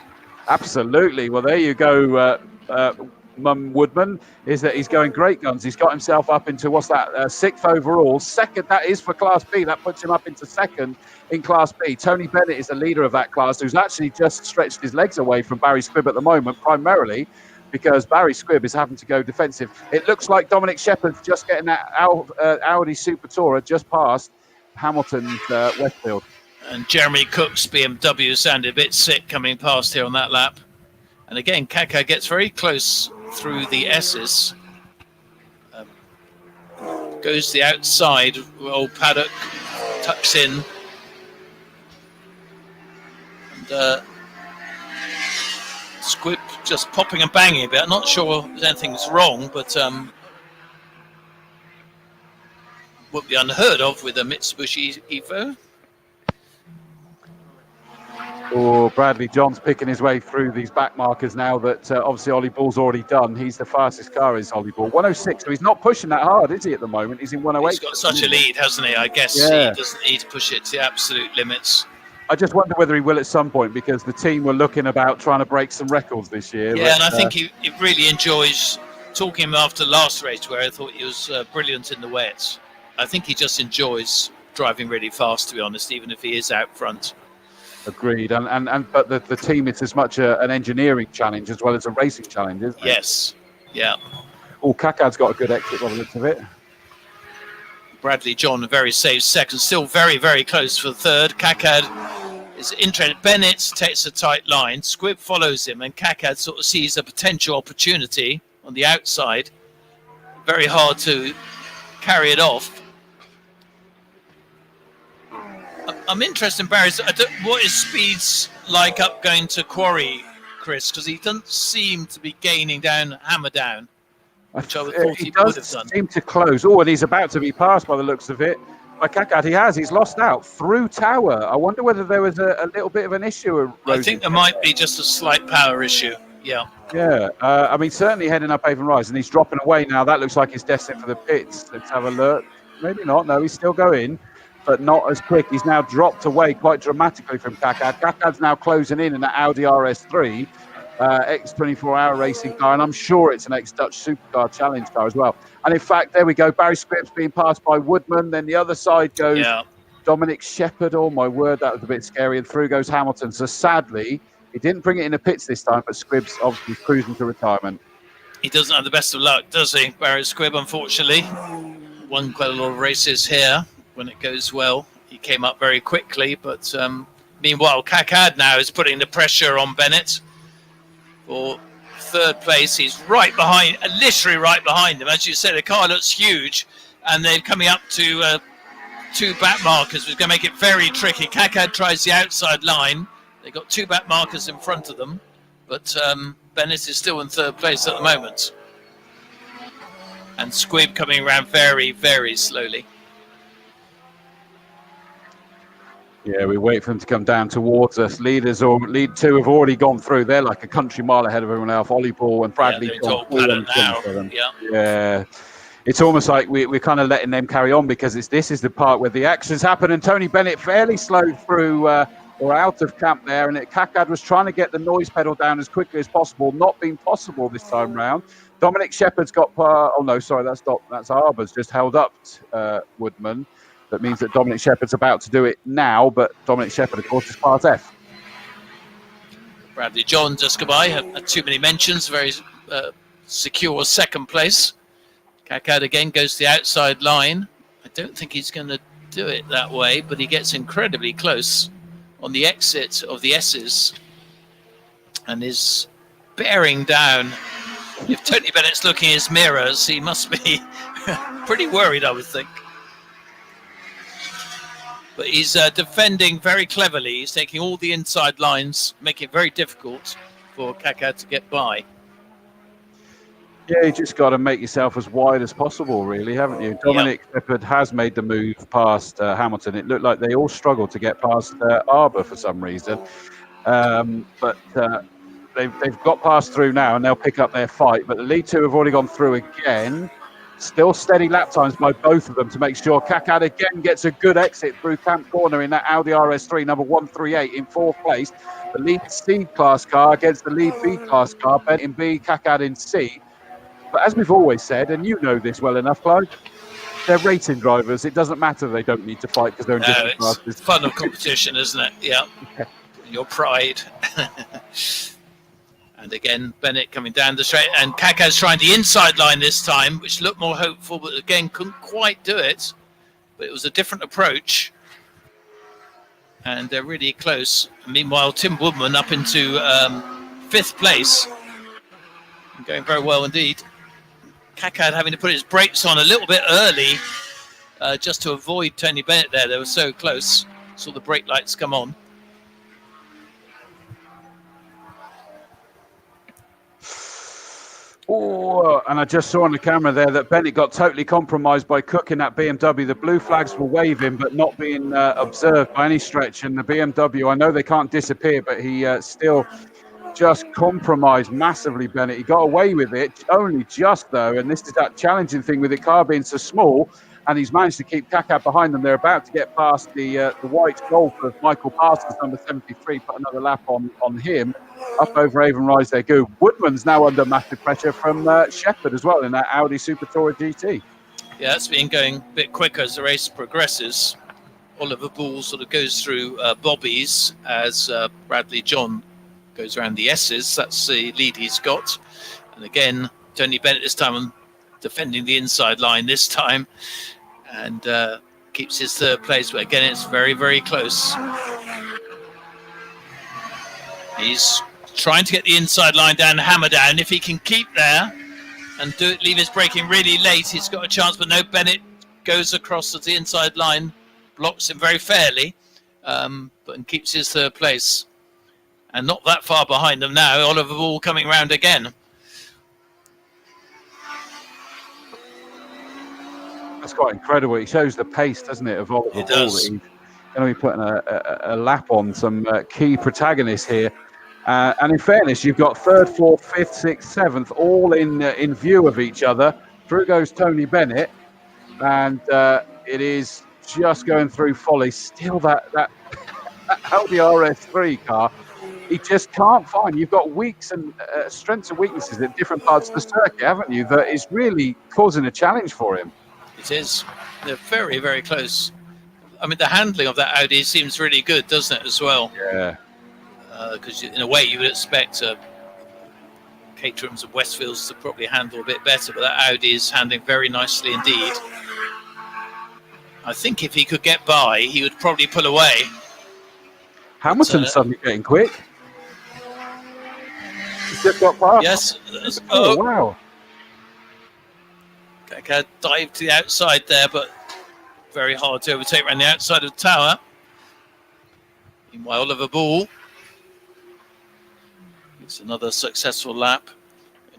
Absolutely. Well, there you go. Woodman is that he's going great guns. He's got himself up into, what's that, sixth overall. Second, that is for Class B. That puts him up into second in Class B. Tony Bennett is the leader of that class, who's actually just stretched his legs away from Barry Squibb at the moment, primarily because Barry Squibb is having to go defensive. It looks like Dominic Shepherd's just getting that Audi Super Tourer just past Hamilton's Westfield. And Jeremy Cook's BMW sounded a bit sick coming past here on that lap. And again, Kaka gets very close through the S's. Goes to the outside. Old Paddock tucks in. And Squibb just popping and banging a bit. I'm not sure if anything's wrong, but would be unheard of with a Mitsubishi Evo. Oh, Bradley John's picking his way through these back markers now that obviously Ollie Ball's already done. He's the fastest car, is Ollie Ball. 106, so he's not pushing that hard, is he, at the moment? He's in 108. He's got such a lead, hasn't he? I guess he doesn't need to push it to the absolute limits. I just wonder whether he will at some point, because the team were looking about trying to break some records this year. Yeah, and I think he really enjoys talking him after the last race, where I thought he was brilliant in the wets. I think he just enjoys driving really fast, to be honest, even if he is out front. Agreed, but the team is as much an engineering challenge as well as a racing challenge, isn't it? Yes, yeah. Oh, Kakad's got a good exit by the looks of it. Bradley John, very safe second, still very, very close for third. Kakad is interested. Bennett takes a tight line. Squibb follows him, and Kakad sort of sees a potential opportunity on the outside. Very hard to carry it off. I'm interested in Barry's. What is speeds like up going to Quarry, Chris? Because he doesn't seem to be gaining down Hammer Down, which I thought he would have done. Seem to close. Oh, and he's about to be passed by the looks of it by Kakad. He's lost out through Tower. I wonder whether there was a little bit of an issue. I think there might be just a slight power issue. Yeah. Yeah. I mean, certainly heading up Avon Rise, and he's dropping away now. That looks like he's destined for the pits. Let's have a look. Maybe not. No, he's still going, but not as quick. He's now dropped away quite dramatically from Kakad. Kakad's now closing in that Audi RS3, X24-hour racing car, and I'm sure it's an ex-Dutch Supercar Challenge car as well. And in fact, there we go. Barry Squibb's being passed by Woodman. Then the other side goes Dominic Shepherd. Oh, my word, that was a bit scary. And through goes Hamilton. So sadly, he didn't bring it in the pits this time, but Squibb's obviously cruising to retirement. He doesn't have the best of luck, does he, Barry Squibb, unfortunately? Won quite a lot of races here. When it goes well, he came up very quickly, but meanwhile Kakad now is putting the pressure on Bennett for third place. He's right behind, literally right behind him. As you said, the car looks huge, and they're coming up to two back markers, which is going to make it very tricky. Kakad tries the outside line. They've got two back markers in front of them, but Bennett is still in third place at the moment, and Squibb coming around very, very slowly. Yeah, we wait for them to come down towards us. Lead two have already gone through. They're like a country mile ahead of everyone else. Ollie Ball and Bradley. Yeah, it's almost like we're kind of letting them carry on, because this is the part where the actions happen. And Tony Bennett fairly slowed through or out of camp there. And Kakad was trying to get the noise pedal down as quickly as possible. Not being possible this time round. Dominic Shepherd's got. That's Arbour's just held up Woodman. That means that Dominic Shepherd's about to do it now, but Dominic Shepherd, of course, is Class F. Bradley John just go by, had too many mentions, very secure second place. Kakad again goes to the outside line. I don't think he's going to do it that way, but he gets incredibly close on the exit of the S's and is bearing down. If Tony Bennett's looking in his mirrors, he must be pretty worried, I would think. But he's defending very cleverly. He's taking all the inside lines, making it very difficult for Kakad to get by. Yeah, you just got to make yourself as wide as possible, really, haven't you? Dominic Shepherd has made the move past Hamilton. It looked like they all struggled to get past Arbour for some reason. But they've got past through now, and they'll pick up their fight. But the lead two have already gone through again. Still steady lap times by both of them to make sure. Kakad again gets a good exit through Camp Corner in that Audi RS3, number 138 in 4th place. The lead C class car against the lead B class car, Bennett in B, Kakad in C. But as we've always said, and you know this well enough, Clive, they're racing drivers. It doesn't matter they don't need to fight because they're in different classes. It's fun of competition, isn't it? Yeah. Your pride. And again, Bennett coming down the straight, and Kakad's trying the inside line this time, which looked more hopeful, but again, couldn't quite do it. But it was a different approach. And they're really close. Meanwhile, Tim Woodman up into 5th place. Going very well indeed. Kakad having to put his brakes on a little bit early just to avoid Tony Bennett there. They were so close. Saw the brake lights come on. Oh, and I just saw on the camera there that Bennett got totally compromised by Cook in that BMW. The blue flags were waving, but not being observed by any stretch. And the BMW, I know they can't disappear, but he still just compromised massively, Bennett. He got away with it, only just though. And this is that challenging thing with the car being so small. And he's managed to keep Kakad behind them. They're about to get past the white Golf of Michael Parsons, number 73, put another lap on him. Up over Avon Rise they go. Woodman's now under massive pressure from Shepherd as well in that Audi Super Tourer GT. Yeah, it's been going a bit quicker as the race progresses. Oliver Bull sort of goes through Bobby's as Bradley John goes around the S's. That's the lead he's got. And again, Tony Bennett this time on defending the inside line this time, and keeps his 3rd place, but again it's very, very close. He's trying to get the inside line down, hammer down. If he can keep there and leave his braking really late, he's got a chance, but no, Bennett goes across the inside line, blocks him very fairly, but keeps his 3rd place. And not that far behind them now, Oliver Bull coming round again. That's quite incredible. It shows the pace, doesn't it, of Oliver Bull. It does. He's going to be putting a lap on some key protagonists here. And in fairness, you've got 3rd, 4th, 5th, 6th, 7th, all in view of each other. Through goes Tony Bennett, and it is just going through Folly. Still that Audi RS3 car, he just can't find. You've got weaks and strengths and weaknesses at different parts of the circuit, haven't you? That is really causing a challenge for him. It is. They're very, very close. I mean, the handling of that Audi seems really good, doesn't it, as well? Yeah. Because in a way you would expect Caterhams and Westfields to probably handle a bit better, but that Audi is handling very nicely indeed. I think if he could get by, he would probably pull away. Hamilton's suddenly getting quick. He's just got past. Yes. Oh, wow. Kakad dived to the outside there, but very hard to overtake around the outside of the tower. Meanwhile, Oliver Bull gets another successful lap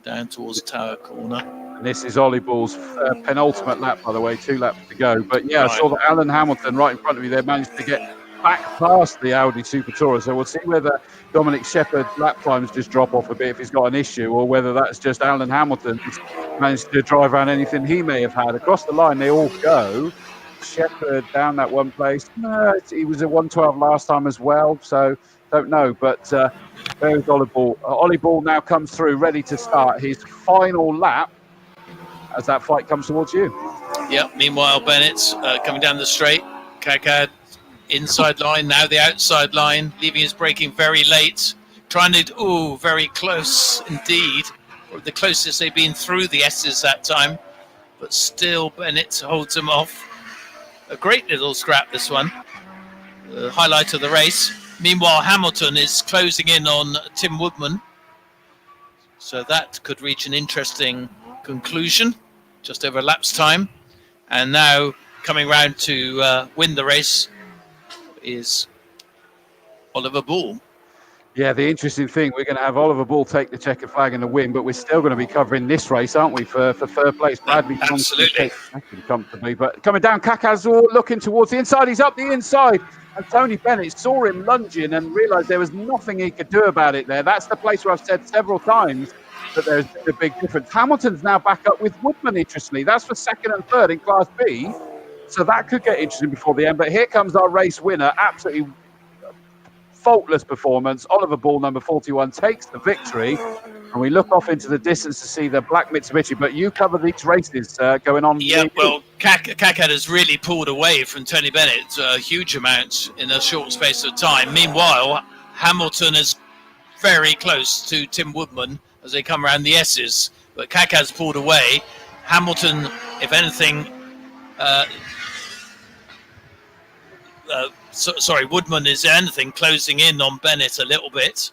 down towards Tower Corner. And this is Ollie Bull's penultimate lap, by the way, 2 laps to go. But yeah, right. I saw that Alan Hamilton right in front of me there managed to get back past the Audi Super Tourer. So we'll see whether Dominic Shepherd's lap times just drop off a bit if he's got an issue, or whether that's just Alan Hamilton who's managed to drive around anything he may have had. Across the line, they all go. Shepherd down that one place. No, he was at 112 last time as well, so don't know. But there's Ollie Bull. Ollie Bull now comes through, ready to start his final lap as that fight comes towards you. Yep. Meanwhile, Bennett's coming down the straight. Kakad inside line, now the outside line, leaving his braking very late. Trying to, very close indeed. The closest they've been through the S's that time. But still, Bennett holds him off. A great little scrap, this one. The highlight of the race. Meanwhile, Hamilton is closing in on Tim Woodman. So that could reach an interesting conclusion, just over a lap's time. And now coming round to win the race is Oliver Bull. Yeah, the interesting thing, we're going to have Oliver Bull take the checkered flag in the win, but we're still going to be covering this race, aren't we, for third place? Bradley Absolutely. Comfortably, but coming down, Kakazor looking towards the inside. He's up the inside, and Tony Bennett saw him lunging and realised there was nothing he could do about it there. That's the place where I've said several times, that there's a big difference. Hamilton's now back up with Woodman, interestingly. That's for second and third in Class B. So that could get interesting before the end. But here comes our race winner. Absolutely faultless performance. Oliver Ball, number 41, takes the victory. And we look off into the distance to see the black Mitsubishi. But you cover these races going on. Yeah, well, Kakad has really pulled away from Tony Bennett a huge amount in a short space of time. Meanwhile, Hamilton is very close to Tim Woodman as they come around the S's. But Kakad's pulled away. Hamilton, if anything... Woodman is anything closing in on Bennett a little bit,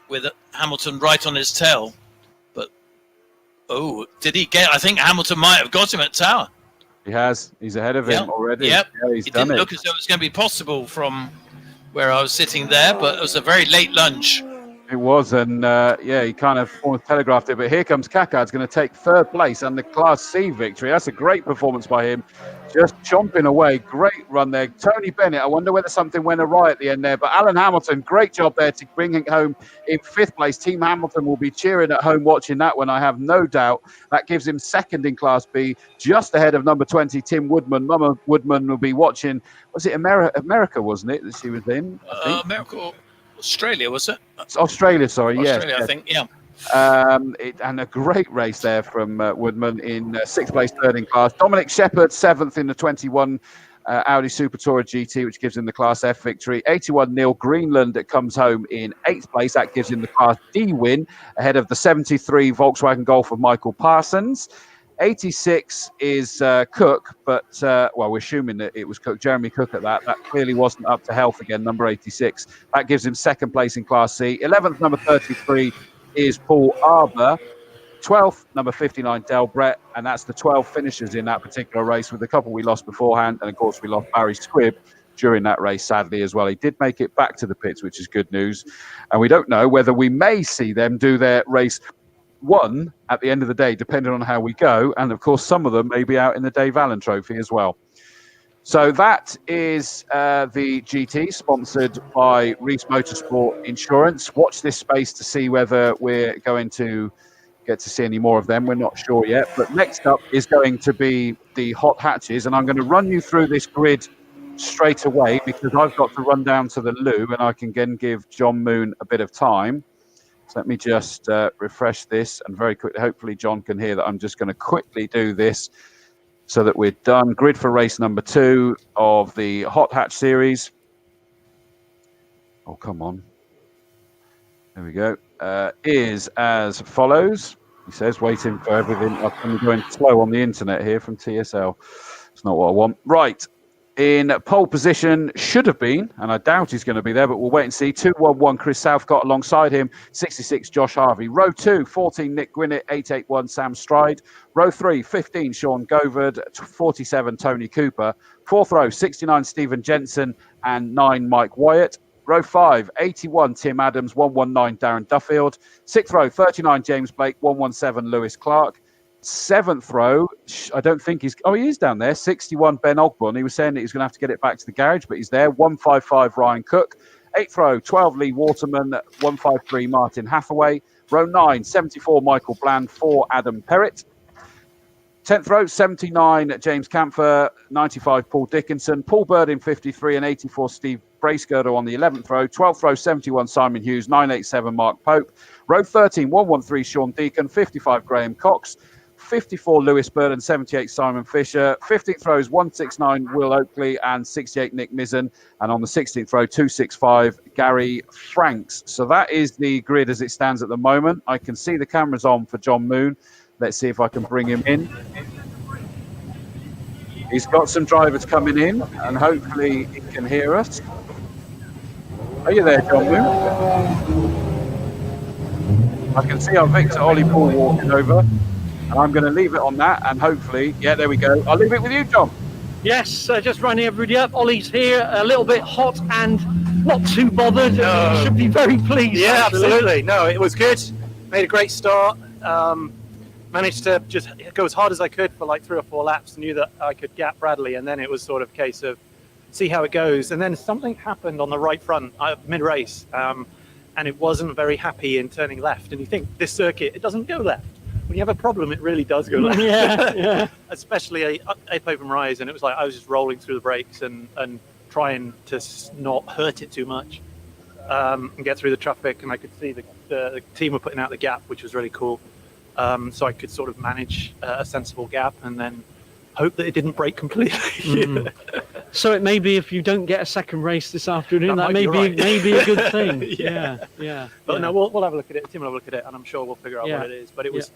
with Hamilton right on his tail. But did he get? I think Hamilton might have got him at Tower. He has. He's ahead of him already. Yep. Yeah, he's it done didn't it. look as though it was going to be possible from where I was sitting there, but it was a very late lunge. It was, and he kind of almost telegraphed it. But here comes Kakad's going to take third place and the Class C victory. That's a great performance by him. Just chomping away. Great run there. Tony Bennett, I wonder whether something went awry at the end there. But Alan Hamilton, great job there to bring it home in fifth place. Team Hamilton will be cheering at home watching that one, I have no doubt. That gives him second in Class B, just ahead of number 20, Tim Woodman. Mama Woodman will be watching. Was it America, wasn't it, that she was in? America, Australia, was it? It's Australia, sorry. Australia, yes. I think, yeah. And a great race there from Woodman in sixth place, third in class. Dominic Shepherd, seventh in the 21 Audi Super Tourer GT, which gives him the Class F victory. 81 Neil Greenland that comes home in eighth place. That gives him the Class D win ahead of the 73 Volkswagen Golf of Michael Parsons. 86 is Cook, but we're assuming that it was Cook, Jeremy Cook at that. That clearly wasn't up to health again, number 86. That gives him second place in Class C. 11th, number 33 is Paul Arbour. 12th, number 59, Del Brett, and that's the 12 finishers in that particular race, with a couple we lost beforehand, and of course we lost Barry Squibb during that race, sadly, as well. He did make it back to the pits, which is good news, and we don't know whether we may see them do their race one at the end of the day, depending on how we go, and of course some of them may be out in the Dave Allan Trophy as well. So that is the GT, sponsored by Reese Motorsport Insurance. Watch this space to see whether we're going to get to see any more of them. We're not sure yet. But next up is going to be the hot hatches. And I'm going to run you through this grid straight away because I've got to run down to the loo and I can again give John Moon a bit of time. So let me just refresh this and very quickly, hopefully John can hear that I'm just going to quickly do this so that we're done. Grid for race number 2 of the Hot Hatch series. Oh, come on. There we go. Is as follows. He says, waiting for everything. I'm going slow on the internet here from TSL. It's not what I want. Right. In pole position, should have been, and I doubt he's going to be there, but we'll wait and see. 211, Chris Southcott alongside him. 66, Josh Harvey. Row 2, 14, Nick Gwinnett. 881, Sam Stride. Row 3, 15, Sean Govard. 47, Tony Cooper. Fourth row, 69, Stephen Jensen. And 9, Mike Wyatt. Row 5, 81, Tim Adams. 119, Darren Duffield. Sixth row, 39, James Blake. 117, Lewis Clark. Seventh row, I don't think he's... Oh, he is down there. 61, Ben Ogburn. He was saying that he's going to have to get it back to the garage, but he's there. 155, Ryan Cook. Eighth row, 12, Lee Waterman. 153, Martin Hathaway. Row 9, 74, Michael Bland. 4, Adam Perrett. 10th row, 79, James Camphor. 95, Paul Dickinson. Paul Bird in 53 and 84, Steve Bracegirdle on the 11th row. 12th row, 71, Simon Hughes. 987, Mark Pope. Row 13, 113, Sean Deacon. 55, Graham Cox. 54, Lewis Bird, and 78, Simon Fisher. 15th row is 169, Will Oakley, and 68, Nick Mizzen. And on the 16th row, 265, Gary Franks. So that is the grid as it stands at the moment. I can see the cameras on for John Moon. Let's see if I can bring him in. He's got some drivers coming in, and hopefully he can hear us. Are you there, John Moon? I can see our Victor Ollie Paul walking over. And I'm going to leave it on that, and hopefully, yeah, there we go. I'll leave it with you, John. Yes, just running everybody up. Ollie's here, a little bit hot and not too bothered. No. Should be very pleased. Yeah, absolutely. No, it was good. Made a great start. Managed to just go as hard as I could for like 3 or 4 laps. Knew that I could gap Bradley, and then it was sort of a case of see how it goes. And then something happened on the right front mid-race. and it wasn't very happy in turning left. And you think this circuit, it doesn't go left. When you have a problem, it really does go left. Yeah. Especially up open rise, and it was like I was just rolling through the brakes and trying to not hurt it too much, and get through the traffic. And I could see the team were putting out the gap, which was really cool. So I could sort of manage a sensible gap, and then hope that it didn't break completely. So it may be if you don't get a second race this afternoon, that may right. be a good thing. Yeah. But no, we'll have a look at it. The team will have a look at it, and I'm sure we'll figure out what it is. But it was,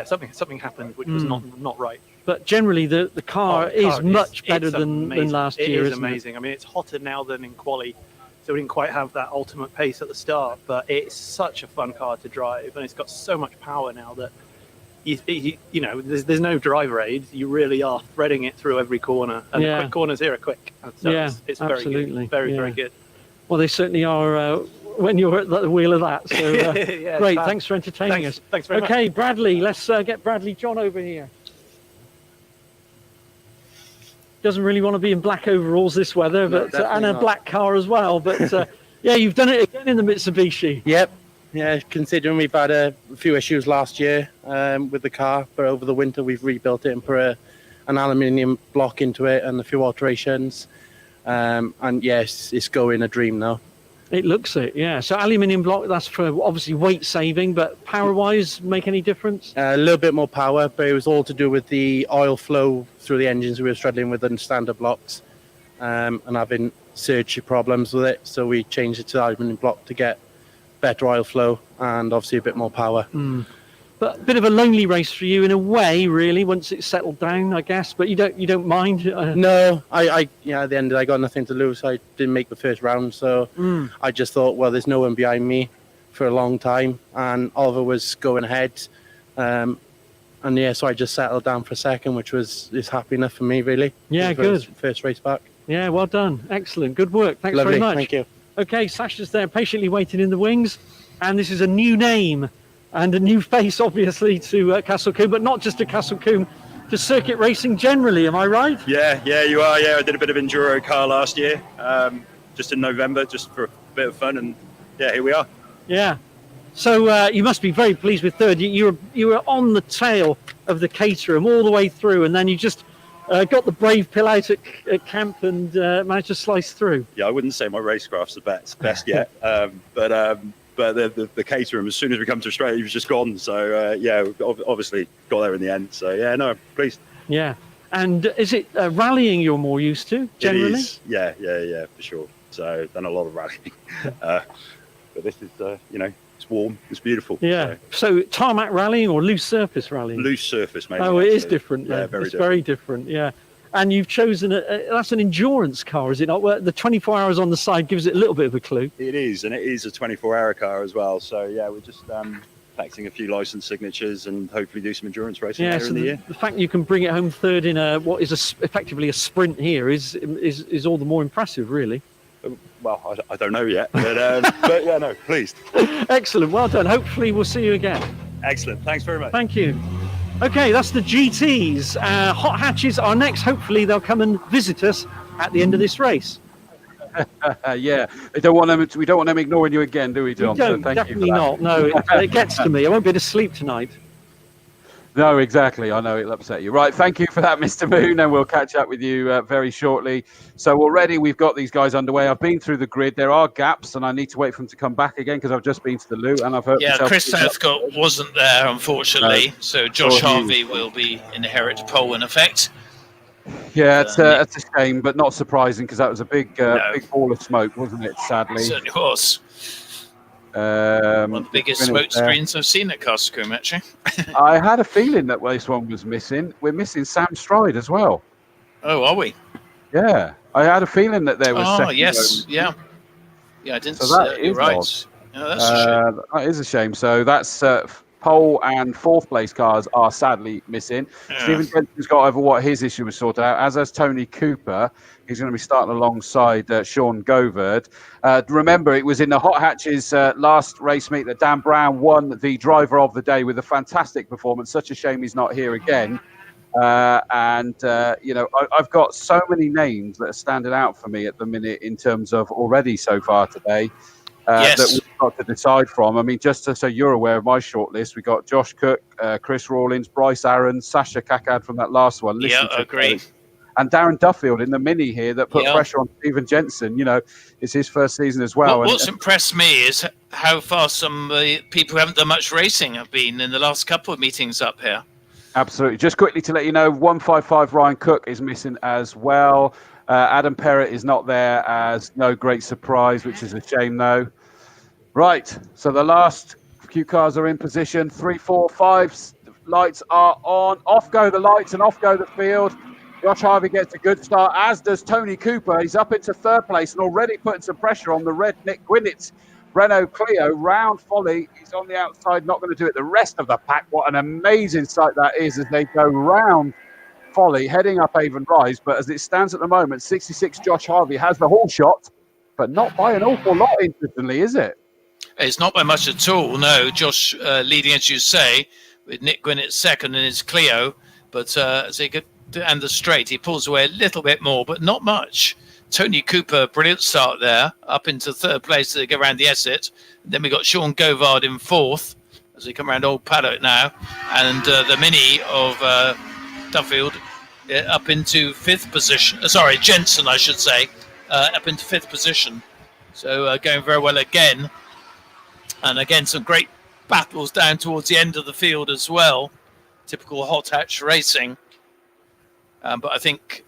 something happened which was not right. But generally, the car is much better than last year. It is amazing. I mean, it's hotter now than in quali, so we didn't quite have that ultimate pace at the start. But it's such a fun car to drive, and it's got so much power now that you know, there's no driver aid. You really are threading it through every corner, and the quick corners here are quick. So it's very good, very good. Well, they certainly are when you're at the wheel of that. So great, thanks for entertaining us. Thanks very much. Okay, Bradley, let's get Bradley John over here. Doesn't really want to be in black overalls this weather, but and a black car as well. But yeah, you've done it again in the Mitsubishi. Yep. Yeah, considering we've had a few issues last year with the car, but over the winter we've rebuilt it and put an aluminium block into it and a few alterations. And yes, it's going a dream now. It looks it, yeah. So aluminium block, that's for obviously weight saving, but power-wise, make any difference? A little bit more power, but it was all to do with the oil flow through the engines we were struggling with in standard blocks and having surge problems with it. So we changed it to aluminium block to get better oil flow and obviously a bit more power. But a bit of a lonely race for you in a way, really, once it's settled down, I guess. But you don't mind? No, I at the end I got nothing to lose. I didn't make the first round, so I just thought, well, there's no one behind me for a long time, and Oliver was going ahead, and so I just settled down for a second, which is happy enough for me, really. Yeah, good. First race back. Yeah, well done. Excellent. Good work. Thanks Lovely. very much. Thank you. Okay, Sasha's there patiently waiting in the wings, and this is a new name and a new face, obviously, to Castle Combe, but not just to Castle Combe, to circuit racing generally. Am I right? Yeah, you are. Yeah, I did a bit of enduro car last year, just in November, just for a bit of fun, and yeah, here we are. Yeah. So you must be very pleased with third. You were on the tail of the Caterham all the way through, and then you just got the brave pill out at camp and managed to slice through. Yeah, I wouldn't say my racecraft's the best yet, but the Caterham, as soon as we come to Australia, he was just gone. So yeah, obviously got there in the end. So yeah, no, pleased. Yeah, and is it rallying you're more used to generally? It is. Yeah, for sure. So done a lot of rallying, but this is it's warm, it's beautiful. Yeah. So tarmac rallying or loose surface rallying? Loose surface, maybe. Oh, it is different. Yeah, very different. Yeah. And you've chosen that's an endurance car, is it not? Well, the 24 hours on the side gives it a little bit of a clue. It is, and it is a 24-hour car as well. So yeah, we're just collecting a few license signatures and hopefully do some endurance racing later in the year. The fact you can bring it home third in what is effectively a sprint here is all the more impressive, really. Well, I don't know yet, but yeah, no, pleased. Excellent, well done. Hopefully we'll see you again. Excellent, thanks very much. Thank you. Okay, that's the GTs. Hot hatches are next. Hopefully they'll come and visit us at the end of this race. Yeah, we don't want them ignoring you again, do we, John? We don't, so definitely not. No, it gets to me. I won't be able to sleep tonight. No, exactly. I know it'll upset you. Right, thank you for that, Mr. Moon, and we'll catch up with you very shortly. So already we've got these guys underway. I've been through the grid. There are gaps, and I need to wait for them to come back again because I've just been to the loo and I've heard. Yeah, Chris Southcott wasn't there, unfortunately. No. So Josh Harvey will be inherit pole in effect. Yeah, it's a shame, but not surprising because that was a big ball of smoke, wasn't it? Sadly, It certainly was. One of the biggest smoke screens I've seen at Castle Combe, actually. I had a feeling that this one was missing. We're missing Sam Stride as well. Oh, are we? Yeah, I had a feeling that there was. Oh, yes, yeah. Yeah, I didn't so that see. You're right. Odd. Yeah, that's a shame. That is a shame. So that's pole and fourth place cars are sadly missing. Yeah. Stephen Jensen's got over what his issue was sorted out, as has Tony Cooper. He's going to be starting alongside Sean Goverd. Remember, it was in the hot hatches last race meet that Dan Brown won the driver of the day with a fantastic performance. Such a shame he's not here again. I've got so many names that are standing out for me at the minute in terms of already so far today. that we've got to decide from. I mean, just so you're aware of my shortlist, we got Josh Cook, Chris Rawlins, Bryce Aaron, Sasha Kakad from that last one. Yeah, I agree. And Darren Duffield in the mini here that put pressure on Stephen Jensen. You know, it's his first season as well. What's impressed me is how far some people who haven't done much racing have been in the last couple of meetings up here. Absolutely. Just quickly to let you know, 155 Ryan Cook is missing as well. Adam Perrott is not there as no great surprise, which is a shame though. Right, so the last few cars are in position. 3, 4, 5 lights are on. Off go the lights and off go the field. Josh Harvey gets a good start, as does Tony Cooper. He's up into third place and already putting some pressure on the red Nick Gwinnett's Renault Clio. Round Folly, he's on the outside, not going to do it. The rest of the pack, what an amazing sight that is as they go round Folly, heading up Avon Rise. But as it stands at the moment, 66 Josh Harvey has the whole shot, but not by an awful lot, interestingly, is it? It's not by much at all, no. Josh leading, as you say, with Nick Gwinnett second in his Clio. But as they get and the straight, he pulls away a little bit more, but not much. Tony Cooper, brilliant start there, up into third place as they go around the exit. And then we got Sean Govard in fourth as they come around Old Paddock now. And the mini of Duffield up into fifth position. Sorry, Jensen, I should say, up into fifth position. So going very well again. And again, some great battles down towards the end of the field as well. Typical hot hatch racing. But I think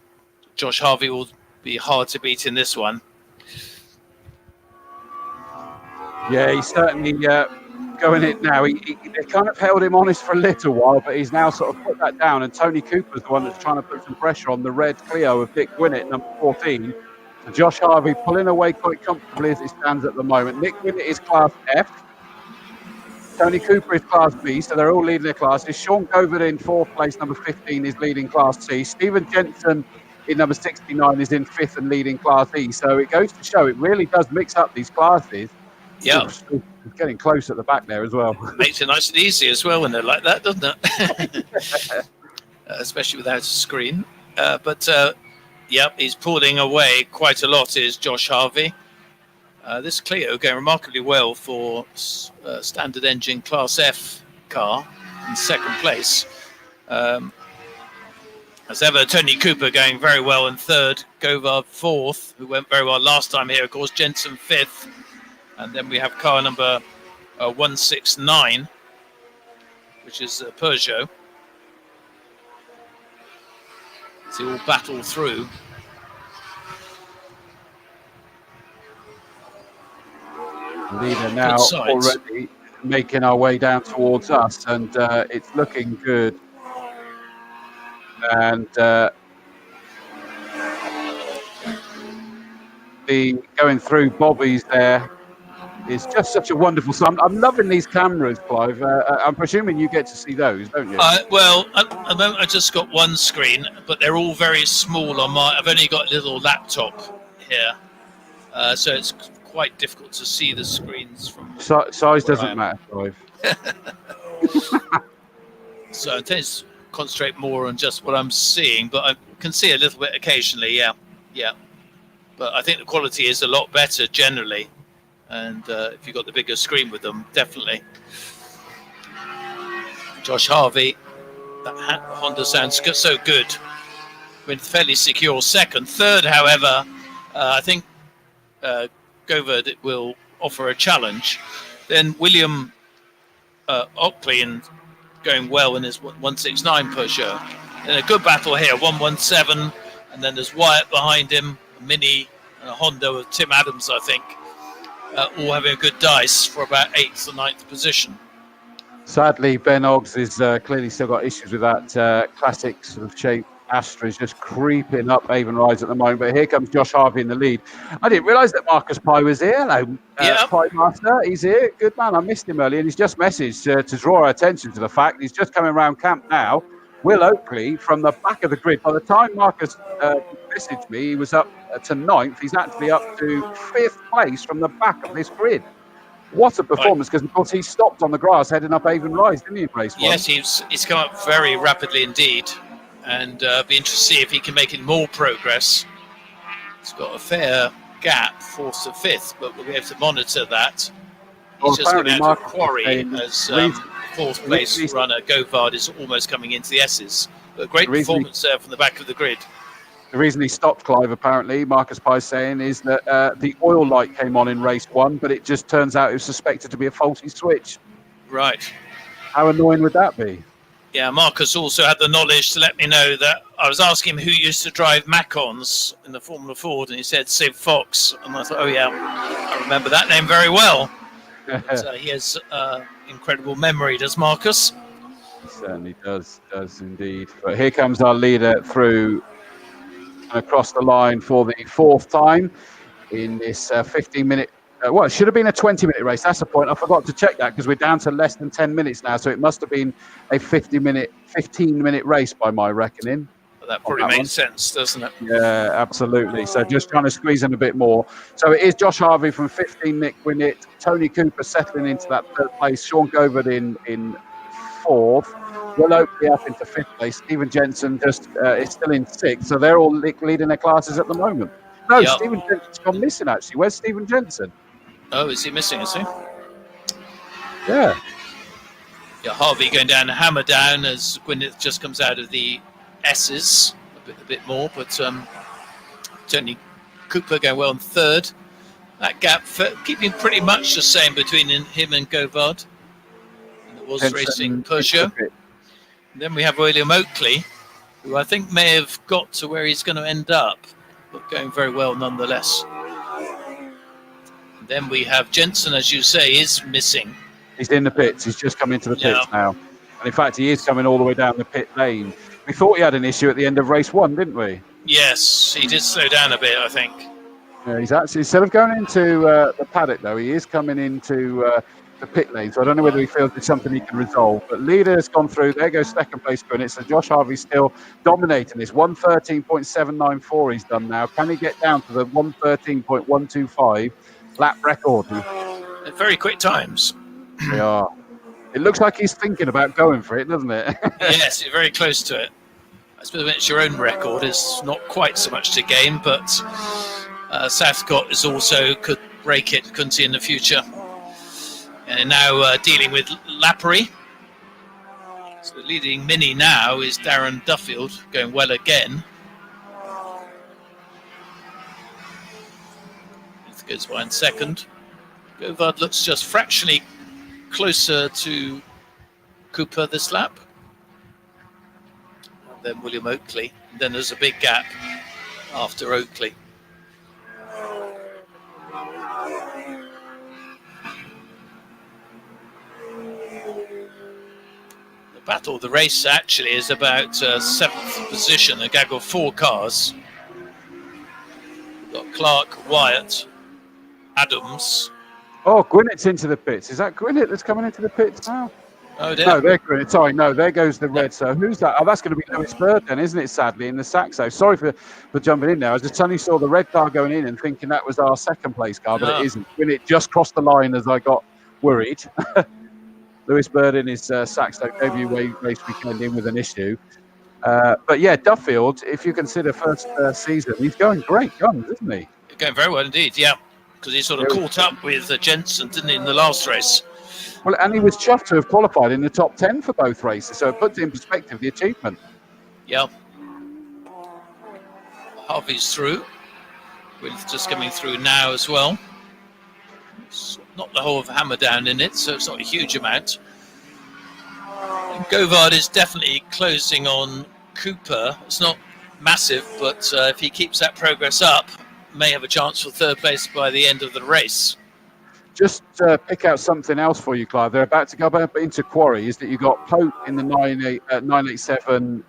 Josh Harvey will be hard to beat in this one. Yeah, he's certainly going it now. They kind of held him honest for a little while, but he's now sort of put that down. And Tony Cooper's the one that's trying to put some pressure on the red Clio of Dick Gwinnett, number 14. So Josh Harvey pulling away quite comfortably as it stands at the moment. Nick Gwinnett is Class F. Tony Cooper is Class B, so they're all leading their classes. Sean Govard in fourth place, number 15, is leading Class C. Stephen Jensen in number 69 is in fifth and leading Class E. So it goes to show it really does mix up these classes. Yeah. It's getting close at the back there as well. Makes it nice and easy as well when they're like that, doesn't it? Especially without a screen. But he's pulling away quite a lot, is Josh Harvey. This Clio going remarkably well for standard engine Class F car in second place. As ever, Tony Cooper going very well in third, Govard fourth, who went very well last time here, of course, Jensen fifth. And then we have car number 169, which is a Peugeot. They all battle through. Leader now already making our way down towards us, and it's looking good. And the going through Bobby's there is just such a wonderful song. I'm loving these cameras, Clive. I'm presuming you get to see those, don't you? Well, at the moment I just got one screen, but they're all very small on my. I've only got a little laptop here, so it's quite difficult to see the screens from. Size doesn't matter, Clive. So I tend to concentrate more on just what I'm seeing, but I can see a little bit occasionally. Yeah. But I think the quality is a lot better generally, and if you've got the bigger screen with them, definitely. Josh Harvey, that Honda sounds so good. With fairly secure second. Third, however, I think Govard will offer a challenge. Then William Ockley going well in his 169 Peugeot. And a good battle here, 117, and then there's Wyatt behind him, a Mini and a Honda with Tim Adams, I think, all having a good dice for about 8th or 9th position. Sadly, Ben Oggs is clearly still got issues with that classic sort of shape. Astra is just creeping up Avon Rise at the moment, but here comes Josh Harvey in the lead. I didn't realise that Marcus Pye was here. Hello, Pye Master. He's here. Good man. I missed him earlier, and he's just messaged to draw our attention to the fact he's just coming around camp now. Will Oakley from the back of the grid. By the time Marcus messaged me, he was up to 9th. He's actually up to 5th place from the back of this grid. What a performance, because of course he stopped on the grass heading up Avon Rise, didn't he, in race one? Yes, he's come up very rapidly indeed, and be interested to see if he can make any more progress. He's got a fair gap, fourth to fifth, but we'll be able to monitor that. Well, He's just coming apparently out of Marcus quarry is saying as fourth place runner Govard is almost coming into the S's. But a great performance there from the back of the grid. The reason he stopped Clive, apparently, Marcus Pye's saying, is that the oil light came on in race 1, but it just turns out it was suspected to be a faulty switch. Right. How annoying would that be? Yeah, Marcus also had the knowledge to let me know that I was asking him who used to drive Macons in the Formula Ford, and he said Sid Fox. And I thought, oh, yeah, I remember that name very well. But, he has incredible memory, does Marcus? Certainly does indeed. But here comes our leader through and across the line for the fourth time in this 15-minute. Well, it should have been a 20-minute race. That's the point. I forgot to check that because we're down to less than 10 minutes now. So it must have been a 15-minute race by my reckoning. Well, that probably makes sense, doesn't it? Yeah, absolutely. So just trying to squeeze in a bit more. So it is Josh Harvey from 15, Nick Winnett, Tony Cooper settling into that third place, Sean Govard in fourth, Will Oakley up into fifth place, Stephen Jensen just is still in sixth. So they're all leading their classes at the moment. No, yep. Stephen Jensen's gone missing, actually. Where's Stephen Jensen? Oh, is he missing, is he? Yeah. Yeah, Harvey going down a hammer down as Gwyneth just comes out of the S's a bit more, but Tony Cooper going well in third. That gap keeping pretty much the same between him and Govard. And it was Jensen racing Peugeot. Then we have William Oakley, who I think may have got to where he's going to end up, but going very well nonetheless. Then we have Jensen, as you say, is missing. He's in the pits. He's just come into the pits now. And in fact, he is coming all the way down the pit lane. We thought he had an issue at the end of race 1, didn't we? Yes, he did slow down a bit, I think. Yeah, he's actually, instead of going into the paddock, though, he is coming into the pit lane. So I don't know whether he feels it's something he can resolve. But leader has gone through. There goes second place Gwyneth. So Josh Harvey's still dominating this. 1:13.794 he's done now. Can he get down to the 1:13.125 lap record? They're very quick times. They are. It looks like he's thinking about going for it, doesn't it? Yes, you're very close to it. I suppose it's your own record. It's not quite so much to gain, but Southcott is also could break it, couldn't he, in the future. And now dealing with Lappery. So the leading mini now is Darren Duffield, going well again. It goes by in second. Govard looks just fractionally closer to Cooper this lap. And then William Oakley. And then there's a big gap after Oakley. The battle of the race actually is about seventh position, a gag of 4 cars. We've got Clark, Wyatt, Adams. Oh, Gwynnett's into the pits. Is that Gwynett that's coming into the pits now? Oh, dear. No, they're Gwynett. Sorry, no, there goes the red. So who's that? Oh, that's going to be Lewis Bird then, isn't it, sadly, in the Saxo. Sorry for jumping in there. I just suddenly saw the red car going in and thinking that was our second place car, but it isn't. Gwynett just crossed the line as I got worried. Lewis Bird in his Saxo debut race weekend in with an issue. But yeah, Duffield, if you consider first season, he's going great guns, isn't he? Going very well indeed, yeah. Because he sort of caught up with Jensen, didn't he, in the last race? Well, and he was chuffed to have qualified in the top 10 for both races, so it puts in perspective the achievement. Yeah. Harvey's through. With just coming through now as well. It's not the whole of Hammerdown in it, so it's not a huge amount. And Govard is definitely closing on Cooper. It's not massive, but if he keeps that progress up, may have a chance for third place by the end of the race. Just pick out something else for you, Clive. They're about to go back into quarry. Is that you got Pope in the 987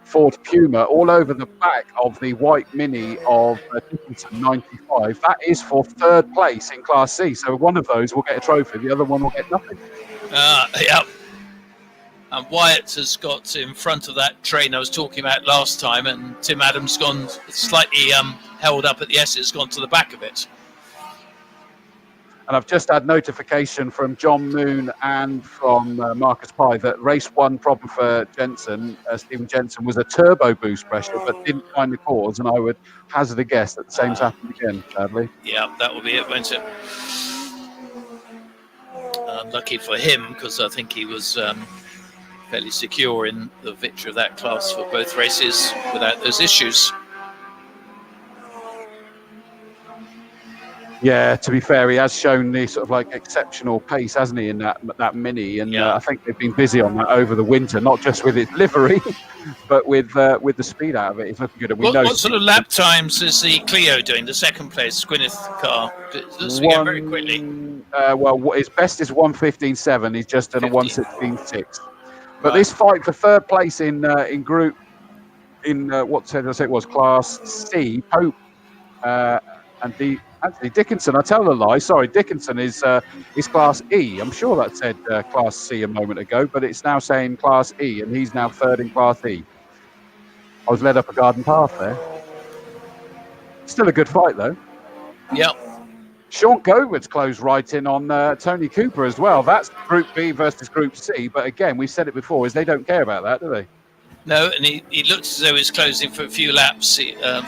Ford Puma all over the back of the white Mini of Dickinson 95. That is for third place in Class C. So one of those will get a trophy. The other one will get nothing. Yeah. And Wyatt has got in front of that train I was talking about last time, and Tim Adams gone slightly held up at the S, has gone to the back of it. And I've just had notification from John Moon and from Marcus Pye that race 1 problem for Jensen, Stephen Jensen, was a turbo boost pressure, but didn't find the cause. And I would hazard a guess that the same's happened again, sadly. Yeah, that will be it, won't it? Lucky for him, because I think he was fairly secure in the victory of that class for both races without those issues. Yeah, to be fair, he has shown the sort of like exceptional pace, hasn't he, in that mini? And I think they've been busy on that over the winter, not just with its livery, but with the speed out of it. It's looking good. And What sort of lap times is the Clio doing, the second place Gwyneth car? It looks to be going very quickly. Well, his best is 1:15.7. He's just done a 1:16.6. But this fight for third place in group what did I say it was, Class C, Pope and Anthony Dickinson. I tell a lie. Sorry, Dickinson is Class E. I'm sure that said Class C a moment ago, but it's now saying Class E, and he's now third in Class E. I was led up a garden path there. Still a good fight, though. Yeah. Sean Govard's closed right in on Tony Cooper as well. That's Group B versus Group C, but again, we've said it before, is they don't care about that, do they? No, and he looked as though he was closing for a few laps,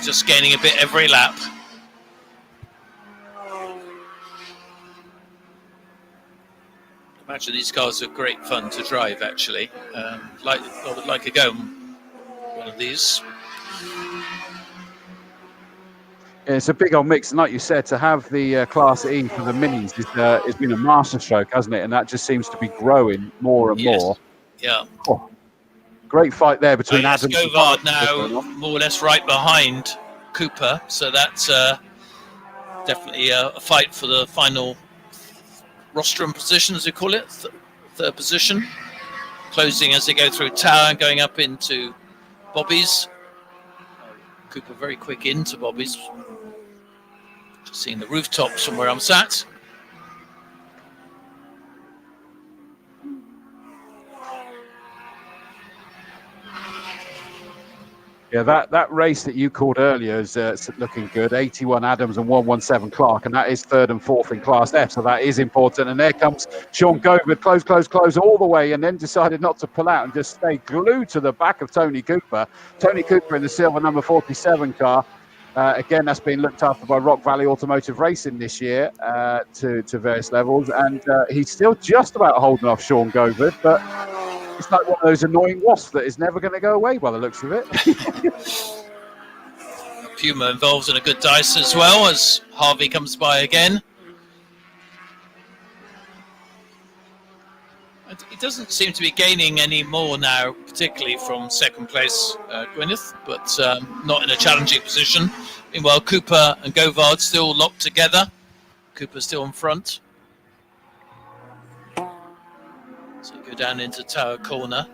just gaining a bit every lap. Imagine these cars are great fun to drive, actually. I would like to go on one of these. Yeah, it's a big old mix, and like you said, to have the Class E for the minis has been a masterstroke, hasn't it? And that just seems to be growing more and more. Yeah. Oh, great fight there between Adams and Govard now more or less right behind Cooper, so that's definitely a fight for the final rostrum position, as we call it, third position. Closing as they go through Tower and going up into Bobby's. Cooper very quick into Bobby's. Just seeing the rooftops from where I'm sat. Yeah, that race that you called earlier is looking good. 81 Adams and 117 Clark, and that is third and fourth in Class F, so that is important. And there comes Sean Govard, close all the way, and then decided not to pull out and just stay glued to the back of Tony Cooper. Tony Cooper in the silver number 47 car. Again, that's been looked after by Rock Valley Automotive Racing this year to various levels, and he's still just about holding off Sean Govard, but it's like one of those annoying wasps that is never going to go away by the looks of it. Puma involved in a good dice as well as Harvey comes by again. He doesn't seem to be gaining any more now, particularly from second place Gwyneth, but not in a challenging position. Meanwhile, Cooper and Govard still locked together. Cooper still in front. So go down into Tower Corner.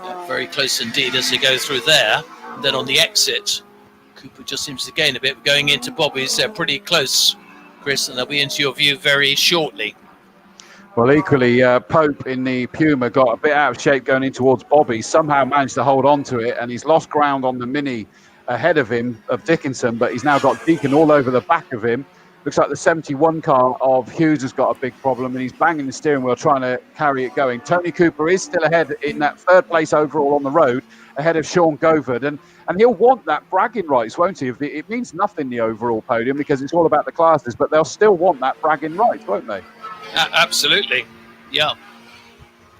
Yeah, very close indeed as they go through there. And then on the exit, Cooper just seems to gain a bit. Going into Bobby's, they're pretty close, Chris, and they'll be into your view very shortly. Well, equally, Pope in the Puma got a bit out of shape going in towards Bobby. Somehow managed to hold on to it, and he's lost ground on the Mini ahead of him, of Dickinson, but he's now got Deacon all over the back of him. Looks like the 71 car of Hughes has got a big problem, and he's banging the steering wheel trying to carry it going. Tony Cooper is still ahead in that third place overall on the road, ahead of Sean Govard, and he'll want that bragging rights, won't he? It means nothing, the overall podium, because it's all about the classes, but they'll still want that bragging rights, won't they? Absolutely, yeah.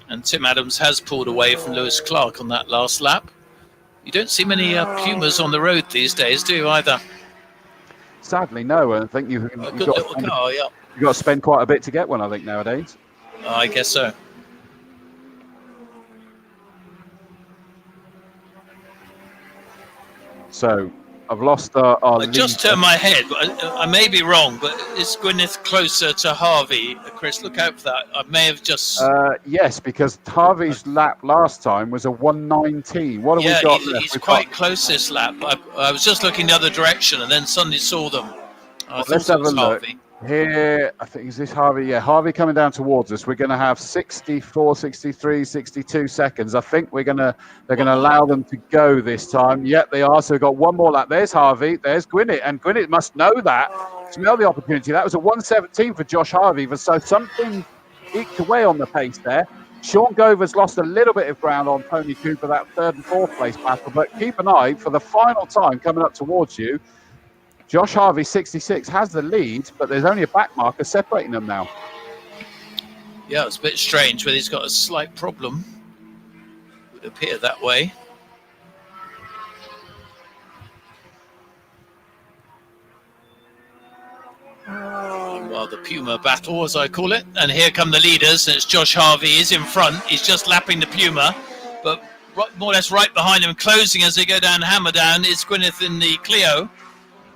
And Tim Adams has pulled away from Lewis Clark on that last lap. You don't see many Pumas on the road these days, do you, either? Sadly, no. I think you've got to spend quite a bit to get one, I think, nowadays. I guess so. So, I've lost our I just turned my head. I may be wrong, but is Gwyneth closer to Harvey? Chris, look out for that. I may have just... yes, because Harvey's lap last time was a 1:19. What have we got left? He's quite close this lap. I was just looking the other direction and then suddenly saw them. Let's have a look. Here, I think, is this Harvey? Yeah, Harvey coming down towards us. We're going to have 64, 63, 62 seconds. I think they're going to allow them to go this time. Yep, they are. So we've got one more lap. There's Harvey. There's Gwyneth. And Gwyneth must know that. smell the opportunity. That was a 1:17 for Josh Harvey. So something eked away on the pace there. Sean Gover's lost a little bit of ground on Tony Cooper, that 3rd and 4th place battle. But keep an eye for the final time coming up towards you. Josh Harvey, 66, has the lead, but there's only a back marker separating them now. Yeah, it's a bit strange, but he's got a slight problem. Would appear that way. Well, the Puma battle, as I call it. And here come the leaders. It's Josh Harvey. He's in front. He's just lapping the Puma. But more or less right behind him, closing as they go down Hammerdown, is Gwyneth in the Clio.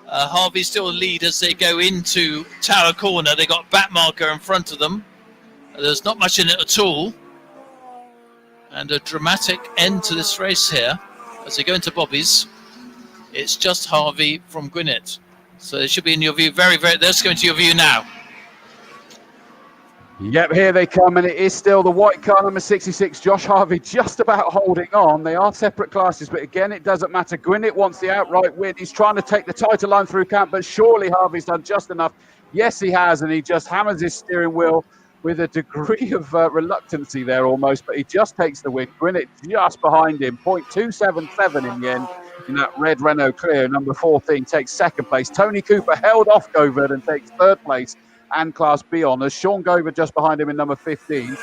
Harvey still the lead as they go into Tower Corner. They got back marker in front of them. There's not much in it at all. And a dramatic end to this race here. As they go into Bobby's, it's just Harvey from Gwyneth. So it should be in your view very, very... Let's go into your view now. Yep, here they come, and it is still the white car, number 66, Josh Harvey, just about holding on. They are separate classes, but again, it doesn't matter. Gwyneth wants the outright win. He's trying to take the title line through camp, but surely Harvey's done just enough. Yes, he has, and he just hammers his steering wheel with a degree of reluctancy there almost, but he just takes the win. Gwyneth just behind him, 0.277 in the end. In that red Renault Clio, number 14 takes 2nd place. Tony Cooper held off Govert and takes 3rd place and Class B honours. Sean Govert just behind him in number 15.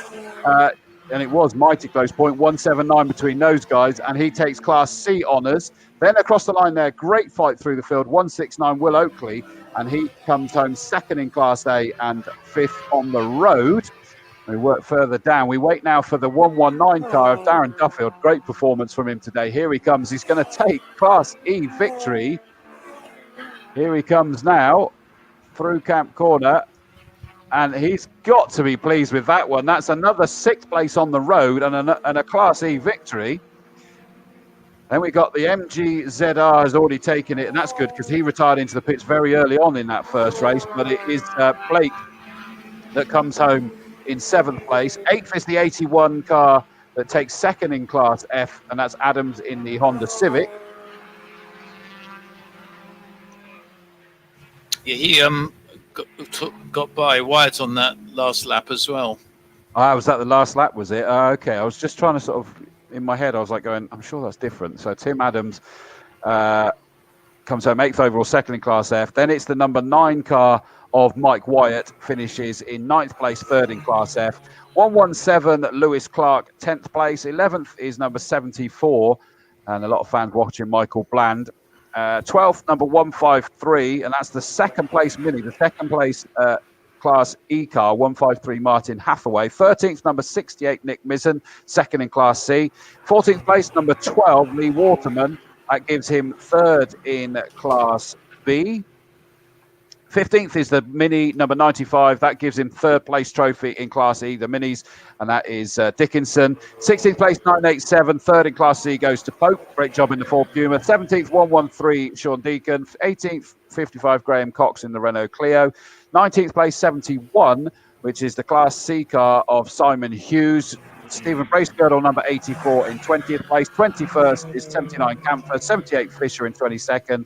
And it was mighty close, 0.179 between those guys. And he takes Class C honours. Then across the line there, great fight through the field, 169 Will Oakley. And he comes home 2nd in Class A and 5th on the road. We work further down. We wait now for the 119 car of Darren Duffield. Great performance from him today. Here he comes. He's going to take Class E victory. Here he comes now through Camp Corner. And he's got to be pleased with that one. That's another 6th place on the road and a Class E victory. Then we got the MGZR has already taken it. And that's good because he retired into the pits very early on in that first race. But it is Blake that comes home in 7th place. 8th is the 81 car that takes 2nd in Class F, and that's Adams in the Honda Civic. Yeah, he got by Wyatt on that last lap as well. Was that the last lap, was it? Okay, I was just trying to sort of, in my head, I was like going, I'm sure that's different. So Tim Adams comes home 8th overall, 2nd in Class F. Then it's the number 9 car of Mike Wyatt, finishes in 9th place, 3rd in Class F. 117, Lewis Clark, 10th place. 11th is number 74, and a lot of fans watching, Michael Bland. 12th, number 153, and that's the 2nd place Mini, the 2nd place Class E car, 153 Martin Hathaway. 13th, number 68, Nick Mizzen, 2nd in Class C. 14th place, number 12, Lee Waterman. That gives him 3rd in Class B. 15th is the Mini number 95. That gives him 3rd place trophy in Class E, the Minis, and that is Dickinson. 16th place 987, 3rd in Class C goes to Pope. Great job in the Ford Puma. 17th 113 Sean Deacon. 18th 55 Graham Cox in the Renault Clio. 19th place 71, which is the Class C car of Simon Hughes. Stephen Bracegirdle number 84 in 20th place. 21st is 79 Camphor. 78 Fisher in 22nd.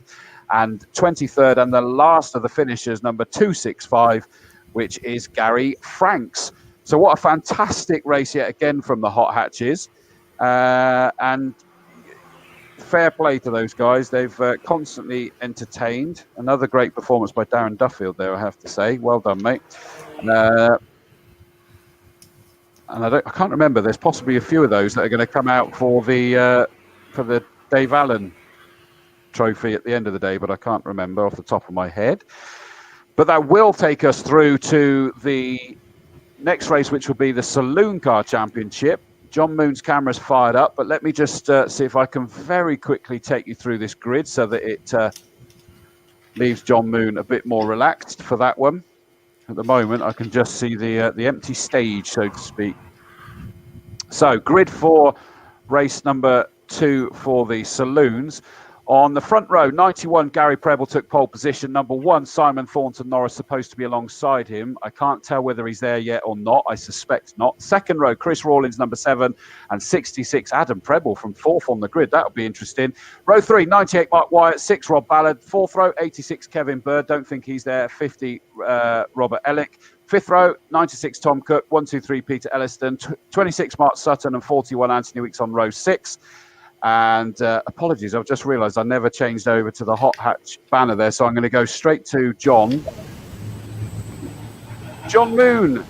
And 23rd and the last of the finishers, number 265, which is Gary Franks. So what a fantastic race yet again from the Hot Hatches. And fair play to those guys. They've constantly entertained. Another great performance by Darren Duffield there, I have to say. Well done, mate. And I can't remember. There's possibly a few of those that are going to come out for the Dave Allan Trophy at the end of the day, but I can't remember off the top of my head. But that will take us through to the next race, which will be the Saloon Car Championship. John Moon's camera's fired up, but let me just see if I can very quickly take you through this grid so that it leaves John Moon a bit more relaxed for that one. At the moment, I can just see the empty stage, so to speak. So, grid for race number 2 for the Saloons. On the front row, 91, Gary Preble took pole position. Number 1, Simon Thornton Norris, supposed to be alongside him. I can't tell whether he's there yet or not. I suspect not. Second row, Chris Rawlins, number 7, and 66, Adam Preble from 4th on the grid. That'll be interesting. Row 3, 98, Mark Wyatt. 6, Rob Ballard. 4th row, 86, Kevin Bird. Don't think he's there. 50, Robert Ellick. 5th row, 96, Tom Cook. 1, 2, 3, Peter Elliston. 26, Mark Sutton, and 41, Anthony Weeks on row 6. And apologies, I've just realised I never changed over to the hot hatch banner there, so I'm going to go straight to John. John Moon.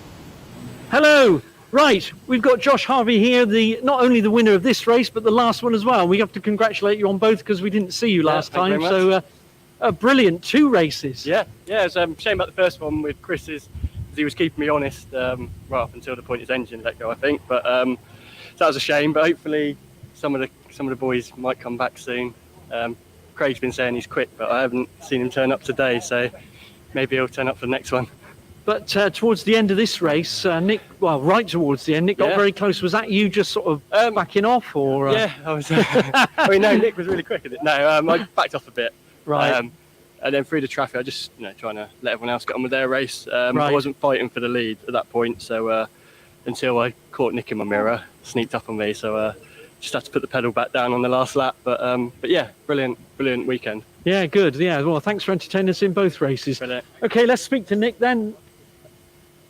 Hello. Right, we've got Josh Harvey here, not only the winner of this race, but the last one as well. We have to congratulate you on both because we didn't see you last time. So a brilliant 2 races. Yeah, it's a shame about the first one with Chris's, because he was keeping me honest, well, up until the point his engine let go, I think. But so that was a shame, but hopefully some of the boys might come back soon. Craig's been saying he's quick, but I haven't seen him turn up today, so maybe he'll turn up for the next one. But towards the end of this race, Nick, well, right towards the end, Nick got very close. Was that you just sort of backing off, or? Yeah, I was. I mean, no, Nick was really quick at it. No, I backed off a bit. Right. And then through the traffic, I just, trying to let everyone else get on with their race. I wasn't fighting for the lead at that point, so until I caught Nick in my mirror, sneaked up on me, so just had to put the pedal back down on the last lap. But yeah, brilliant weekend. Yeah, good. Yeah, well, thanks for entertaining us in both races. Brilliant. Okay, let's speak to Nick then.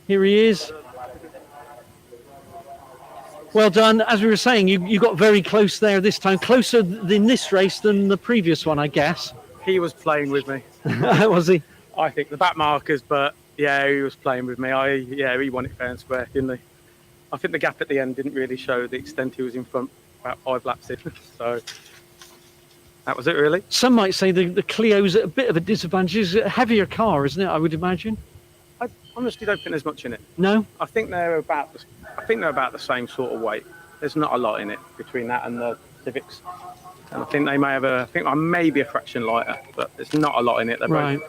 Here he is. Well done. As we were saying, you got very close there this time, closer in this race than the previous one, I guess. He was playing with me. Was he? I think the back markers, but yeah, he was playing with me. He won it fair and square, didn't he? I think the gap at the end didn't really show the extent he was in front, about 5 laps in. So that was it, really. Some might say the Clio's at a bit of a disadvantage. It's a heavier car, isn't it? I would imagine. I honestly don't think there's much in it. No. I think they're about the same sort of weight. There's not a lot in it between that and the Civics. And I think they may have I may be a fraction lighter, but there's not a lot in it. They're right.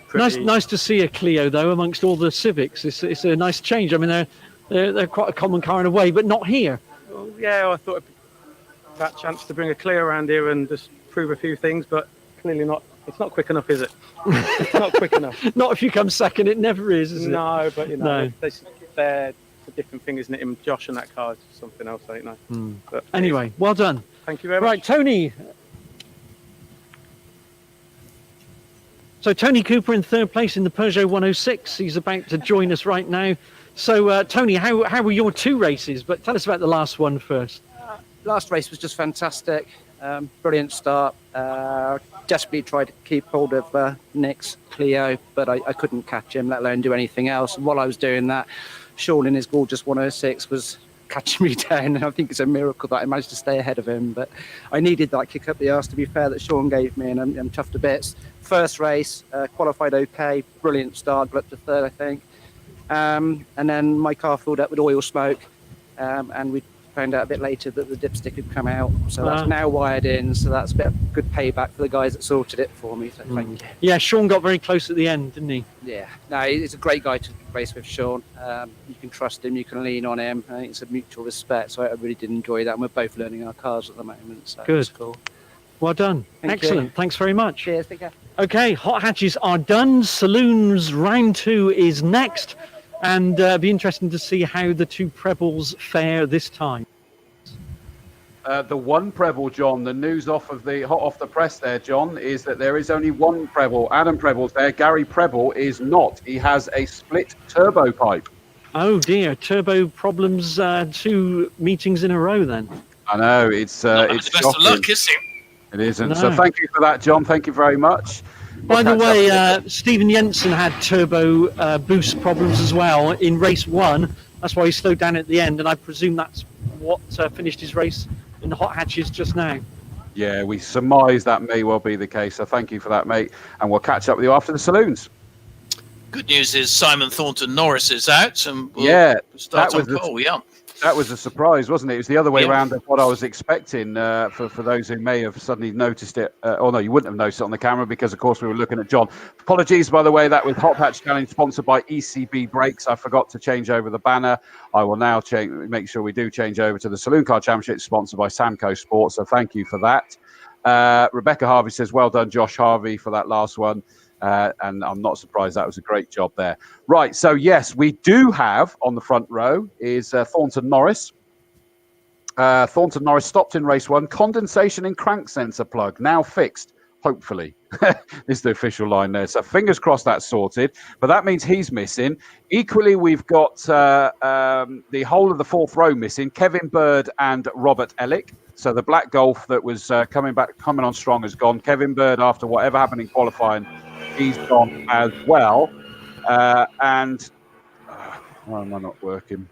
Pretty... Nice to see a Clio though amongst all the Civics. It's a nice change. I mean, they're quite a common car in a way, but not here. Well, yeah, I thought that chance to bring a Clio around here and just prove a few things, but clearly not. It's not quick enough, is it? It's not quick enough. Not if you come second. It never is it? No, but No. They're a different thing, isn't it? And Josh and that car is something else, I don't know. But anyway, well done. Thank you very much. Right, Tony. So Tony Cooper in 3rd place in the Peugeot 106. He's about to join us right now. So Tony, how were your 2 races? But tell us about the last one first. Last race was just fantastic. Brilliant start. Desperately tried to keep hold of Nick's Clio, but I couldn't catch him, let alone do anything else. And while I was doing that, Sean in his gorgeous 106 was catching me down, and I think it's a miracle that I managed to stay ahead of him. But I needed that kick up the arse, to be fair, that Sean gave me, and I'm tough to bits. First race, qualified okay, brilliant start, got up to 3rd, I think. And then my car filled up with oil smoke, and we found out a bit later that the dipstick had come out, so that's now wired in, so that's a bit of good payback for the guys that sorted it for me, so thank you. Yeah, Sean got very close at the end, didn't he? Yeah, no, he's a great guy to race with, Sean. You can trust him, you can lean on him. I think it's a mutual respect, so I really did enjoy that, and we're both learning our cars at the moment, so good. It's cool. Well done. Excellent. Thanks very much. Cheers, take care. Okay, hot hatches are done. Saloons round 2 is next, and be interesting to see how the 2 Prebles fare this time. The one Preble, John, the news hot off the press there, John, is that there is only one Preble. Adam Preble's there. Gary Preble is not. He has a split turbo pipe. Oh dear, turbo problems 2 meetings in a row then. I know, it's best shocking. of luck, is it? It isn't. No. So thank you for that, John. Thank you very much. By the way, Stephen Jensen had turbo boost problems as well in race 1. That's why he slowed down at the end, and I presume that's what finished his race in the hot hatches just now. Yeah, we surmise that may well be the case. So thank you for that, mate. And we'll catch up with you after the saloons. Good news is Simon Thornton Norris is out, and we'll start on pole. That was a surprise, wasn't it? It was the other way around of what I was expecting for those who may have suddenly noticed it. Or no, you wouldn't have noticed it on the camera because, of course, we were looking at John. Apologies, by the way, that was Hot Hatch Challenge sponsored by ECB Brakes. I forgot to change over the banner. I will now make sure we do change over to the Saloon Car Championship sponsored by Samco Sports. So thank you for that. Rebecca Harvey says, well done, Josh Harvey, for that last one. And I'm not surprised. That was a great job there. Right. So, yes, we do have on the front row is Thornton Norris. Thornton Norris stopped in race 1. Condensation in crank sensor plug now fixed. Hopefully, is the official line there. So fingers crossed that's sorted. But that means he's missing. Equally, we've got the whole of the 4th row missing. Kevin Bird and Robert Ellick. So the black Golf that was coming on strong has gone. Kevin Bird, after whatever happened in qualifying, he's gone as well. Why am I not working?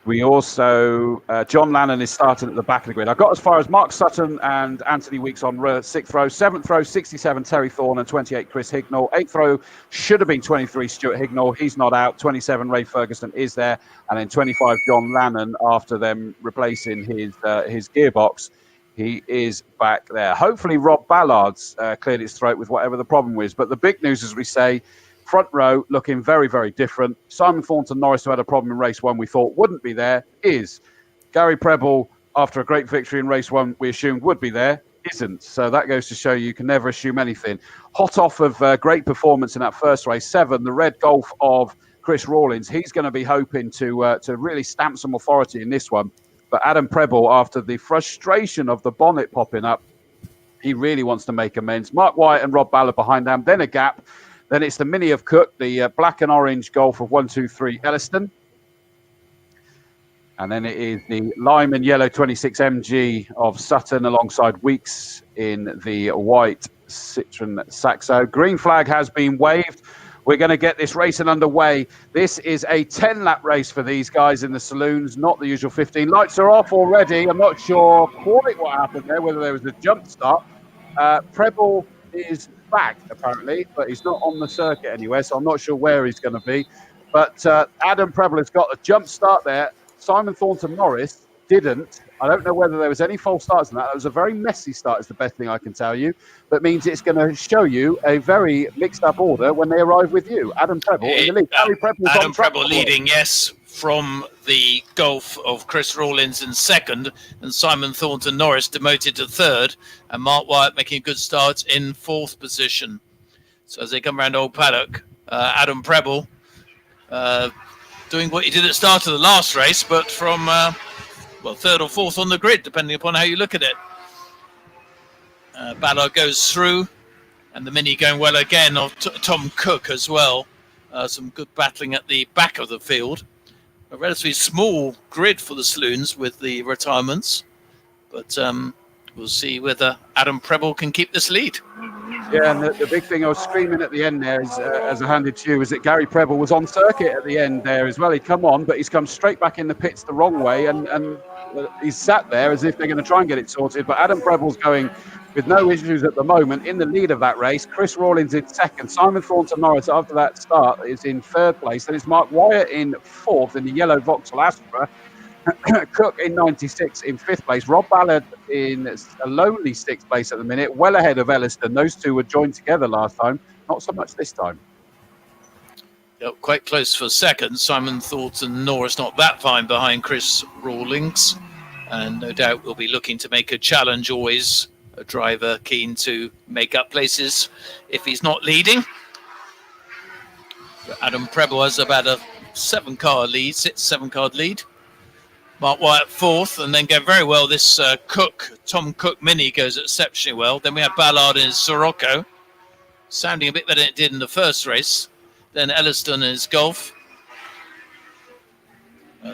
We also, John Lannon is starting at the back of the grid. I got as far as Mark Sutton and Anthony Weeks on 6th row. 7th row, 67, Terry Thorne, and 28, Chris Hignall. 8th row should have been 23, Stuart Hignall. He's not out. 27, Ray Ferguson is there. And then 25, John Lannon, after them replacing his gearbox. He is back there. Hopefully, Rob Ballard's cleared his throat with whatever the problem was. But the big news, as we say, front row looking very, very different. Simon Thornton Norris, who had a problem in race 1 we thought wouldn't be there, is. Gary Preble, after a great victory in race 1 we assumed would be there, isn't. So that goes to show you can never assume anything. Hot off of great performance in that first race, 7, the red Golf of Chris Rawlins. He's going to be hoping to really stamp some authority in this one. But Adam Preble, after the frustration of the bonnet popping up, he really wants to make amends. Mark Wyatt and Rob Ballard behind them, then a gap. Then it's the Mini of Cook, the black and orange Golf of 123 Elliston. And then it is the lime and yellow 26 MG of Sutton alongside Weeks in the white Citroen Saxo. Green flag has been waved. We're going to get this racing underway. This is a 10-lap race for these guys in the saloons, not the usual 15. Lights are off already. I'm not sure quite what happened there, whether there was a jump start. Preble is back, apparently, but he's not on the circuit anywhere, so I'm not sure where he's going to be. But Adam Preble has got a jump start there. Simon Thornton Norris didn't. I don't know whether there was any false starts in that. It was a very messy start, is the best thing I can tell you. That means it's going to show you a very mixed-up order when they arrive with you. Adam Preble in the lead. Adam Preble leading, yes, from the Golf of Chris Rawlins in 2nd, and Simon Thornton Norris demoted to 3rd, and Mark Wyatt making a good start in 4th position. So as they come around Old Paddock, Adam Preble doing what he did at the start of the last race, but from 3rd or 4th on the grid, depending upon how you look at it. Ballard goes through, and the Mini going well again of Tom Cook as well. Some good battling at the back of the field. A relatively small grid for the saloons with the retirements, but we'll see whether Adam Preble can keep this lead. Yeah, and the big thing I was screaming at the end there, is, as I handed to you, is that Gary Preble was on circuit at the end there as well. He'd come on, but he's come straight back in the pits the wrong way, and he's sat there as if they're going to try and get it sorted. But Adam Preble's going with no issues at the moment in the lead of that race. Chris Rawlins in 2nd. Simon Thornton Norris, after that start, is in 3rd place. Then it's Mark Wyatt in 4th in the yellow Vauxhall Astra. Cook in 96 in 5th place. Rob Ballard in a lonely 6th place at the minute, well ahead of Elliston. Those two were joined together last time. Not so much this time. Yep, quite close for 2nd. Simon Thornton Norris not that fine behind Chris Rawlins, and no doubt will be looking to make a challenge. Always a driver keen to make up places if he's not leading. But Adam Preble has about a 7-car lead, 7-car lead. Mark Wyatt 4th, and then going very well. This Tom Cook Mini goes exceptionally well. Then we have Ballard in his Sirocco, sounding a bit better than it did in the first race. Then Elliston in his Golf.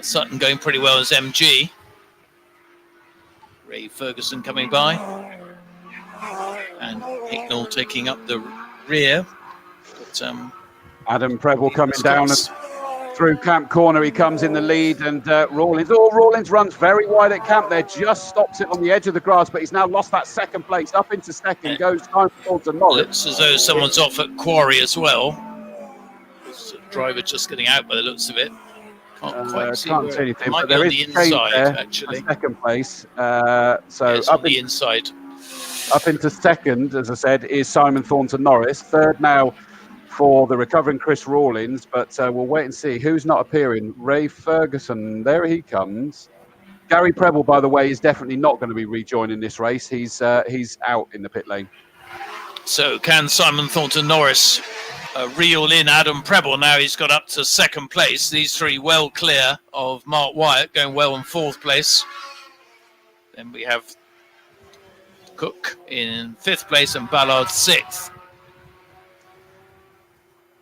Sutton going pretty well as MG. Ray Ferguson coming by. And Hicknall taking up the rear. But, Adam Preble coming down through Camp Corner. He comes in the lead, and Rawlins runs very wide at Camp there, just stops it on the edge of the grass, but he's now lost that 2nd place. Up into 2nd goes Simon Thornton Norris. Looks as though someone's off at Quarry as well. There's a driver just getting out by the looks of it. Can't quite see anything, might but be there on is the inside, there, actually. 2nd place. It's on the inside. Up into 2nd, as I said, is Simon Thornton Norris. 3rd now for the recovering Chris Rawlins, but we'll wait and see who's not appearing. Ray Ferguson, there he comes. Gary Preble, by the way, is definitely not going to be rejoining this race. He's out in the pit lane. So can Simon Thornton Norris reel in Adam Preble? Now he's got up to second place. These three well clear of Mark Wyatt, going well in fourth place. Then we have Cook in fifth place and Ballard sixth.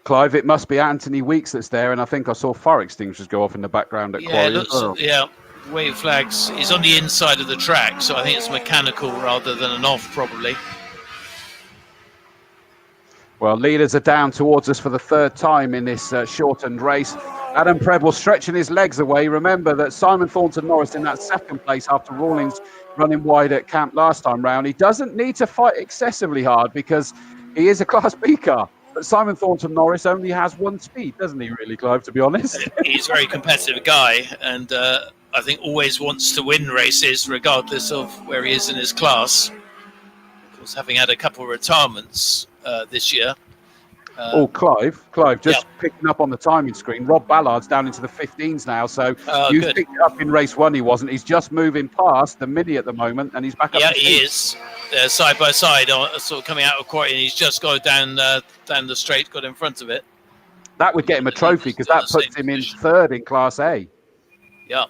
Clive, it must be Anthony Weeks that's there, and I think I saw fire extinguishers go off in the background at Yeah, Quarry. yeah, wave flags. He's on the inside of the track, so I think it's mechanical rather than an off, probably. Well, leaders are down towards us for the third time in this shortened race. Adam Preble stretching his legs away. Remember that Simon Thornton Norris in that second place after Rawlings running wide at camp last time round. He doesn't need to fight excessively hard because he is a Class B car. But Simon Thornton Norris only has one speed, doesn't he, really, Clive, to be honest? He's a very competitive guy, and I think always wants to win races regardless of where he is in his class. Of course, having had a couple of retirements this year. Clive, just picking up on the timing screen. Rob Ballard's down into the 15s now, so you good. picked it up in race one. He wasn't. He's just moving past the Mini at the moment, and he's back up. Yeah, to he speed. is. They're side by side, sort of coming out of quarry, and he's just got down the straight, got in front of it. That would get him a trophy because that puts him in third in Class A. Yeah.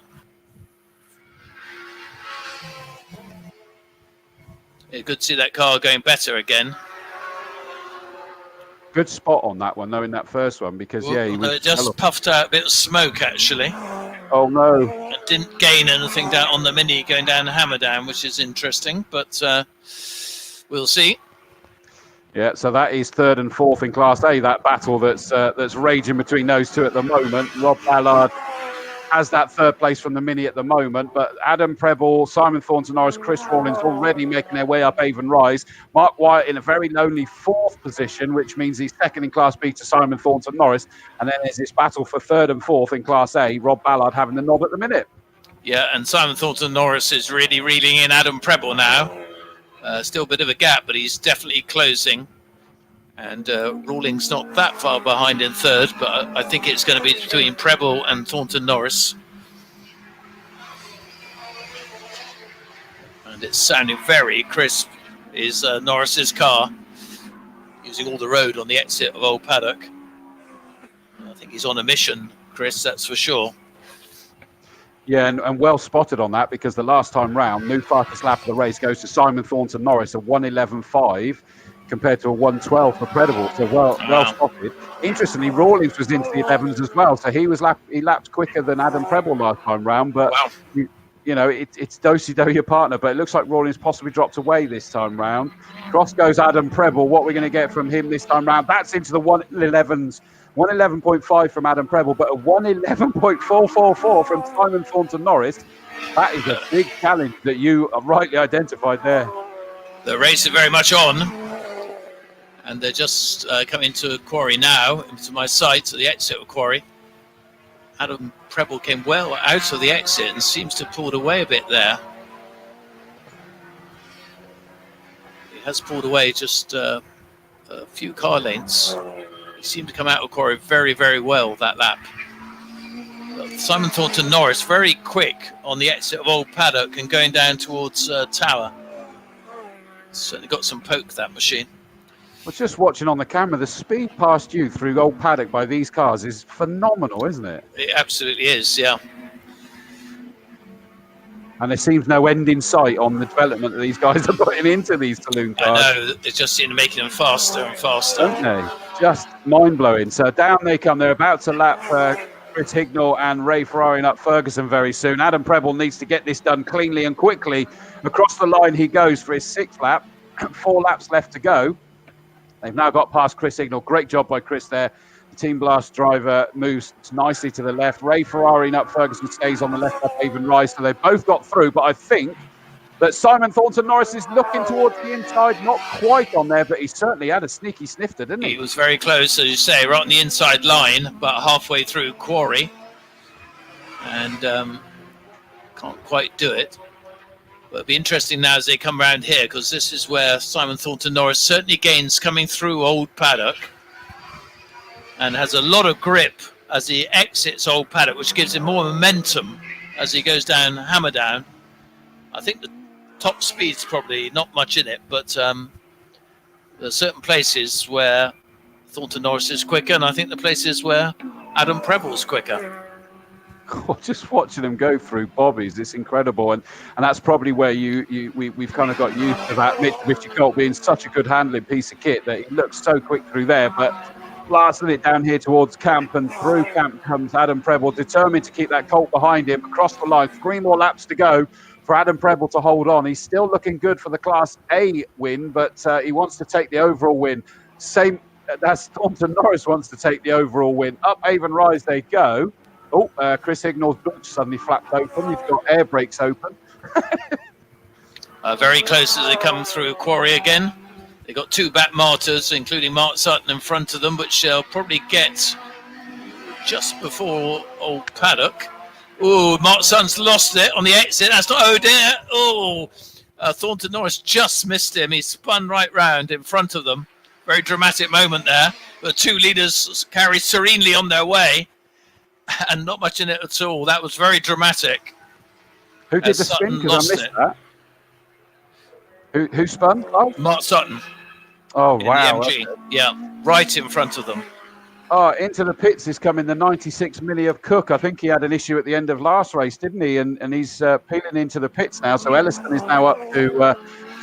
Yeah, good to see that car going better again. Good spot on that one, though, in that first one, because, he was... It just puffed out a bit of smoke, actually. Oh, no. It didn't gain anything down on the Mini going down Hammerdown, which is interesting, but we'll see. Yeah, so that is third and fourth in Class A, that battle that's raging between those two at the moment. Rob Ballard has that third place from the Mini at the moment, but Adam Preble, Simon Thornton Norris, Chris Rawlings already making their way up Avon Rise. Mark Wyatt in a very lonely fourth position, which means he's second in Class B to Simon Thornton Norris. And then there's this battle for third and fourth in Class A. Rob Ballard having the nod at the minute. Yeah, and Simon Thornton Norris is really reeling in Adam Preble now. Still a bit of a gap, but he's definitely closing. And Rawlings not that far behind in third, but I think it's going to be between Preble and Thornton Norris. And it's sounding very crisp, is Norris's car, using all the road on the exit of Old Paddock. I think he's on a mission, Chris, that's for sure. Yeah, and well spotted on that, because the last time round, new fastest lap of the race goes to Simon Thornton Norris, a 1:11.5. compared to a 1:12 for Preble, so well spotted. Interestingly, Rawlings was into the 11s as well, so he lapped quicker than Adam Preble last time round. But it's do-si-do your partner. But it looks like Rawlings possibly dropped away this time round. Cross goes Adam Preble. What we're going to get from him this time round? That's into the 1:11s. 1:11.5 from Adam Preble, but a 1:11.444 from Simon Thornton Norris. That is a big challenge that you rightly identified there. The race is very much on. And they're just coming to Quarry now, into my sight, to the exit of Quarry. Adam Preble came well out of the exit and seems to have pulled away a bit there. He has pulled away just a few car lengths. He seemed to come out of Quarry very, very well that lap. But Simon Thornton Norris, very quick on the exit of Old Paddock and going down towards Tower. Certainly got some poke, that machine. I was just watching on the camera. The speed past you through Old Paddock by these cars is phenomenal, isn't it? It absolutely is, yeah. And there seems no end in sight on the development that these guys are putting into these saloon cars. I know, they just seem to making them faster and faster. Don't they? Just mind-blowing. So down they come. They're about to lap Chris Hignall and Ray Ferrari up Ferguson very soon. Adam Preble needs to get this done cleanly and quickly. Across the line he goes for his sixth lap. 4 laps left to go. They've now got past Chris Hignall. Great job by Chris there. The Team Blast driver moves nicely to the left. Ray Ferrari and up Ferguson stays on the left up Avon Rise. So they both got through. But I think that Simon Thornton Norris is looking towards the inside. Not quite on there, but he certainly had a sneaky snifter, didn't he? He was very close, as you say, right on the inside line, about halfway through Quarry. And can't quite do it. But it'll be interesting now as they come around here, because this is where Simon Thornton Norris certainly gains coming through Old Paddock and has a lot of grip as he exits Old Paddock, which gives him more momentum as he goes down, hammer down. I think the top speed's probably not much in it, but there are certain places where Thornton Norris is quicker, and I think the places where Adam Preble's quicker. Just watching them go through bobbies, it's incredible, and that's probably where we've kind of got used to that Mitsubishi Colt being such a good handling piece of kit that he looks so quick through there. But blasting it down here towards camp, and through camp comes Adam Preble, determined to keep that Colt behind him across the line. 3 more laps to go for Adam Preble to hold on. He's still looking good for the Class A win, but he wants to take the overall win. Same as Thornton Norris wants to take the overall win. Up Avon Rise they go. Oh, Chris Hignall's boot suddenly flapped open. You've got air brakes open. Very close as they come through Quarry again. They've got 2 back martyrs, including Mark Sutton in front of them, which they'll probably get just before old Paddock. Oh, Mark Sutton's lost it on the exit. That's not, oh dear. Oh, Thornton Norris just missed him. He spun right round in front of them. Very dramatic moment there. The 2 leaders carry serenely on their way. And not much in it at all. That was very dramatic. Who did the spin? Because I missed that. Who spun? Oh. Mark Sutton. Oh, in wow. the MG. Yeah, right in front of them. Oh, into the pits is coming the 96 Millie of Cook. I think he had an issue at the end of last race, didn't he? And he's peeling into the pits now. So Elliston is now up to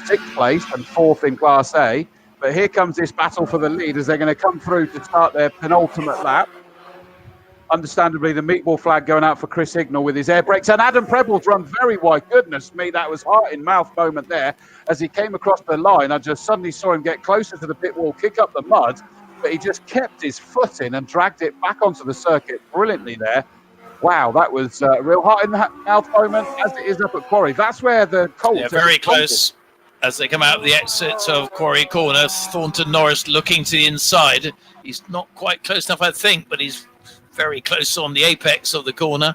6th place and 4th in Class A. But here comes this battle for the lead as they're going to come through to start their penultimate lap. Understandably, the meatball flag going out for Chris Hignall with his air brakes. And Adam Preble's run very wide. Goodness me, that was heart-in-mouth moment there. As he came across the line, I just suddenly saw him get closer to the pit wall, kick up the mud, but he just kept his foot in and dragged it back onto the circuit brilliantly there. Wow, that was a real heart-in-mouth moment, as it is up at Quarry. That's where the Colts... Yeah, very close. As they come out of the exit of Quarry Corner, Thornton Norris looking to the inside. He's not quite close enough, I think, but he's very close on the apex of the corner,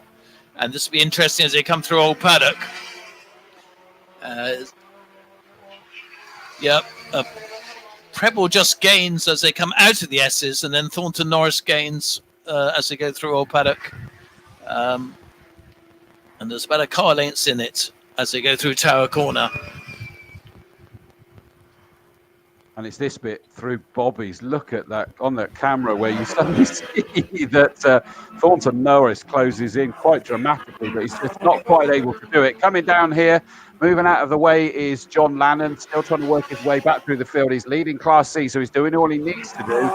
and this will be interesting as they come through Old Paddock. Preble just gains as they come out of the S's, and then Thornton Norris gains as they go through Old Paddock. And there's about a car length in it as they go through Tower Corner. And it's this bit through Bobby's. Look at that on that camera where you suddenly see that Thornton Norris closes in quite dramatically, but he's just not quite able to do it. Coming down here, moving out of the way is John Lannon, still trying to work his way back through the field. He's leading Class C, so he's doing all he needs to do.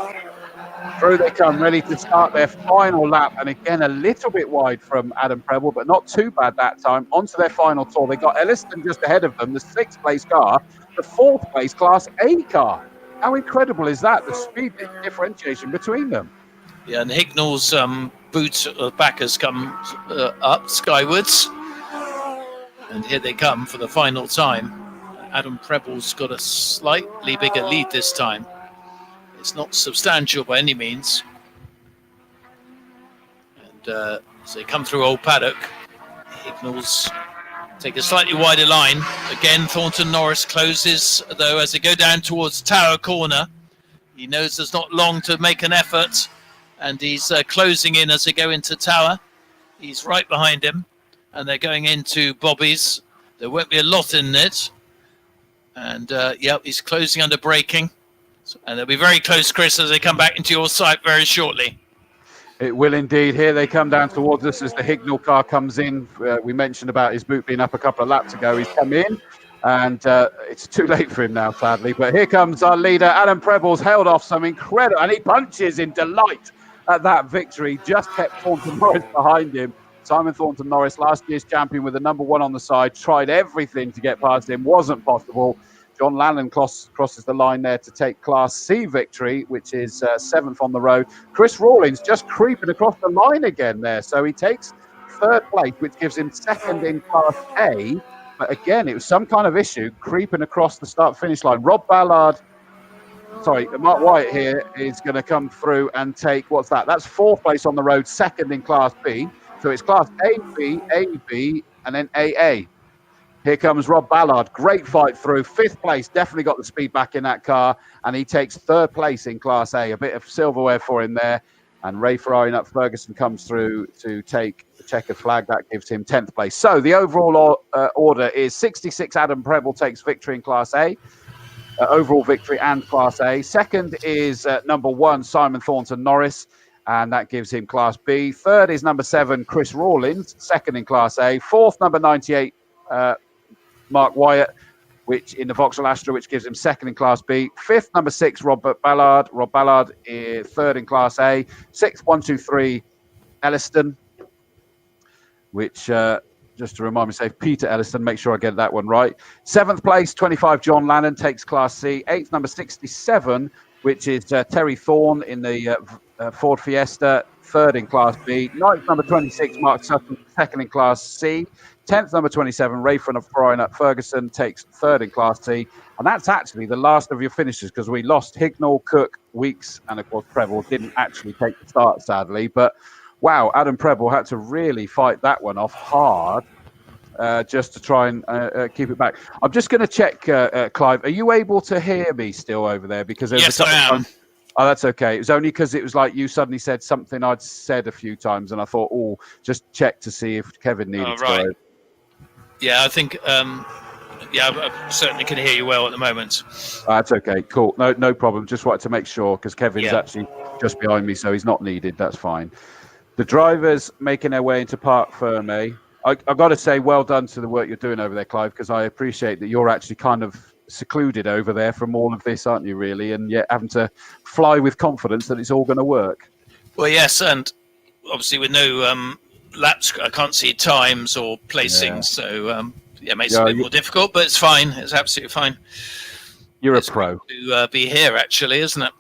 Through they come, ready to start their final lap. And again, a little bit wide from Adam Preble, but not too bad that time. Onto their final tour. They got Elliston just ahead of them, the 6th place car. The 4th place Class A car. How incredible is that? The speed differentiation between them. Yeah, and Hignall's boot back has come up skywards. And here they come for the final time. Adam Preble's got a slightly bigger lead this time. It's not substantial by any means. And as they come through Old Paddock, Hignall's take a slightly wider line. Again, Thornton Norris closes, though, as they go down towards Tower Corner. He knows there's not long to make an effort, and he's closing in as they go into Tower. He's right behind him, and they're going into Bobby's. There won't be a lot in it. And, he's closing under braking. And they'll be very close, Chris, as they come back into your sight very shortly. It will indeed. Here they come down towards us as the Hignall car comes in. We mentioned about his boot being up a couple of laps ago. He's come in, and it's too late for him now, sadly. But here comes our leader. Adam Preble's held off some incredible, and he punches in delight at that victory. Just kept Thornton Norris behind him. Simon Thornton Norris, last year's champion with the number 1 on the side, tried everything to get past him. Wasn't possible. John Lannon crosses the line there to take Class C victory, which is 7th on the road. Chris Rawlins just creeping across the line again there. So he takes 3rd place, which gives him 2nd in Class A. But again, it was some kind of issue creeping across the start-finish line. Mark Wyatt here is going to come through and take, what's that? That's 4th place on the road, 2nd in Class B. So it's Class AB, AB, and then AA. Here comes Rob Ballard. Great fight through. 5th place. Definitely got the speed back in that car. And he takes 3rd place in Class A. A bit of silverware for him there. And Ray Ferrari Ferguson comes through to take the checkered flag. That gives him 10th place. So the overall order is 66. Adam Preble takes victory in Class A. Overall victory and Class A. Second is number 1, Simon Thornton Norris, and that gives him Class B. Third is number 7, Chris Rawlins, second in Class A. Fourth, number 98, Mark Wyatt, which in the Vauxhall Astra, which gives him second in Class B. Fifth, number 6, Robert Ballard. Rob Ballard is third in Class A. Sixth, 123, Elliston, which... just to remind myself, Peter Elliston, make sure I get that one right. 7th place, 25, John Lannon takes Class C. 8th, number 67, which is Terry Thorne in the Ford Fiesta, 3rd in Class B. 9th, number 26, Mark Sutton, 2nd in Class C. 10th, number 27, Rayford of Ferrari Ferguson takes 3rd in Class C. And that's actually the last of your finishes, because we lost Hignall, Cook, Weeks, and of course Preble didn't actually take the start, sadly. But wow, Adam Preble had to really fight that one off hard just to try and keep it back. I'm just going to check, Clive, are you able to hear me still over there? Because yes, I am. Oh, that's okay. It was only because it was like you suddenly said something I'd said a few times, and I thought, oh, just check to see if Kevin needed to go. Yeah, I think, I certainly can hear you well at the moment. That's okay, cool. No problem. Just wanted to make sure, because Kevin's actually just behind me, so he's not needed. That's fine. The drivers making their way into Parc Fermé. I've got to say, well done to the work you're doing over there, Clive, because I appreciate that you're actually kind of secluded over there from all of this, aren't you, really? And yet having to fly with confidence that it's all going to work. Well, yes, and obviously with no laps, I can't see times or placings, so it makes it a bit more difficult, but it's fine. It's absolutely fine. You're a pro. To be here, actually, isn't it?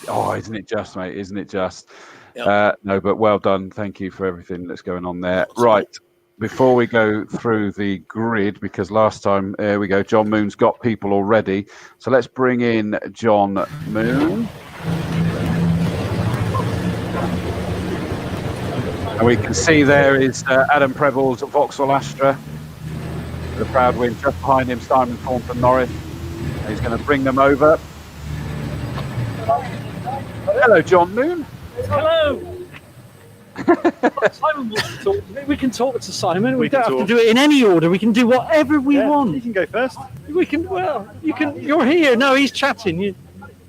Oh, isn't it just, mate? Isn't it just? Yep. No, but well done. Thank you for everything that's going on there. Right. Before we go through the grid, because last time, there we go, John Moon's got people already. So let's bring in John Moon. And we can see there is Adam Preble's Vauxhall Astra. The proud win just behind him, Simon Thornton Norris. He's going to bring them over. Hello, John Moon. Hello. Simon wants to talk to me. We can talk to Simon. We don't have to do it in any order. We can do whatever we want. You can go first. We can. Well, you can. You're here. No, he's chatting.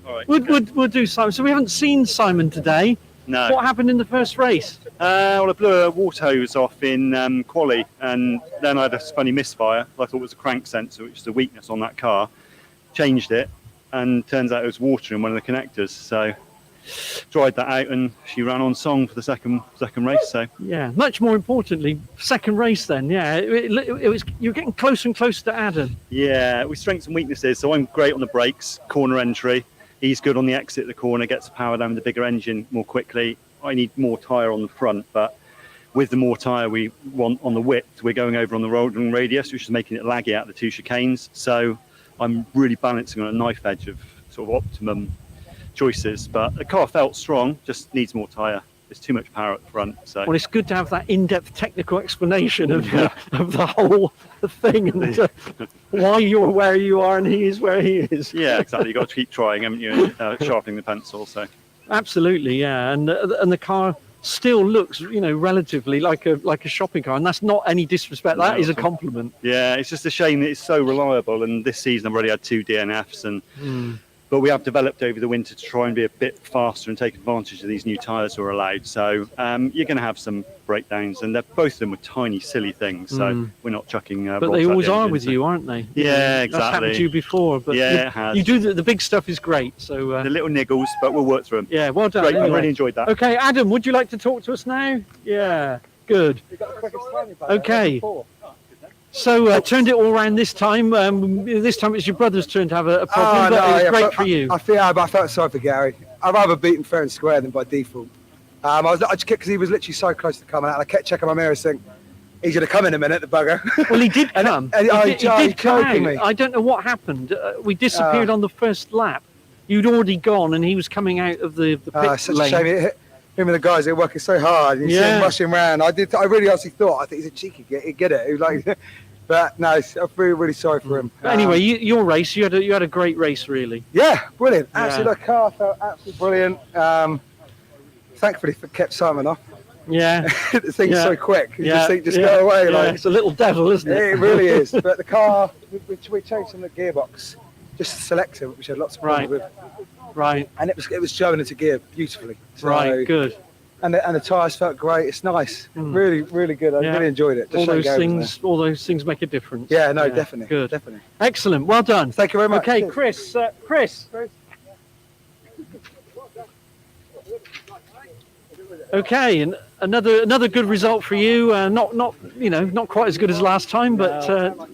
All right. We'll do Simon. So we haven't seen Simon today. No. What happened in the first race? Well, I blew a water hose off in quali, and then I had a funny misfire. I thought it was a crank sensor, which is a weakness on that car. Changed it, and turns out it was water in one of the connectors. So dried that out, and she ran on song for the second race. So yeah, much more importantly, second race then. Yeah, it was. You're getting closer and closer to Adam. Yeah, we strengths and weaknesses. So I'm great on the brakes, corner entry. He's good on the exit of the corner, gets the power down with the bigger engine more quickly. I need more tyre on the front, but with the more tyre we want on the width, we're going over on the rolling radius, which is making it laggy out of the two chicanes. So I'm really balancing on a knife edge of sort of optimum choices. But the car felt strong, just needs more tyre. There's too much power at the front. So well, it's good to have that in-depth technical explanation of the whole thing and why you're where you are and he is where he is. Yeah, exactly. You've got to keep trying, haven't you? Sharpening the pencil. So absolutely, yeah. And the car still looks, relatively like a shopping car, and that's not any disrespect. That is a compliment. Yeah, it's just a shame that it's so reliable. And this season I've already had 2 DNFs and. But we have developed over the winter to try and be a bit faster and take advantage of these new tyres we're allowed. So you're going to have some breakdowns, and both of them were tiny, silly things. So we're not chucking. But they always are with you, aren't they? Yeah, exactly. That's happened to you before. But yeah, it has. You do the big stuff is great. So the little niggles, but we'll work through them. Yeah, well done. Great, anyway. I really enjoyed that. Okay, Adam, would you like to talk to us now? Yeah, good. Okay. So turned it all around this time. This time it's your brother's turn to have a problem, but it was great for you. I felt sorry for Gary. I'd rather beat him fair and square than by default. I just kept, because he was literally so close to coming out, and I kept checking my mirror saying, he's going to come in a minute, the bugger. Well, he did come. He did come out. Me. I don't know what happened. We disappeared on the first lap. You'd already gone, and he was coming out of the pit such lane. a shame. Him and the guys, they're working so hard. And you see him rushing around. I really honestly thought, I think he's a cheeky he'd get it. He was like, but no, I'm really, really sorry for him. But anyway, your race, you had a great race, really. Yeah, brilliant. Actually, the car felt absolutely brilliant. thankfully kept Simon off. Yeah. The thing's so quick. You just think, yeah, go away. yeah. Like, It's a little devil, isn't it? It really is. But the car, we changed some of the gearbox, just selector, which had lots of problems with. Right. And it was showing into gear beautifully. So, Right, good. And the tyres felt great. It's nice. Really, really good. I really enjoyed it. All Just all those things make a difference. Yeah, no, definitely. Good. Definitely. Excellent. Well done. Thank you very much. Okay, Chris. Chris. Okay, and another good result for you. Not quite as good as last time, but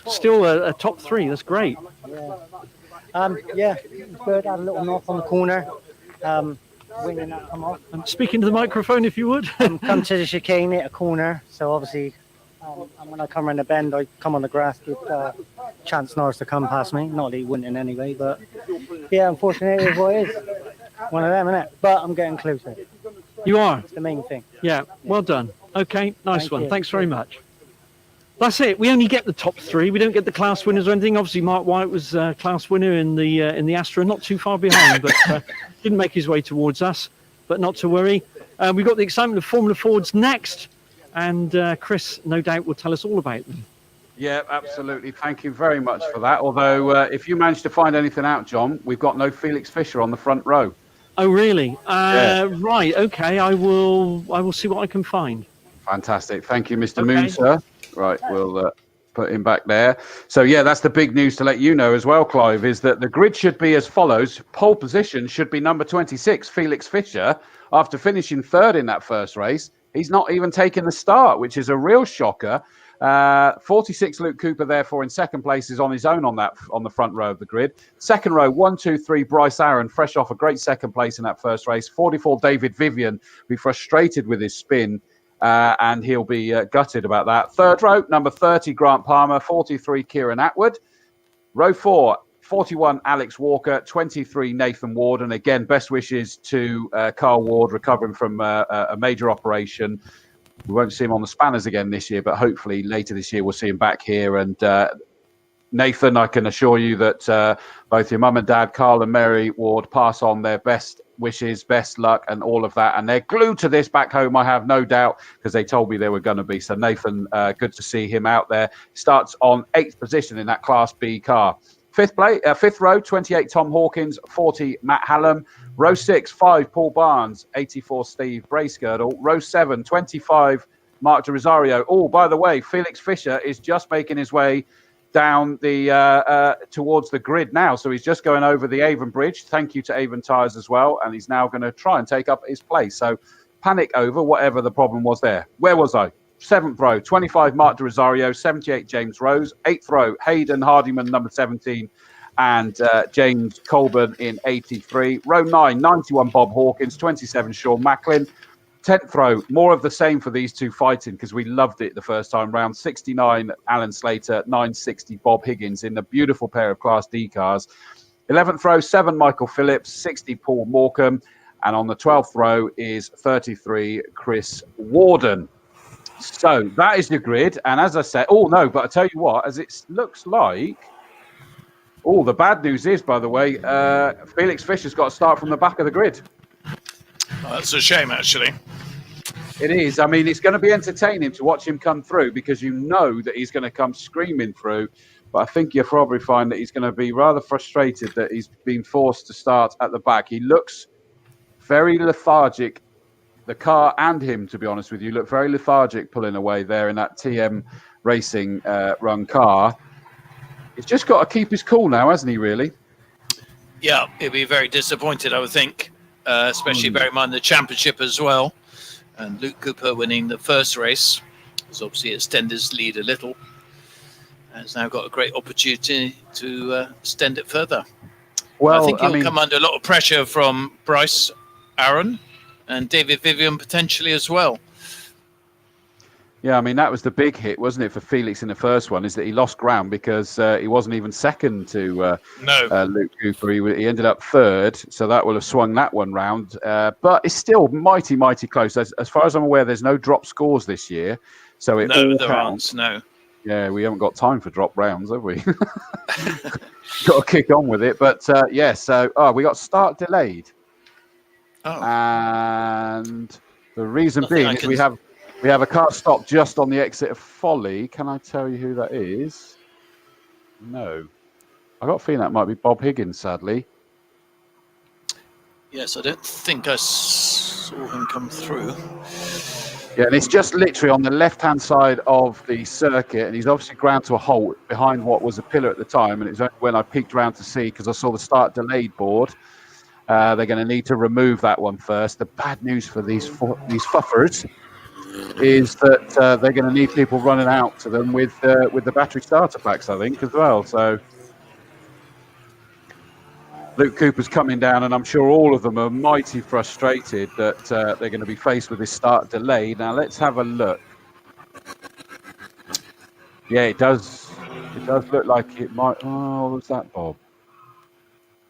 still a top 3. That's great. Yeah, good. Had a little knock on the corner. Winging that come off. Speaking to the microphone, if you would. Come to the chicane, hit a corner. So obviously, and when I come around the bend, I come on the grass, give Chance Norris to come past me. Not that he wouldn't in any way, but yeah, unfortunately, it is what it is. One of them, isn't it? But I'm getting closer. You are. That's the main thing. Yeah, well done. Okay, nice Thank one. you. Thanks very much. That's it. We only get the top 3. We don't get the class winners or anything. Obviously, Mark White was class winner in the Astra, not too far behind, but didn't make his way towards us. But not to worry. We've got the excitement of Formula Fords next, and Chris, no doubt, will tell us all about them. Yeah, absolutely. Thank you very much for that. Although, if you manage to find anything out, John, we've got no Felix Fischer on the front row. Oh, really? Yeah. Right. Okay. I will see what I can find. Fantastic. Thank you, Mr. Moon, sir. Right, we'll put him back there. So, yeah, that's the big news to let you know as well, Clive, is that the grid should be as follows. Pole position should be number 26, Felix Fischer. After finishing 3rd in that first race, he's not even taken the start, which is a real shocker. 46 Luke Cooper, therefore, in 2nd place is on his own on the front row of the grid. 2nd row, 1, 2, 3, Bryce Aaron, fresh off a great 2nd place in that first race. 44 David Vivian, be frustrated with his spin. And he'll be gutted about that. 3rd row, number 30, Grant Palmer. 43, Kieran Atwood. Row 4, 41, Alex Walker. 23, Nathan Ward. And again, best wishes to Carl Ward, recovering from a major operation. We won't see him on the spanners again this year, but hopefully later this year we'll see him back here. And Nathan, I can assure you that both your mum and dad, Carl and Mary Ward, pass on their best wishes, best luck, and all of that. And they're glued to this back home, I have no doubt, because they told me they were going to be. So Nathan, good to see him out there. Starts on 8th position in that Class B car. 5th row, 28 Tom Hawkins, 40 Matt Hallam. Row 6, 5 Paul Barnes, 84 Steve Bracegirdle. Row 7, 25 Mark de Rosario. Oh, by the way, Felix Fischer is just making his way down the towards the grid now. So he's just going over the Avon Bridge. Thank you to Avon Tyres as well. And he's now going to try and take up his place. So panic over whatever the problem was there. Where was I? 7th row, 25 Mark de Rosario, 78 James Rose. 8th row, Hayden Hardiman, number 17, and James Colburn in 83. Row 9, 91 Bob Hawkins, 27 Sean Macklin. 10th row, more of the same for these two fighting because we loved it the first time round. 69 Alan Slater, 960 Bob Higgins in the beautiful pair of Class D cars. 11th row, 7 Michael Phillips, 60 Paul Morecambe. And on the 12th row is 33 Chris Warden. So that is your grid. And as I said, oh no, but I tell you what, as it looks like, oh, the bad news is, by the way, Felix Fischer's got to start from the back of the grid. Well, that's a shame, actually. It is. I mean, it's going to be entertaining to watch him come through because you know that he's going to come screaming through. But I think you'll probably find that he's going to be rather frustrated that he's been forced to start at the back. He looks very lethargic. The car and him, to be honest with you, look very lethargic pulling away there in that TM Racing run car. He's just got to keep his cool now, hasn't he, really? Yeah, he'll be very disappointed, I would think, especially bear in mind the championship as well. And Luke Cooper winning the first race has obviously extended his lead a little. Has now got a great opportunity to extend it further. Well, I think he'll come under a lot of pressure from Bryce Aaron and David Vivian potentially as well. Yeah, I mean, that was the big hit, wasn't it, for Felix in the first one, is that he lost ground because he wasn't even second to Luke Cooper. He ended up 3rd, so that will have swung that one round. But it's still mighty, mighty close. As far as I'm aware, there's no drop scores this year. So it all counts. No. Yeah, we haven't got time for drop rounds, have we? Got to kick on with it. But, yeah, so we got start delayed. And the reason Nothing being I is can- we have a car stopped just on the exit of Folly. Can I tell you who that is? No. I got a feeling that might be Bob Higgins, sadly. Yes, I don't think I saw him come through. Yeah, and it's just literally on the left-hand side of the circuit, and he's obviously ground to a halt behind what was a pillar at the time, and it was only when I peeked around to see, because I saw the start delayed board. They're going to need to remove that one first. The bad news for these fuffers is that they're going to need people running out to them with the battery starter packs, I think, as well. So Luke Cooper's coming down, and I'm sure all of them are mighty frustrated that they're going to be faced with this start delay. Now let's have a look. Yeah, it does look like it might. Oh, was that Bob?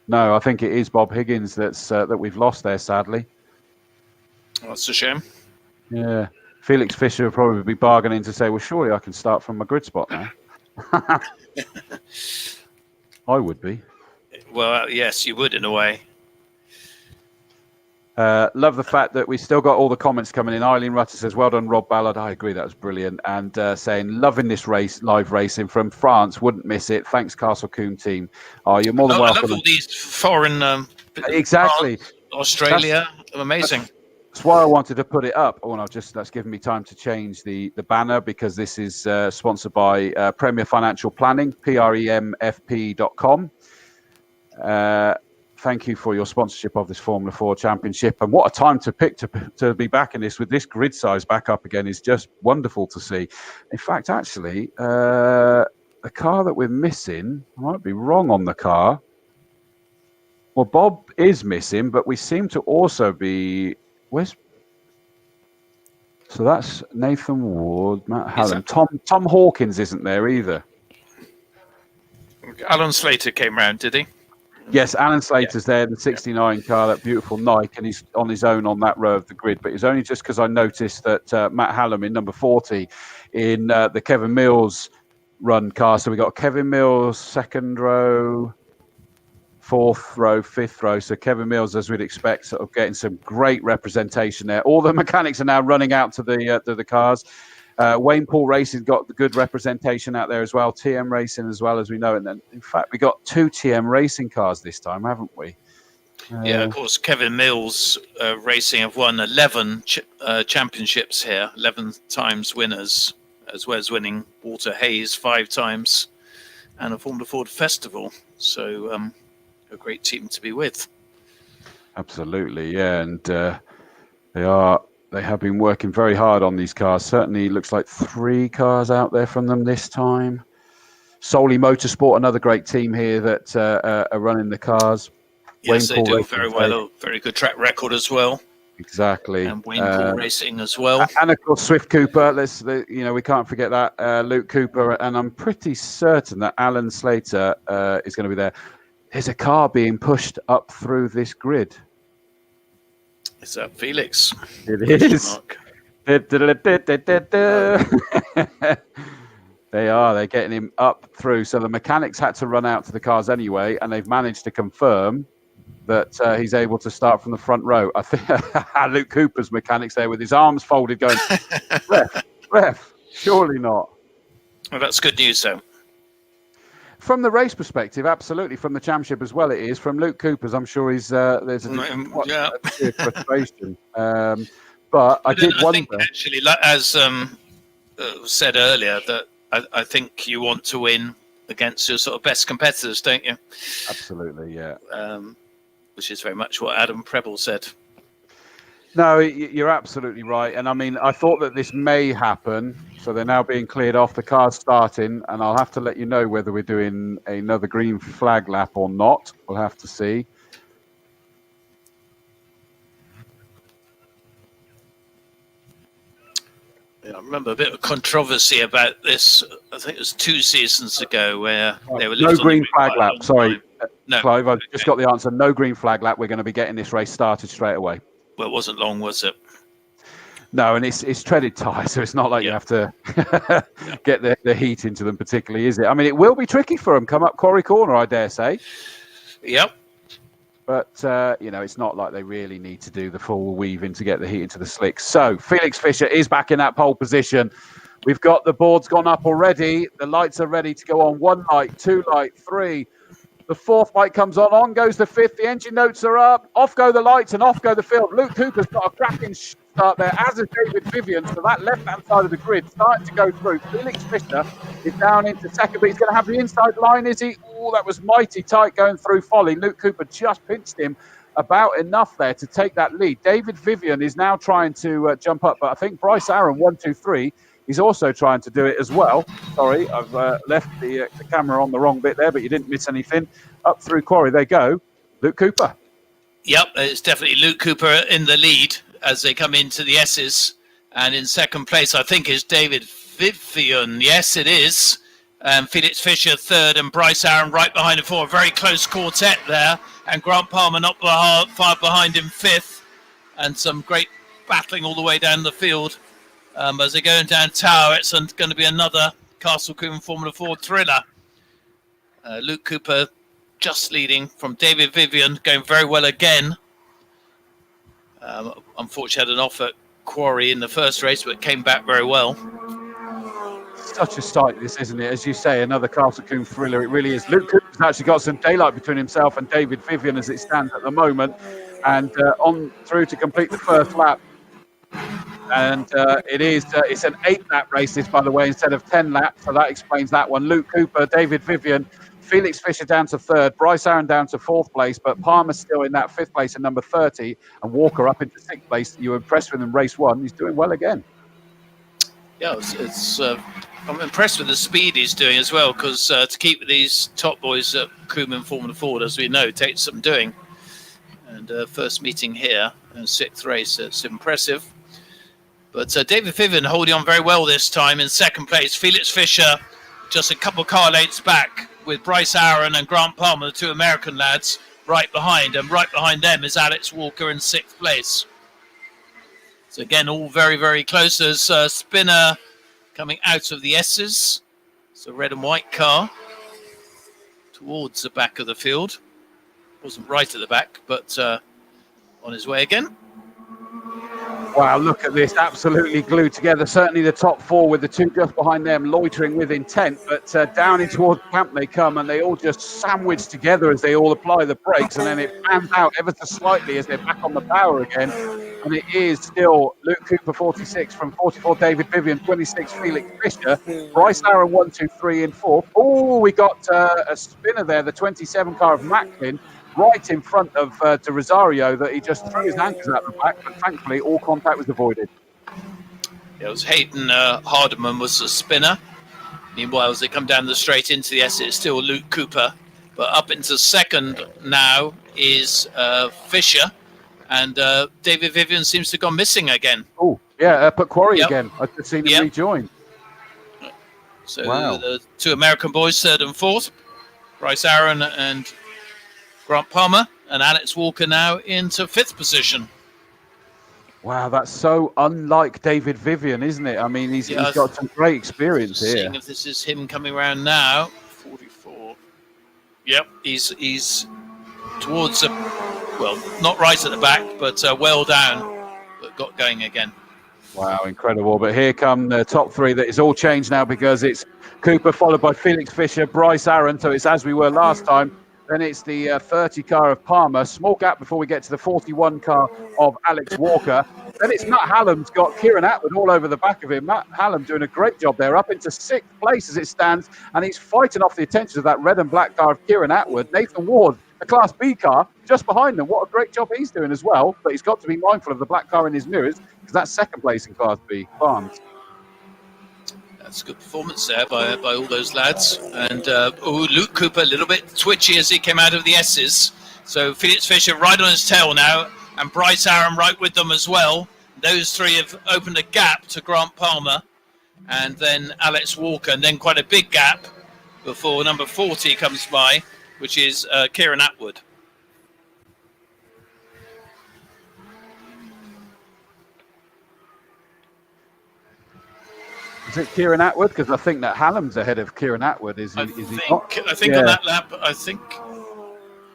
No, I think it is Bob Higgins that we've lost there, sadly. That's a shame. Yeah, Felix Fisher will probably be bargaining to say, well, surely I can start from my grid spot now. I would be. Well, yes, you would in a way. Love the fact that we still got all the comments coming in. Eileen Rutter says, well done, Rob Ballard. I agree, that was brilliant. And saying, loving this race, live racing from France. Wouldn't miss it. Thanks, Castle Combe team. Oh, you're more than welcome. I love all these foreign... exactly. Australia. Amazing. That's why I wanted to put it up. Oh, and that's given me time to change the banner, because this is sponsored by Premier Financial Planning, premfp.com. Thank you for your sponsorship of this Formula 4 Championship. And what a time to pick to be back in this, with this grid size back up again, is just wonderful to see. In fact, actually, the car that we're missing, I might be wrong on the car. Well, Bob is missing, but we seem to also be... So that's Nathan Ward, Matt Hallam. Tom Hawkins isn't there either. Alan Slater came round, did he? Yes, Alan Slater's there, the 69 car, that beautiful Nike, and he's on his own on that row of the grid. But it's only just because I noticed that Matt Hallam in number 40 in the Kevin Mills run car. So we got Kevin Mills, second row, fourth row, fifth row. So Kevin Mills, as we'd expect, sort of getting some great representation there. All the mechanics are now running out to the cars. Wayne Paul Racing got the good representation out there as well. TM Racing as well, as we know. And then, in fact, we got 2 TM Racing cars this time, haven't we? Yeah, of course. Kevin Mills Racing have won 11 championships here, 11 times winners, as well as winning Walter Hayes 5 times and a Formula Ford Festival. So a great team to be with. Absolutely, yeah. And they have been working very hard on these cars. Certainly looks like 3 cars out there from them this time. Solely Motorsport, another great team here that are running the cars. Yes, Wayne they Paul do very well. A very good track record as well. Exactly. And Wayne Paul Racing as well. And of course, Swift Cooper. We can't forget that. Luke Cooper. And I'm pretty certain that Alan Slater is going to be there. There's a car being pushed up through this grid. Is that Felix? It is. They're getting him up through. So the mechanics had to run out to the cars anyway, and they've managed to confirm that he's able to start from the front row. I think Luke Cooper's mechanics there with his arms folded going, ref, surely not. Well, that's good news, though. From the race perspective, absolutely. From the championship as well, it is. From Luke Cooper's, I'm sure there's a frustration. But I did wonder. Think, actually, as said earlier, that I think you want to win against your sort of best competitors, don't you? Absolutely, yeah. Which is very much what Adam Preble said. No, you're absolutely right. And I mean, I thought that this may happen. So they're now being cleared off, the car's starting, and I'll have to let you know whether we're doing another green flag lap or not. We'll have to see. Yeah, I remember a bit of controversy about this. I think it was 2 seasons ago where they were no green flag lap. Sorry, no. Clive, I've just got the answer. No green flag lap. We're going to be getting this race started straight away. Well, it wasn't long, was it? No, and it's treaded tyres, so it's not like you have to get the heat into them particularly, is it? I mean, it will be tricky for them come up Quarry Corner, I dare say. Yep. But, you know, it's not like they really need to do the full weaving to get the heat into the slicks. So Felix Fischer is back in that pole position. We've got the boards gone up already. The lights are ready to go on. 1 light, 2 light, 3. The 4th light comes on. On goes the 5th. The engine notes are up. Off go the lights and off go the field. Luke Cooper's got a cracking start there, as is David Vivian. So that left-hand side of the grid starting to go through. Felix Fischer is down into second, but he's going to have the inside line, is he? Oh, that was mighty tight going through Folly. Luke Cooper just pinched him about enough there to take that lead. David Vivian is now trying to jump up, but I think Bryce Aaron, 1, 2, 3, he's also trying to do it as well. Sorry, I've left the camera on the wrong bit there, but you didn't miss anything. Up through Quarry they go. Luke Cooper. Yep, it's definitely Luke Cooper in the lead as they come into the S's. And in second place, I think, is David Vivian. Yes, it is. Felix Fischer third and Bryce Aaron right behind him for a very close quartet there. And Grant Palmer not far behind him fifth. And some great battling all the way down the field. As they're going down Tower, it's going to be another Castle Combe Formula 4 thriller. Luke Cooper just leading from David Vivian, going very well again. Unfortunately, had an off at Quarry in the first race, but came back very well. Such a sight, this, isn't it? As you say, another Castle Combe thriller. It really is. Luke Cooper's actually got some daylight between himself and David Vivian as it stands at the moment. And on through to complete the first lap. And it's an 8-lap race, this, by the way, instead of 10 laps. So that explains that one. Luke Cooper, David Vivian, Felix Fischer down to 3rd, Bryce Aaron down to 4th place, but Palmer still in that 5th place in number 30, and Walker up into 6th place. You were impressed with him in race 1. He's doing well again. Yeah, I'm impressed with the speed he's doing as well, because to keep these top boys at Crewman Formula Ford, as we know, takes some doing. And first meeting here, and 6th race, it's impressive. But David Vivian holding on very well this time in second place. Felix Fischer just a couple car lengths back with Bryce Aaron and Grant Palmer, the 2 American lads, right behind. And right behind them is Alex Walker in 6th place. So again, all very, very close. There's Spinner coming out of the S's. It's a red and white car towards the back of the field. Wasn't right at the back, but on his way again. Wow, look at this, absolutely glued together. Certainly the top 4 with the 2 just behind them loitering with intent, but down in towards camp they come and they all just sandwich together as they all apply the brakes, and then it pans out ever so slightly as they're back on the power again. And it is still Luke Cooper 46 from 44, David Vivian 26, Felix Fischer, Bryce Aaron 1, 2, 3 in 4th. Oh, we got a spinner there, the 27 car of Macklin, right in front of to Rosario, that he just threw his anchors out the back, but thankfully all contact was avoided. It was Hayden Hardeman was the spinner. Meanwhile, as they come down the straight into the S, it's still Luke Cooper. But up into second now is Fischer. And David Vivian seems to have gone missing again. Oh, yeah, up at Quarry again. I've just seen him rejoin. So the 2 American boys, 3rd and 4th. Bryce Aaron and Grant Palmer, and Alex Walker now into 5th position. Wow, that's so unlike David Vivian, isn't it? I mean, he's got some great experience here. Seeing if this is him coming around now. 44. Yep, he's towards the, well, not right at the back, but well down, but got going again. Wow, incredible. But here come the top 3. That is all changed now because it's Cooper followed by Felix Fischer, Bryce Aaron. So it's as we were last time. Then it's the 30 car of Palmer. Small gap before we get to the 41 car of Alex Walker. Then it's Matt Hallam's got Kieran Atwood all over the back of him. Matt Hallam doing a great job there, up into 6th place as it stands. And he's fighting off the attention of that red and black car of Kieran Atwood. Nathan Ward, a Class B car, just behind them. What a great job he's doing as well. But he's got to be mindful of the black car in his mirrors because that's second place in Class B. Barnes. That's a good performance there by all those lads. And Luke Cooper a little bit twitchy as he came out of the S's. So Felix Fischer right on his tail now, and Bryce Aaron right with them as well. Those 3 have opened a gap to Grant Palmer, and then Alex Walker, and then quite a big gap before number 40 comes by, which is Kieran Atwood. Is it Kieran Atwood? Because I think that Hallam's ahead of Kieran Atwood. Is he not? I think on that lap,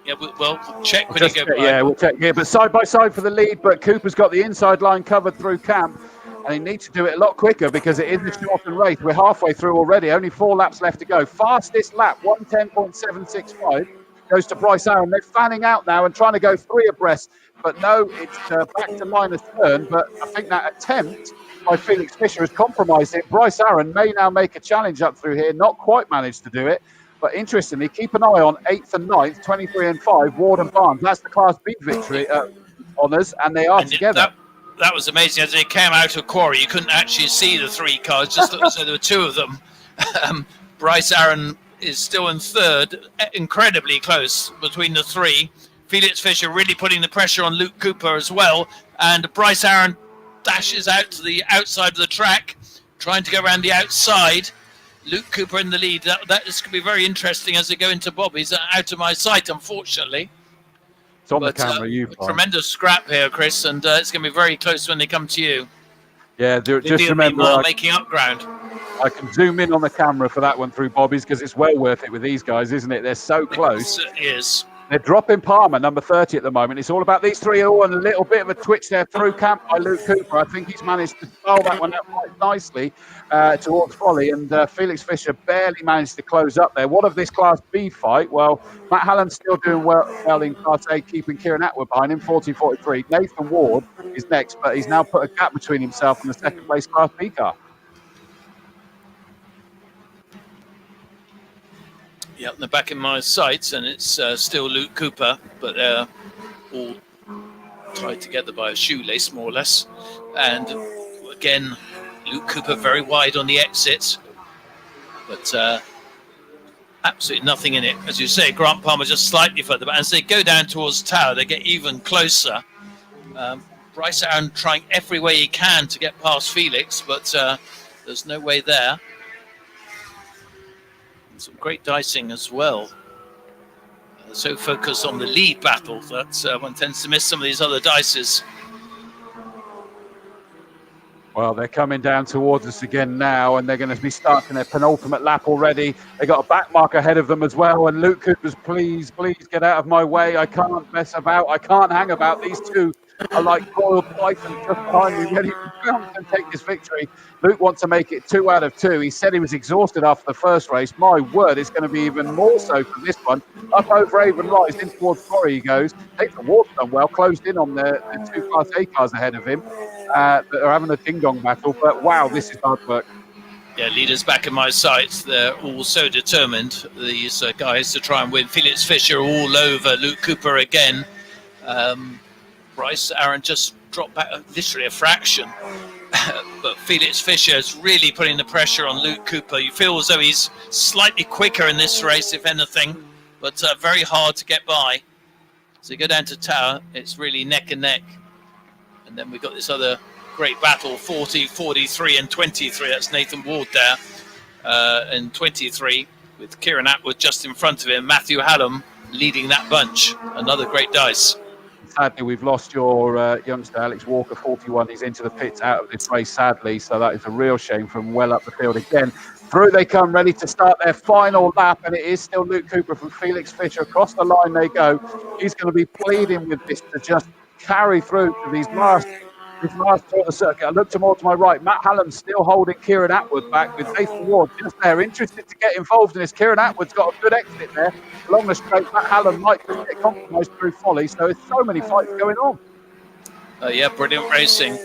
Yeah, we'll check when you go by. Yeah, we'll check here. But side by side for the lead, but Cooper's got the inside line covered through camp. And he needs to do it a lot quicker because it is a shortened race. We're halfway through already. Only 4 laps left to go. Fastest lap, 1:10.765, goes to Bryce Aaron. They're fanning out now and trying to go 3 abreast. But no, it's back to minus turn. But I think that attempt by Felix Fischer has compromised it. Bryce Aaron may now make a challenge up through here. Not quite managed to do it. But interestingly, keep an eye on 8th and 9th, 23 and 5, Ward and Barnes. That's the Class B victory honours, and they are together. That was amazing. As they came out of quarry, you couldn't actually see the 3 cars, just looked as though there were 2 of them. Bryce Aaron is still in 3rd, incredibly close between the 3. Felix Fischer really putting the pressure on Luke Cooper as well. And Bryce Aaron dashes out to the outside of the track, trying to go around the outside. Luke Cooper in the lead. That is going to be very interesting as they go into Bobby's. Out of my sight, unfortunately. It's on the camera, tremendous scrap here, Chris, and it's going to be very close when they come to you. Yeah, just remember, making up ground. I can zoom in on the camera for that one through Bobby's because it's well worth it with these guys, isn't it? They're so close. It certainly is. They're dropping Palmer, number 30 at the moment. It's all about these 3 all, and a little bit of a twitch there through camp by Luke Cooper. I think he's managed to dial that one out quite nicely towards Folly, and Felix Fischer barely managed to close up there. What of this Class B fight? Well, Matt Hallam's still doing well in Class A, keeping Kieran Atwood behind him, 40-43. Nathan Ward is next, but he's now put a gap between himself and the second place Class B car. Yeah, they're back in my sights, and it's still Luke Cooper, but they're all tied together by a shoelace, more or less. And again, Luke Cooper very wide on the exit, but absolutely nothing in it. As you say, Grant Palmer just slightly further back. As they go down towards Tower, they get even closer. Bryce Aaron trying every way he can to get past Felix, but there's no way there. Some great dicing as well. So focused on the lead battle that one tends to miss some of these other dices. Well, they're coming down towards us again now, and they're going to be starting their penultimate lap already. They got a back mark ahead of them as well, and Luke Cooper's, please get out of my way. I can't mess about. I can't hang about. These 2 are like boiled python just behind me, ready to bounce and take this victory. Luke wants to make it 2 out of 2. He said he was exhausted after the first race. My word, it's going to be even more so for this one. Up over Avon Rise, in towards Quarry he goes. Nathan Ward's done well, closed in on the 2 Class A cars ahead of him. That are having a ding-dong battle, but wow, this is hard work. Yeah, leaders back in my sights. They're all so determined, these guys, to try and win. Felix Fischer all over Luke Cooper again. Bryce Aaron just dropped back literally a fraction. But Felix Fischer is really putting the pressure on Luke Cooper. You feel as though he's slightly quicker in this race, if anything, but very hard to get by. So you go down to Tower, it's really neck and neck. And then we've got this other great battle, 40, 43 and 23. That's Nathan Ward there in 23 with Kieran Atwood just in front of him. Matthew Hallam leading that bunch. Another great dice. Sadly, we've lost your youngster, Alex Walker, 41. He's into the pits out of this race, sadly. So that is a real shame from well up the field again. Through they come, ready to start their final lap. And it is still Luke Cooper from Felix Fischer. Across the line they go. He's going to be pleading with this to just carry through to these last tour of the circuit. I look more to my right. Matt Hallam still holding Kieran Atwood back with Nathan Ward just there. Interested to get involved in this. Kieran Atwood's got a good exit there along the straight. Matt Hallam might just get compromised through Folly. So there's so many fights going on. Yeah, brilliant racing.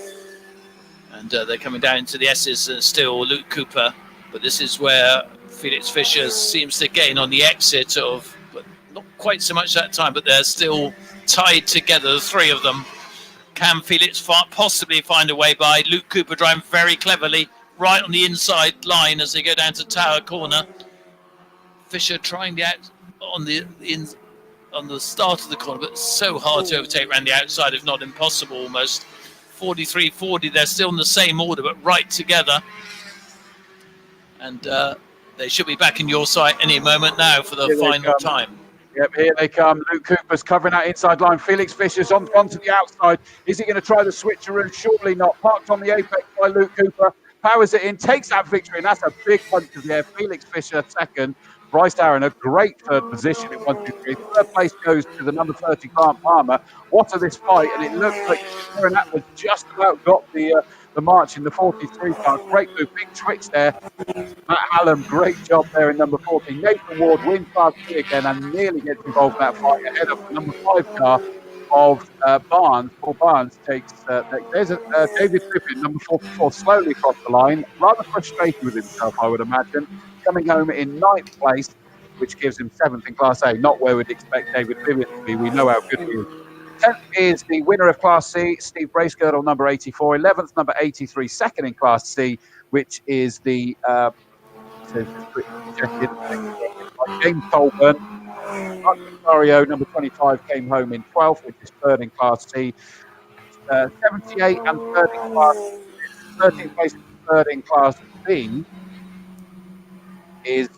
And they're coming down into the S's and still Luke Cooper. But this is where Felix Fischer seems to gain on the exit of, but not quite so much that time, but they're still tied together, the 3 of them. Can Felix possibly find a way by? Luke Cooper driving very cleverly right on the inside line as they go down to Tower Corner. Fischer trying the out on the start of the corner, but so hard to overtake around the outside, if not impossible almost. 43-40, they're still in the same order, but right together. And they should be back in your sight any moment now for the final time. Yep, here they come. Luke Cooper's covering that inside line. Felix Fischer's onto the outside. Is he going to try the switcheroo? Surely not. Parked on the apex by Luke Cooper. Powers it in, takes that victory, and that's a big punch to the air. Felix Fischer second. Bryce Aaron, a great third position in 1, 2, 3. Third place goes to the number 30 Grant Palmer. What a this fight, and it looks like Aaron Atwood just about got the march in the 43 car. Great move, big twitch there. Matt Hallam, great job there in number 14. Nathan Ward wins Class C again and nearly gets involved in that fight ahead of the number 5 car of Barnes. Paul Barnes takes, there's David Pippin, number 44, slowly across the line. Rather frustrated with himself, I would imagine. Coming home in 9th place, which gives him 7th in Class A. Not where we'd expect David Pippin to be. We know how good he is. 10th is the winner of Class C, Steve Bracegirdle, number 84. 11th, number 83, second in Class C, which is the James Colburn. Mario, number 25, came home in 12th, which is third in Class C. 78 and third in Class 13th place and third in Class B is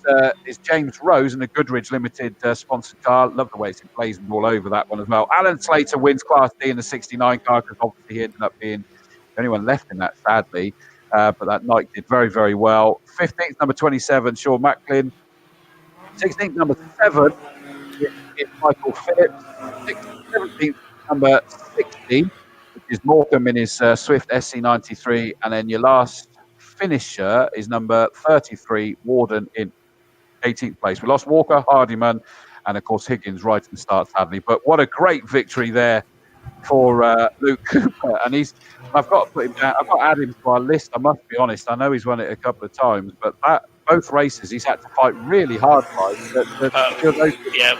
James Rose in a Goodridge Limited sponsored car. Love the way it's emblazoned all over that one as well. Alan Slater wins Class D in the 69 car because obviously he ended up being the only one left in that, sadly. But that night did very, very well. 15th, number 27, Sean Macklin. 16th, number 7 is Michael Phillips. 17th, number 60, which is Morecambe in his Swift SC93. And then your last finisher is number 33, Warden, in 18th place. We lost Walker, Hardiman, and of course Higgins right at the start, sadly. But what a great victory there for Luke Cooper. And I've got to put him down. I've got to add him to our list. I must be honest. I know he's won it a couple of times, but both races he's had to fight really hard for. Yeah,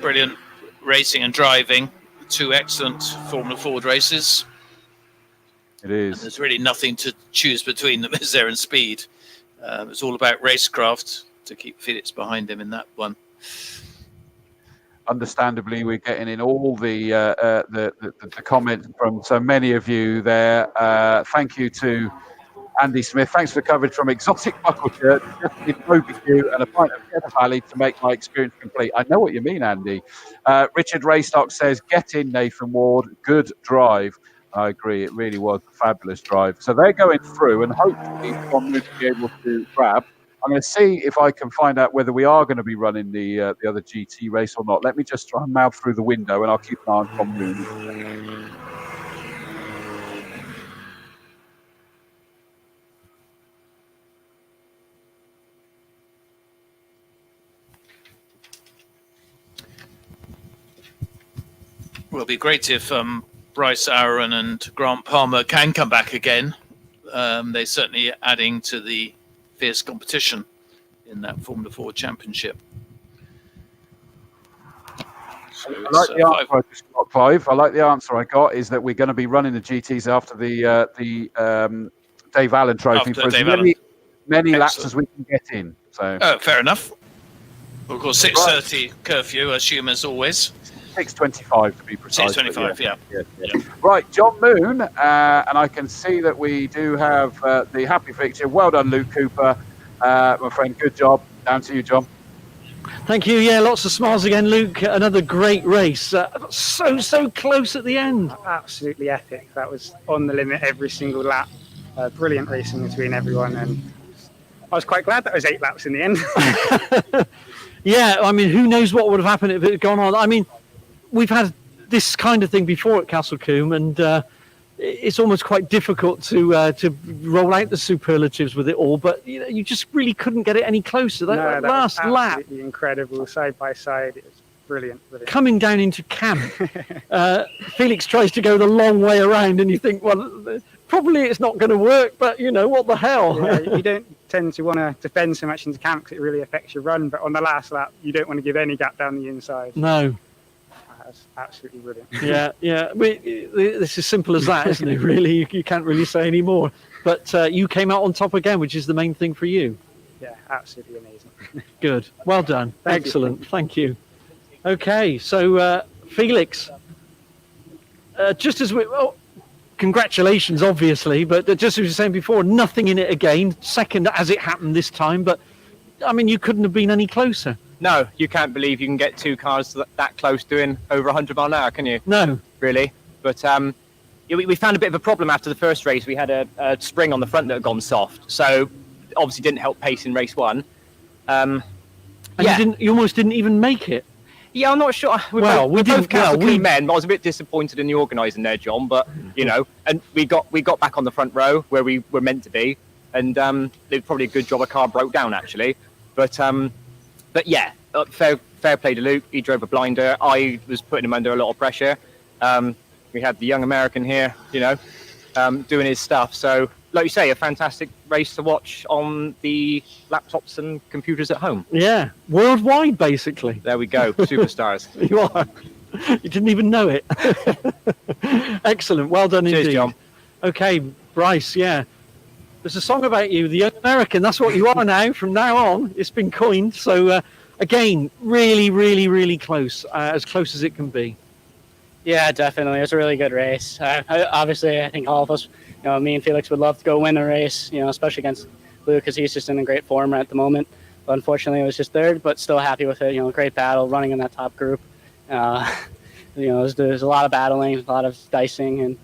brilliant racing and driving. 2 excellent Formula Ford races. It is. And there's really nothing to choose between them, is there, in speed. It's all about racecraft to keep Felix behind him in that one. Understandably, we're getting in all the comments from so many of you there. Thank you to Andy Smith. Thanks for the coverage from Exotic Buckle Shirt, just in OBQ and a pint of Cheddar Valley to make my experience complete. I know what you mean, Andy. Richard Raystock says, get in, Nathan Ward. Good drive. I agree. It really was a fabulous drive. So they're going through, and hopefully Tom will be able to grab. I'm going to see if I can find out whether we are going to be running the other GT race or not. Let me just try and mouth through the window, and I'll keep an eye on Tom Moon. Well, it'll be great if Bryce Aaron and Grant Palmer can come back again. They're certainly adding to the fierce competition in that Formula Ford Championship. I like the answer I just got, Clive. I like the answer I got is that we're going to be running the GTs after the Dave Allan Trophy After for as Dave many laps as we can get in. So, fair enough. Of course, 6:30 curfew, I assume, as always. 6:25 to be precise. 6:25, yeah. Right, John Moon, and I can see that we do have the happy fixture. Well done, Luke Cooper, my friend. Good job. Down to you, John. Thank you. Yeah, lots of smiles again, Luke. Another great race. So close at the end. Absolutely epic. That was on the limit every single lap. Brilliant racing between everyone, and I was quite glad that was 8 laps in the end. Yeah, I mean, who knows what would have happened if it had gone on. I mean, we've had this kind of thing before at Castle Combe, and it's almost quite difficult to roll out the superlatives with it all. But you just really couldn't get it any closer. That last lap, absolutely incredible, side by side. It was brilliant. Coming down into camp, Felix tries to go the long way around, and you think, well, probably it's not going to work. But what the hell? Yeah, you don't tend to want to defend so much into camp because it really affects your run. But on the last lap, you don't want to give any gap down the inside. No. That's absolutely brilliant. Yeah. It's as simple as that, isn't it? Really, you can't really say any more. But you came out on top again, which is the main thing for you. Yeah, absolutely amazing. Good. Well done. Excellent. Thank you. Okay, so Felix, just as we... congratulations, obviously, but just as you were saying before, nothing in it again. Second as it happened this time, but, I mean, you couldn't have been any closer. No, you can't believe you can get 2 cars that close doing over 100 mile an hour, can you? No. Really? But we found a bit of a problem after the first race. We had a spring on the front that had gone soft, so obviously didn't help pace in race 1. And you almost didn't even make it. Yeah, I'm not sure. We're both Castle Combe men, but I was a bit disappointed in the organising there, John. But and we got back on the front row where we were meant to be, and they did probably a good job. A car broke down actually, but yeah, fair play to Luke. He drove a blinder. I was putting him under a lot of pressure. We had the young American here, doing his stuff. So, like you say, a fantastic race to watch on the laptops and computers at home. Yeah, worldwide, basically. There we go, superstars. You are. You didn't even know it. Excellent, well done indeed. Cheers, John. Okay, Bryce, yeah. There's a song about you, the young American. That's what you are now, from now on. It's been coined. So, again, really, really, really close, as close as it can be. Yeah, definitely. It was a really good race. Obviously, I think all of us, me and Felix would love to go win a race, especially against Lou, because he's just in a great form at the moment. But unfortunately, it was just third, but still happy with it. Great battle, running in that top group. There's a lot of battling, a lot of dicing, and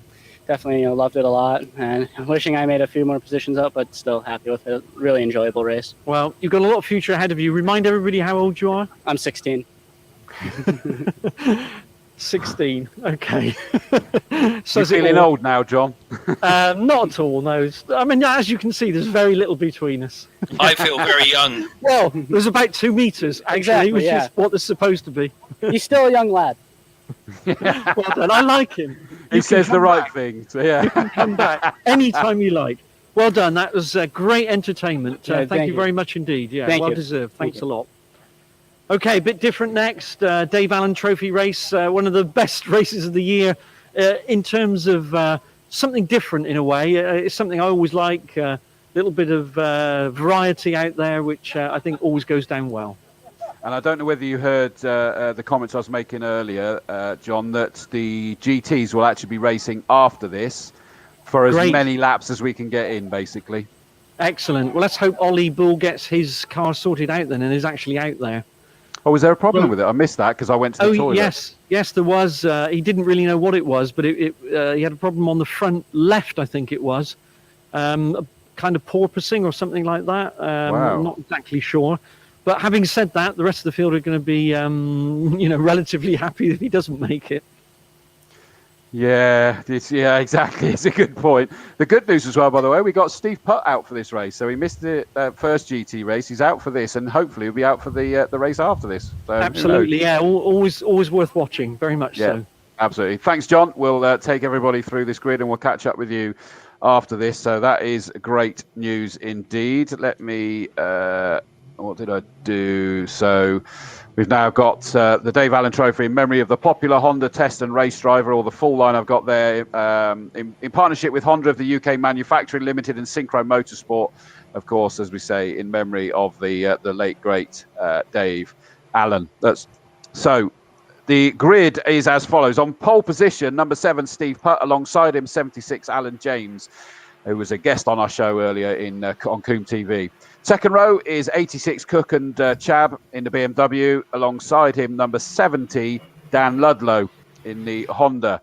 definitely loved it a lot. And wishing I made a few more positions up, but still happy with it. Really enjoyable race. Well, you've got a lot of future ahead of you. Remind everybody how old you are. I'm 16. 16. Okay. So you're feeling old now, John? Not at all. No. I mean, as you can see, there's very little between us. I feel very young. Well, there's about 2 meters actually, Exactly, which yeah. is what there's supposed to be. He's still a young lad. Well done. I like him. He says the right thing. So yeah. You can come back anytime you like. Well done. That was great entertainment. Thank you very much indeed. Yeah, Thank well you. deserved. Thanks a lot. Okay, a bit different next. Dave Allan Trophy race, one of the best races of the year in terms of something different in a way. It's something I always like, a little bit of variety out there, which I think always goes down well. And I don't know whether you heard the comments I was making earlier, John, that the GTs will actually be racing after this for as Great. many laps as we can get in, basically. Excellent. Well, let's hope Ollie Bull gets his car sorted out then and is actually out there. Oh, was there a problem with it? I missed that because I went to the toilet. Yes, there was. He didn't really know what it was, but he had a problem on the front left, I think it was. Kind of porpoising or something like that. Wow. I'm not exactly sure. But having said that, the rest of the field are going to be, relatively happy if he doesn't make it. Yeah, exactly. It's a good point. The good news as well, by the way, we got Steve Putt out for this race. So he missed the first GT race. He's out for this, and hopefully he'll be out for the race after this. So, Absolutely, yeah. Always worth watching. Very much so. Absolutely. Thanks, John. We'll take everybody through this grid, and we'll catch up with you after this. So that is great news indeed. Let me... what did I do? So... We've now got the Dave Allan Trophy in memory of the popular Honda test and race driver, or the full line I've got there, in partnership with Honda of the UK Manufacturing Limited and Synchro Motorsport, of course, as we say, in memory of the late, great Dave Allan. So the grid is as follows. On pole position, number 7, Steve Putt, alongside him, 76, Alan James, who was a guest on our show earlier on Combe TV. Second row is 86 Cook and Chab in the BMW. Alongside him, number 70, Dan Ludlow in the Honda.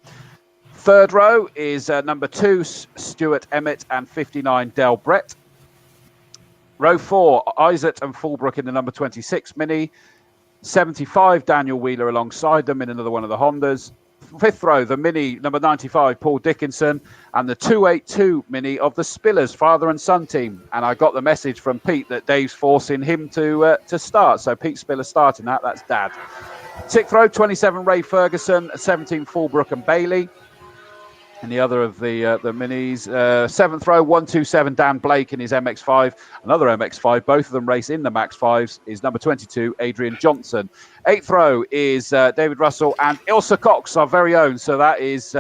Third row is number 2, Stuart Emmett, and 59, Del Brett. Row 4, Isaac and Fulbrook in the number 26 Mini. 75, Daniel Wheeler alongside them in another one of the Hondas. Fifth row, the Mini, number 95, Paul Dickinson, and the 282 Mini of the Spillers, father and son team. And I got the message from Pete that Dave's forcing him to start. So Pete Spiller starting that. That's Dad. Sixth row, 27, Ray Ferguson, 17, Fulbrook and Bailey. And the other of the Minis. Seventh row, 127, Dan Blake in his MX-5. Another MX-5. Both of them race in the Max 5s. Is number 22, Adrian Johnson. Eighth row is David Russell and Ilsa Cox, our very own. So that is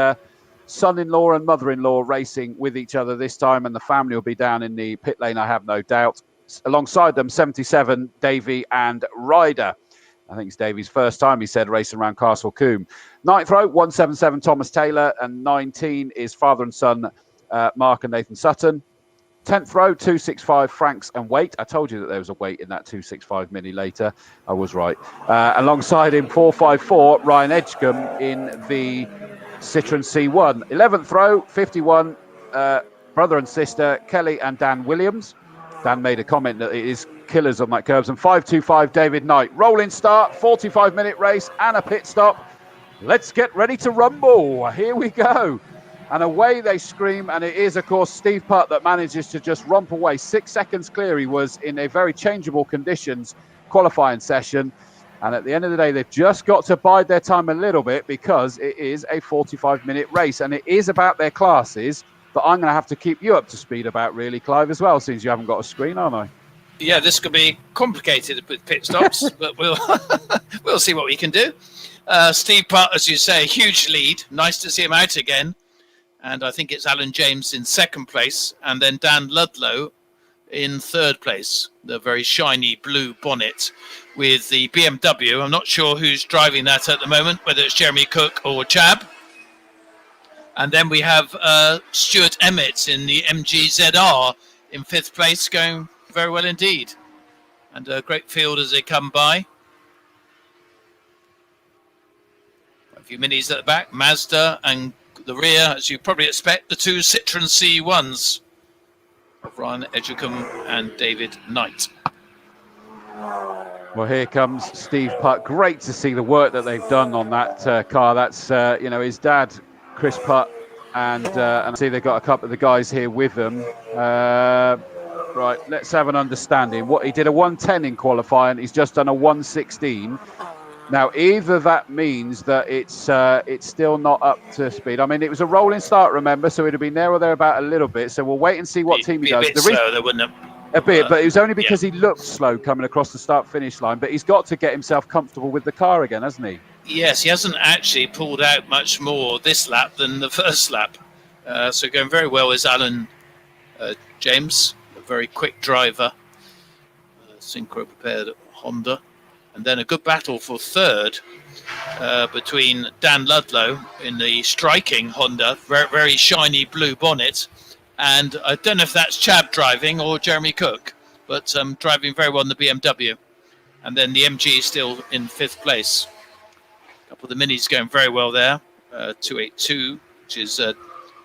son-in-law and mother-in-law racing with each other this time. And the family will be down in the pit lane, I have no doubt. Alongside them, 77, Davey and Ryder. I think it's Davey's first time, he said, racing around Castle Combe. Ninth row, 177, Thomas Taylor. And 19 is father and son, Mark and Nathan Sutton. 10th row, 265, Franks and Waite. I told you that there was a Waite in that 265 Mini later. I was right. Alongside him, 454, Ryan Edgecombe in the Citroen C1. 11th row, 51, brother and sister, Kelly and Dan Williams. Dan made a comment that it is killers on that curbs. And 5.25 David Knight. Rolling start, 45-minute race and a pit stop. Let's get ready to rumble. Here we go. And away they scream. And it is, of course, Steve Putt that manages to just romp away. 6 seconds clear. He was in a very changeable conditions qualifying session. And at the end of the day, they've just got to bide their time a little bit because it is a 45-minute race. And it is about their classes that I'm going to have to keep you up to speed about, really, Clive, as well, since you haven't got a screen, aren't I? Yeah, this could be complicated with pit stops, but we'll see what we can do. Steve Putt, as you say, huge lead. Nice to see him out again. And I think it's Alan James in second place, and then Dan Ludlow in third place. The very shiny blue bonnet with the BMW. I'm not sure who's driving that at the moment, whether it's Jeremy Cook or Chab. And then we have Stuart Emmett in the MG-ZR in fifth place, going very well indeed. And a great field as they come by. A few minis at the back, Mazda, and the rear, as you probably expect, the two Citroen C1s of Ryan Edgecombe and David Knight. Well, here comes Steve Putt. Great to see the work that they've done on that car. That's, his dad, Chris Putt, and I see they've got a couple of the guys here with them. Right, let's have an understanding. He did a 110 in qualifying. He's just done a 116. Now, either that means that it's still not up to speed. I mean, it was a rolling start, remember, so it'll be there or thereabout a little bit. So we'll wait and see what team he does. A bit slow, they wouldn't have. A bit, but it was only because he looked slow coming across the start-finish line. But he's got to get himself comfortable with the car again, hasn't he? Yes, he hasn't actually pulled out much more this lap than the first lap. So going very well is Alan James, a very quick driver. Synchro prepared Honda. And then a good battle for third between Dan Ludlow in the striking Honda, very, very shiny blue bonnet. And I don't know if that's Chab driving or Jeremy Cook, but driving very well in the BMW. And then the MG is still in fifth place. A couple of the minis going very well there. 282, which is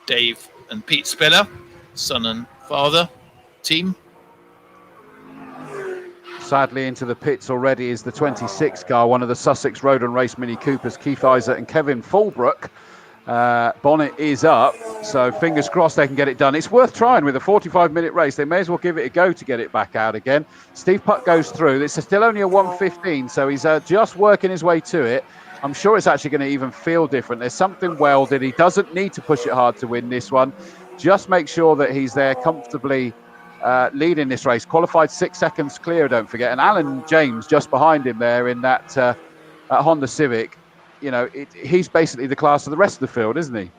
Dave and Pete Spiller, son and father team. Sadly, into the pits already is the 26 car, one of the Sussex Road and Race Mini Coopers, Keith Isaac and Kevin Fulbrook. Bonnet is up, so fingers crossed they can get it done. It's worth trying with a 45-minute race. They may as well give it a go to get it back out again. Steve Putt goes through. It's still only a 115, so he's just working his way to it. I'm sure it's actually going to even feel different. There's something welded. He doesn't need to push it hard to win this one. Just make sure that he's there comfortably leading this race. Qualified 6 seconds clear, don't forget. And Alan James just behind him there in that Honda Civic. He's basically the class of the rest of the field, isn't he?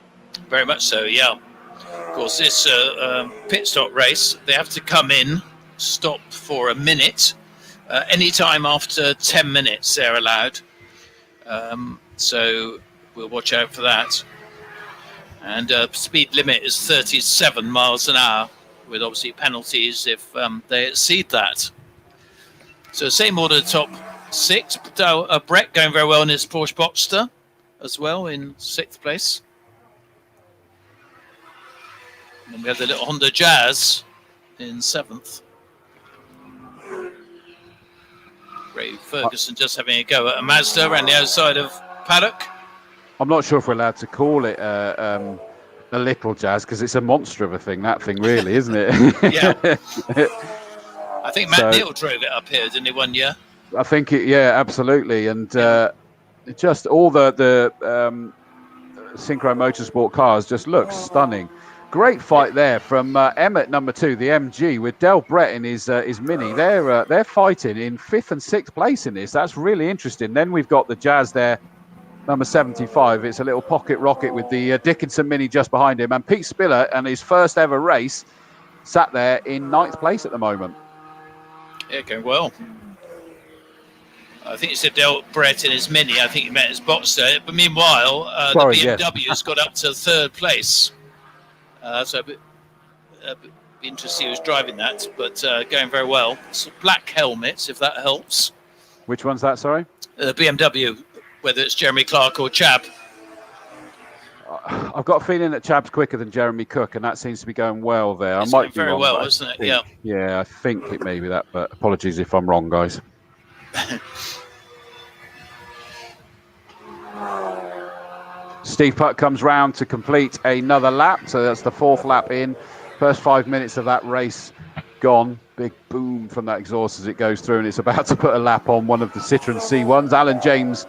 Very much so, yeah. Of course, this pit stop race, they have to come in, stop for a minute. Any time after 10 minutes, they're allowed. So we'll watch out for that. And speed limit is 37 miles an hour, with obviously penalties if they exceed that. So same order, top six. Brett going very well in his Porsche Boxster as well in sixth place. And we have the little Honda Jazz in seventh. Ray Ferguson just having a go at a Mazda around the outside of Paddock. I'm not sure if we're allowed to call it a little Jazz because it's a monster of a thing, that thing really, isn't it? Yeah. I think Matt Neal drove it up here, didn't he, one year? I think, absolutely. And just all the Synchro Motorsport cars just look stunning. Great fight there from Emmett, number 2, the MG, with Del Brett in his Mini. They're fighting in 5th and 6th place in this. That's really interesting. Then we've got the Jazz there, number 75. It's a little pocket rocket with the Dickinson Mini just behind him. And Pete Spiller, and his first ever race, sat there in 9th place at the moment. Yeah, going well. I think he said Del Brett in his Mini. I think he meant his Boxster. But meanwhile, the BMW's got up to 3rd place. So it'd be interesting who's driving that, but going very well. It's black helmets, if that helps. Which one's that, sorry? BMW, whether it's Jeremy Clark or Chab. I've got a feeling that Chab's quicker than Jeremy Cook, and that seems to be going well there. It's I might going be very wrong, well, but I isn't it? think- Yeah. Yeah, I think it may be that, but apologies if I'm wrong, guys. Steve Putt comes round to complete another lap, so that's the 4th lap in. First 5 minutes of that race gone. Big boom from that exhaust as it goes through, and it's about to put a lap on one of the Citroen C1s. Alan James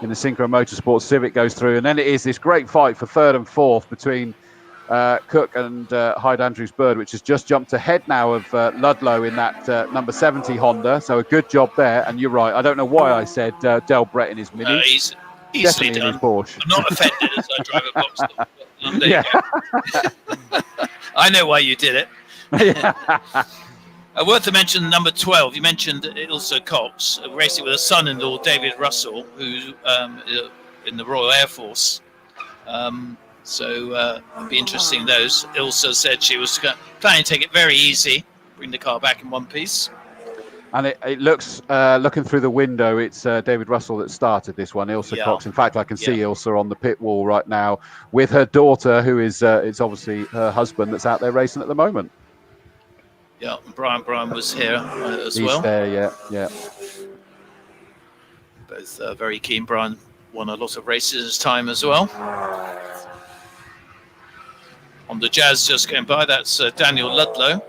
in the Synchro Motorsport Civic goes through, and then it is this great fight for 3rd and 4th between Cook and Hyde Andrews Bird, which has just jumped ahead now of Ludlow in that number 70 Honda. So a good job there. And you're right, I don't know why I said Del Brett in his Mini. He's easily Definitely in done. his Porsche. I'm not offended as I drive a box. There Yeah. you go. I know why you did it. Worth to mention number 12. You mentioned Ilsa Cox, racing with her son-in-law David Russell, who's in the Royal Air Force. So it'd be interesting. Those Ilsa said she was planning to take it very easy, bring the car back in one piece. And it looks, looking through the window, it's David Russell that started this one, Ilsa Cox. In fact, I can see Ilsa on the pit wall right now with her daughter, who is it's obviously her husband that's out there racing at the moment. Yeah, Brian was here as He's well. there, yeah. Both very keen. Brian won a lot of races his time as well. On the Jazz just going by, that's Daniel Ludlow.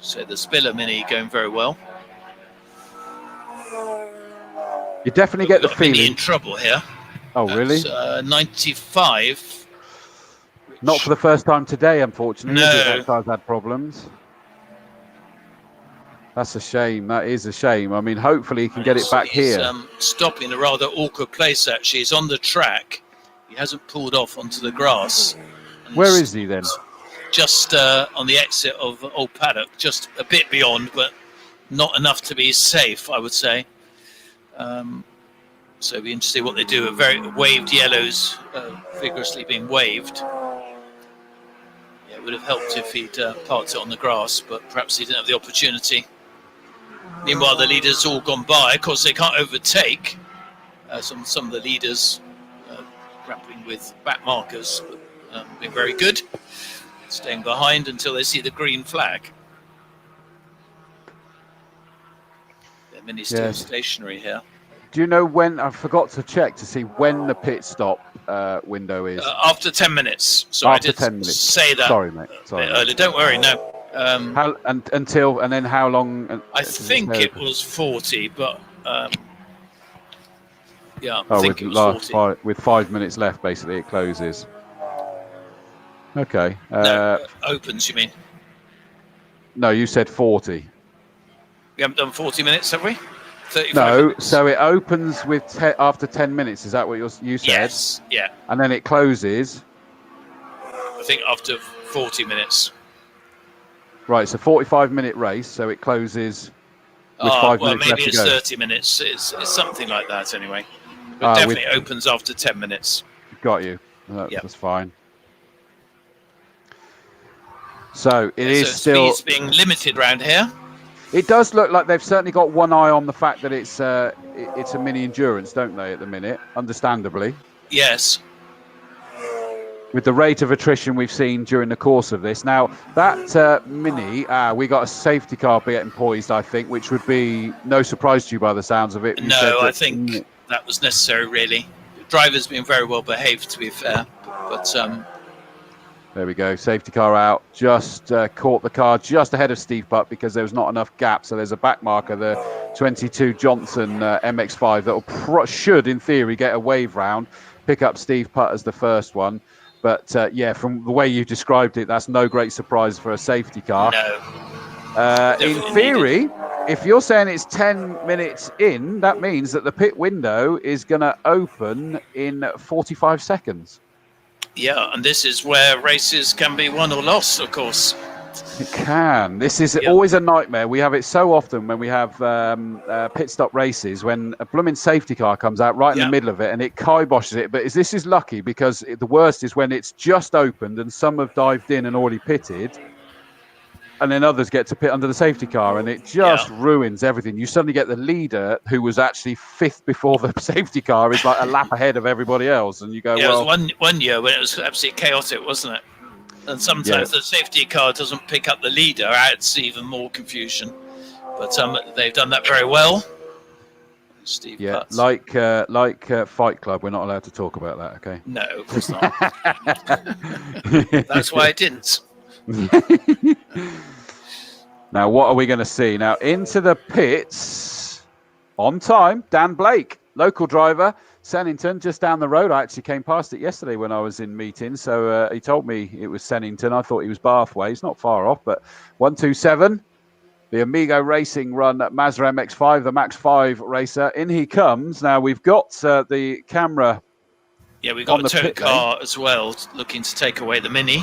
So the Spiller Mini going very well. You definitely get the Mini feeling. in trouble here. Oh, really? That's, 95. Not for the first time today, unfortunately. No. That car's had problems. That's a shame. That is a shame. I mean, hopefully he can get it back He's, here. Stopping in a rather awkward place, actually. He's on the track. He hasn't pulled off onto the grass. Where is he then? Just on the exit of Old Paddock, just a bit beyond, but not enough to be safe, I would say. So it'll be interesting what they do. A very waved yellows, vigorously being waved. Yeah, it would have helped if he'd parked it on the grass, but perhaps he didn't have the opportunity. Meanwhile, the leaders all gone by. Of course, they can't overtake. Some of the leaders grappling with back markers, but being very good. Staying behind until they see the green flag. Their Mini still stationary here. Do you know when? I forgot to check to see when the pit stop window is. After 10 minutes. So After I did 10 minutes. say that. Sorry, mate. Sorry. Earlier. Don't worry, no. And then how long? I think it was 40, but yeah, I Oh, think with it was 40. with 5 minutes left, basically, it closes. Okay. Opens, you mean? No, you said 40. We haven't done 40 minutes, have we? 35 No, minutes? so it opens with after 10 minutes. Is that what you said? Yes, yeah. And then it closes. I think after 40 minutes. Right, it's a 45-minute race, so it closes with 5 well, minutes maybe left it's to go. 30 minutes. It's something like that anyway. But definitely opens after 10 minutes. Got you. That's fine. So it is still. Speed's being limited around here. It does look like they've certainly got one eye on the fact that it's a mini endurance, don't they, at the minute? Understandably. Yes. With the rate of attrition we've seen during the course of this. Now, that Mini, we got a safety car getting poised, I think, which would be no surprise to you by the sounds of it. You said No, I that- think that was necessary, really. The driver's been very well behaved, to be fair. But There we go. Safety car out. Just caught the car just ahead of Steve Putt because there was not enough gap. So there's a back marker, the 22 Johnson MX-5 that should, in theory, get a wave round, pick up Steve Putt as the first one. But yeah, from the way you described it, that's no great surprise for a safety car. No. In theory, if you're saying it's 10 minutes in, that means that the pit window is going to open in 45 seconds. yeah, and this is where races can be won or lost, of course. It can. This is always a nightmare. We have it so often when we have pit stop races, when a blooming safety car comes out right in the middle of it and it kiboshes it. But this is lucky because the worst is when it's just opened and some have dived in and already pitted. and then others get to pit under the safety car, and it just ruins everything. You suddenly get the leader, who was actually 5th before the safety car, is like a lap ahead of everybody else, and you go, Yeah, well, it was one year when it was absolutely chaotic, wasn't it? And sometimes the safety car doesn't pick up the leader, adds even more confusion. But they've done that very well. Steve Putz. like Fight Club, we're not allowed to talk about that, okay? No, of course not. That's why I didn't. Now, what are we going to see? Now, into the pits on time, Dan Blake, local driver, Sennington, just down the road. I actually came past it yesterday when I was in meeting, so he told me it was Sennington. I thought he was Bathway. He's not far off, but 127. The Amigo Racing run at Mazda MX-5, the Max 5 racer. In he comes. Now, we've got the camera. Yeah, we've got a tow car as well, looking to take away the Mini.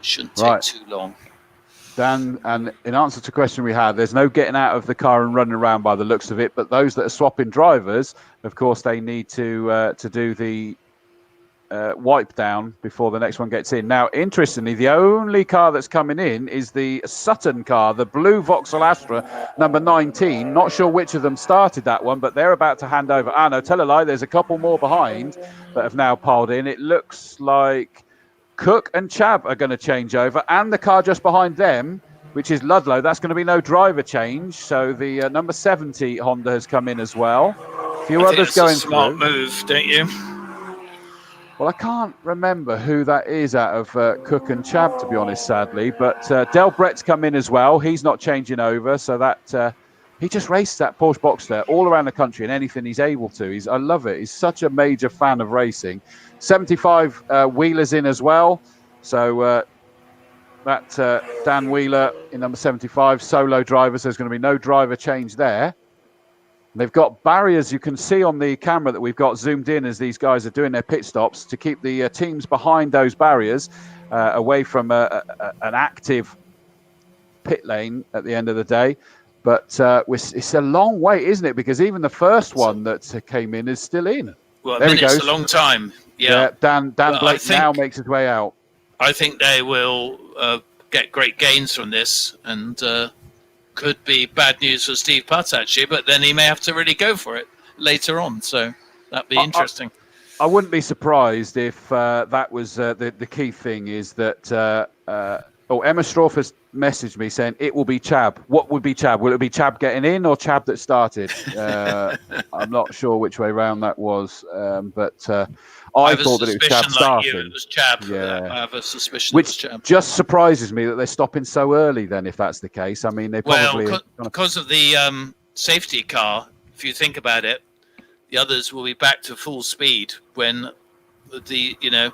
Shouldn't take too long. Dan, and in answer to the question we had, there's no getting out of the car and running around by the looks of it, but those that are swapping drivers, of course, they need to do the wipe down before the next one gets in. Now, interestingly, the only car that's coming in is the Sutton car, the blue Vauxhall Astra, number 19. Not sure which of them started that one, but they're about to hand over. No, tell a lie, there's a couple more behind that have now piled in. It looks like Cook and Chab are going to change over, and the car just behind them, which is Ludlow, that's going to be no driver change. So the number 70 Honda has come in as well. A few others going through. Smart move, don't you? Well, I can't remember who that is out of Cook and Chab, to be honest, sadly. But Del Brett's come in as well. He's not changing over, so that he just raced that Porsche Boxster all around the country and anything he's able to. I love it. He's such a major fan of racing. 75 Wheeler's in as well. So that Dan Wheeler in number 75, solo driver. So there's going to be no driver change there. They've got barriers you can see on the camera that we've got zoomed in as these guys are doing their pit stops to keep the teams behind those barriers away from an active pit lane at the end of the day. But it's a long wait, isn't it? Because even the first one that came in is still in. Well, there a minute's a long time. Yeah. Dan Blake now makes his way out. I think they will get great gains from this, and could be bad news for Steve Putz, actually, but then he may have to really go for it later on. So that'd be interesting. I wouldn't be surprised if that was the key thing is that Emma Stroff has messaged me saying it will be Chab. What would be Chab? Will it be Chab getting in or Chab that started? I'm not sure which way round that was, but I thought that it was Chab starting. It was Chab. Yeah. I have a suspicion Which it was Chab. just surprises me that they're stopping so early then, if that's the case. I mean, they probably... because of the safety car, if you think about it, the others will be back to full speed when the,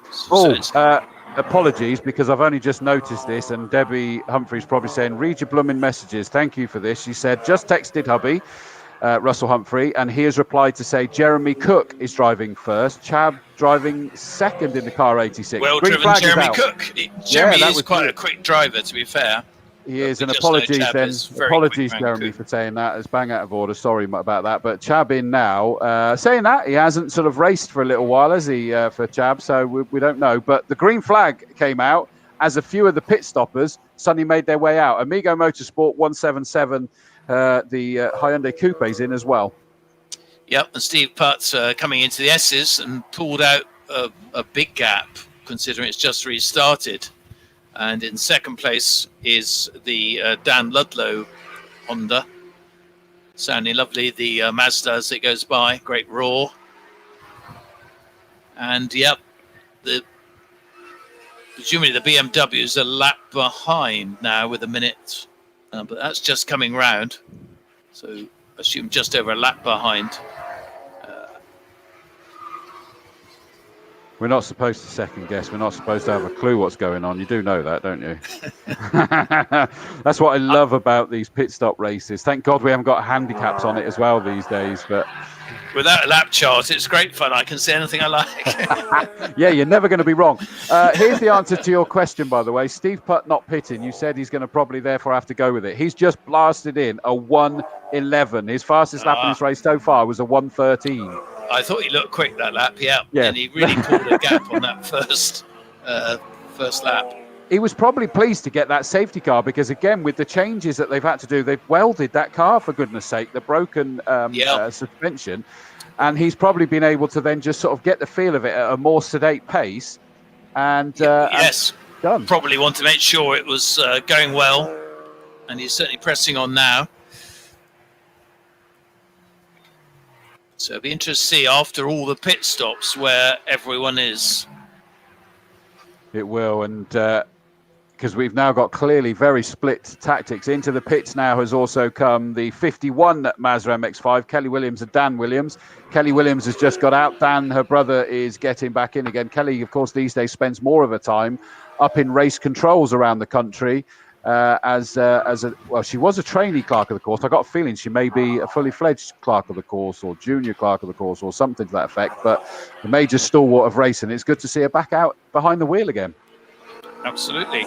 apologies, because I've only just noticed this, and Debbie Humphrey's probably saying, read your blooming messages. Thank you for this. She said, just texted hubby, Russell Humphrey, and he has replied to say Jeremy Cook is driving first, Chab driving second in the car 86. Well driven Jeremy Cook. Jeremy is quite a quick driver, to be fair. He is, and apologies then. Apologies, Jeremy, for saying that. It's bang out of order. Sorry about that. But Chab in now. Saying that, he hasn't sort of raced for a little while, has he, for Chab? So we don't know. But the green flag came out as a few of the pit stoppers suddenly made their way out. Amigo Motorsport 177, the Hyundai Coupe is in as well. Yep, and Steve Putz coming into the S's and pulled out a big gap, considering it's just restarted. And in second place is the Dan Ludlow Honda. Sounding lovely. The Mazda as it goes by. Great roar. And, yep, presumably the BMW is a lap behind now with a minute. But that's just coming round. So, assume just over a lap behind. We're not supposed to second guess. We're not supposed to have a clue what's going on. You do know that, don't you? That's what I love about these pit stop races. Thank God we haven't got handicaps on it as well these days. But without a lap chart, it's great fun. I can say anything I like. Yeah, you're never going to be wrong. Here's the answer to your question, by the way. Steve Putt not pitting. You said he's going to probably therefore have to go with it. He's just blasted in a 1:11. His fastest lap in this race so far was a 1:13. I thought he looked quick that lap, yeah. And he really pulled a gap on that first lap. he was probably pleased to get that safety car because, again, with the changes that they've had to do, they've welded that car, for goodness sake, the broken suspension. And he's probably been able to then just sort of get the feel of it at a more sedate pace. And yes, done. Probably want to make sure it was going well. And he's certainly pressing on now. So it'll be interesting to see after all the pit stops where everyone is. It will, and because we've now got clearly very split tactics. Into the pits now has also come the 51 Mazda MX-5, Kelly Williams and Dan Williams. Kelly Williams has just got out. Dan, her brother, is getting back in again. Kelly, of course, these days spends more of her time up in race controls around the country. She was a trainee clerk of the course. I got a feeling she may be a fully fledged clerk of the course or junior clerk of the course or something to that effect. But the major stalwart of racing. It's good to see her back out behind the wheel again. Absolutely.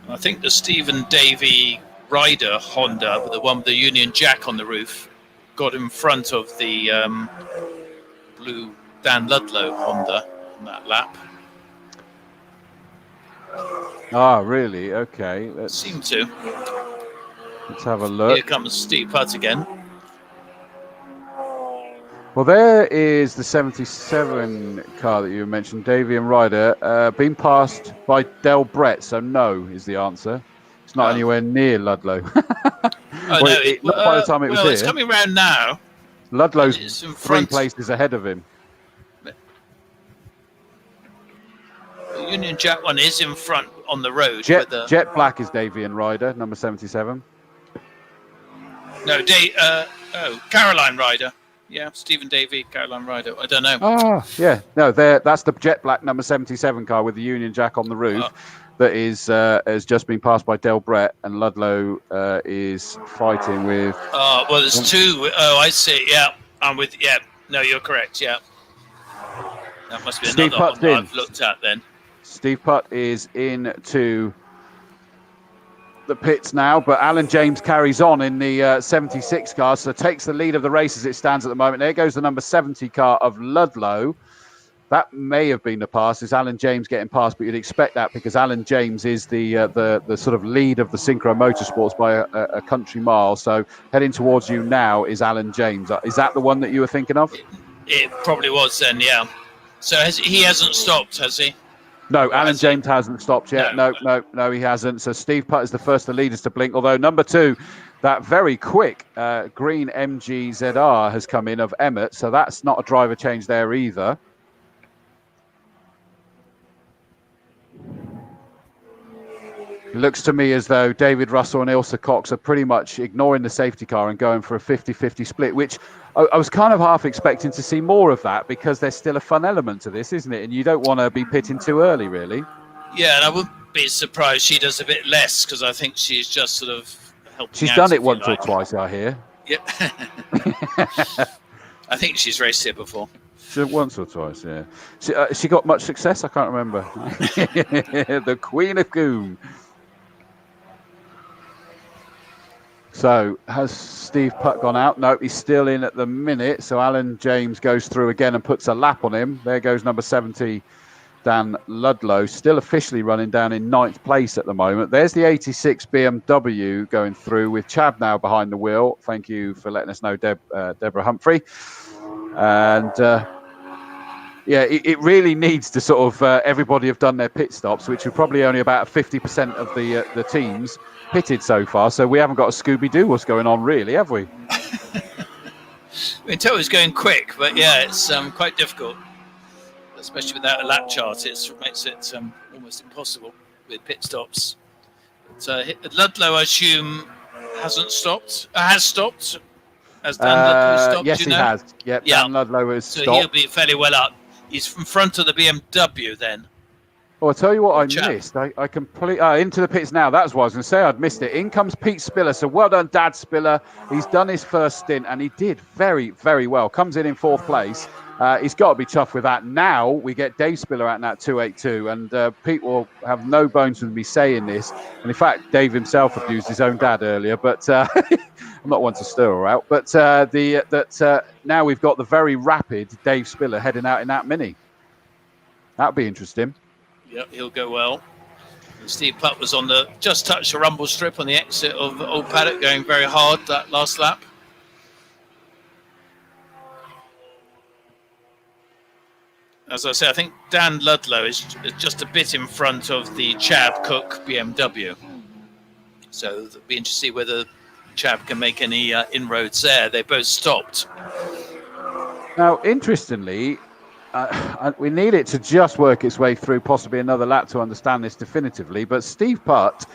I think the Stephen Davey Ryder Honda, the one with the Union Jack on the roof, got in front of the blue Dan Ludlow Honda on that lap. Ah, really? Okay. Seem to. Let's have a look. Here comes Steve Putt again. Well, there is the 77 car that you mentioned, Davey and Ryder, being passed by Del Brett. So no is the answer. It's not anywhere near Ludlow. Not by the time it was here. It's coming round now. Ludlow's It's in 3 front. places ahead of him. The Union Jack one is in front on the road. Jet Black is Davey and Ryder, number 77. No, Caroline Ryder. Yeah, Stephen Davey, Caroline Ryder. I don't know. Ah, yeah. No, that's the Jet Black number 77 car with the Union Jack on the roof that is has just been passed by Del Brett, and Ludlow is fighting with... Well, there's two. Oh, I see. Yeah, I'm with... Yeah, no, you're correct. Yeah. That must be Steve another Putt's one in. I've looked at then. Steve Putt is into the pits now, but Alan James carries on in the 76 car, so takes the lead of the race as it stands at the moment. There goes the number 70 car of Ludlow. That may have been the pass. Is Alan James getting past? But you'd expect that because Alan James is the sort of lead of the Synchro Motorsports by a country mile. So heading towards you now is Alan James. Is that the one that you were thinking of? It probably was then, yeah. So he hasn't stopped, has he? No, Alan James hasn't stopped yet. No, he hasn't. So Steve Putt is the first of the leaders to blink. Although number 2, that very quick green MG ZR has come in of Emmett. So that's not a driver change there either. It looks to me as though David Russell and Ilsa Cox are pretty much ignoring the safety car and going for a 50-50 split, which I was kind of half expecting to see more of that because there's still a fun element to this, isn't it? And you don't want to be pitting too early, really. Yeah, and I wouldn't be surprised she does a bit less because I think she's just sort of helping She's out, done it if you once or like. twice, I hear. Yep. I think she's raced here before. Once or twice, yeah. She got much success? I can't remember. The Queen of Coombe. So, has Steve Putt gone out? No, he's still in at the minute. So, Alan James goes through again and puts a lap on him. There goes number 70, Dan Ludlow, still officially running down in 9th place at the moment. There's the 86 BMW going through with Chad now behind the wheel. Thank you for letting us know, Deborah Humphrey. And... it really needs to sort of everybody have done their pit stops, which are probably only about 50% of the teams pitted so far. So we haven't got a Scooby-Doo what's going on, really, have we? We can tell it's going quick, but yeah, it's quite difficult, especially without a lap chart. It makes it almost impossible with pit stops. But, Ludlow, I assume, hasn't stopped. Has stopped. Has Dan Ludlow stopped? Yes, do you he know? has. Yep, Dan Ludlow has So stopped. he'll be fairly well up. He's in front of the BMW then. Well, I'll tell you what I missed. I completely into the pits now. That's what I was going to say. I'd missed it. In comes Pete Spiller. So well done, Dad Spiller. He's done his first stint and he did very, very well. Comes in 4th place. He's got to be tough with that. Now we get Dave Spiller out in that 282, and Pete will have no bones with me saying this. And in fact, Dave himself abused his own dad earlier, but I'm not one to stir her out. But now we've got the very rapid Dave Spiller heading out in that Mini. That'll be interesting. Yep, he'll go well. And Steve Putt was on the just touched the rumble strip on the exit of Old Paddock, going very hard that last lap. As I say, I think Dan Ludlow is just a bit in front of the Chab Cook BMW. So it'll be interesting to see whether Chab can make any inroads there. They both stopped. Now, interestingly, we need it to just work its way through possibly another lap to understand this definitively, but Steve Putt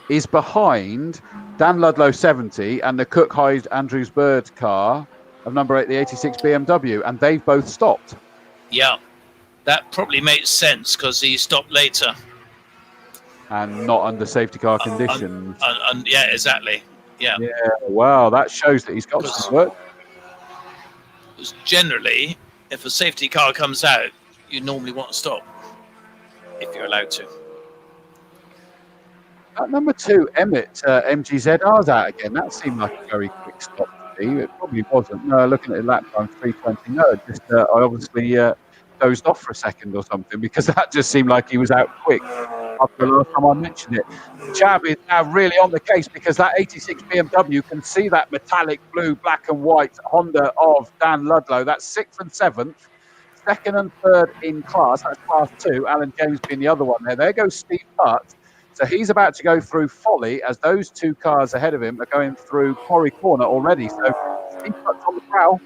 is behind Dan Ludlow 70 and the Cook Hyde Andrews Bird car of number 8, the 86 BMW, and they've both stopped. Yeah, that probably makes sense because he stopped later. And not under safety car conditions. Yeah, exactly. Yeah. Yeah, wow, that shows that he's got some work. Because generally, if a safety car comes out, you normally want to stop if you're allowed to. At number 2, Emmett MGZR's out again. That seemed like a very quick stop to me. It probably wasn't. No, looking at the lap time, 3:20. No, just I obviously dozed off for a second or something because that just seemed like he was out quick after the last time I mentioned it. Chab is now really on the case because that 86 BMW can see that metallic blue, black and white Honda of Dan Ludlow. That's 6th and 7th, 2nd and 3rd in class. That's class 2. Alan James being the other one there. There goes Steve Putt. So he's about to go through Folly as those 2 cars ahead of him are going through Quarry Corner already. So Steve Putt's on the prowl.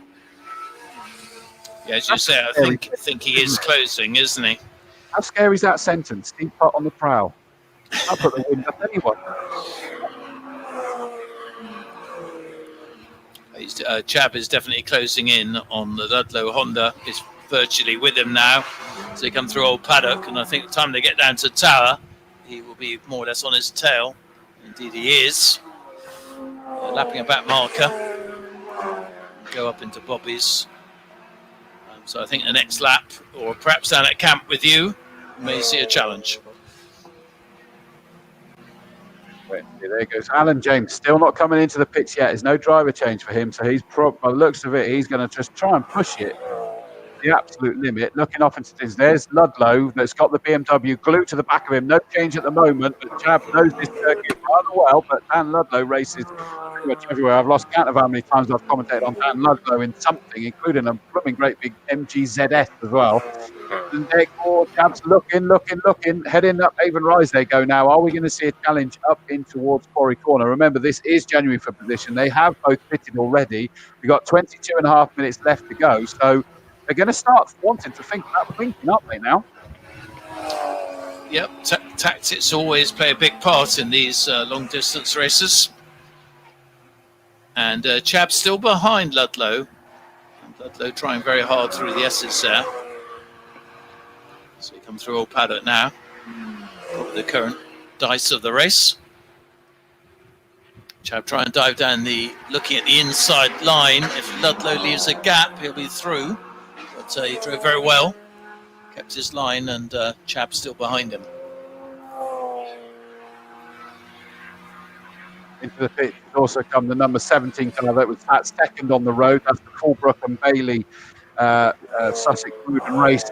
Yeah, as you say, I think he is closing, isn't he? How scary is that sentence? Steve Putt on the prowl. I'll put the wind up anyone. Chab is definitely closing in on the Ludlow Honda. Is virtually with him now. So they come through Old Paddock, and I think the time they get down to Tower, he will be more or less on his tail. Indeed he is. Lapping a back marker. Go up into Bobby's. So I think the next lap, or perhaps down at camp with you, may see a challenge. There goes Alan James, still not coming into the pits yet. There's no driver change for him, so he's by the looks of it, he's going to just try and push it to the absolute limit. Looking off into this, there's Ludlow that's got the BMW glued to the back of him. No change at the moment, but Chab knows this circuit rather well. But Dan Ludlow races pretty much everywhere. I've lost count of how many times I've commentated on Dan Ludlow in something, including a blooming great big MGZS as well. And there Chab's looking, heading up Avon Rise they go now. Are we going to see a challenge up in towards Quarry Corner? Remember, this is January for position. They have both pitted already. We've got 22.5 minutes left to go. So they're going to start wanting to think about blinking, aren't they now? Yep, tactics always play a big part in these long-distance races. And Chab's still behind Ludlow. Ludlow trying very hard through the S's there. So he comes through Old Paddock now. Probably the current dice of the race. Chab try and dive down looking at the inside line. If Ludlow leaves a gap, he'll be through. But he drove very well. Kept his line, and Chab still behind him. Into the pit has also come the number 17 car that was at second on the road. That's the Fulbrook and Bailey Sussex Road and Race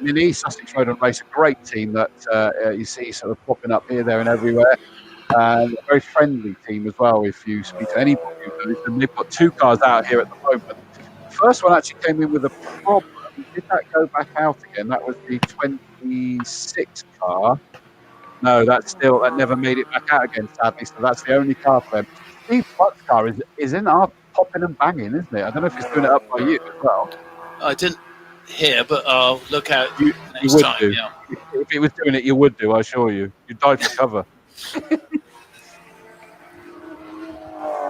Mini. Sussex Road and Race, a great team that you see sort of popping up here, there and everywhere. A very friendly team as well if you speak to anybody. And they've got 2 cars out here at the moment. The first one actually came in with a problem. Did that go back out again? That was the 26 car. No, that never made it back out again, sadly. So that's the only car for him. Steve Putt's car is in our popping and banging, isn't it? I don't know if it's doing it up by you as well. I didn't hear, but I'll look out next would time. Do. Yeah. If it was doing it, you would do, I assure you. You'd dive for cover.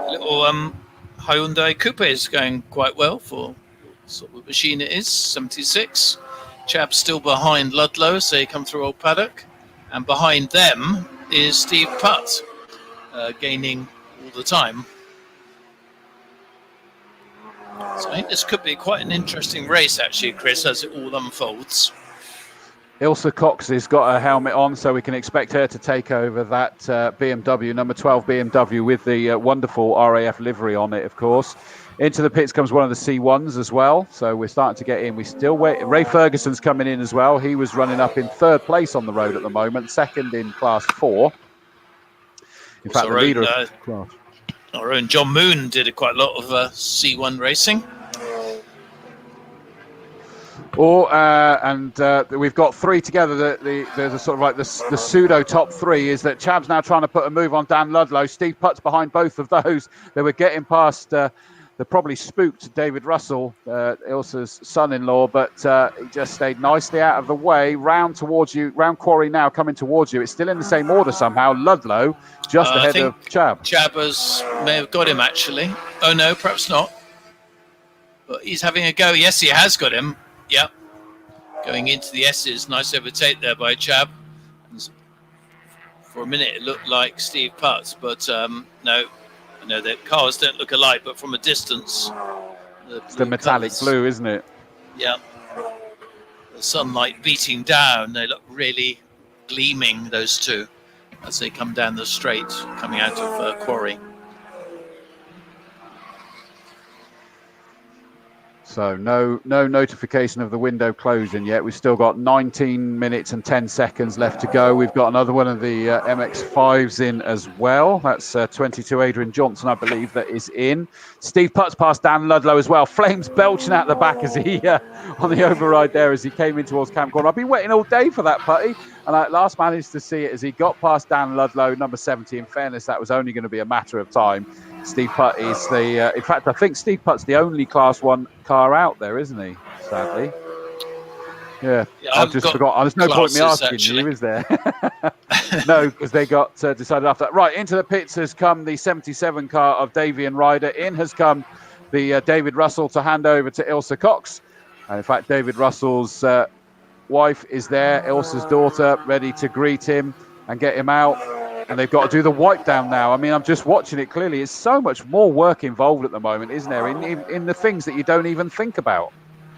Little Hyundai Coupe is going quite well for what sort of machine it is, 76. Chab's still behind Ludlow, so he come through Old Paddock. And behind them is Steve Putt, gaining all the time. So I think this could be quite an interesting race, actually, Chris, as it all unfolds. Ilse Cox has got a helmet on, so we can expect her to take over that BMW, number 12 BMW, with the wonderful RAF livery on it, of course. Into the pits comes one of the C1s as well, so we're starting to get in. We still wait. Ray Ferguson's coming in as well. He was running up in 3rd place on the road at the moment, 2nd in Class 4. In fact, the leader of class. Our own John Moon did quite a lot of C1 racing. We've got 3 together. The sort of like the pseudo top 3 is that Chab's now trying to put a move on Dan Ludlow. Steve Putt's behind both of those. They were getting past. They probably spooked David Russell, Ilse's son-in-law, but he just stayed nicely out of the way. Round towards you, round Quarry now coming towards you. It's still in the same order somehow. Ludlow just ahead of Chab. Chab may have got him actually. Oh no, perhaps not. But he's having a go. Yes, he has got him. Yep. Going into the S's. Nice overtake there by Chab. For a minute, it looked like Steve Putz, but no. I know that cars don't look alike, but from a distance. It's the metallic blue, isn't it? Yeah. The sunlight beating down. They look really gleaming, those two, as they come down the straight, coming out of Quarry. So no notification of the window closing yet. We've still got 19 minutes and 10 seconds left to go. We've got another one of the MX-5s in as well. That's 22 Adrian Johnson, I believe, that is in. Steve Putz past Dan Ludlow as well. Flames belching out the back as he on the override there as he came in towards Camp Corner. I've been waiting all day for that, Putty, and I last managed to see it as he got past Dan Ludlow, number 70. In fairness, that was only going to be a matter of time. Steve Putt is the, in fact, I think Steve Putt's the only Class 1 car out there, isn't he? Sadly. Yeah, I've just forgot. There's no point in me asking you, is there? No, because they got decided after that. Right, into the pits has come the 77 car of Davian Ryder. In has come the David Russell to hand over to Ilse Cox. And in fact, David Russell's wife is there, Ilse's daughter, ready to greet him and get him out. And they've got to do the wipe down now. I mean, I'm just watching it clearly. It's so much more work involved at the moment, isn't there? In the things that you don't even think about.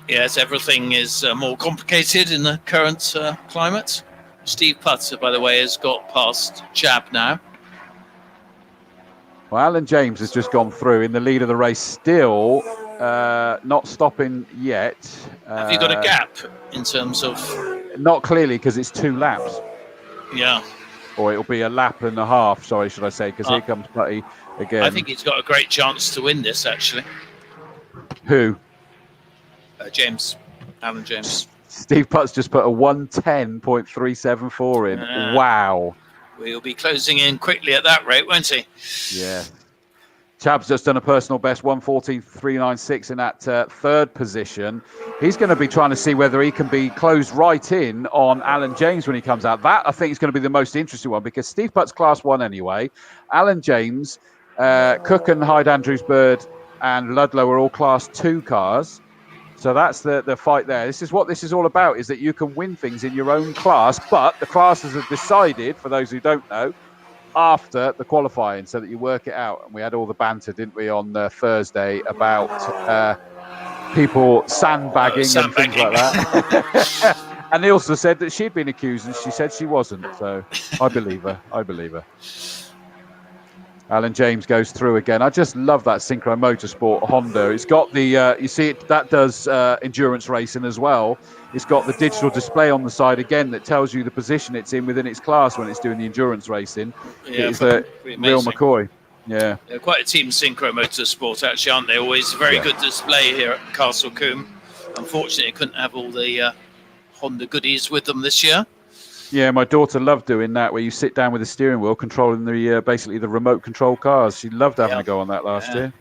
Yes, everything is more complicated in the current climate. Steve Putz, by the way, has got past Chab now. Well, Alan James has just gone through in the lead of the race, still not stopping yet. Have you got a gap in terms of... Not clearly, because it's 2 laps. Yeah. Or it'll be a lap and a half, sorry, should I say, because here comes Putty again. I think he's got a great chance to win this, actually. Who? James. Alan James. Steve Putz just put a 110.374 in. Wow. We'll be closing in quickly at that rate, won't he? Yeah. Chab's just done a personal best, 114.396 in that 3rd position. He's going to be trying to see whether he can be closed right in on Alan James when he comes out. That, I think, is going to be the most interesting one because Steve Putt's Class 1 anyway. Alan James, Cook and Hyde Andrews Bird and Ludlow are all Class 2 cars. So that's the fight there. This is what this is all about, is that you can win things in your own class, but the classes are decided, for those who don't know, after the qualifying, so that you work it out. And we had all the banter, didn't we, on Thursday about people sandbagging and things like that. And they also said that she'd been accused, and she said she wasn't. So I believe her. Alan James goes through again. I just love that Synchro Motorsport Honda. It's got the, you see it, that does endurance racing as well. It's got the digital display on the side again that tells you the position it's in within its class when it's doing the endurance racing. Yeah, it's a real McCoy. Yeah. They're quite a team, Synchro Motorsport, actually, aren't they? Always very good display here at Castle Combe. Unfortunately, couldn't have all the Honda goodies with them this year. Yeah, my daughter loved doing that, where you sit down with the steering wheel, controlling the basically the remote control cars. She loved having a go on that last year.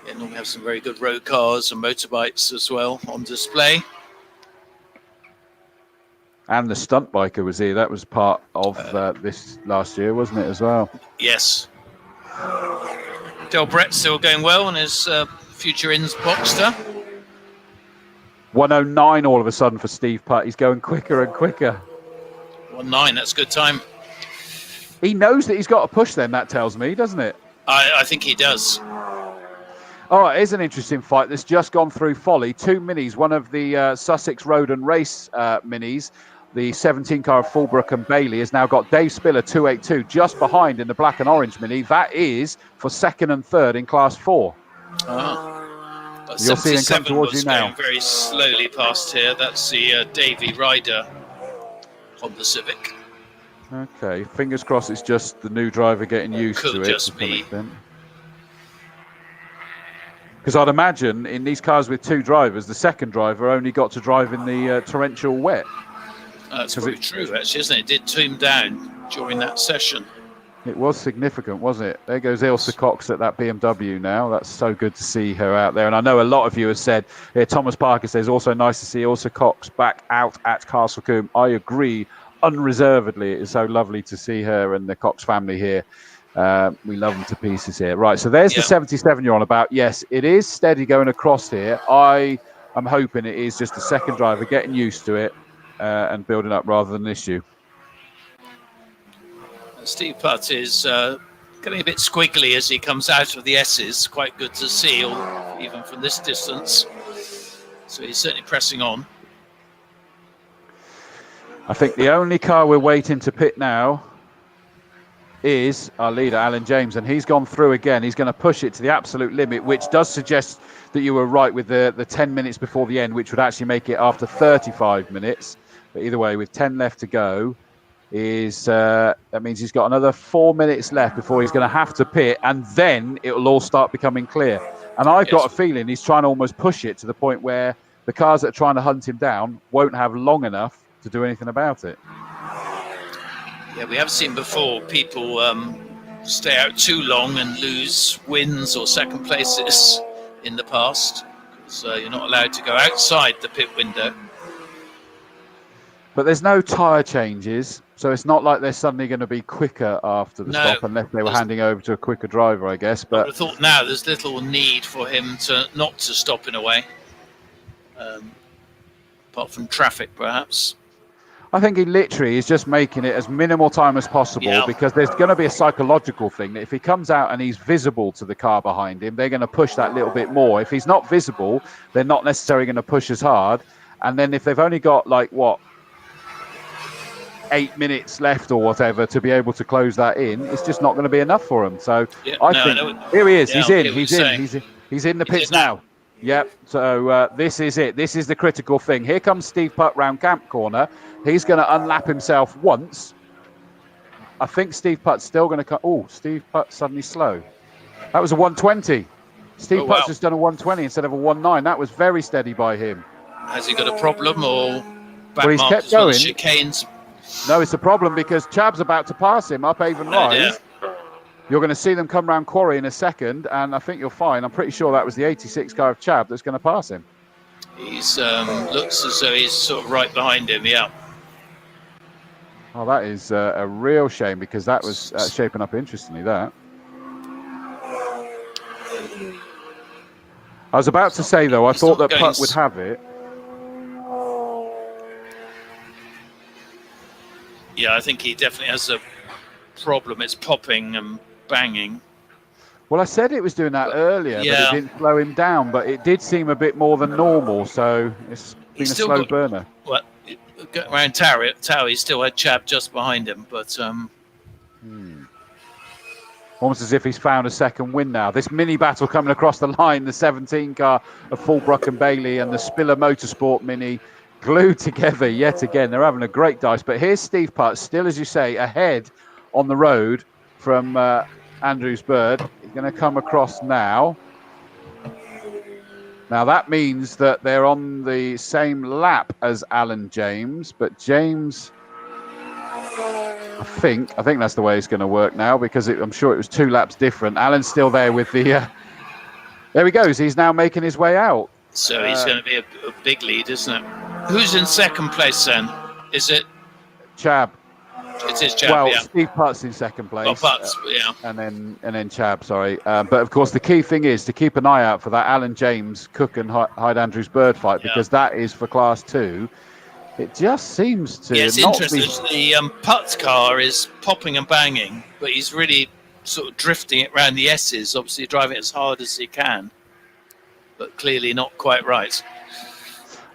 Yeah, normally have some very good road cars and motorbikes as well on display. And the stunt biker was here. That was part of this last year, wasn't it, as well? Yes. Del Brett's still going well on his future ins Boxster. 109 all of a sudden for Steve Putt. He's going quicker and quicker. 1:09, that's a good time. He knows that he's got to push then, that tells me, doesn't it? I think he does. Oh, it is an interesting fight that's just gone through Folly. 2 minis, one of the Sussex Road and Race minis. The 17 car of Fulbrook and Bailey has now got Dave Spiller 282 just behind in the black and orange mini. That is for second and third in class 4. But You'll see him come 77 towards was you now. going very slowly past here. That's the Davy Ryder Honda Civic. Okay, fingers crossed it's just the new driver getting used to it. Could just be. Because I'd imagine in these cars with 2 drivers, the second driver only got to drive in the torrential wet. That's probably true, actually, isn't it? It did tune down during that session. It was significant, wasn't it? There goes Ilse Cox at that BMW now. That's so good to see her out there. And I know a lot of you have said, Thomas Parker says, also nice to see Ilse Cox back out at Castle Combe. I agree unreservedly. It is so lovely to see her and the Cox family here. We love them to pieces here. Right, so there's the 77 you're on about. Yes, it is steady going across here. I am hoping it is just the second driver getting used to it and building up rather than an issue. Steve Putt is getting a bit squiggly as he comes out of the S's. Quite good to see, even from this distance. So he's certainly pressing on. I think the only car we're waiting to pit now is our leader, Alan James, and he's gone through again. He's going to push it to the absolute limit, which does suggest that you were right with the 10 minutes before the end, which would actually make it after 35 minutes. But either way, with 10 left to go, that means he's got another 4 minutes left before he's going to have to pit, and then it will all start becoming clear. And I've got a feeling he's trying to almost push it to the point where the cars that are trying to hunt him down won't have long enough to do anything about it. Yeah, we have seen before people stay out too long and lose wins or second places in the past, because you're not allowed to go outside the pit window. But there's no tyre changes, so it's not like they're suddenly going to be quicker after the stop, unless they were handing over to a quicker driver, I guess. But I would have thought now there's little need for him not to stop in a way, apart from traffic, perhaps. I think he literally is just making it as minimal time as possible, because there's going to be a psychological thing that if he comes out and he's visible to the car behind him, they're going to push that little bit more. If he's not visible, they're not necessarily going to push as hard. And then if they've only got 8 minutes left or whatever to be able to close that in, it's just not going to be enough for him. So I think here he is. He's in the pits now. Yep. So this is it. This is the critical thing. Here comes Steve Putt round camp corner. He's going to unlap himself once. I think Steve Putt's still going to come. Oh, Steve Putt suddenly slow. That was a 120. Steve Putt's just done a 120 instead of a 19. That was very steady by him. Has he got a problem or Well, he's kept going. Chicanes? No, it's a problem because Chab's about to pass him up Avon Rise. You're going to see them come round Quarry in a second, and I think you'll find, I'm pretty sure that was the 86 car of Chab that's going to pass him. He's looks as though he's sort of right behind him, yeah. Oh, that is a real shame, because that was shaping up interestingly, that. I was about to say, though, I thought that Putt would have it. Yeah, I think he definitely has a problem. It's popping and banging. Well, I said it was doing that earlier, but it didn't slow him down. But it did seem a bit more than normal, so it's been a slow burner. Well, going around Tower, he still had Chab just behind him, but almost as if he's found a second win now. This mini battle coming across the line, the 17 car of Fulbrook and Bailey and the Spiller Motorsport mini glued together yet again. They're having a great dice. But here's Steve Putt, still, as you say, ahead on the road from Andrews Bird. He's going to come across now. Now that means that they're on the same lap as Alan James, but James, I think that's the way it's going to work now, because I'm sure it was 2 laps different. Alan's still there with the. There he goes. He's now making his way out. So he's going to be a big lead, isn't it? Who's in second place then? Is it Chab? It is Chab. Well, yeah. Steve Putt's in second place. Oh, Putts, yeah. And then Chab, sorry. But of course, the key thing is to keep an eye out for that Alan James, Cook and Hyde Andrews Bird fight, because that is for Class 2. It just seems to. Yeah, it's not interesting. The Putt's car is popping and banging, but he's really sort of drifting it around the S's, obviously driving it as hard as he can. but clearly not quite right.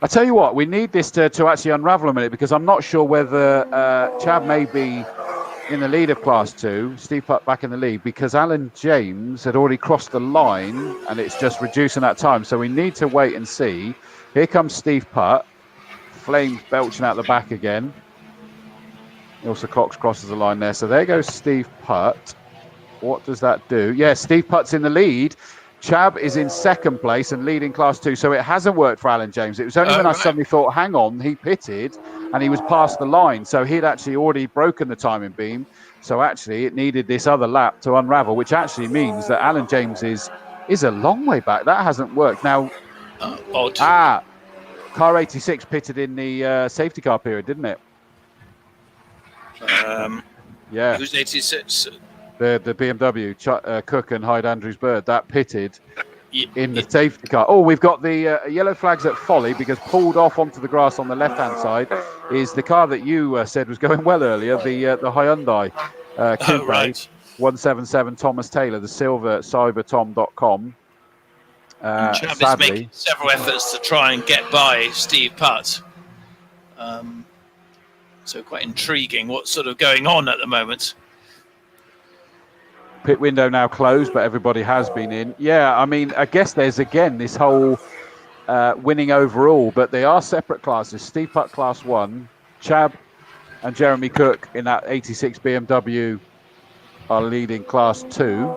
I tell you what, we need this to actually unravel a minute, because I'm not sure whether Chad may be in the lead of Class 2, Steve Putt back in the lead, because Alan James had already crossed the line and it's just reducing that time. So we need to wait and see. Here comes Steve Putt, flames belching out the back again. Ilsa Cox crosses the line there. So there goes Steve Putt. What does that do? Yeah, Steve Putt's in the lead. Chab is in second place and leading Class 2, so it hasn't worked for Alan James. It was only when I suddenly thought, hang on, he pitted and he was past the line. So he'd actually already broken the timing beam. So actually it needed this other lap to unravel, which actually means that Alan James is a long way back. That hasn't worked. Now, odd. Car 86 pitted in the safety car period, didn't it? Yeah. Who's 86? The BMW, Cook and Hyde Andrews Bird, that pitted in the safety car. Oh, we've got the yellow flags at Folly, because pulled off onto the grass on the left-hand side is the car that you said was going well earlier, the Hyundai Coupe, right. 177 Thomas Taylor, the silver cybertom.com. Chab is making several efforts to try and get by Steve Putt. So quite intriguing what's sort of going on at the moment. Pit window now closed, but everybody has been in. Yeah, I mean, I guess there's again this whole winning overall, but they are separate classes. Steve Putt Class 1, Chab and Jeremy Cook in that 86 BMW are leading Class 2.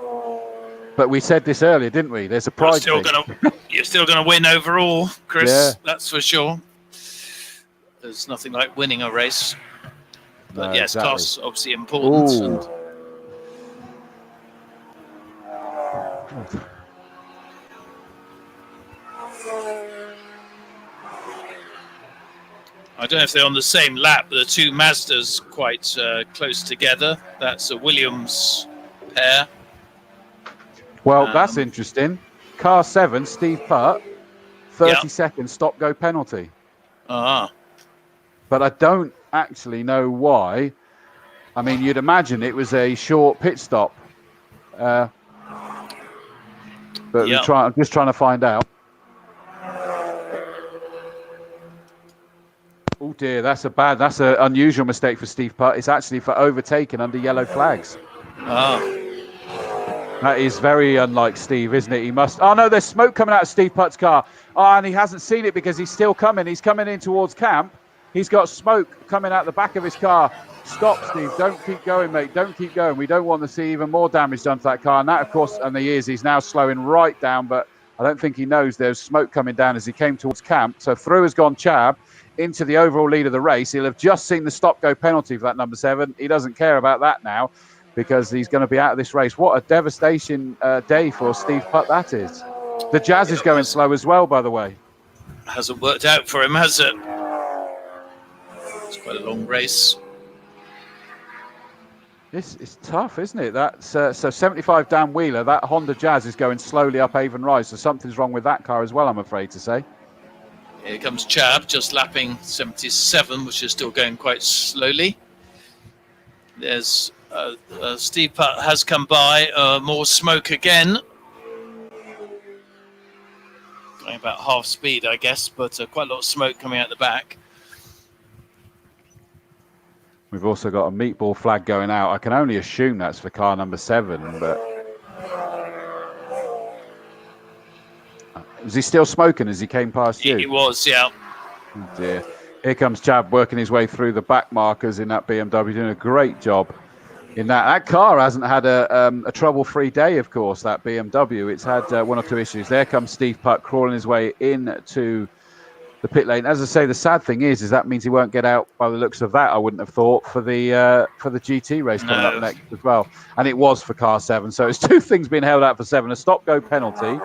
But we said this earlier, didn't we? There's a prize. You're still going to win overall, Chris. Yeah. That's for sure. There's nothing like winning a race. But No, yes, exactly. class obviously important. Ooh. And I don't know if they're on the same lap, but the two Mazdas quite close together. That's a Williams pair. Well, that's interesting. Car 7, Steve Putt, 30 seconds stop-go penalty. Ah. But I don't actually know why. I mean, you'd imagine it was a short pit stop. But I'm just trying to find out. Oh dear, that's an unusual mistake for Steve Putt. It's actually for overtaking under yellow flags. Ah. That is very unlike Steve, isn't it? He must. Oh no, there's smoke coming out of Steve Putt's car. Oh, and he hasn't seen it because he's still coming. He's coming in towards camp. He's got smoke coming out the back of his car. Stop, Steve. Don't keep going, mate. Don't keep going. We don't want to see even more damage done to that car. And that, of course, and he's now slowing right down. But I don't think he knows there's smoke coming down as he came towards camp. So through has gone Chab into the overall lead of the race. He'll have just seen the stop-go penalty for that number 7. He doesn't care about that now, because he's going to be out of this race. What a devastation day for Steve Putt that is. The Jazz is going slow as well, by the way. Hasn't worked out for him, has it? It's quite a long race. This is tough, isn't it? That's so 75 Dan Wheeler. That Honda Jazz is going slowly up Avon Rise, so something's wrong with that car as well, I'm afraid to say. Here comes Chab, just lapping 77, which is still going quite slowly. There's Steve Putt has come by. More smoke again. Going about half speed, I guess, but quite a lot of smoke coming out the back. We've also got a meatball flag going out. I can only assume that's for car number 7, but was he still smoking as he came past you? He was, yeah. Oh dear. Here comes Chab working his way through the back markers in that BMW, doing a great job in that. That car hasn't had a trouble-free day, of course, that BMW. It's had one or two issues. There comes Steve Putt crawling his way into the pit lane. As I say, the sad thing is that means he won't get out by the looks of that, I wouldn't have thought, for the GT race coming up next as well. And it was for car 7. So it's two things being held out for 7. A stop-go penalty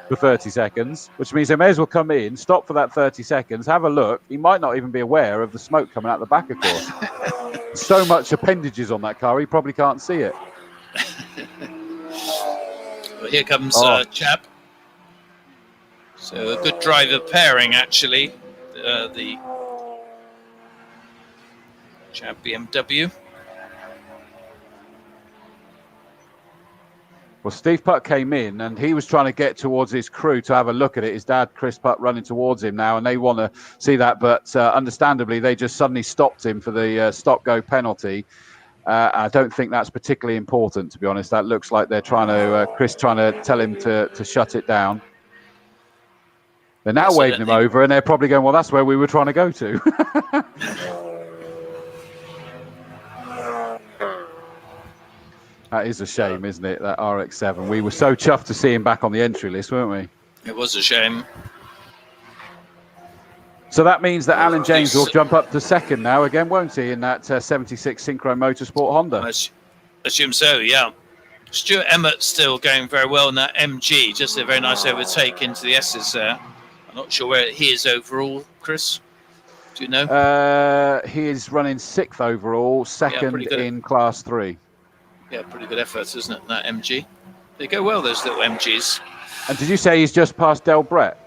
for 30 seconds, which means they may as well come in, stop for that 30 seconds, have a look. He might not even be aware of the smoke coming out the back, of course. So much appendages on that car, he probably can't see it. Well, here comes Chab. So a good driver pairing, actually. The Chab BMW. Well, Steve Putt came in and he was trying to get towards his crew to have a look at it. His dad, Chris Putt, running towards him now, and they want to see that. But understandably, they just suddenly stopped him for the stop-go penalty. I don't think that's particularly important, to be honest. That looks like they're trying to, Chris trying to tell him to shut it down. They're now waving him over, and they're probably going, well, that's where we were trying to go to. That is a shame, isn't it, that RX-7? We were so chuffed to see him back on the entry list, weren't we? It was a shame. So that means that Alan James will jump up to second now again, won't he, in that 76 Synchro Motorsport Honda? I assume so, yeah. Stuart Emmett still going very well in that MG. Just a very nice overtake into the S's there. I'm not sure where he is overall, Chris. Do you know? He is running 6th overall, second in Class 3. Yeah, pretty good effort, isn't it, that MG? They go well, those little MGs. And did you say he's just past Del Brett?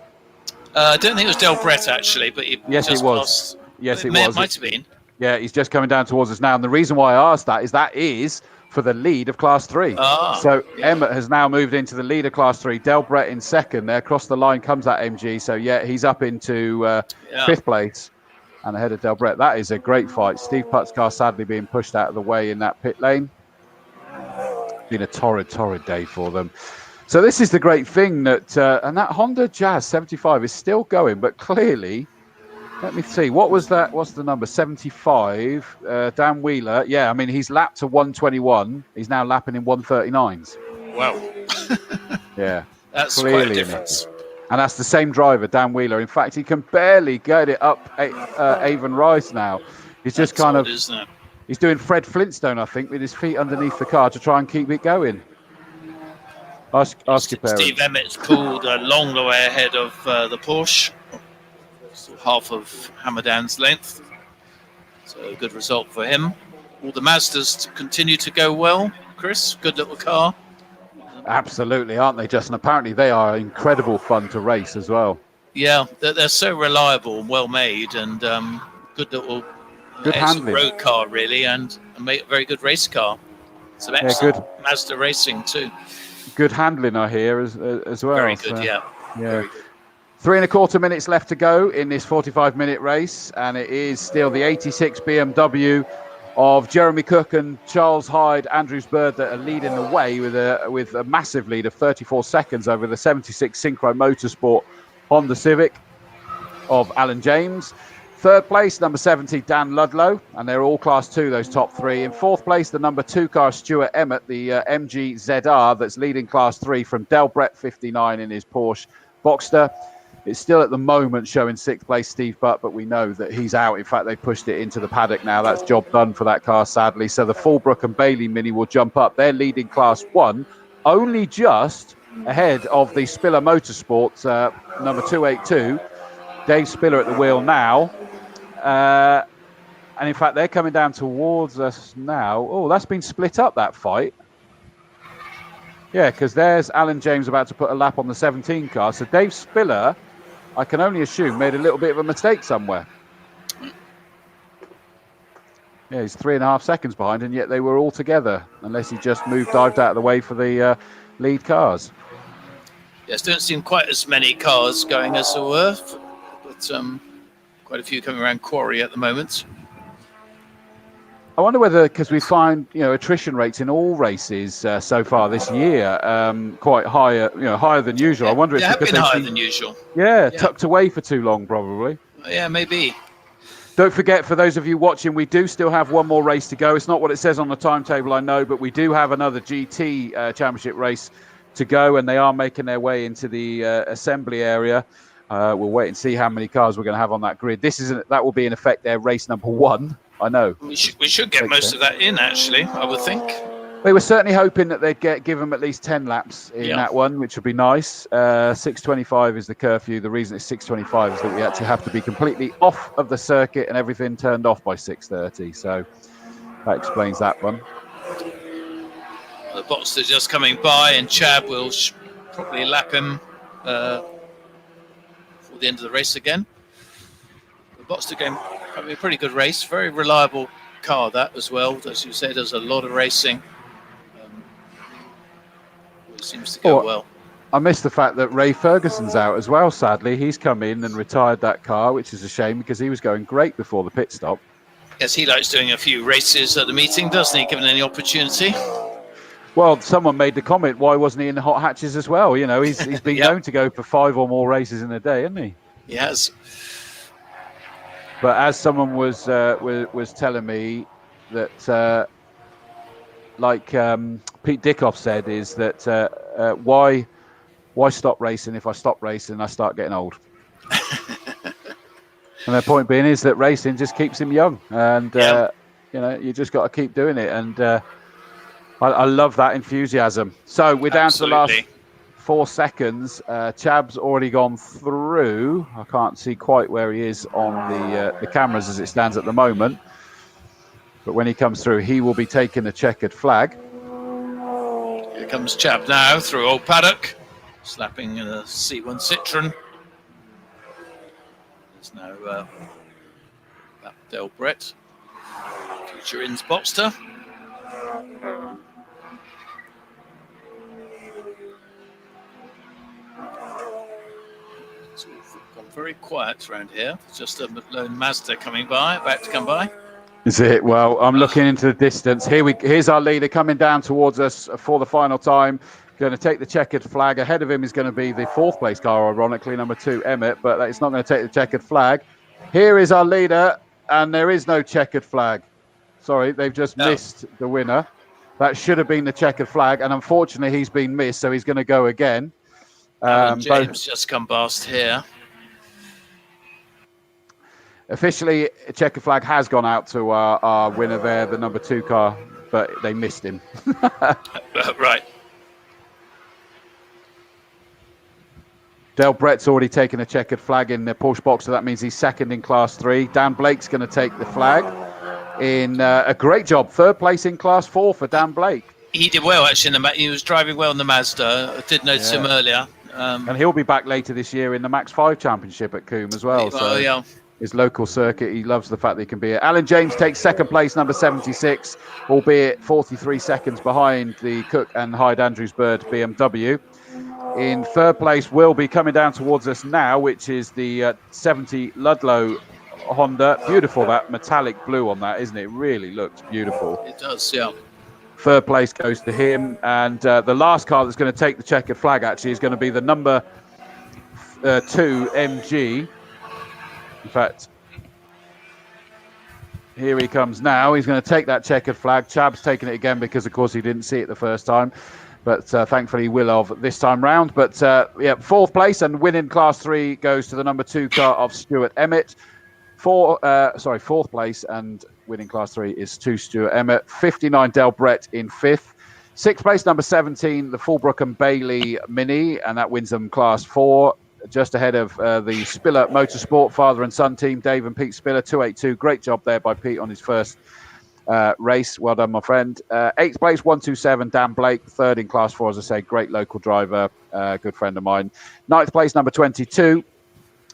I don't think it was Del Brett, actually, but he yes, just it was. passed. Yes, it was. Might have been. Yeah, he's just coming down towards us now. And the reason why I asked that is for the lead of Class 3. So Emmett has now moved into the lead of Class 3. Del Brett in second. There across the line comes that MG. So, yeah, he's up into 5th place and ahead of Del Brett. That is a great fight. Steve Putt's car sadly being pushed out of the way in that pit lane. Been a torrid day for them. So this is the great thing that, and that Honda Jazz 75 is still going, but clearly, let me see, what was that? What's the number? 75. Dan Wheeler. Yeah, I mean, he's lapped to 121. He's now lapping in 139s. Wow. Yeah. That's clearly quite a difference. And that's the same driver, Dan Wheeler. In fact, he can barely get it up Avon Rice now. He's just That's kind odd, of, isn't it? he's doing Fred Flintstone, I think, with his feet underneath the car to try and keep it going. Ask your parents. Steve Emmett's pulled a long way ahead of the Porsche, so half of Hamadan's length. So a good result for him. All the Mazdas continue to go well. Chris, good little car. Absolutely, aren't they, Justin? Apparently they are incredible fun to race as well. Yeah, they're so reliable and well made, and good little handling. road car really, and a very good race car. Some excellent Mazda racing too. Good handling, I hear, as well. Very good, yeah. Very good. 3.25 minutes left to go in this 45-minute race, and it is still the 86 BMW of Jeremy Cook and Charles Hyde, Andrews Bird that are leading the way with a massive lead of 34 seconds over the 76 Synchro Motorsport Honda Civic of Alan James. 3rd place, number 70, Dan Ludlow, and they're all Class 2, those top 3. In 4th place, the number 2 car, Stuart Emmett, the MG ZR, that's leading Class 3 from Del Brett 59 in his Porsche Boxster. It's still at the moment showing 6th place Steve Butt, but we know that he's out. In fact, they pushed it into the paddock now. That's job done for that car, sadly. So the Fulbrook and Bailey Mini will jump up. They're leading Class 1, only just ahead of the Spiller Motorsport, number 282. Dave Spiller at the wheel now. And in fact, they're coming down towards us now. Oh, that's been split up, that fight. Yeah, because there's Alan James about to put a lap on the 17 car. So Dave Spiller, I can only assume, made a little bit of a mistake somewhere. Yeah, he's 3.5 seconds behind, and yet they were all together, unless he just dived out of the way for the lead cars. Yes, don't seem quite as many cars going as there were, but quite a few coming around Quarry at the moment. I wonder whether, because we find attrition rates in all races so far this year quite higher, higher than usual. I wonder if they have been higher than usual. Yeah, tucked away for too long, probably. Yeah, maybe. Don't forget, for those of you watching, we do still have one more race to go. It's not what it says on the timetable, I know, but we do have another GT championship race to go, and they are making their way into the assembly area. We'll wait and see how many cars we're going to have on that grid. That will be in effect their race number 1. I know. We should get most of that in, actually, I would think. They were certainly hoping that they'd give them at least 10 laps in that one, which would be nice. 6:25 is the curfew. The reason it's 6:25 is that we actually have to be completely off of the circuit and everything turned off by 6:30. So that explains that one. The Boxster just coming by, and Chad will probably lap him before the end of the race again. The Boxster game having a pretty good race, very reliable car that as well. As you said, there's a lot of racing. Seems to go well. I missed the fact that Ray Ferguson's out as well, sadly. He's come in and retired that car, which is a shame because he was going great before the pit stop. Yes, he likes doing a few races at the meeting, doesn't he, given any opportunity? Well, someone made the comment, why wasn't he in the hot hatches as well? You know, he's been known to go for 5 or more races in a day, hasn't he? He has. But as someone was telling me that, like Pete Dickoff said, is that why stop racing? If I stop racing, I start getting old. And their point being is that racing just keeps him young, and you know, you just got to keep doing it. And I love that enthusiasm. So we're down to the last 4 seconds. Chab's already gone through. I can't see quite where he is on the cameras as it stands at the moment. But when he comes through, he will be taking the checkered flag. Here comes Chab now through Old Paddock, slapping a C1 Citroen. There's now Del Brett, future Inns Boxster. It's all gone very quiet around here. It's just a lone Mazda coming by, about to come by. Is it? Well, I'm looking into the distance. Here's our leader coming down towards us for the final time. Going to take the checkered flag. Ahead of him is going to be the 4th place car, ironically, number 2, Emmett, but it's not going to take the checkered flag. Here is our leader, and there is no checkered flag. Sorry, they've just missed the winner. That should have been the checkered flag, and unfortunately he's been missed, so he's going to go again. James just come past here. Officially, a checkered flag has gone out to our winner there, the number 2 car, but they missed him. Right. Del Brett's already taken a checkered flag in the Porsche box, so that means he's second in Class 3. Dan Blake's going to take the flag in a great job. 3rd place in Class 4 for Dan Blake. He did well, actually. He was driving well in the Mazda. I did notice him earlier. And he'll be back later this year in the Max 5 Championship at Combe as well. So his local circuit, he loves the fact that he can be it. Alan James takes 2nd place, number 76, albeit 43 seconds behind the Cook and Hyde Andrews Bird BMW. In 3rd place will be coming down towards us now, which is the 70 Ludlow Honda. Beautiful, that metallic blue on that, isn't it? It really looks beautiful. It does, yeah. 3rd place goes to him. And the last car that's going to take the checkered flag, actually, is going to be the number 2 MG. In fact, here he comes now. He's going to take that checkered flag. Chab's taking it again because, of course, he didn't see it the first time. But thankfully he will have this time round. But 4th place and winning Class 3 goes to the number 2 car of Stuart Emmett. 4th place and winning Class 3 is to Stuart Emmett. 59 Del Brett in 5th. 6th place, number 17, the Fulbrook and Bailey Mini, and that wins them Class 4. Just ahead of the Spiller Motorsport father and son team, Dave and Pete Spiller, 282. Great job there by Pete on his first race. Well done, my friend. 8th place, 127, Dan Blake. 3rd in Class 4, as I say, great local driver, good friend of mine. 9th place, number 22,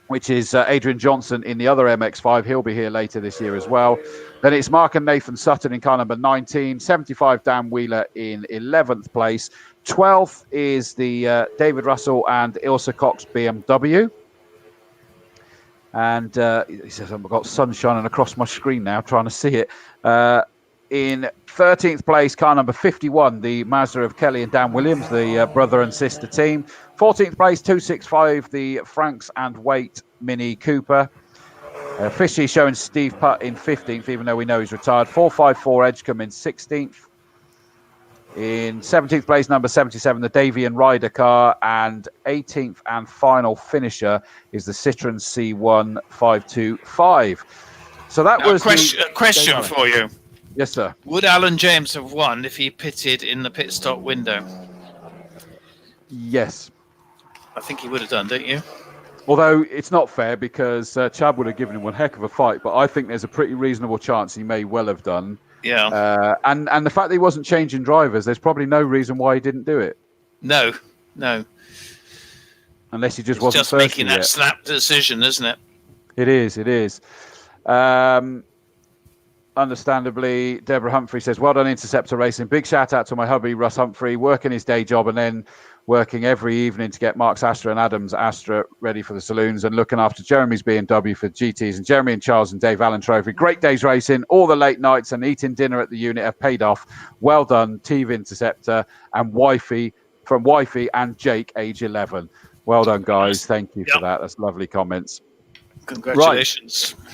which is Adrian Johnson in the other MX-5. He'll be here later this year as well. Then it's Mark and Nathan Sutton in car number 19. 75, Dan Wheeler in 11th place. 12th is the David Russell and Ilsa Cox BMW. And he says, I've got sun shining across my screen now, trying to see it. In 13th place, car number 51, the Mazda of Kelly and Dan Williams, the brother and sister team. 14th place, 265, the Franks and Waite Mini Cooper. Officially showing Steve Putt in 15th, even though we know he's retired. 454 Edgecombe in 16th. In 17th place, number 77, the Davy and Ryder car. And 18th and final finisher is the Citroen C1 525. So that was a question for you. Yes, sir. Would Alan James have won if he pitted in the pit stop window? Yes. I think he would have done, don't you? Although it's not fair because Chab would have given him one heck of a fight, but I think there's a pretty reasonable chance he may well have done. Yeah. And the fact that he wasn't changing drivers, there's probably no reason why he didn't do it. No. Unless he just it's wasn't just making that snap decision, isn't it? It is. understandably, Deborah Humphrey says, well done, Interceptor Racing. Big shout out to my hubby, Russ Humphrey, working his day job and then working every evening to get Mark's Astra and Adam's Astra ready for the saloons and looking after Jeremy's B&W for GTs, and Jeremy and Charles and Dave Allan Trophy. Great days racing. All the late nights and eating dinner at the unit have paid off. Well done, TV Interceptor and Wifey and Jake, age 11. Well done, guys. Thank you for that. That's lovely comments. Congratulations. Right.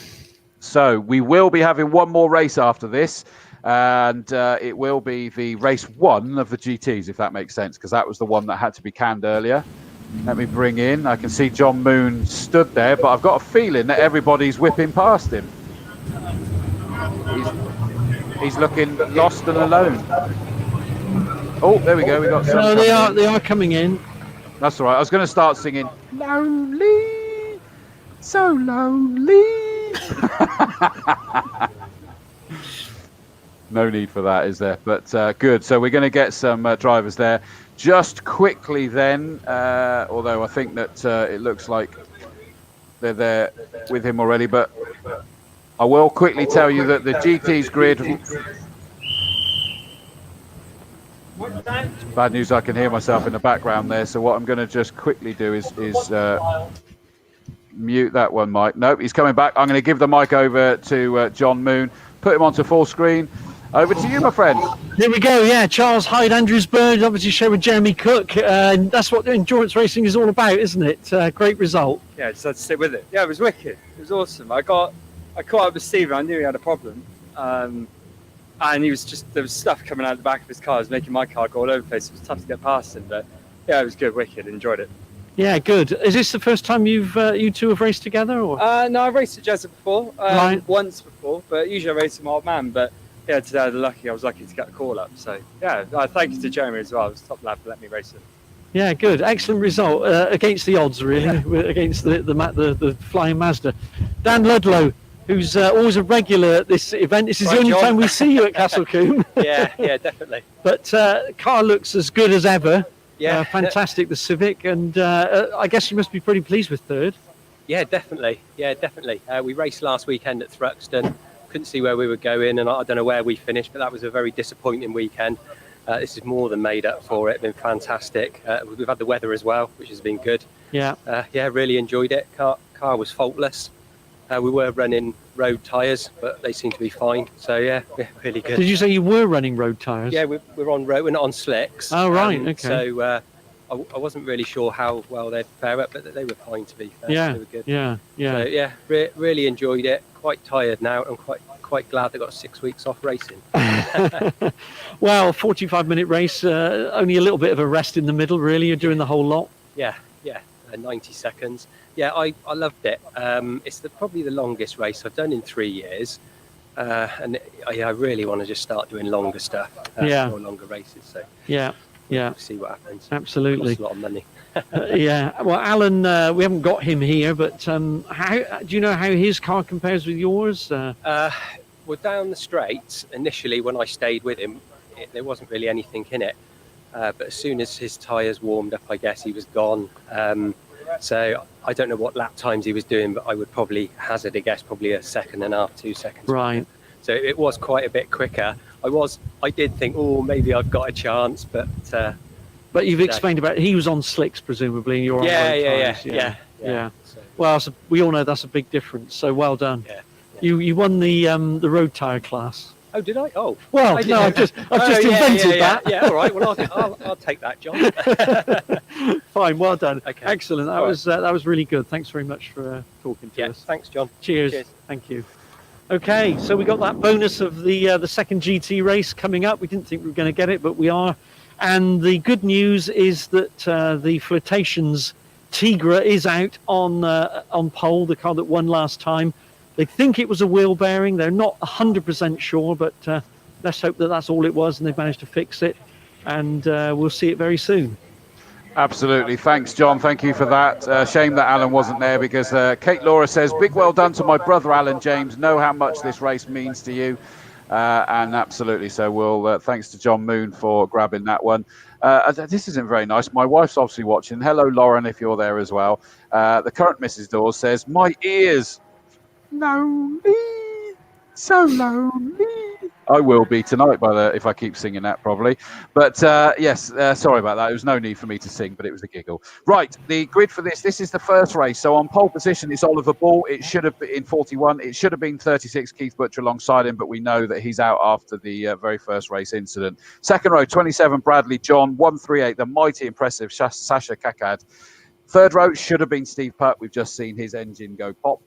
So we will be having one more race after this, and it will be the race 1 of the GTs, if that makes sense, because that was the one that had to be canned earlier. Let me bring in. I can see John Moon stood there, but I've got a feeling that everybody's whipping past him. He's looking lost and alone. Oh, there we go. We got some. No, they are coming in. That's all right. I was going to start singing "Lonely, so lonely." No need for that, is there? But good. So we're going to get some drivers there. Just quickly then, although I think that it looks like they're there with him already, but I will quickly tell you that the GT's grid... Bad news, I can hear myself in the background there. So what I'm going to just quickly do is mute that one mic. Nope, he's coming back. I'm going to give the mic over to John Moon, put him onto full screen. Over to you, my friend. Here we go. Yeah, Charles Hyde, Andrews Bird, obviously shared with Jeremy Cook. That's what endurance racing is all about, isn't it? Great result. Yeah, just had to stick with it. Yeah, it was wicked. It was awesome. I caught up with Steve. I knew he had a problem, and he was there was stuff coming out the back of his car. It was making my car go all over the place. It was tough to get past him, but yeah, it was good. Wicked. Enjoyed it. Yeah, good. Is this the first time you two have raced together? Or? No, I've raced at Jezza before, Right. once before, but usually I race with my old man. But yeah, today I was lucky to get a call up. So yeah, thank you to Jeremy as well. It was top lad for letting me race him. Yeah, good. Excellent result against the odds, really, against the Flying Mazda. Dan Ludlow, who's always a regular at this event. This is the only time we see you at Castle Combe. Yeah, definitely. But car looks as good as ever. Yeah. Fantastic, the Civic, and I guess you must be pretty pleased with third. Yeah, definitely. We raced last weekend at Thruxton. Couldn't see where we were going, and I don't know where we finished, but that was a very disappointing weekend. This is more than made up for it. It's been fantastic. We've had the weather as well, which has been good. Yeah. Really enjoyed it. Car was faultless. We were running road tyres, but they seem to be fine. So yeah, really good. Did you say you were running road tyres? Yeah, we're on road. We're not on slicks. Oh right, okay. So I wasn't really sure how well they'd fare up, but they were fine to be fair. Yeah, they were good. yeah. So yeah, really enjoyed it. Quite tired now, and quite glad they got 6 weeks off racing. Well, 45-minute race. Only a little bit of a rest in the middle, really. You're doing the whole lot. Yeah. 90 seconds. Yeah, I loved it. It's probably the longest race I've done in 3 years, and I really want to just start doing longer stuff, more longer races. So yeah, we'll see what happens. Absolutely. Costs a lot of money. Yeah. Well, Alan, we haven't got him here, but how do you know how his car compares with yours? Well, down the straight initially when I stayed with him, there wasn't really anything in it. But as soon as his tyres warmed up, I guess he was gone. So I don't know what lap times he was doing, but I would probably hazard a guess, probably a second and a half, 2 seconds. Right. So it was quite a bit quicker. I did think, maybe I've got a chance, but. But you've explained about he was on slicks, presumably, and you're on road tyres. Yeah. So, well, we all know that's a big difference. So well done. Yeah. You won the road tyre class. Oh, did I? Oh. Well, no, I've just invented that. Yeah, all right. Well, I'll take that, John. Fine, well done. Okay. Excellent. That was really good. Thanks very much for talking to us. Thanks, John. Cheers. Thank you. Okay, so we got that bonus of the second GT race coming up. We didn't think we were going to get it, but we are. And the good news is that the Flotations Tigra is out on pole, the car that won last time. They think it was a wheel bearing. They're not 100% sure, but let's hope that that's all it was and they've managed to fix it. And we'll see it very soon. Absolutely. Thanks, John. Thank you for that. Shame that Alan wasn't there because Kate Laura says, big well done to my brother, Alan James. Know how much this race means to you. And absolutely. So we'll thanks to John Moon for grabbing that one. This isn't very nice. My wife's obviously watching. Hello, Lauren, if you're there as well. The current Mrs. Dawes says, my ears. Lonely, So lonely. I will be tonight if I keep singing that probably. But yes, sorry about that. There was no need for me to sing, but it was a giggle. Right, the grid for this is the first race. So on pole position is Oliver Ball. It should have been in 41. It should have been 36, Keith Butcher alongside him, but we know that he's out after the very first race incident. Second row, 27, Bradley John. 138, the mighty impressive Sasha Kakad. Third row should have been Steve Putt. We've just seen his engine go pop.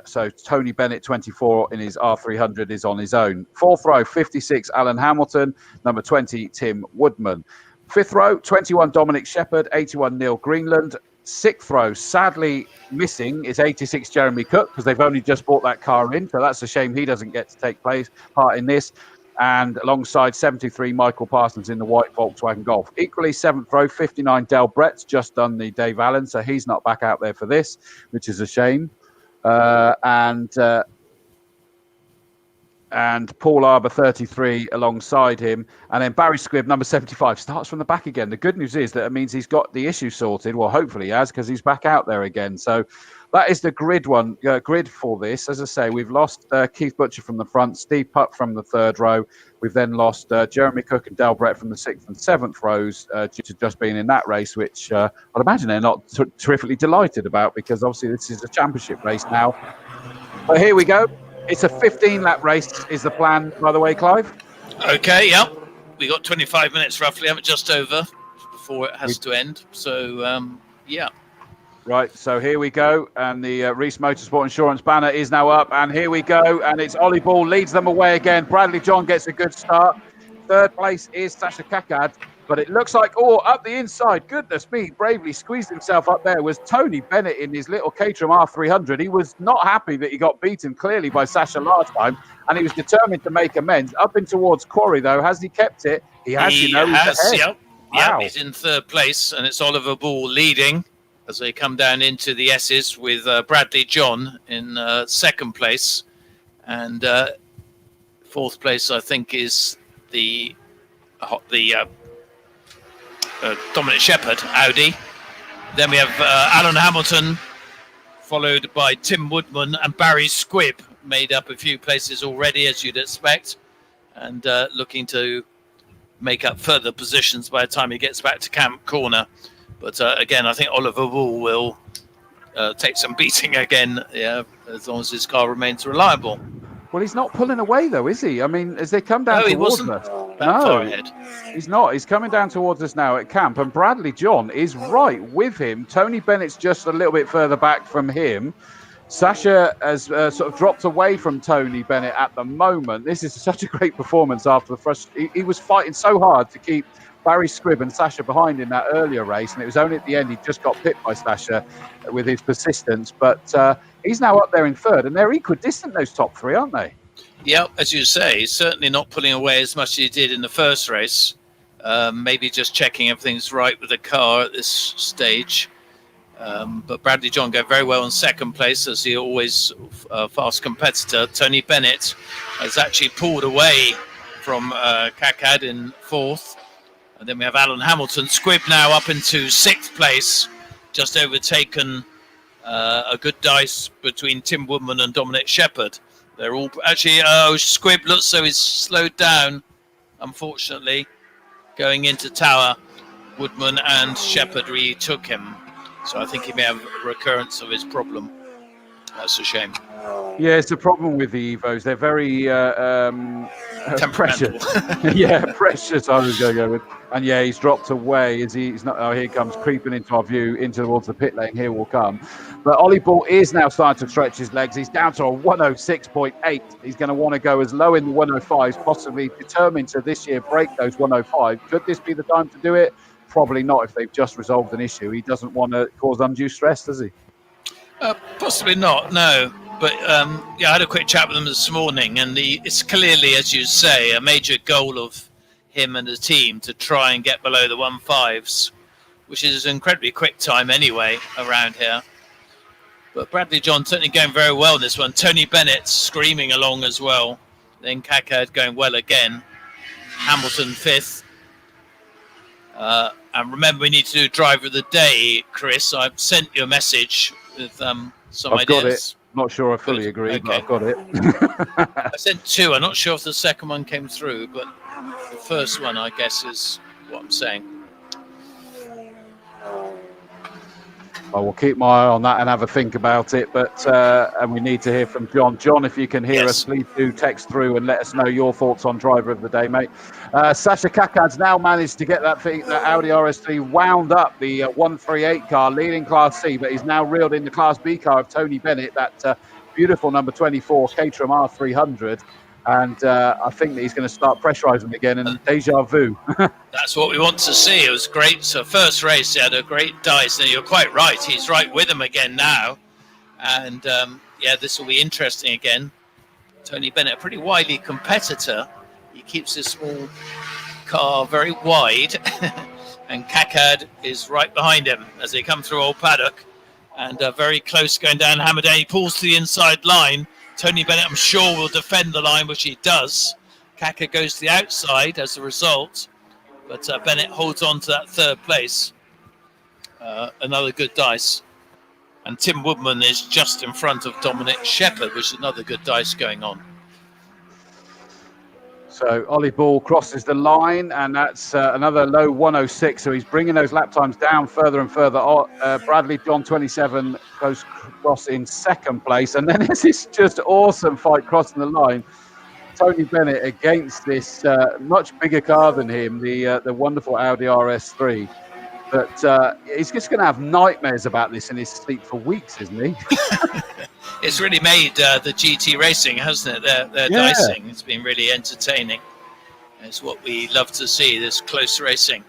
So Tony Bennett, 24, in his R300 is on his own. Fourth row, 56, Alan Hamilton. Number 20, Tim Woodman. Fifth row, 21, Dominic Shepherd. 81, Neil Greenland. Sixth row, sadly missing, is 86, Jeremy Cook, because they've only just brought that car in. So that's a shame he doesn't get to take part in this. And alongside 73, Michael Parsons in the white Volkswagen Golf. Equally, seventh row, 59, Del Brett's just done the Dave Allan, so he's not back out there for this, which is a shame. And Paul Arbour, 33, alongside him. And then Barry Squibb, number 75, starts from the back again. The good news is that it means he's got the issue sorted. Well, hopefully he has, because he's back out there again. So that is the grid for this. As I say, we've lost Keith Butcher from the front, Steve Putt from the third row. We've then lost Jeremy Cook and Del Brett from the sixth and seventh rows due to just being in that race, which I'd imagine they're not terrifically delighted about, because obviously this is a championship race now. But here we go. It's a 15-lap race is the plan, by the way, Clive. Okay, yeah. We got 25 minutes roughly, just over, before it has to end. So, yeah. Right, so here we go, and the Reese Motorsport Insurance banner is now up, and here we go, and it's Ollie Ball leads them away again. Bradley John gets a good start. Third place is Sasha Kakad, but it looks like, up the inside, goodness me, bravely squeezed himself up there was Tony Bennett in his little Caterham R300. He was not happy that he got beaten clearly by Sasha last time, and he was determined to make amends. Up in towards Quarry, though, has he kept it? He has, He he's has, ahead. yep. Wow. Yep, he's in third place, and it's Oliver Ball leading as they come down into the S's with Bradley John in second place. And fourth place, I think, is the Dominic Shepherd, Audi. Then we have Alan Hamilton, followed by Tim Woodman and Barry Squibb, made up a few places already, as you'd expect, and looking to make up further positions by the time he gets back to Camp Corner. But again, I think Oliver Ball will take some beating again, as long as his car remains reliable. Well, he's not pulling away, though, is he? I mean, as they come down towards us. Far ahead. He's not. He's coming down towards us now at camp, and Bradley John is right with him. Tony Bennett's just a little bit further back from him. Sasha has sort of dropped away from Tony Bennett at the moment. This is such a great performance after the first. He was fighting so hard to keep Barry Squibb and Sasha behind in that earlier race, and it was only at the end he just got pipped by Sasha with his persistence. But he's now up there in third, and they're equidistant, those top three, aren't they? Yeah, as you say, he's certainly not pulling away as much as he did in the first race. Maybe just checking everything's right with the car at this stage. But Bradley John going very well in second place, as he always fast competitor. Tony Bennett has actually pulled away from Kakad in fourth. And then we have Alan Hamilton. Squibb now up into sixth place, just overtaken a good dice between Tim Woodman and Dominic Shepherd. They're all actually, Squibb looks so he's slowed down, unfortunately, going into Tower. Woodman and Shepherd retook him. So I think he may have a recurrence of his problem. That's a shame. Yeah, it's a problem with the Evos. They're very precious. Yeah, precious. I was going to go with. And yeah, he's dropped away. He's not? Oh, here he comes, creeping into our view, into towards the pit lane. Here will come. But Ollie Ball is now starting to stretch his legs. He's down to a 106.8. He's going to want to go as low in the 105s, possibly determined to this year break those 105. Could this be the time to do it? Probably not if they've just resolved an issue. He doesn't want to cause undue stress, does he? Possibly not, no. But yeah, I had a quick chat with him this morning, and it's clearly, as you say, a major goal of him and the team to try and get below the 1.5s, which is an incredibly quick time anyway around here. But Bradley John certainly going very well in this one. Tony Bennett screaming along as well. Then Kakad going well again. Hamilton fifth. And remember, we need to do driver of the day, Chris. I've sent you a message with some I've ideas. Not sure I fully agree, but I've got it. I said 2. I'm not sure if the second one came through, but the first one, I guess, is what I'm saying. I will keep my eye on that and have a think about it. But and we need to hear from John. John, if you can hear us, please do text through and let us know your thoughts on driver of the day, mate. Sasha Kakad's now managed to get that Audi RS3 wound up, the 138 car, leading Class C, but he's now reeled in the Class B car of Tony Bennett, that beautiful number 24 Caterham R300. And I think that he's going to start pressurising again, and deja vu. That's what we want to see. It was great. So first race, he had a great dice, and you're quite right. He's right with him again now. And yeah, this will be interesting again. Tony Bennett, a pretty wily competitor. He keeps his small car very wide. And Kakad is right behind him as they come through Old Paddock. And very close going down Hamadane. He pulls to the inside line. Tony Bennett, I'm sure, will defend the line, which he does. Kaka goes to the outside as a result, but Bennett holds on to that third place. Another good dice. And Tim Woodman is just in front of Dominic Shepherd, which is another good dice going on. So Ollie Ball crosses the line, and that's another low 106. So he's bringing those lap times down further and further. Bradley John 27 goes cross in second place, and then there's this just awesome fight crossing the line. Tony Bennett against this much bigger car than him, the wonderful Audi RS3. But he's just going to have nightmares about this in his sleep for weeks, isn't he? It's really made the GT racing, hasn't it? Their dicing. It's been really entertaining. It's what we love to see, this close racing.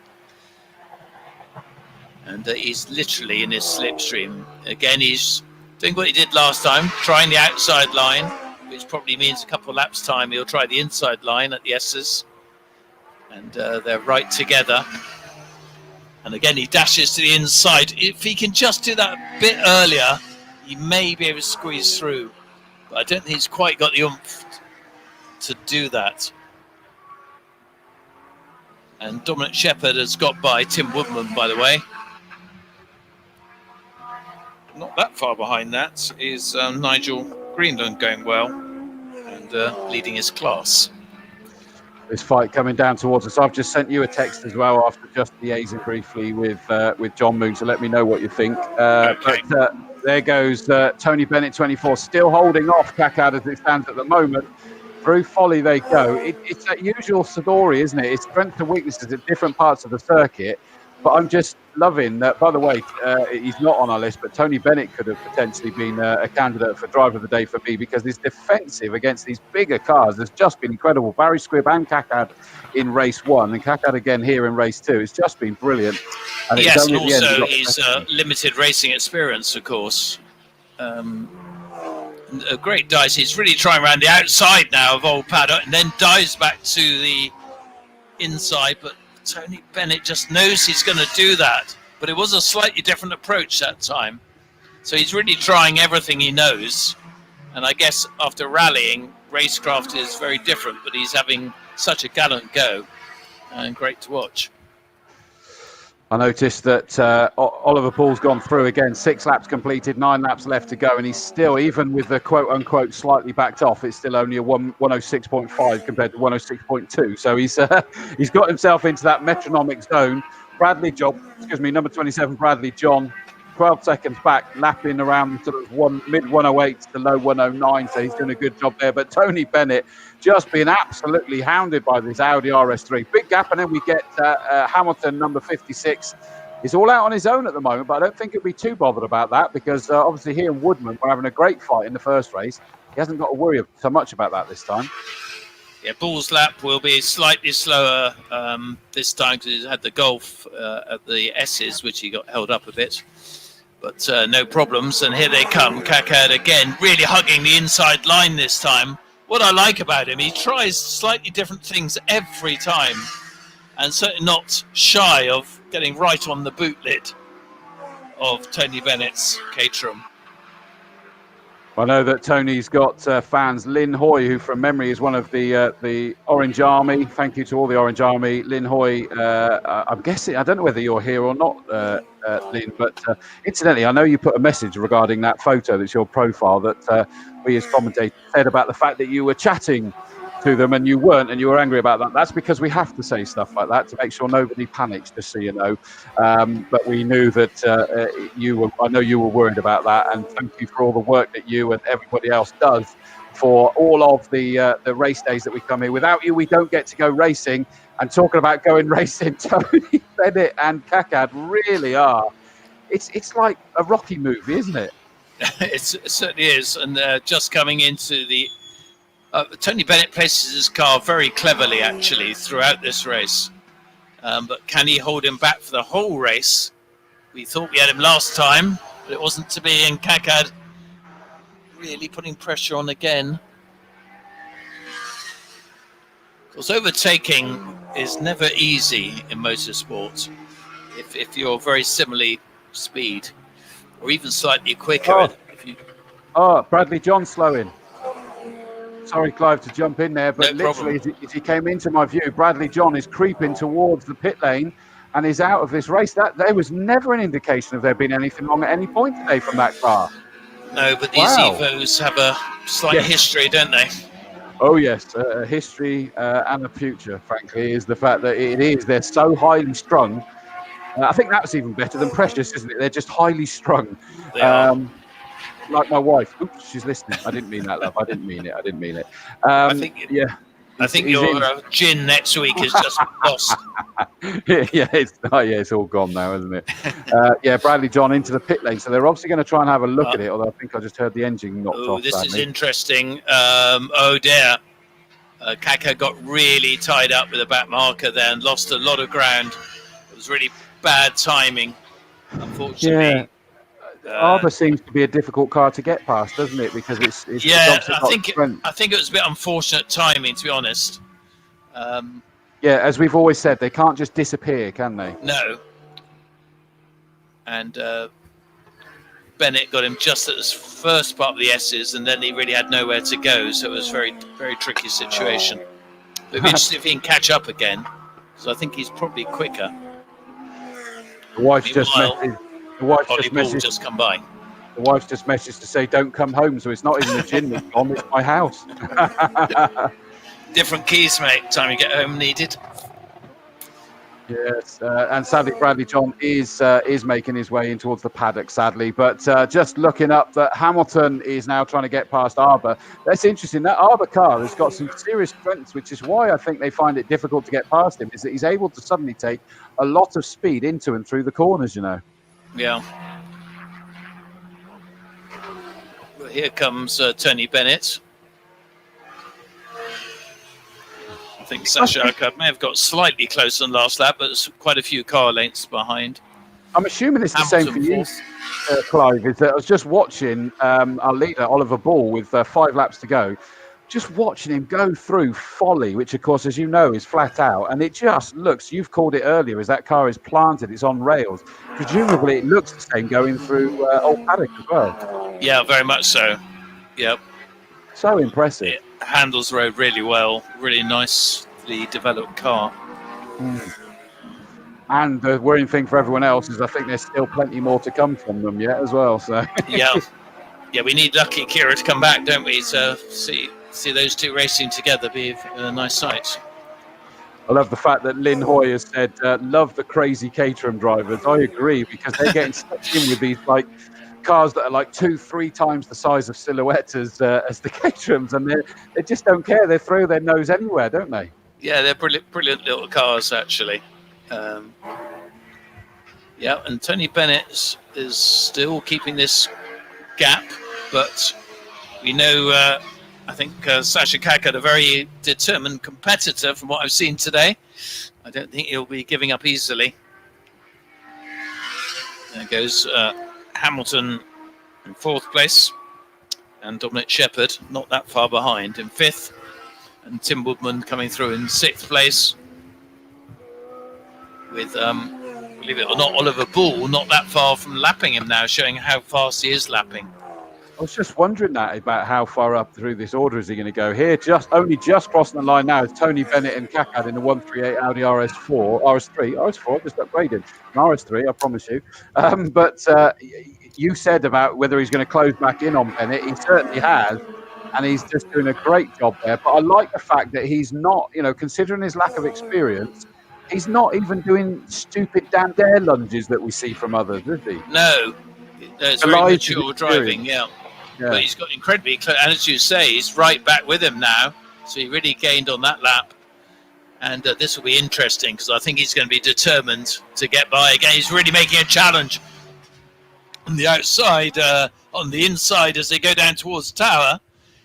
And he's literally in his slipstream. Again, he's doing what he did last time, trying the outside line, which probably means a couple of laps' time he'll try the inside line at the S's. And they're right together. And again, he dashes to the inside. If he can just do that a bit earlier, he may be able to squeeze through. But I don't think he's quite got the oomph to do that. And Dominic Shepherd has got by Tim Woodman, by the way. Not that far behind that is Nigel Greenland going well and leading his class. This fight coming down towards us. I've just sent you a text as well after just liaising briefly with John Moon, so let me know what you think. Okay. But there goes Tony Bennett 24, still holding off Kakad as it stands at the moment. Through Folly they go. It's that usual story, isn't it? It's strengths and weaknesses at different parts of the circuit. But I'm just loving that. By the way, he's not on our list, but Tony Bennett could have potentially been a candidate for driver of the day for me, because his defensive against these bigger cars has just been incredible. Barry Squibb and Kakad in race 1, and Kakad again here in race 2. It's just been brilliant. And yes, and also he's limited racing experience, of course. A great dice. He's really trying around the outside now of Old Paddock, and then dives back to the inside, but Tony Bennett just knows he's going to do that. But it was a slightly different approach that time. So he's really trying everything he knows. And I guess after rallying, racecraft is very different, but he's having such a gallant go and great to watch. I noticed that Oliver Pool's gone through again. 6 laps completed, 9 laps left to go, and he's still, even with the quote-unquote slightly backed off, it's still only a 106.5 compared to 106.2. So he's got himself into that metronomic zone. Number 27, Bradley John, 12 seconds back, lapping around sort of mid 108 to low 109. So he's doing a good job there. But Tony Bennett just being absolutely hounded by this Audi RS3. Big gap, and then we get Hamilton, number 56. He's all out on his own at the moment, but I don't think he'll be too bothered about that, because obviously he and Woodman were having a great fight in the first race. He hasn't got to worry so much about that this time. Yeah, Bull's lap will be slightly slower this time because he's had the Golf at the S's, which he got held up a bit. But no problems, and here they come. Kakad again, really hugging the inside line this time. What I like about him, he tries slightly different things every time, and certainly not shy of getting right on the boot lid of Tony Bennett's Caterham. I know that Tony's got fans. Lynn Hoy, who from memory is one of the Orange Army. Thank you to all the Orange Army. Lynn Hoy, I'm guessing, I don't know whether you're here or not, Lynn, but incidentally, I know you put a message regarding that photo that's your profile that we as commentators said about the fact that you were chatting to them and you weren't, and you were angry about that. That's because we have to say stuff like that to make sure nobody panics, just so you know. But we knew that I know you were worried about that, and thank you for all the work that you and everybody else does for all of the race days that we come here. Without you, we don't get to go racing. And talking about going racing, Tony Bennett and Kakad really are. It's like a Rocky movie, isn't it? It certainly is. And just coming into the Tony Bennett places his car very cleverly, actually, throughout this race. But can he hold him back for the whole race? We thought we had him last time, but it wasn't to be. And Kakad really putting pressure on again. Of course, overtaking is never easy in motorsport. If you're very similarly speed, or even slightly quicker. Bradley John slowing. Sorry, Clive, to jump in there, but literally, as he came into my view, Bradley John is creeping towards the pit lane and is out of this race. That there was never an indication of there being anything wrong at any point today from that car. No, but these Evos have a slight history, don't they? Oh yes, a history and a future. Frankly, is the fact that they're so highly strung. I think that's even better than Precious, isn't it? They're just highly strung. They are. Like my wife. Oops, she's listening. I didn't mean that, love. I didn't mean it. I think your gin next week is just lost. It's all gone now, isn't it? Bradley John into the pit lane. So they're obviously going to try and have a look at it, although I think I just heard the engine knocked off. This sadly. is interesting. Oh dear. Kaka got really tied up with a back marker there and lost a lot of ground. It was really bad timing, unfortunately. Arbor seems to be a difficult car to get past, doesn't it? Because it's I think it was a bit unfortunate timing, to be honest. As we've always said, they can't just disappear, can they? No. And Bennett got him just at the first part of the S's, and then he really had nowhere to go, so it was a very, very tricky situation. But it'd be interesting if he can catch up again, because I think he's probably quicker. The wife's just messaged. The wife's just come by. The wife's just messaged to say, "Don't come home." So it's not even the gin that's gone; it's my house. Different keys, mate. Time you get home needed. Yes, and sadly, Bradley John is making his way in towards the paddock. Sadly, but just looking up, that Hamilton is now trying to get past Arbor. That's interesting. That Arbor car has got some serious strengths, which is why I think they find it difficult to get past him. Is that he's able to suddenly take a lot of speed into and through the corners. You know. Yeah. Well, here comes Tony Bennett. I think Sasha Akad may have got slightly closer than last lap, but it's quite a few car lengths behind. I'm assuming it's the same for you, Clive. Is that I was just watching our leader, Oliver Ball, with 5 laps to go. Just watching him go through Folly, which, of course, as you know, is flat out. And it just looks, you've called it earlier, as that car is planted, it's on rails. Presumably, it looks the same going through Old Paddock as well. Yeah, very much so. Yep. So impressive. It handles the road really well. Really nicely developed car. And the worrying thing for everyone else is I think there's still plenty more to come from them yet as well. So yeah, we need Lucky Kira to come back, don't we? To see those two racing together be a nice sight. I love the fact that Lynn Hoy has said, love the crazy Caterham drivers. I agree, because they're getting stuck in with these cars that are 2-3 times the size of silhouette as the Caterhams, and they just don't care. They throw their nose anywhere, don't they? Yeah, they're brilliant little cars, actually. And Tony Bennett is still keeping this gap, but we know I think Sasha Kakad, a very determined competitor from what I've seen today. I don't think he'll be giving up easily. There goes Hamilton in 4th place, and Dominic Shepherd not that far behind in 5th, and Tim Woodman coming through in 6th place with, believe it or not, Oliver Ball not that far from lapping him now, showing how fast he is lapping. I was just wondering that about how far up through this order is he going to go here. Only just crossing the line now is Tony Bennett and Kakad in the 138 Audi RS3, just upgraded, an RS3, I promise you. But you said about whether he's going to close back in on Bennett. He certainly has, and he's just doing a great job there. But I like the fact that he's not, considering his lack of experience, he's not even doing stupid damn dare lunges that we see from others, is he? No, it's very mature driving, yeah. But he's got incredibly close, and as you say, he's right back with him now. So he really gained on that lap. And this will be interesting because I think he's going to be determined to get by again. He's really making a challenge on the outside, on the inside as they go down towards the tower.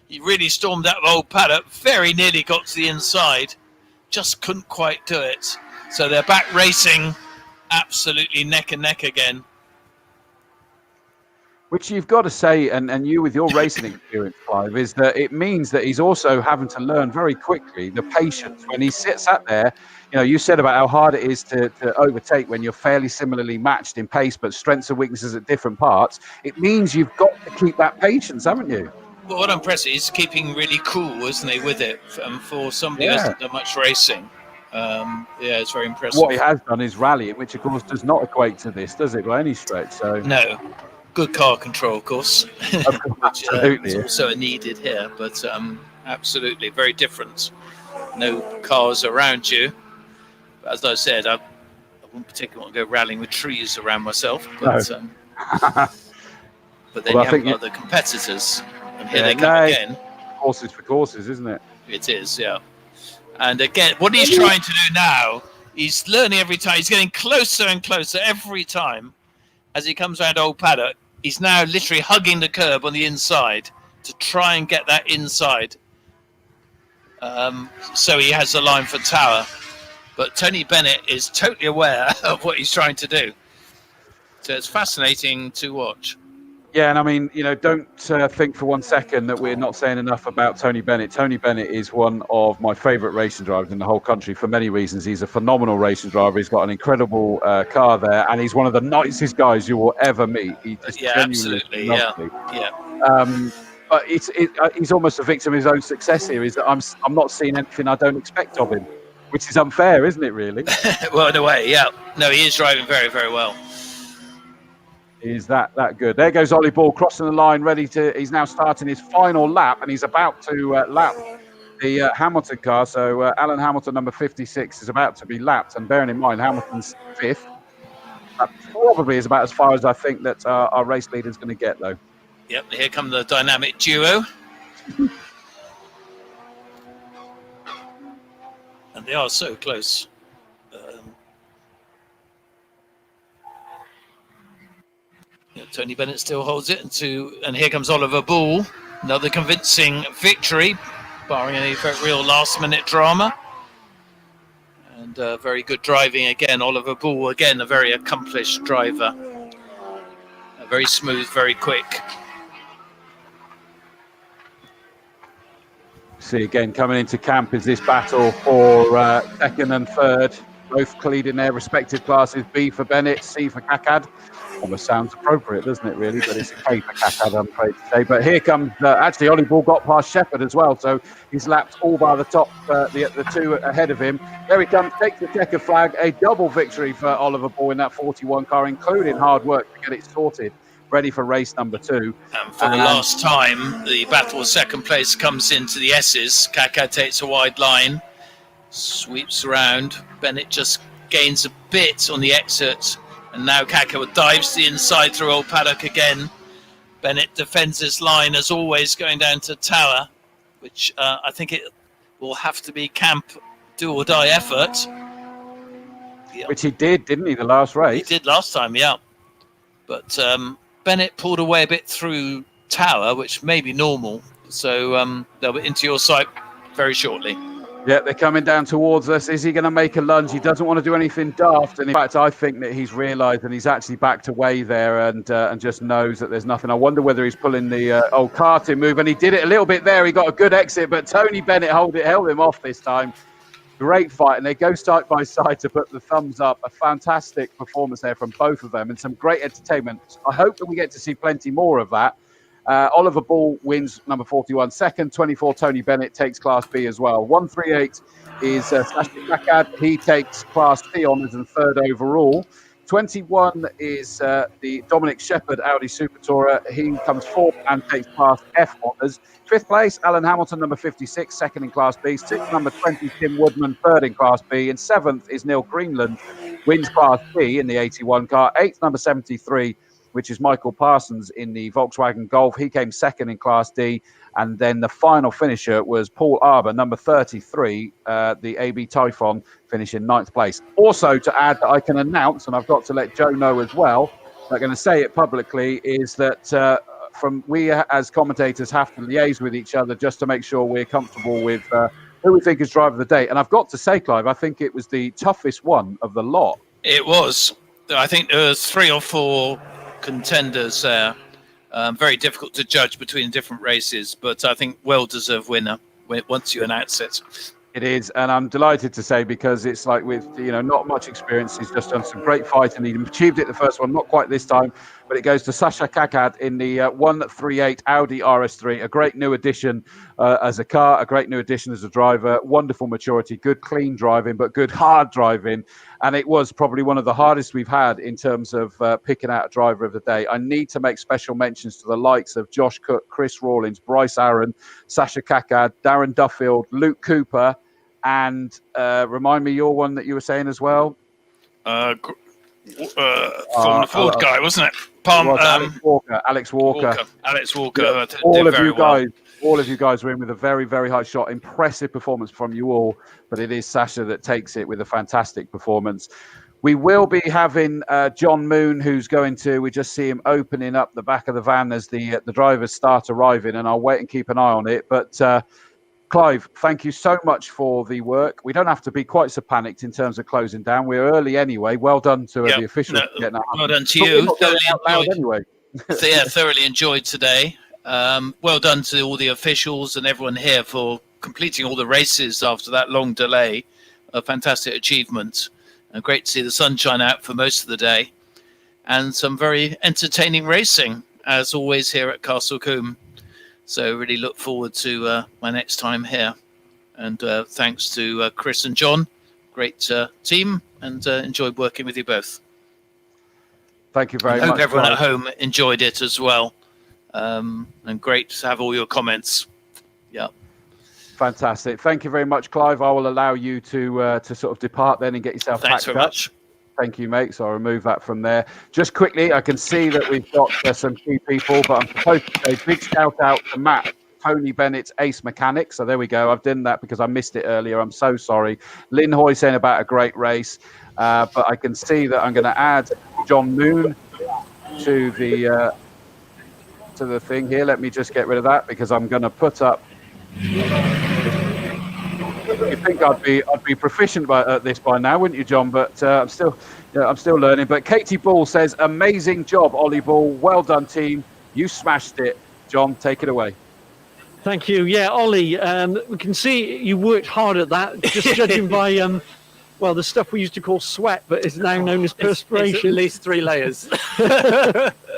He really stormed out of old Paddock, very nearly got to the inside, just couldn't quite do it. So they're back racing, absolutely neck and neck again. Which you've got to say, and you with your racing experience, Clive, is that it means that he's also having to learn very quickly the patience when he sits out there. You said about how hard it is to overtake when you're fairly similarly matched in pace, but strengths and weaknesses at different parts. It means you've got to keep that patience, haven't you? Well, what I'm impressed is keeping really cool, isn't he, with it? For somebody who hasn't done much racing. It's very impressive. What he has done is rallying, which of course does not equate to this, does it, by any stretch? So no. Good car control, of course, which is also needed here, but absolutely very different. No cars around you. But as I said, I wouldn't particularly want to go rallying with trees around myself, but but then you have other competitors, and here they come again. Horses for courses, isn't it? It is, yeah. And again, what he's trying to do now, he's learning every time. He's getting closer and closer every time as he comes around Old Paddock. He's now literally hugging the curb on the inside to try and get that inside. So he has the line for Tower. But Tony Bennett is totally aware of what he's trying to do. So it's fascinating to watch. Yeah, and I mean, don't think for 1 second that we're not saying enough about Tony Bennett. Tony Bennett is one of my favourite racing drivers in the whole country for many reasons. He's a phenomenal racing driver. He's got an incredible car there, and he's one of the nicest guys you will ever meet. Absolutely, yeah. But he's almost a victim of his own success here. Is that I'm not seeing anything I don't expect of him, which is unfair, isn't it? Really? Well, in a way, yeah. No, he is driving very, very well. Is that good? There goes Ollie Ball crossing the line, he's now starting his final lap, and he's about to lap the Hamilton car. So Alan Hamilton, number 56, is about to be lapped, and bearing in mind Hamilton's 5th, that probably is about as far as I think that our race leader is going to get, though. Yep, here come the dynamic duo. And they are so close. Tony Bennett still holds it, and here comes Oliver Bull, another convincing victory, barring any real last-minute drama. And very good driving again. Oliver Bull, again, a very accomplished driver. Very smooth, very quick. See, again, coming into camp is this battle for second and third, both cleared in their respective classes. B for Bennett, C for Kakad. Almost sounds appropriate, doesn't it, really? But it's a K for Kakad, I'm afraid to say. But here comes, actually, Ollie Ball got past Shepherd as well, so he's lapped all by the top, the two ahead of him. There he comes, takes the checker flag, a double victory for Oliver Ball in that 41 car, including hard work to get it sorted, ready for race number 2. And for the last time, the battle of second place comes into the S's. Kakad takes a wide line, sweeps around. Bennett just gains a bit on the exit. And now Kakad dives to the inside through Old Paddock again. Bennett defends his line as always, going down to Tower, which I think it will have to be camp do or die effort. Yeah. Which he did, didn't he, the last race? He did last time, yeah. But Bennett pulled away a bit through Tower, which may be normal. So they'll be into your sight very shortly. Yeah, they're coming down towards us. Is he going to make a lunge? He doesn't want to do anything daft. And in fact, I think that he's realised and he's actually backed away there and just knows that there's nothing. I wonder whether he's pulling the old karting move. And he did it a little bit there. He got a good exit, but Tony Bennett held him off this time. Great fight. And they go side by side to put the thumbs up. A fantastic performance there from both of them and some great entertainment. I hope that we get to see plenty more of that. Oliver Ball wins number 41 second. 24, Tony Bennett takes Class B as well. 138 is Sasha Kakad. He takes Class C honours and third overall. 21 is the Dominic Shepherd Audi Super Tourer. He comes fourth and takes Class F honours. Fifth place, Alan Hamilton, number 56, second in Class B. Sixth, number 20, Tim Woodman, third in Class B. And seventh is Neil Greenland, wins Class B in the 81 car. Eighth, number 73, which is Michael Parsons in the Volkswagen Golf. He came second in Class D. And then the final finisher was Paul Arbour, number 33, the AB Typhon, finishing ninth place. Also, to add that I can announce, and I've got to let Joe know as well, I'm going to say it publicly, is that we as commentators have to liaise with each other just to make sure we're comfortable with who we think is driver of the day. And I've got to say, Clive, I think it was the toughest one of the lot. It was. I think there was 3 or 4 contenders there. Very difficult to judge between different races, but I think well-deserved winner once you announce it. It is, and I'm delighted to say, because it's like with, not much experience, he's just done some great fighting. He achieved it the first one, not quite this time, but it goes to Sasha Kakad in the 138 Audi RS3, a great new addition as a car, a great new addition as a driver, wonderful maturity, good clean driving, but good hard driving. And it was probably one of the hardest we've had in terms of picking out a driver of the day. I need to make special mentions to the likes of Josh Cook, Chris Rawlins, Bryce Aaron, Sasha Kakad, Darren Duffield, Luke Cooper, and remind me your one that you were saying as well. Formula Ford guy, wasn't it? Alex Walker. Yeah, all of you guys were in with a very, very high shot. Impressive performance from you all, but it is Sasha that takes it with a fantastic performance. We will be having John Moon, who's going to, we just see him opening up the back of the van as the drivers start arriving, and I'll wait and keep an eye on it. But Clive, thank you so much for the work. We don't have to be quite so panicked in terms of closing down. We're early anyway. Well done to the officials. Well done to you. Thoroughly enjoyed today. Well done to all the officials and everyone here for completing all the races after that long delay. A fantastic achievement. Great to see the sunshine out for most of the day. And some very entertaining racing, as always, here at Castle Combe. So really look forward to my next time here. And thanks to Chris and John. Great team, and enjoyed working with you both. Thank you very much. I hope everyone at home enjoyed it as well. And great to have all your comments. Yeah. Fantastic. Thank you very much, Clive. I will allow you to sort of depart then and get yourself Thanks packed very up. much. Thank you, mate. So I'll remove that from there. Just quickly, I can see that we've got some key people, but I'm supposed to say big shout out to Matt, Tony Bennett's Ace Mechanic. So there we go. I've done that because I missed it earlier. I'm so sorry. Lynn Hoy saying about a great race. But I can see that I'm going to add John Moon to the thing here. Let me just get rid of that because I'm going to put up. You think I'd be proficient at this by now, wouldn't you, John? But I'm still learning. But Katie Ball says, "Amazing job, Ollie Ball. Well done, team. You smashed it." John, take it away. Thank you. Yeah, Ollie, we can see you worked hard at that. Just judging by the stuff we used to call sweat, but is now known as perspiration. It's at least 3 layers.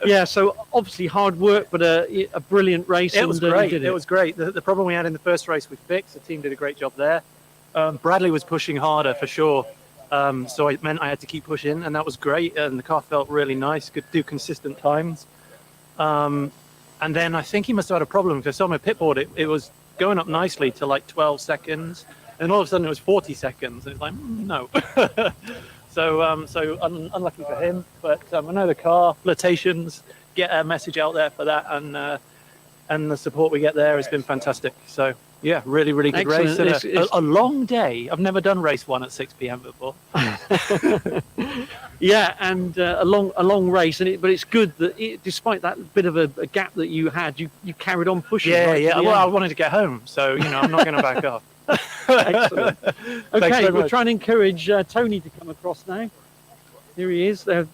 Yeah, so obviously hard work, but a brilliant race. It was great. It was great. The problem we had in the first race with Fix, the team did a great job there. Bradley was pushing harder for sure, so it meant I had to keep pushing, and that was great. And the car felt really nice, could do consistent times. And then I think he must have had a problem because on my pit board it was going up nicely to like 12 seconds, and all of a sudden it was 40 seconds. And it's like no. So unlucky for him, but I know the car flirtations get a message out there for that, and the support we get there has been fantastic. So yeah, really good race. And a long day. I've never done race 1 at 6 p.m. before. Yeah, and a long race, but it's good that despite that bit of a gap that you had, you carried on pushing. Yeah. Well, I wanted to get home, so I'm not going to back off. Excellent. Okay, we're trying to encourage Tony to come across now. Here he is. They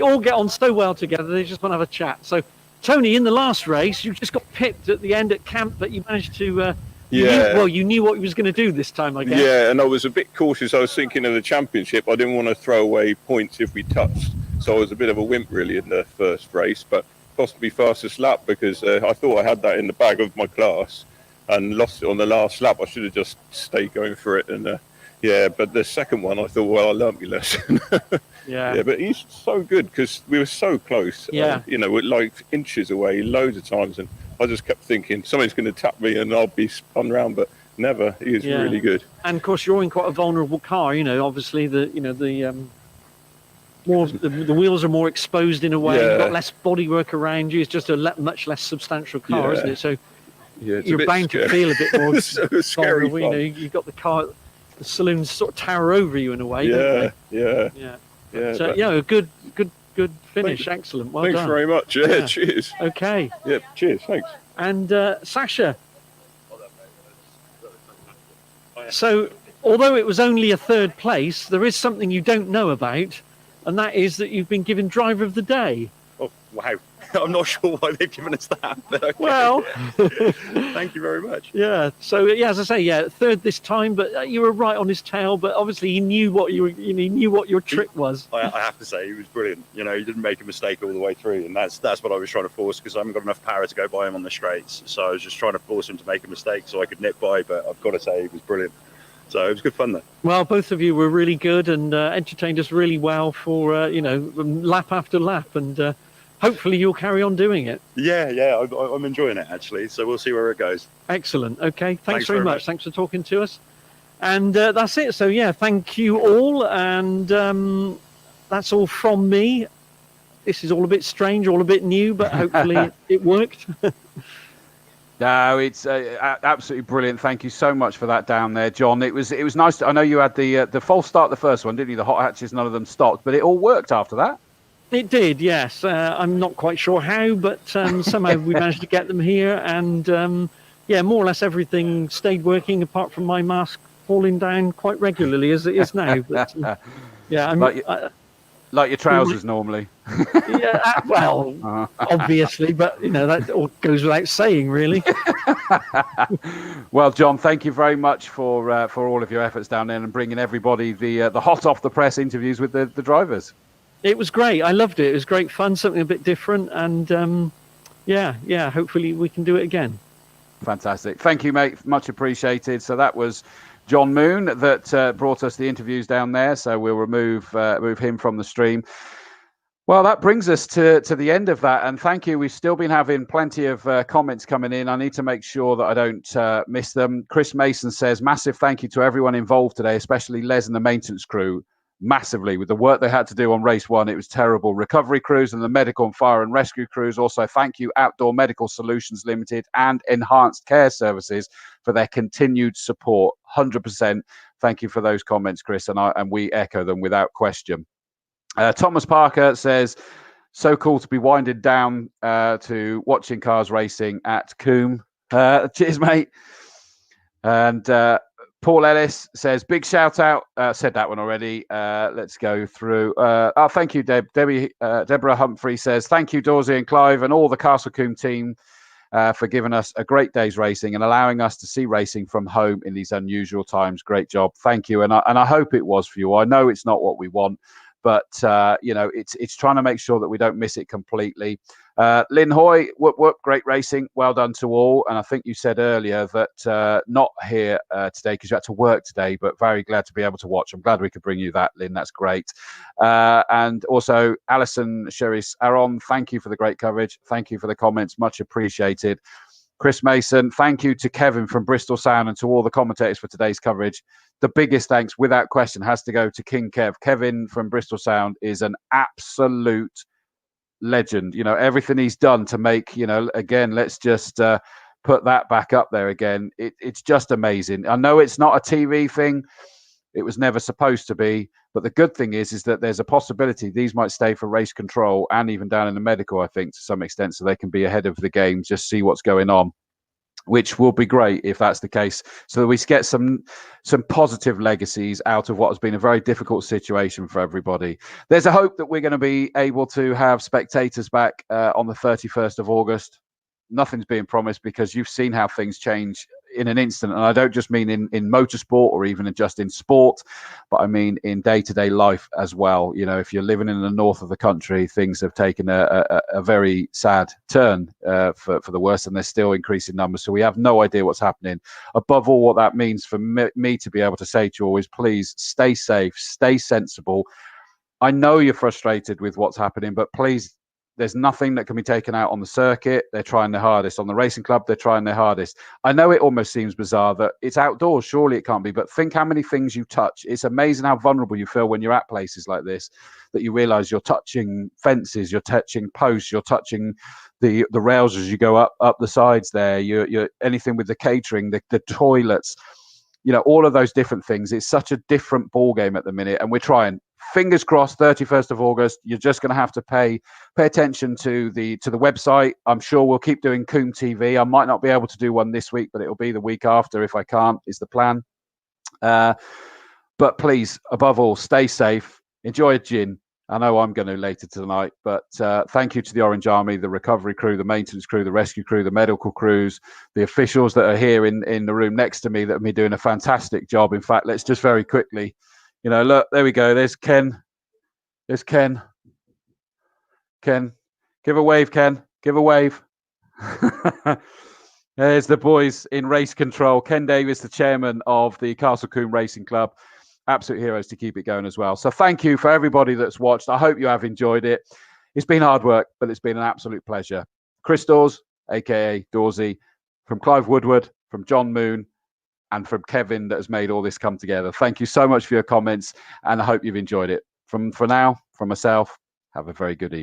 all get on so well together. They just want to have a chat. So, Tony, in the last race, you just got pipped at the end at camp, but you managed to. You knew what you was going to do this time, I guess. Yeah, and I was a bit cautious. I was thinking of the championship. I didn't want to throw away points if we touched. So I was a bit of a wimp, really, in the first race. But possibly fastest lap because I thought I had that in the bag of my class and lost it on the last lap. I should have just stayed going for it. And but the second one, I thought, well, I learnt my lesson. Yeah. But he's so good because we were so close. Yeah. We're like inches away loads of times. And I just kept thinking, somebody's going to tap me and I'll be spun round. But never. He is really good. And of course, you're in quite a vulnerable car. Obviously the wheels are more exposed in a way. You've got less bodywork around you. It's just a much less substantial car, isn't it? So you're bound to feel a bit more scary. You've got the car, the saloons sort of tower over you in a way. Don't they? Yeah. A good finish. Excellent. Well thanks done. very much. Yeah. Cheers. Okay. Yeah. Cheers. Thanks. And Sasha. So, although it was only a third place, there is something you don't know about, and that is that you've been given Driver of the Day. Oh, wow. I'm not sure why they've given us that. But okay. Well, thank you very much. Yeah. So, as I say, third this time, but you were right on his tail. But obviously, he knew what he knew what your trick was. I have to say, he was brilliant. He didn't make a mistake all the way through, and that's what I was trying to force because I haven't got enough power to go by him on the straights. So I was just trying to force him to make a mistake so I could nip by. But I've got to say, he was brilliant. So it was good fun, though. Well, both of you were really good and entertained us really well for lap after lap, and hopefully you'll carry on doing it. Yeah, I'm enjoying it actually. So we'll see where it goes. Excellent. Okay, thanks very much. Thanks for talking to us. And that's it. So thank you all, and that's all from me. This is all a bit strange, all a bit new, but hopefully it worked. No, it's absolutely brilliant. Thank you so much for that down there, John. It was nice. I know you had the false start the first one, didn't you? The hot hatches, none of them stopped, but it all worked after that. It did, yes. I'm not quite sure how, but somehow we managed to get them here, and more or less everything stayed working apart from my mask falling down quite regularly as it is now. But, like your trousers normally. Obviously, but that all goes without saying, really. Well, John, thank you very much for all of your efforts down there and bringing everybody the hot off the press interviews with the drivers. It was great. I loved it. It was great fun, something a bit different, and hopefully we can do it again. Fantastic. Thank you, mate. Much appreciated. So that was John Moon that brought us the interviews down there. So we'll remove him from the stream. Well, that brings us to the end of that. And thank you. We've still been having plenty of comments coming in. I need to make sure that I don't miss them. Chris Mason says, massive thank you to everyone involved today, especially Les and the maintenance crew. Massively with the work they had to do on race one. It was terrible. Recovery crews and the medical and fire and rescue crews. Also, thank you Outdoor Medical Solutions Limited and Enhanced Care Services for their continued support. 100%. Thank you for those comments, Chris, and we echo them without question. Thomas Parker says, so cool to be winded down to watching cars racing at Combe. Cheers, mate. And Paul Ellis says, big shout out. Said that one already. Let's go through. Thank you, Deborah Humphrey says, thank you, Dorsey and Clive and all the Castle Combe team for giving us a great day's racing and allowing us to see racing from home in these unusual times. Great job. Thank you. And I hope it was for you. I know it's not what we want, but it's trying to make sure that we don't miss it completely. Lynn Hoy, whoop, great racing. Well done to all. And I think you said earlier that not here today because you had to work today, but very glad to be able to watch. I'm glad we could bring you that, Lynn. That's great. And also, Alison Sheris Aron, thank you for the great coverage. Thank you for the comments. Much appreciated. Chris Mason, thank you to Kevin from Bristol Sound and to all the commentators for today's coverage. The biggest thanks, without question, has to go to King Kev. Kevin from Bristol Sound is an absolute legend. Everything he's done to make, again, let's just put that back up there again. It's just amazing. I know it's not a TV thing. It was never supposed to be. But the good thing is that there's a possibility these might stay for race control and even down in the medical, I think, to some extent, so they can be ahead of the game, just see what's going on, which will be great if that's the case, so that we get some positive legacies out of what has been a very difficult situation for everybody. There's a hope that we're going to be able to have spectators back on the 31st of August. Nothing's being promised because you've seen how things change in an instant. And I don't just mean in motorsport or even just in sport, but I mean in day-to-day life as well. You know, if you're living in the north of the country, things have taken a very sad turn for the worse, and there's still increasing numbers. So we have no idea what's happening. Above all, what that means for me to be able to say to you all is, please stay safe, stay sensible. I know you're frustrated with what's happening, but please, there's nothing that can be taken out on the circuit. They're trying their hardest. On the racing club, they're trying their hardest. I know it almost seems bizarre that it's outdoors. Surely it can't be. But think how many things you touch. It's amazing how vulnerable you feel when you're at places like this, that you realise you're touching fences, you're touching posts, you're touching the rails as you go up the sides there. You're anything with the catering, the toilets, you know, all of those different things. It's such a different ball game at the minute, and we're trying. Fingers crossed, 31st of August, you're just going to have to pay attention to the website. I'm sure we'll keep doing Combe TV. I might not be able to do one this week, but it'll be the week after if I can't, is the plan. But please, above all, stay safe. Enjoy a gin. I know I'm going to later tonight, but thank you to the Orange Army, the recovery crew, the maintenance crew, the rescue crew, the medical crews, the officials that are here in the room next to me that have been doing a fantastic job. In fact, let's just very quickly, you know, look, there we go. There's Ken. There's Ken. Ken, give a wave, Ken. Give a wave. There's the boys in race control. Ken Davis, the chairman of the Castle Combe Racing Club. Absolute heroes to keep it going as well. So thank you for everybody that's watched. I hope you have enjoyed it. It's been hard work, but it's been an absolute pleasure. Chris Dawes, a.k.a. Dawsy, from Clive Woodward, from John Moon, and from Kevin that has made all this come together. Thank you so much for your comments, and I hope you've enjoyed it. For now, from myself, have a very good evening.